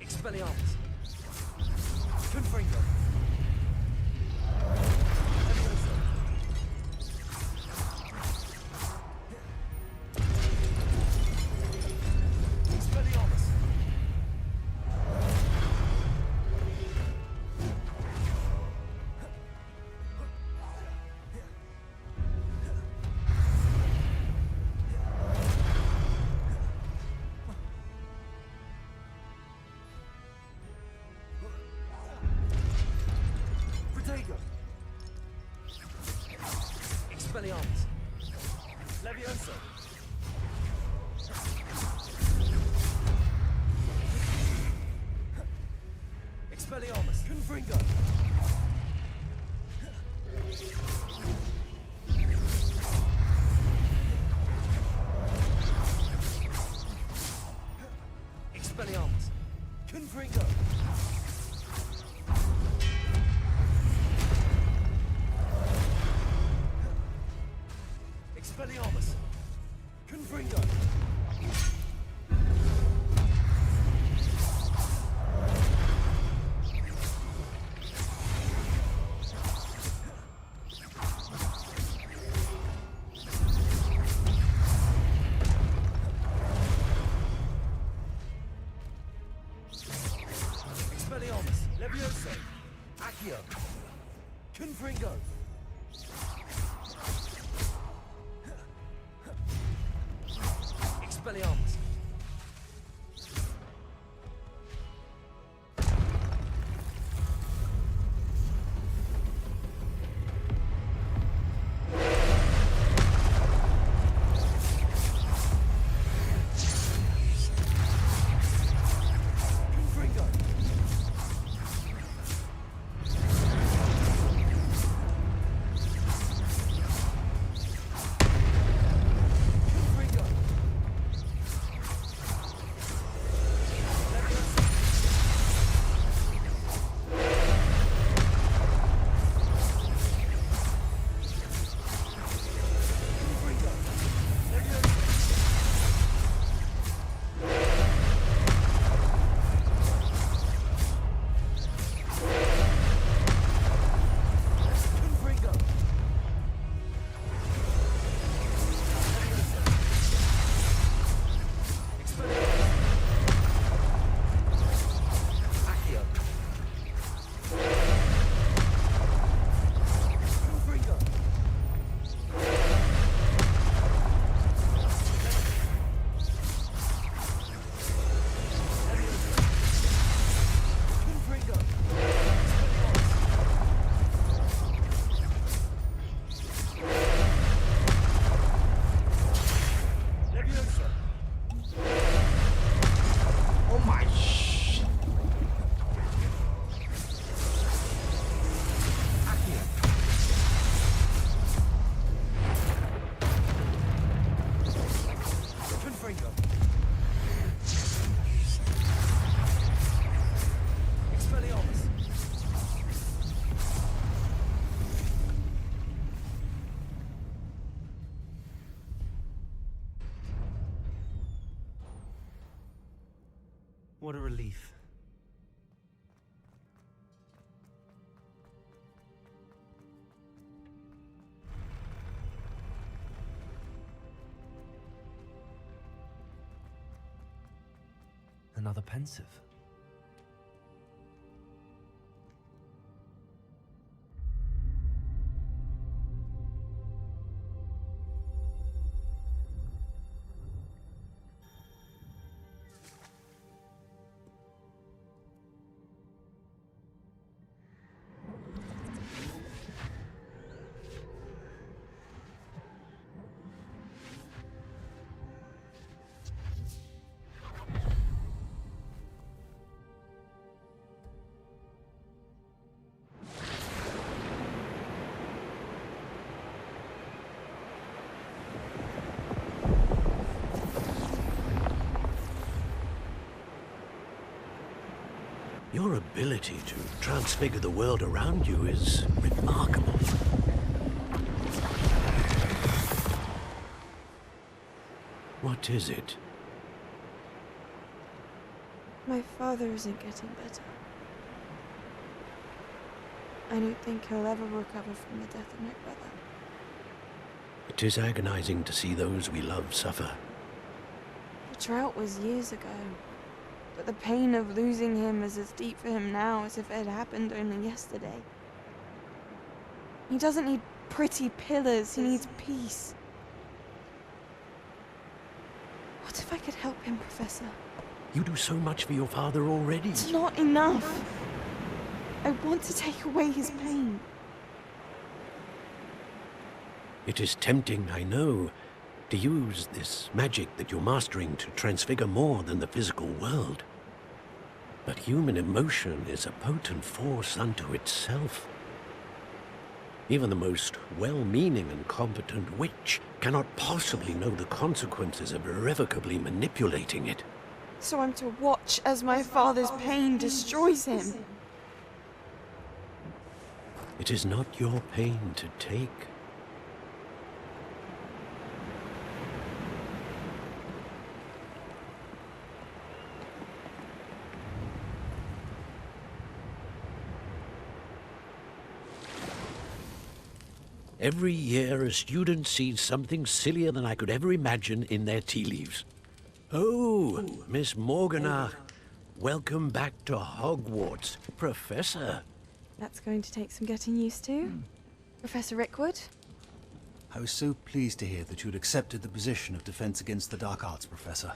Expelliarmus. Confringo. Expelliarmus. Protego. Expelliarmus. Levioso. Expelliarmus. Confringo. Expelliarmus. Confringo. Expelliarmus. Confringo. Expelliarmus. Levioso. Accio. Confringo. Expelliarmus. Confringo. Confringo. What a relief. Another pensive. Your ability to transfigure the world around you is remarkable. What is it? My father isn't getting better. I don't think he'll ever recover from the death of my brother. It is agonizing to see those we love suffer. The drought was years ago, but the pain of losing him is as deep for him now as if it had happened only yesterday. He doesn't need pretty pillars, he needs peace. What if I could help him, Professor? You do so much for your father already. It's not enough. I want to take away his pain. It is tempting, I know, to use this magic that you're mastering to transfigure more than the physical world. But human emotion is a potent force unto itself. Even the most well-meaning and competent witch cannot possibly know the consequences of irrevocably manipulating it. So I'm to watch as my father's pain destroys him. It is not your pain to take. Every year, a student sees something sillier than I could ever imagine in their tea leaves. Oh, Miss Morganach, welcome back to Hogwarts, Professor. That's going to take some getting used to. Professor Rickwood? I was so pleased to hear that you'd accepted the position of Defense Against the Dark Arts, Professor.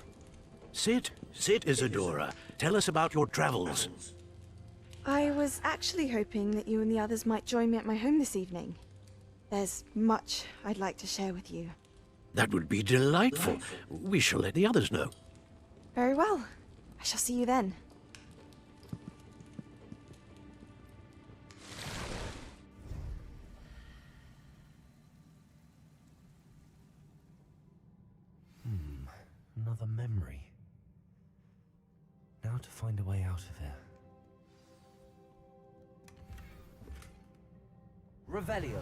Sit, Isadora. Tell us about your travels. I was actually hoping that you and the others might join me at my home this evening. There's much I'd like to share with you. That would be delightful. We shall let the others know. Very well. I shall see you then. Another memory. Now to find a way out of here. Revelio.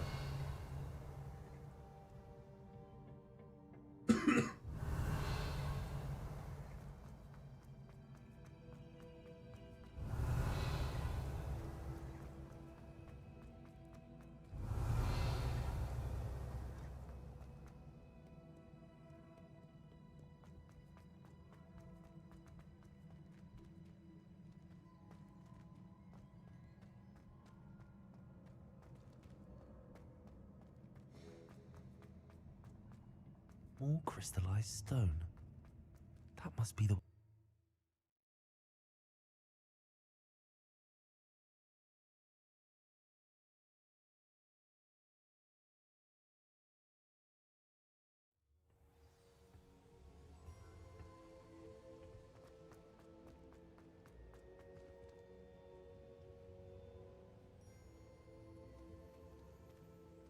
More crystallized stone. That must be the...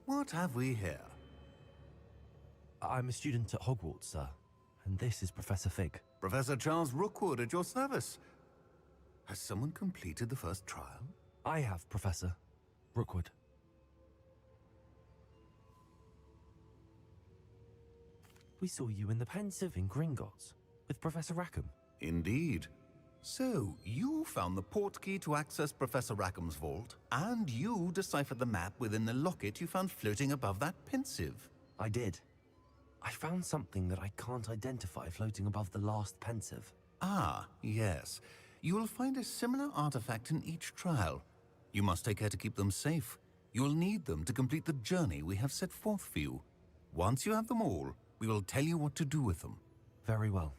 What have we here? I'm a student at Hogwarts, sir. And this is Professor Fig. Professor Charles Rookwood at your service. Has someone completed the first trial? I have, Professor Rookwood. We saw you in the Pensive in Gringotts with Professor Rackham. Indeed. So, you found the port key to access Professor Rackham's vault, and you deciphered the map within the locket you found floating above that pensive. I did. I found something that I can't identify floating above the last pensive. Ah, yes. You will find a similar artifact in each trial. You must take care to keep them safe. You will need them to complete the journey we have set forth for you. Once you have them all, we will tell you what to do with them. Very well.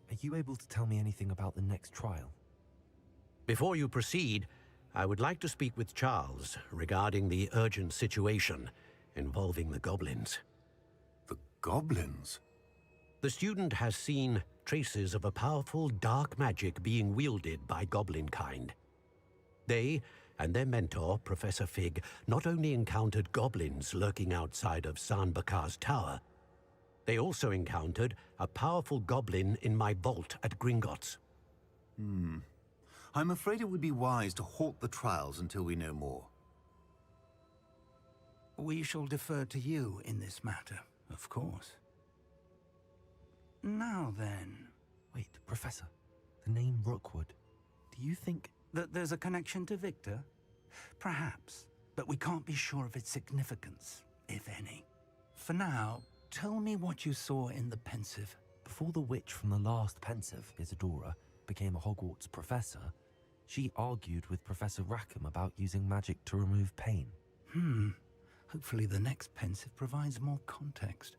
Are you able to tell me anything about the next trial? Before you proceed, I would like to speak with Charles regarding the urgent situation involving the goblins. The goblins? The student has seen traces of a powerful dark magic being wielded by goblin kind. They and their mentor, Professor Fig, not only encountered goblins lurking outside of San Bakar's tower, they also encountered a powerful goblin in my vault at Gringotts. I'm afraid it would be wise to halt the trials until we know more. We shall defer to you in this matter, of course. Now then... Wait, Professor. The name Rookwood. Do you think... that there's a connection to Victor? Perhaps, but we can't be sure of its significance, if any. For now, tell me what you saw in the pensive. Before the witch from the last pensive, Isadora, became a Hogwarts professor, she argued with Professor Rackham about using magic to remove pain. Hopefully the next pensive provides more context.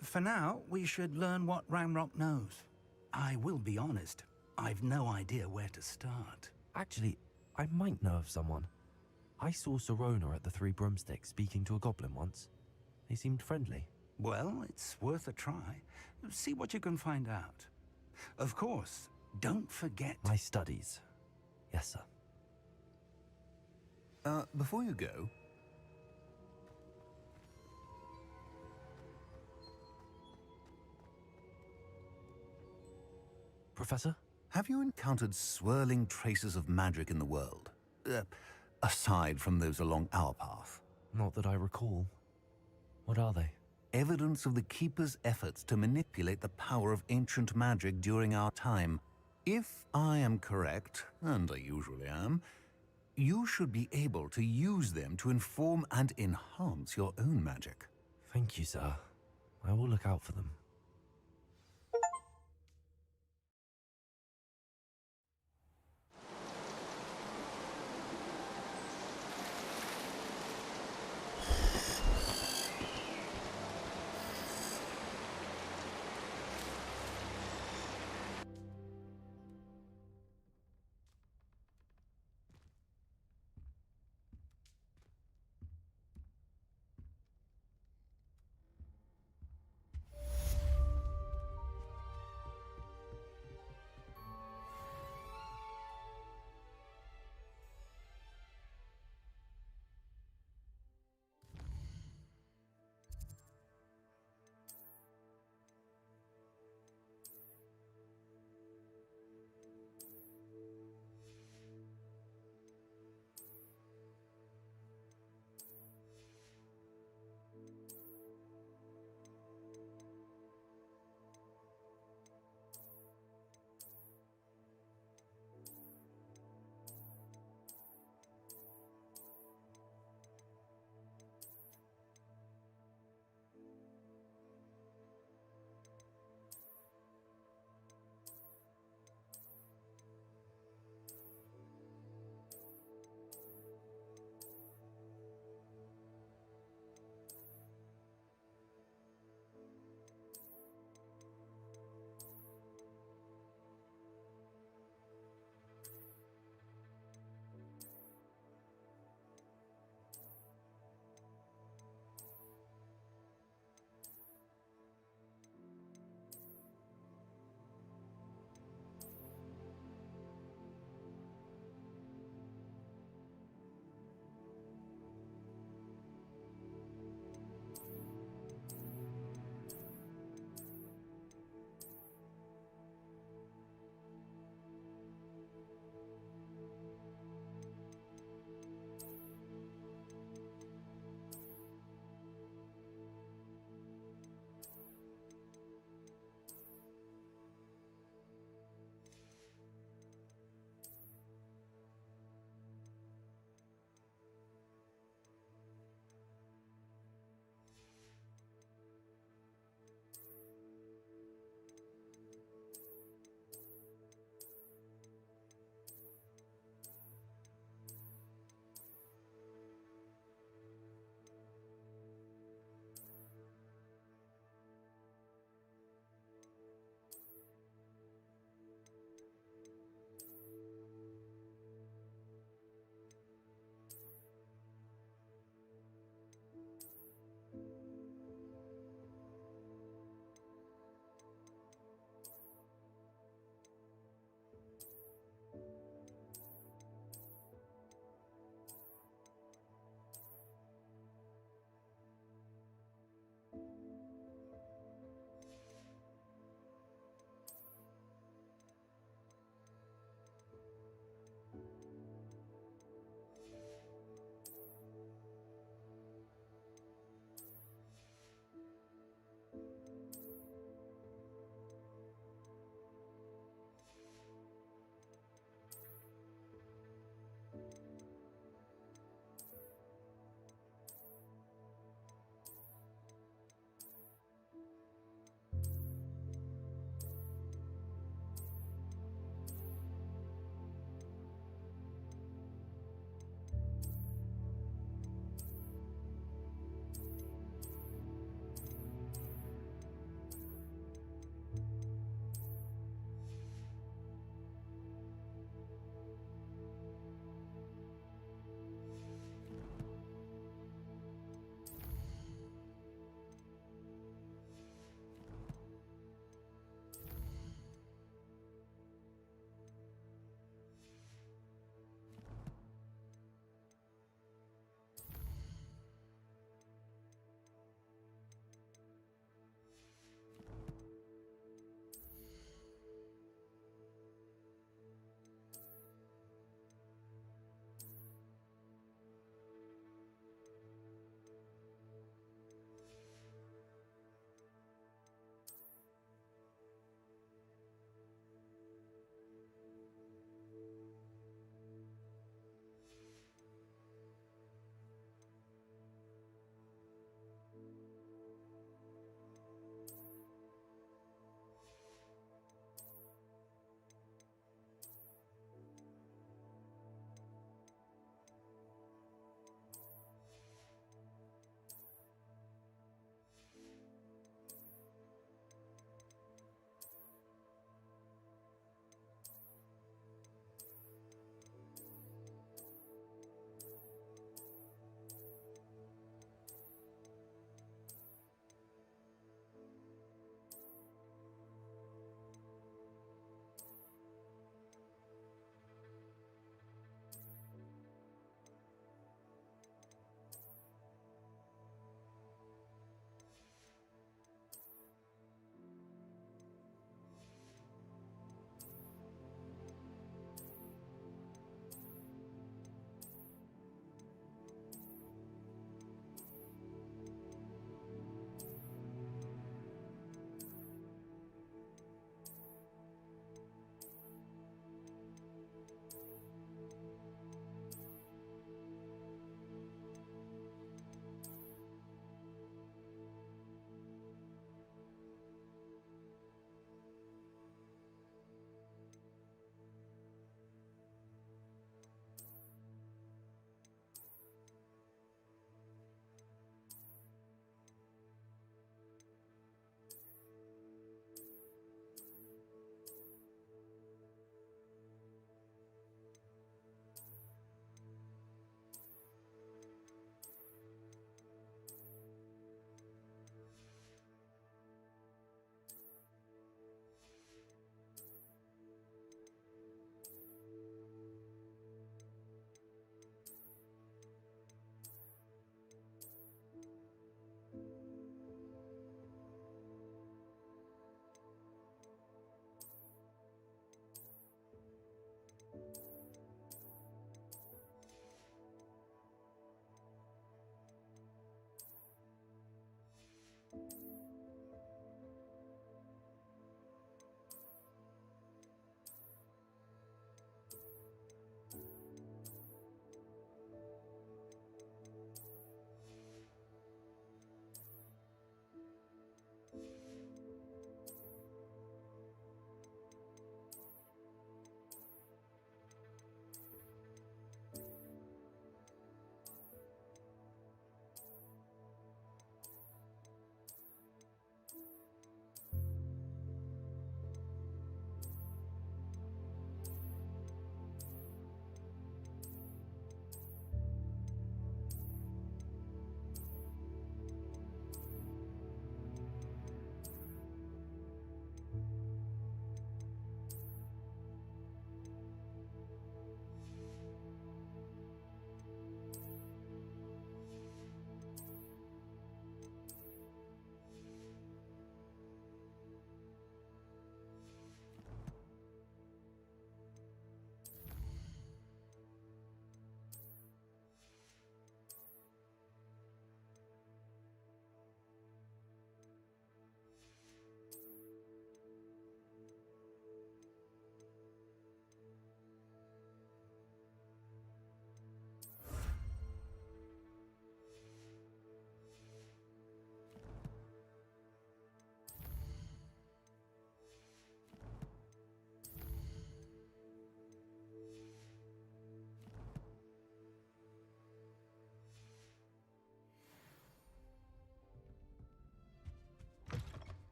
For now, we should learn what Ranrock knows. I will be honest, I've no idea where to start. Actually, I might know of someone. I saw Serona at the Three Broomsticks speaking to a goblin once. They seemed friendly. Well, it's worth a try. See what you can find out. Of course, don't forget... My studies. Yes, sir. Before you go... Professor? Have you encountered swirling traces of magic in the world? Aside from those along our path? Not that I recall. What are they? Evidence of the Keeper's efforts to manipulate the power of ancient magic during our time. If I am correct, and I usually am, you should be able to use them to inform and enhance your own magic. Thank you, sir. I will look out for them.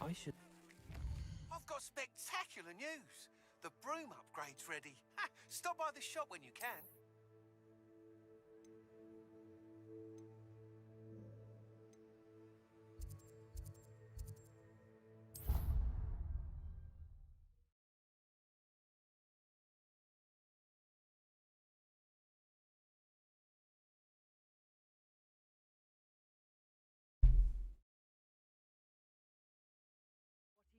I should... I've got spectacular news. The broom upgrade's ready. Ha, stop by the shop when you can.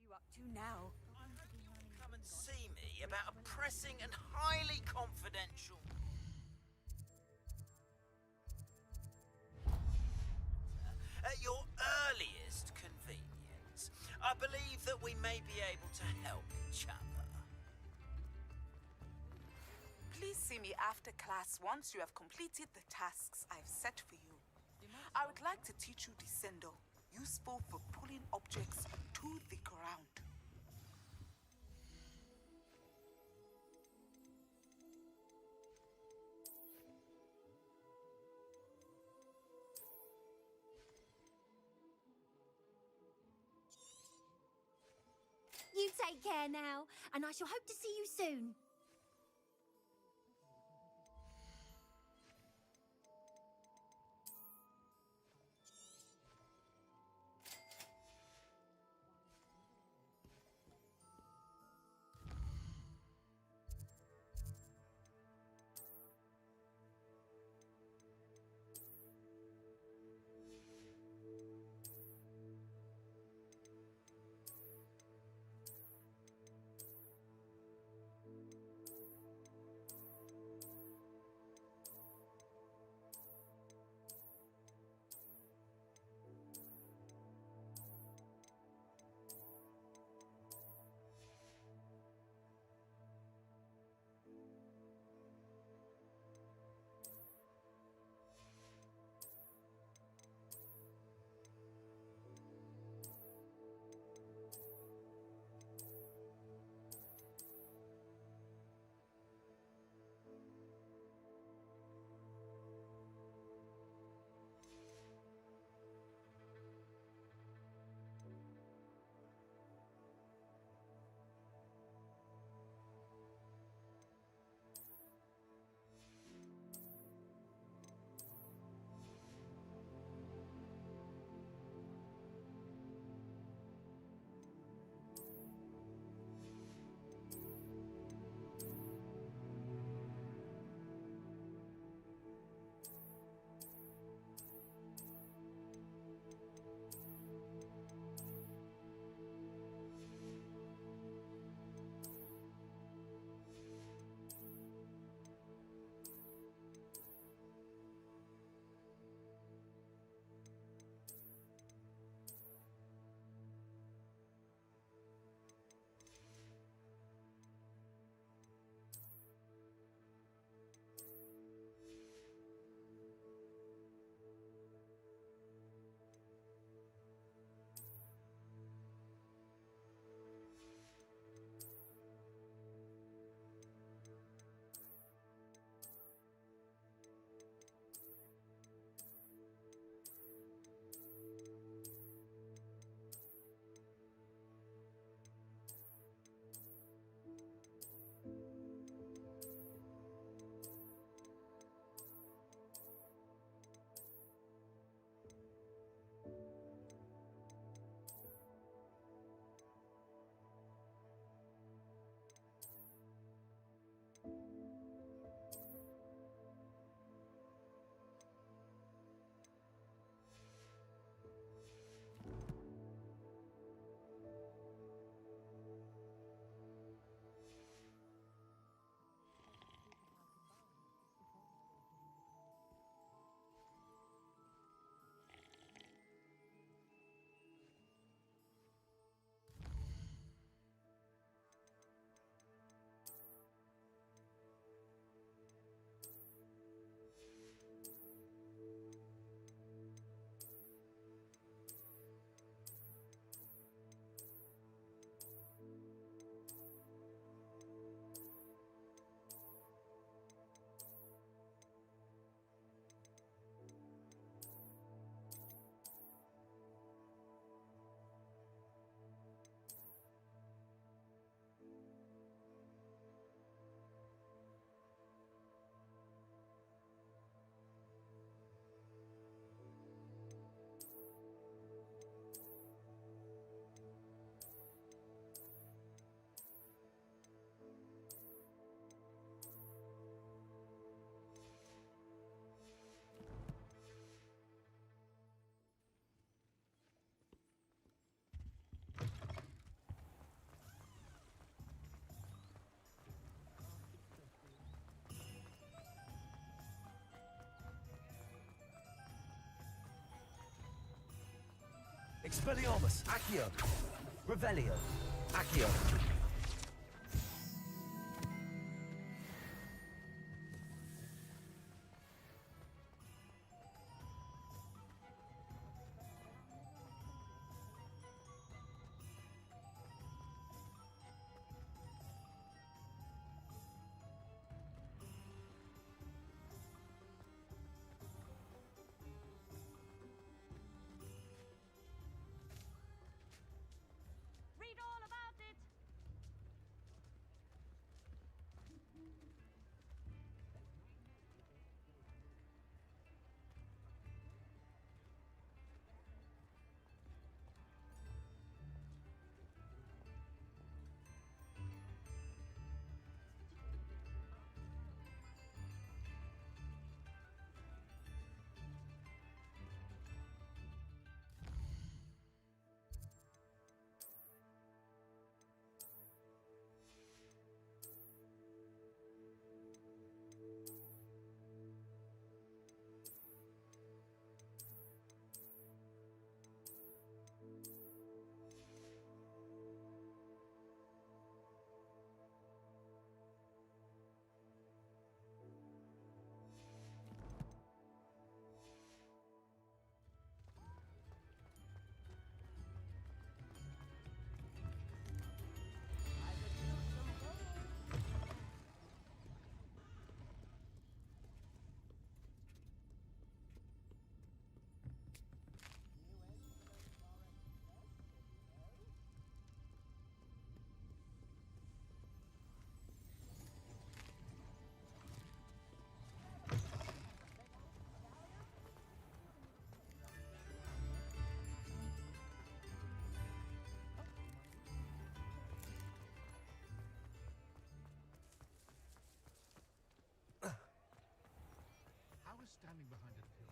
What are you up to now? Come and see me about a pressing and highly confidential... At your earliest convenience, I believe that we may be able to help each other. Please see me after class once you have completed the tasks I've set for you. I would like to teach you Descendo, useful for pulling objects to the ground. You take care now, and I shall hope to see you soon. Expelliarmus, Accio. Revelio, Accio. Read all about it. How is standing behind a pill?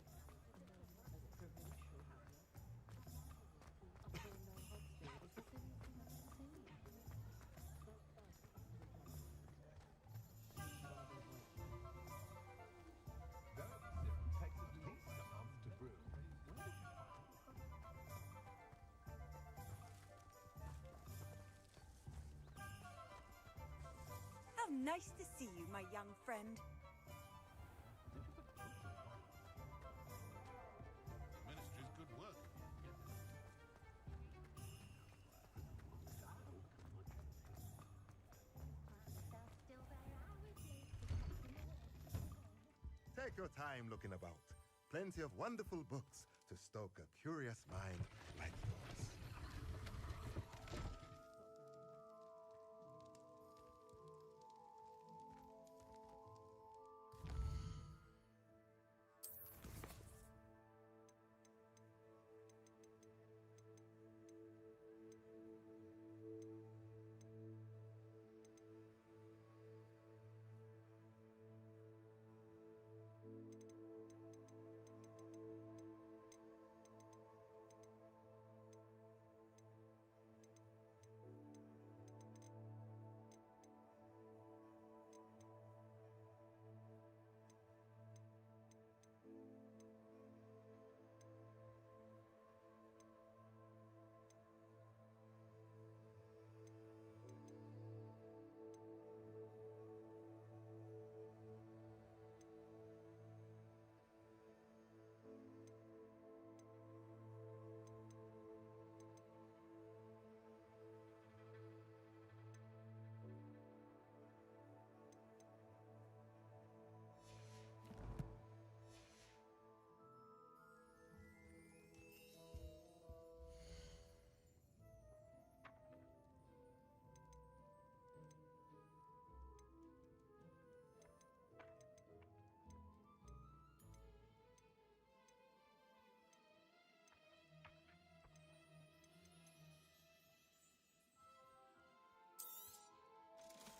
How nice to see you, my young friend. Ministry's good work. Take your time looking about. Plenty of wonderful books to stoke a curious mind like yours.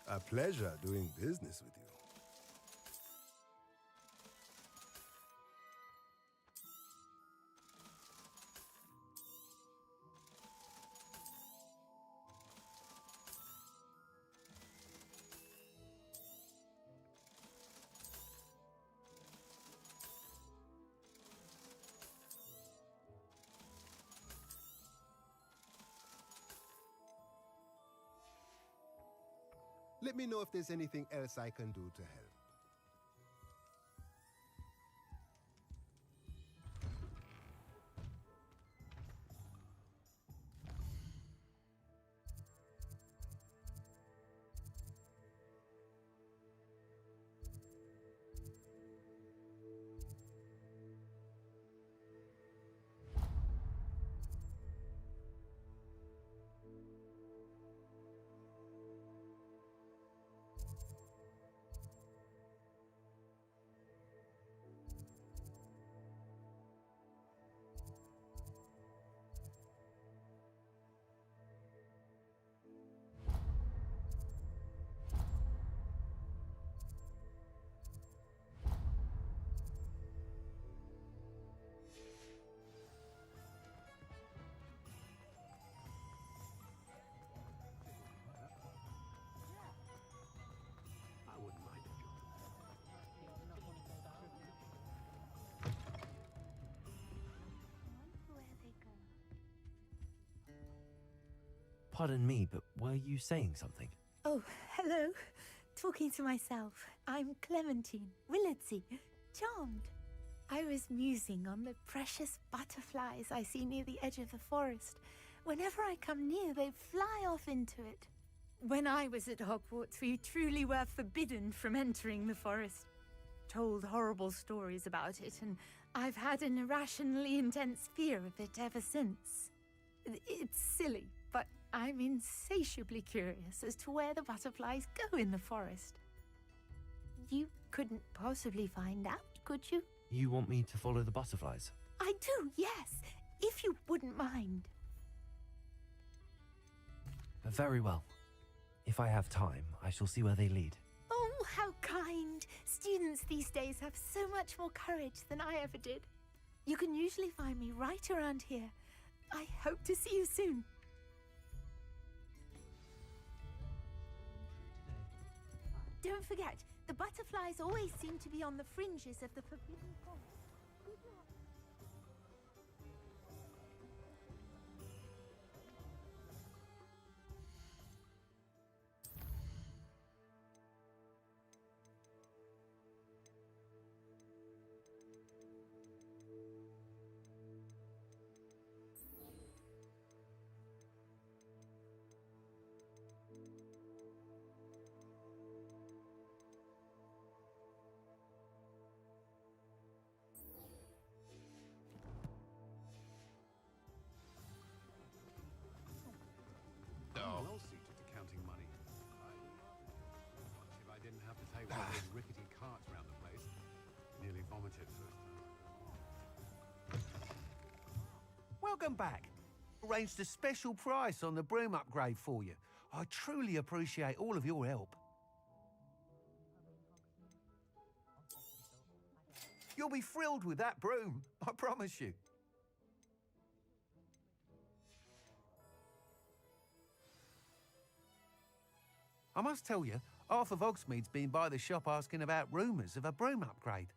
A pleasure doing business with you. Let me know if there's anything else I can do to help. I wouldn't mind a job. Pardon me, but were you saying something? Oh, hello. Talking to myself. I'm Clementine, Willardsey, charmed. I was musing on the precious butterflies I see near the edge of the forest. Whenever I come near, they fly off into it. When I was at Hogwarts, we truly were forbidden from entering the forest. Told horrible stories about it, and I've had an irrationally intense fear of it ever since. It's silly, but I'm insatiably curious as to where the butterflies go in the forest. You couldn't possibly find out, could you? You want me to follow the butterflies? I do, yes, if you wouldn't mind. Very well. If I have time, I shall see where they lead. Oh, how kind. Students these days have so much more courage than I ever did. You can usually find me right around here. I hope to see you soon. Don't forget, the butterflies always seem to be on the fringes of the forbidden forest. Good luck. I'm well suited to counting money. If I didn't have to take one of those rickety carts around the place, nearly vomited first time. Welcome back. Arranged a special price on the broom upgrade for you. I truly appreciate all of your help. You'll be thrilled with that broom, I promise you. I must tell you, half of Hogsmeade's been by the shop asking about rumours of a broom upgrade.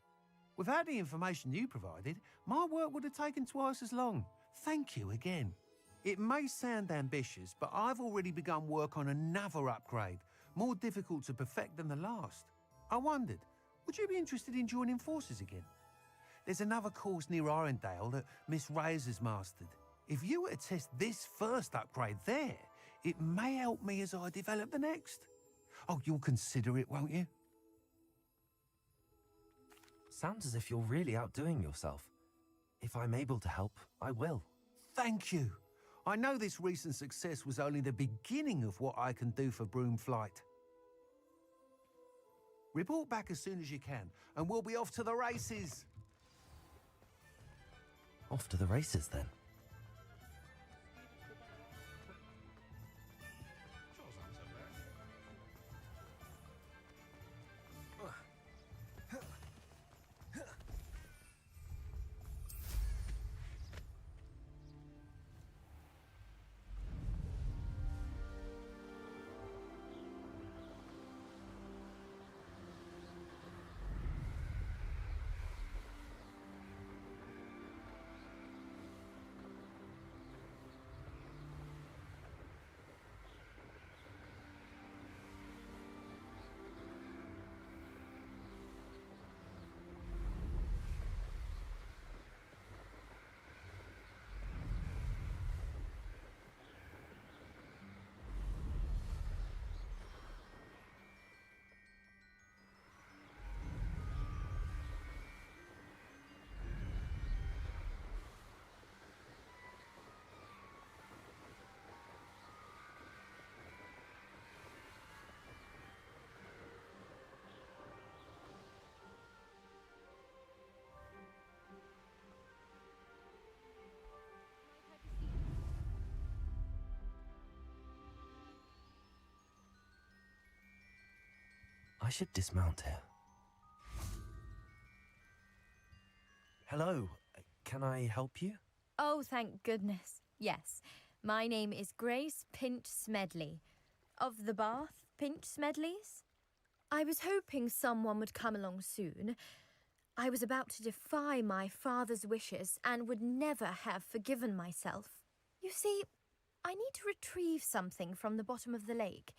Without the information you provided, my work would have taken twice as long. Thank you again. It may sound ambitious, but I've already begun work on another upgrade, more difficult to perfect than the last. I wondered, would you be interested in joining forces again? There's another course near Arendelle that Miss Reyes has mastered. If you were to test this first upgrade there, it may help me as I develop the next. Oh, you'll consider it, won't you? Sounds as if you're really outdoing yourself. If I'm able to help, I will. Thank you. I know this recent success was only the beginning of what I can do for Broomflight. Report back as soon as you can, and we'll be off to the races. Off to the races, then. I should dismount here. Hello, can I help you? Oh, thank goodness. Yes, my name is Grace Pinch Smedley, of the Bath Pinch Smedleys. I was hoping someone would come along soon. I was about to defy my father's wishes and would never have forgiven myself. You see, I need to retrieve something from the bottom of the lake.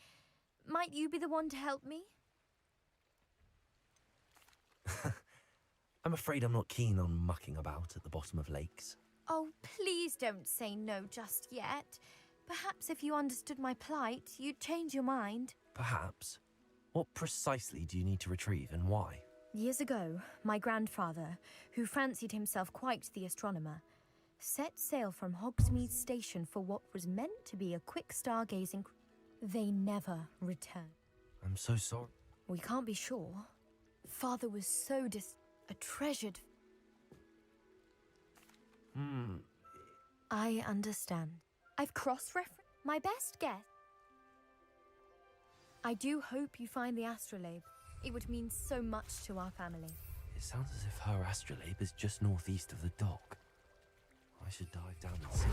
Might you be the one to help me? I'm afraid I'm not keen on mucking about at the bottom of lakes. Oh, please don't say no just yet. Perhaps if you understood my plight, you'd change your mind. Perhaps. What precisely do you need to retrieve and why? Years ago, my grandfather, who fancied himself quite the astronomer, set sail from Hogsmeade Station for what was meant to be a quick stargazing. They never returned. I'm so sorry. We can't be sure. Father was so a treasured. I understand. I've cross-referenced my best guess. I do hope you find the astrolabe. It would mean so much to our family. It sounds as if her astrolabe is just northeast of the dock. I should dive down and see.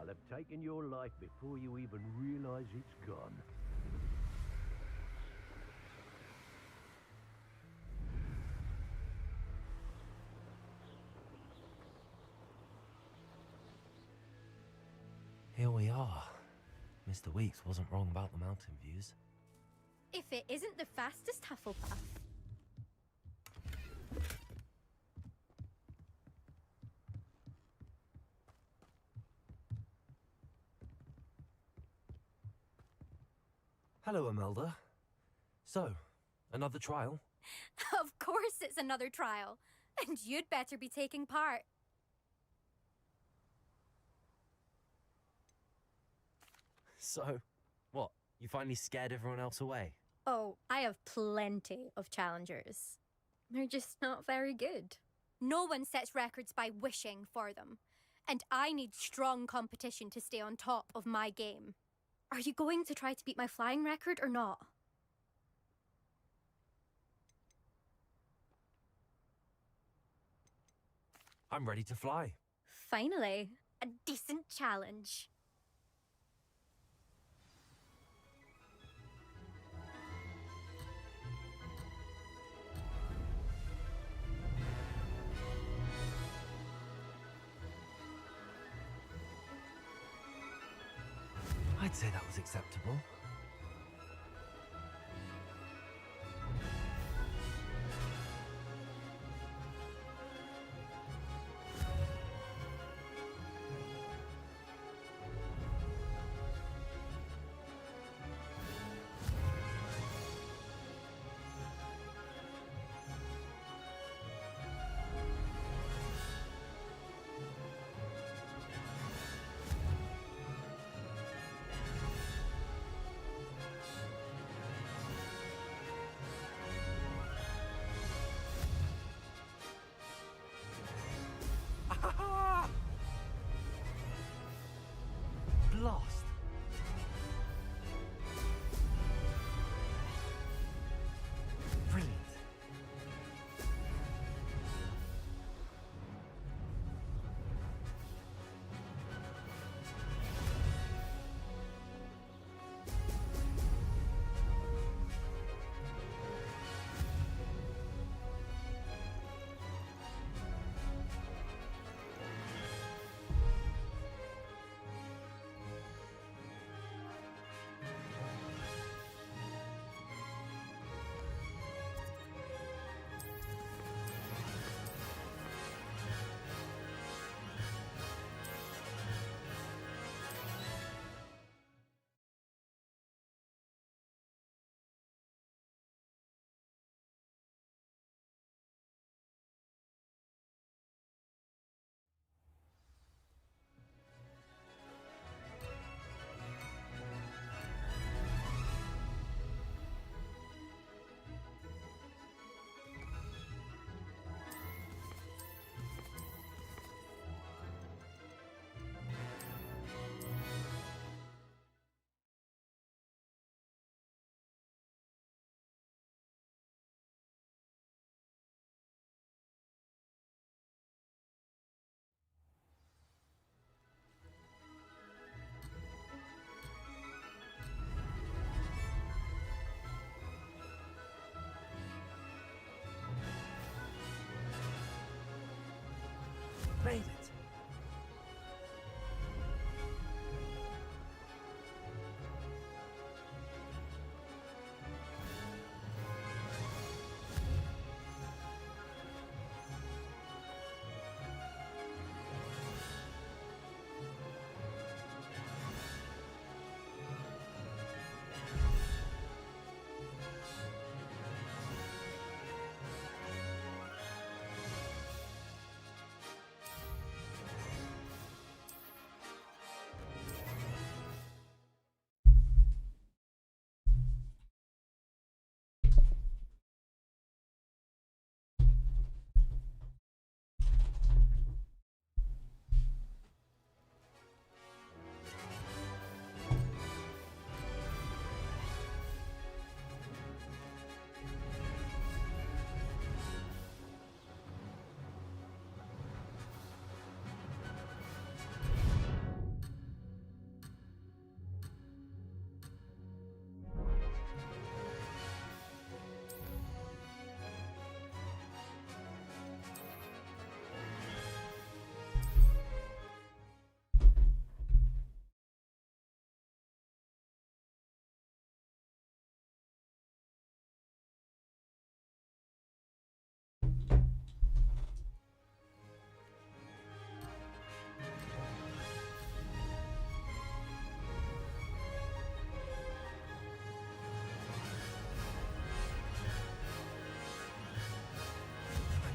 I'll have taken your life before you even realize it's gone. Here we are. Mr. Weeks wasn't wrong about the mountain views. If it isn't the fastest Hufflepuff. Hello, Imelda. So, another trial? Of course it's another trial. And you'd better be taking part. So, what? You finally scared everyone else away? Oh, I have plenty of challengers. They're just not very good. No one sets records by wishing for them. And I need strong competition to stay on top of my game. Are you going to try to beat my flying record or not? I'm ready to fly. Finally, a decent challenge. I'd say that was acceptable. Blast! Brilliant. Made it.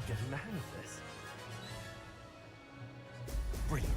Getting the hang of this. Brilliant.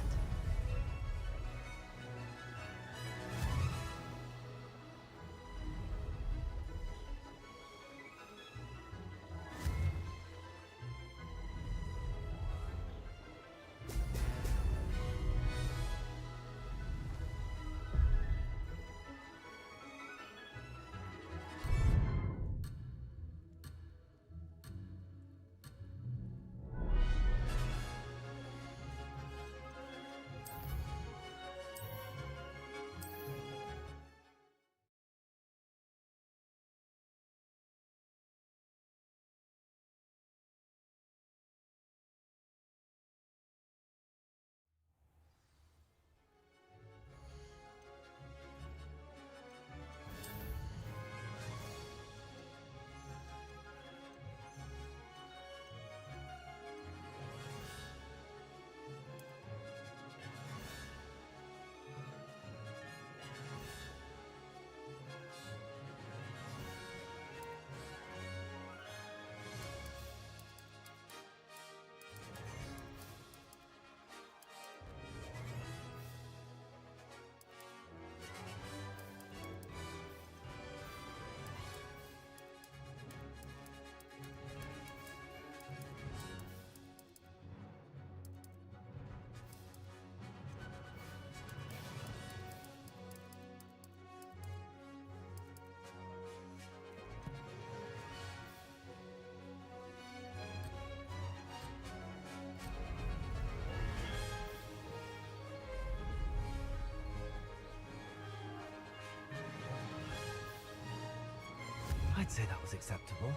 I'd say that was acceptable.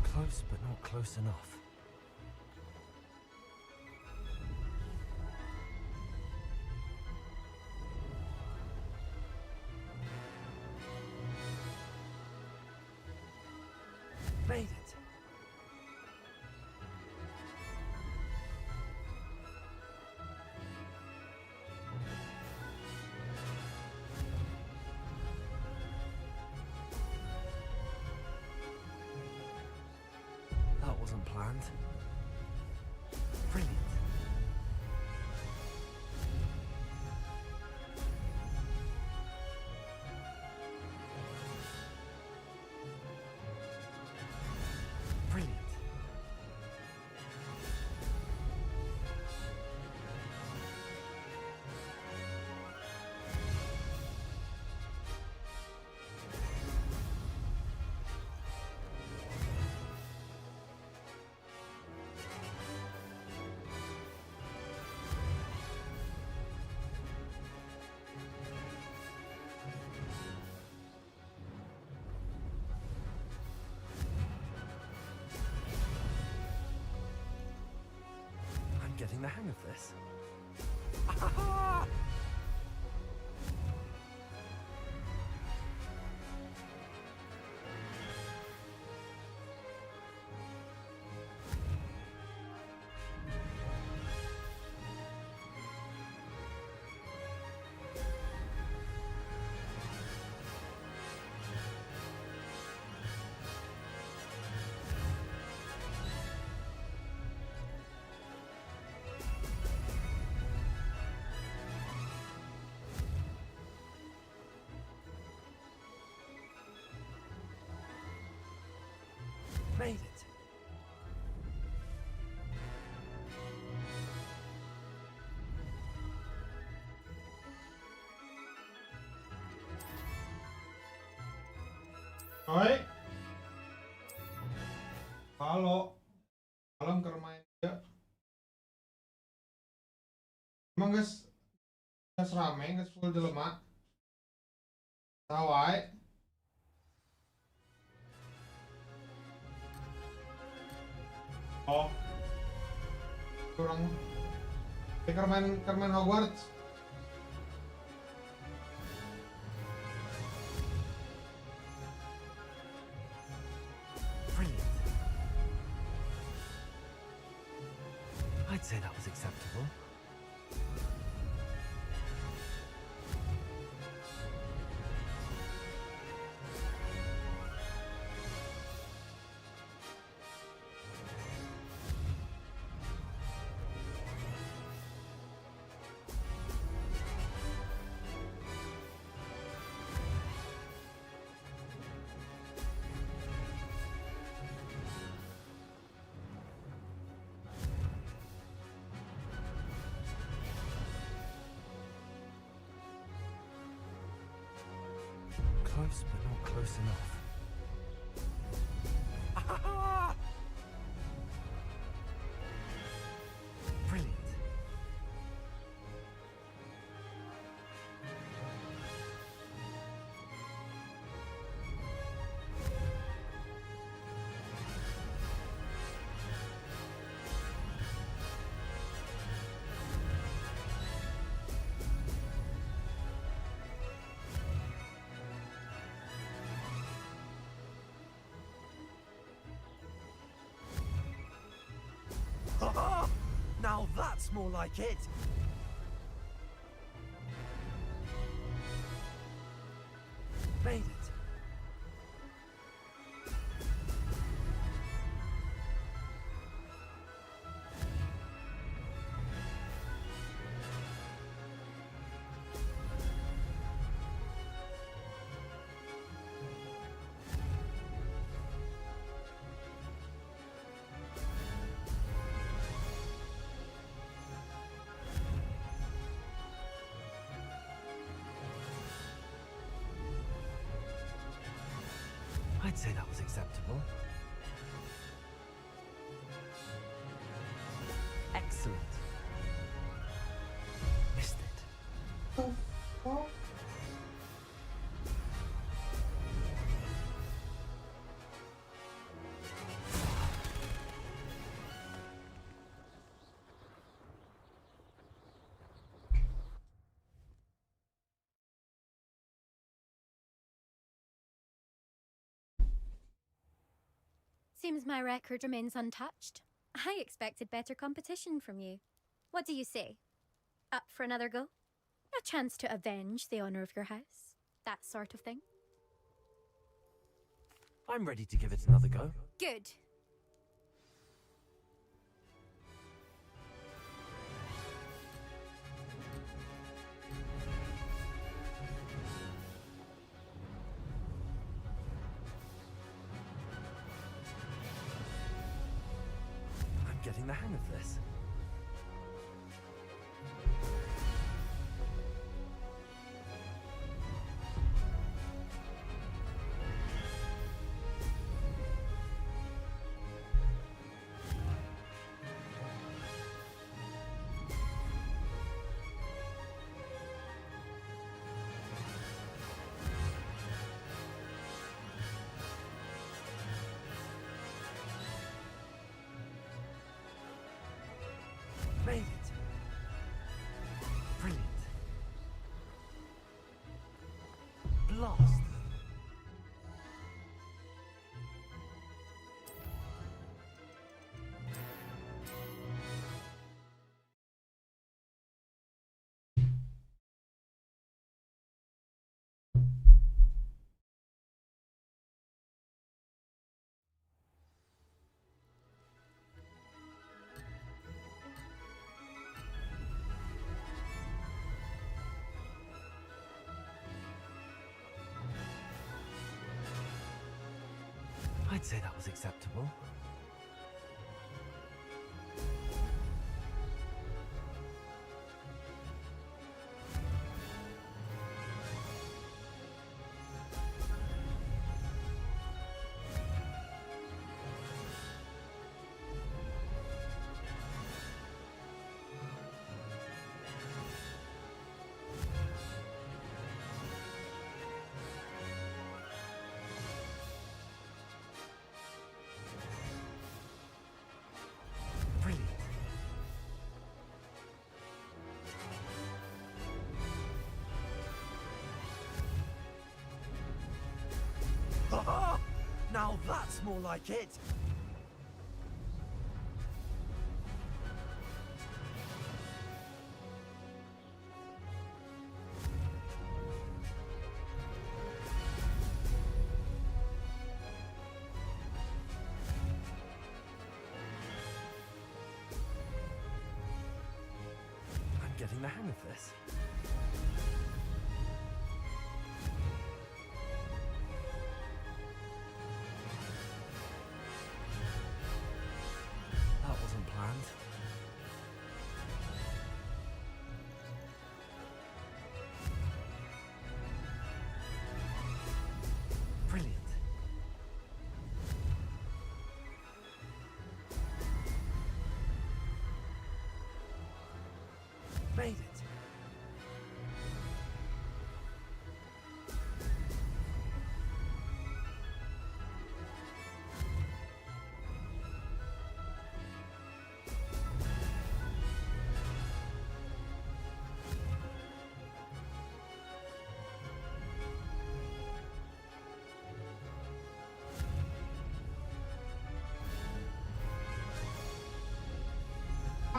Close, but not close enough. Made it. That wasn't planned. Brilliant. Brilliant. I'm getting the hang of this. Made it. Oi. Halo. Malam ke main ya. Emang guys rame, guys full jelema. Tahu wae. Oh. Kurang. Kermain Hogwarts. Brilliant. I'd say that was acceptable. Close, but not close enough. Brilliant. Now that's more like it. Made it. I'd say that was acceptable. Excellent. Missed it. Seems my record remains untouched. I expected better competition from you. What do you say? Up for another go? A chance to avenge the honor of your house? That sort of thing? I'm ready to give it another go. Good. I'm getting the hang of this. Made it. Brilliant. Blast. I'd say that was acceptable. Brilliant. Now that's more like it. I'm getting the hang of this. That wasn't planned. Brilliant. Made it.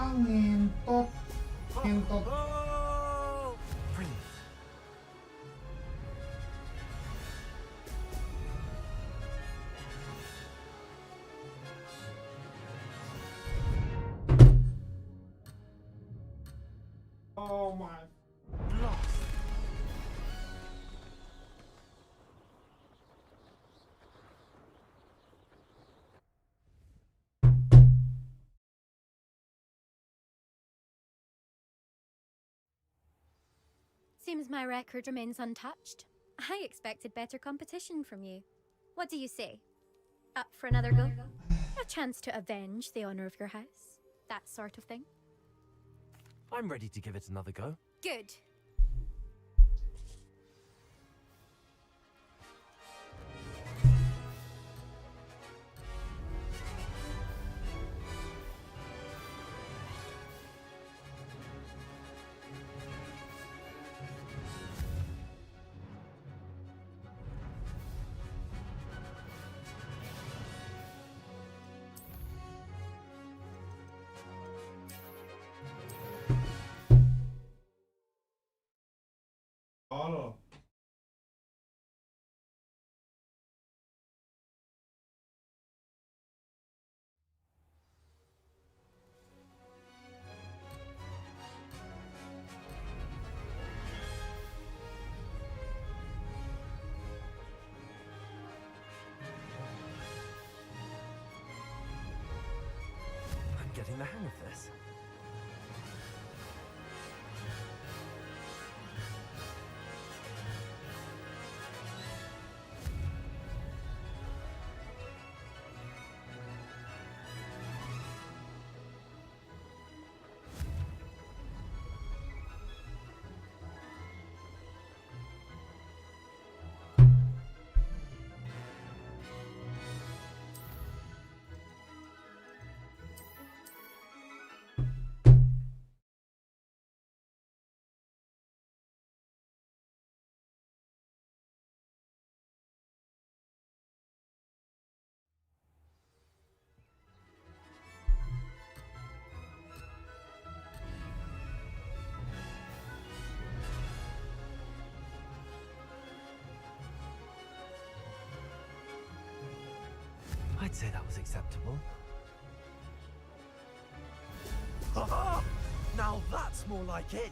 Ngentot. Ngentot. Oh! Brilliant. Oh my. Blast. Seems my record remains untouched. I expected better competition from you. What do you say? Up for another go? A chance to avenge the honor of your house? That sort of thing? I'm ready to give it another go. Good. Tolong. I'm getting the hang of this. I'd say that was acceptable. Ha! Now that's more like it!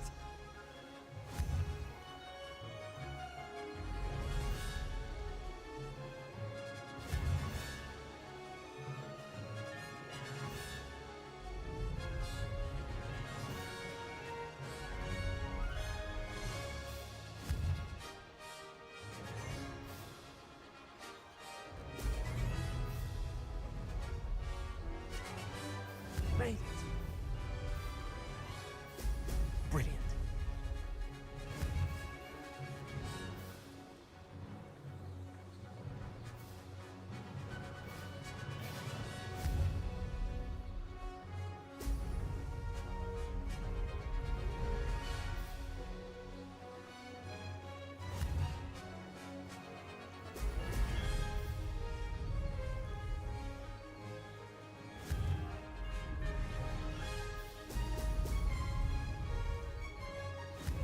Made it. Brilliant.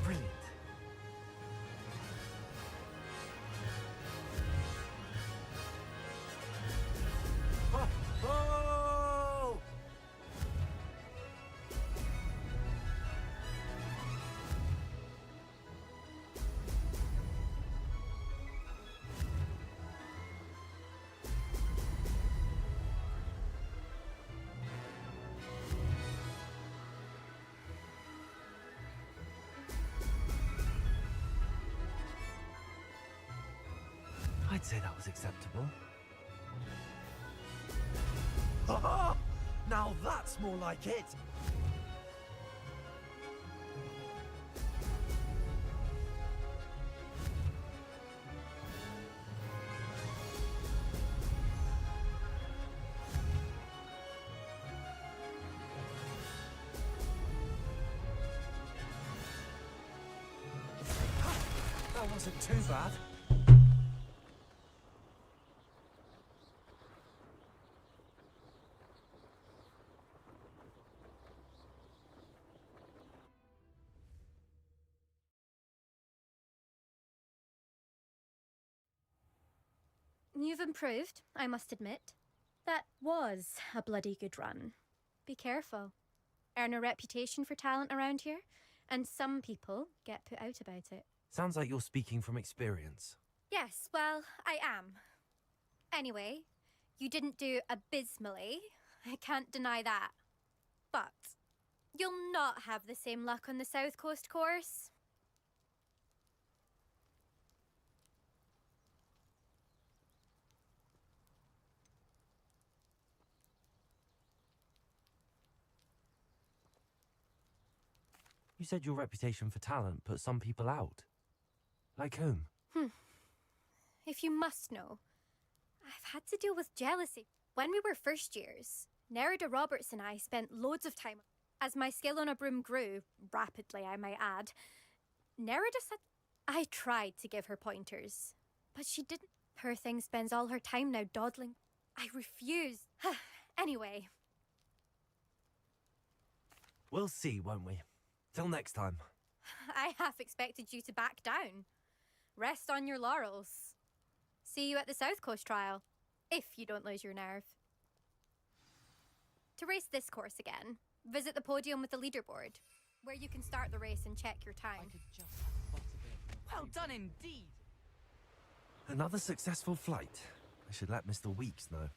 Brilliant. Oh! Oh! I'd say that was acceptable. Ha! Now that's more like it! That wasn't too bad. You've improved, I must admit. That was a bloody good run. Be careful. Earn a reputation for talent around here, and some people get put out about it. Sounds like you're speaking from experience. Yes, well, I am. Anyway, you didn't do abysmally. I can't deny that. But you'll not have the same luck on the South Coast course. You said your reputation for talent put some people out. Like whom? If you must know, I've had to deal with jealousy. When we were first years, Nerida Roberts and I spent loads of time. As my skill on a broom grew, rapidly I might add, Nerida said I tried to give her pointers, but she didn't. Poor thing spends all her time now dawdling. I refuse. Anyway. We'll see, won't we? Till next time. I half expected you to back down. Rest on your laurels. See you at the South Coast trial, if you don't lose your nerve. To race this course again, visit the podium with the leaderboard, where you can start the race and check your time. Well done indeed. Another successful flight. I should let Mr. Weeks know.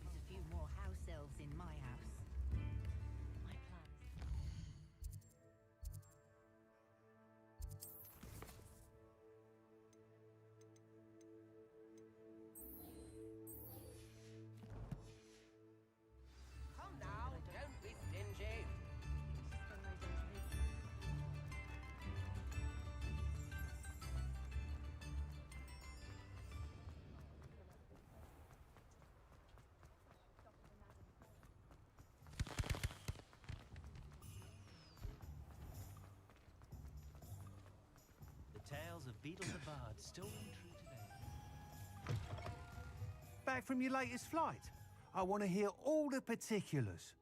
A few more house elves in my house. My plan is... Come now, don't be stingy. The tales of Beetle the Bard still ring true today. Back from your latest flight? I want to hear all the particulars.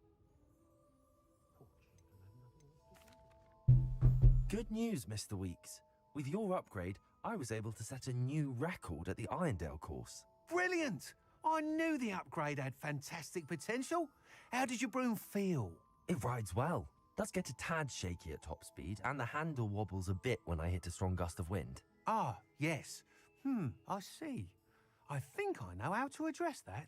Good news, Mr. Weeks. With your upgrade, I was able to set a new record at the Irondale course. Brilliant! I knew the upgrade had fantastic potential. How did your broom feel? It rides well. Does get a tad shaky at top speed, and the handle wobbles a bit when I hit a strong gust of wind. Ah, yes. I see. I think I know how to address that.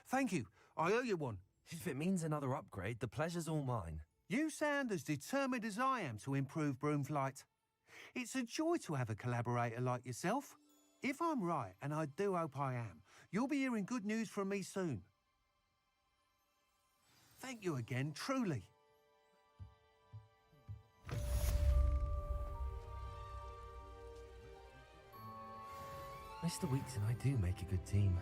Thank you. I owe you one. If it means another upgrade, the pleasure's all mine. You sound as determined as I am to improve broom flight. It's a joy to have a collaborator like yourself. If I'm right, and I do hope I am, you'll be hearing good news from me soon. Thank you again, truly. Mr. Weeks and I do make a good team.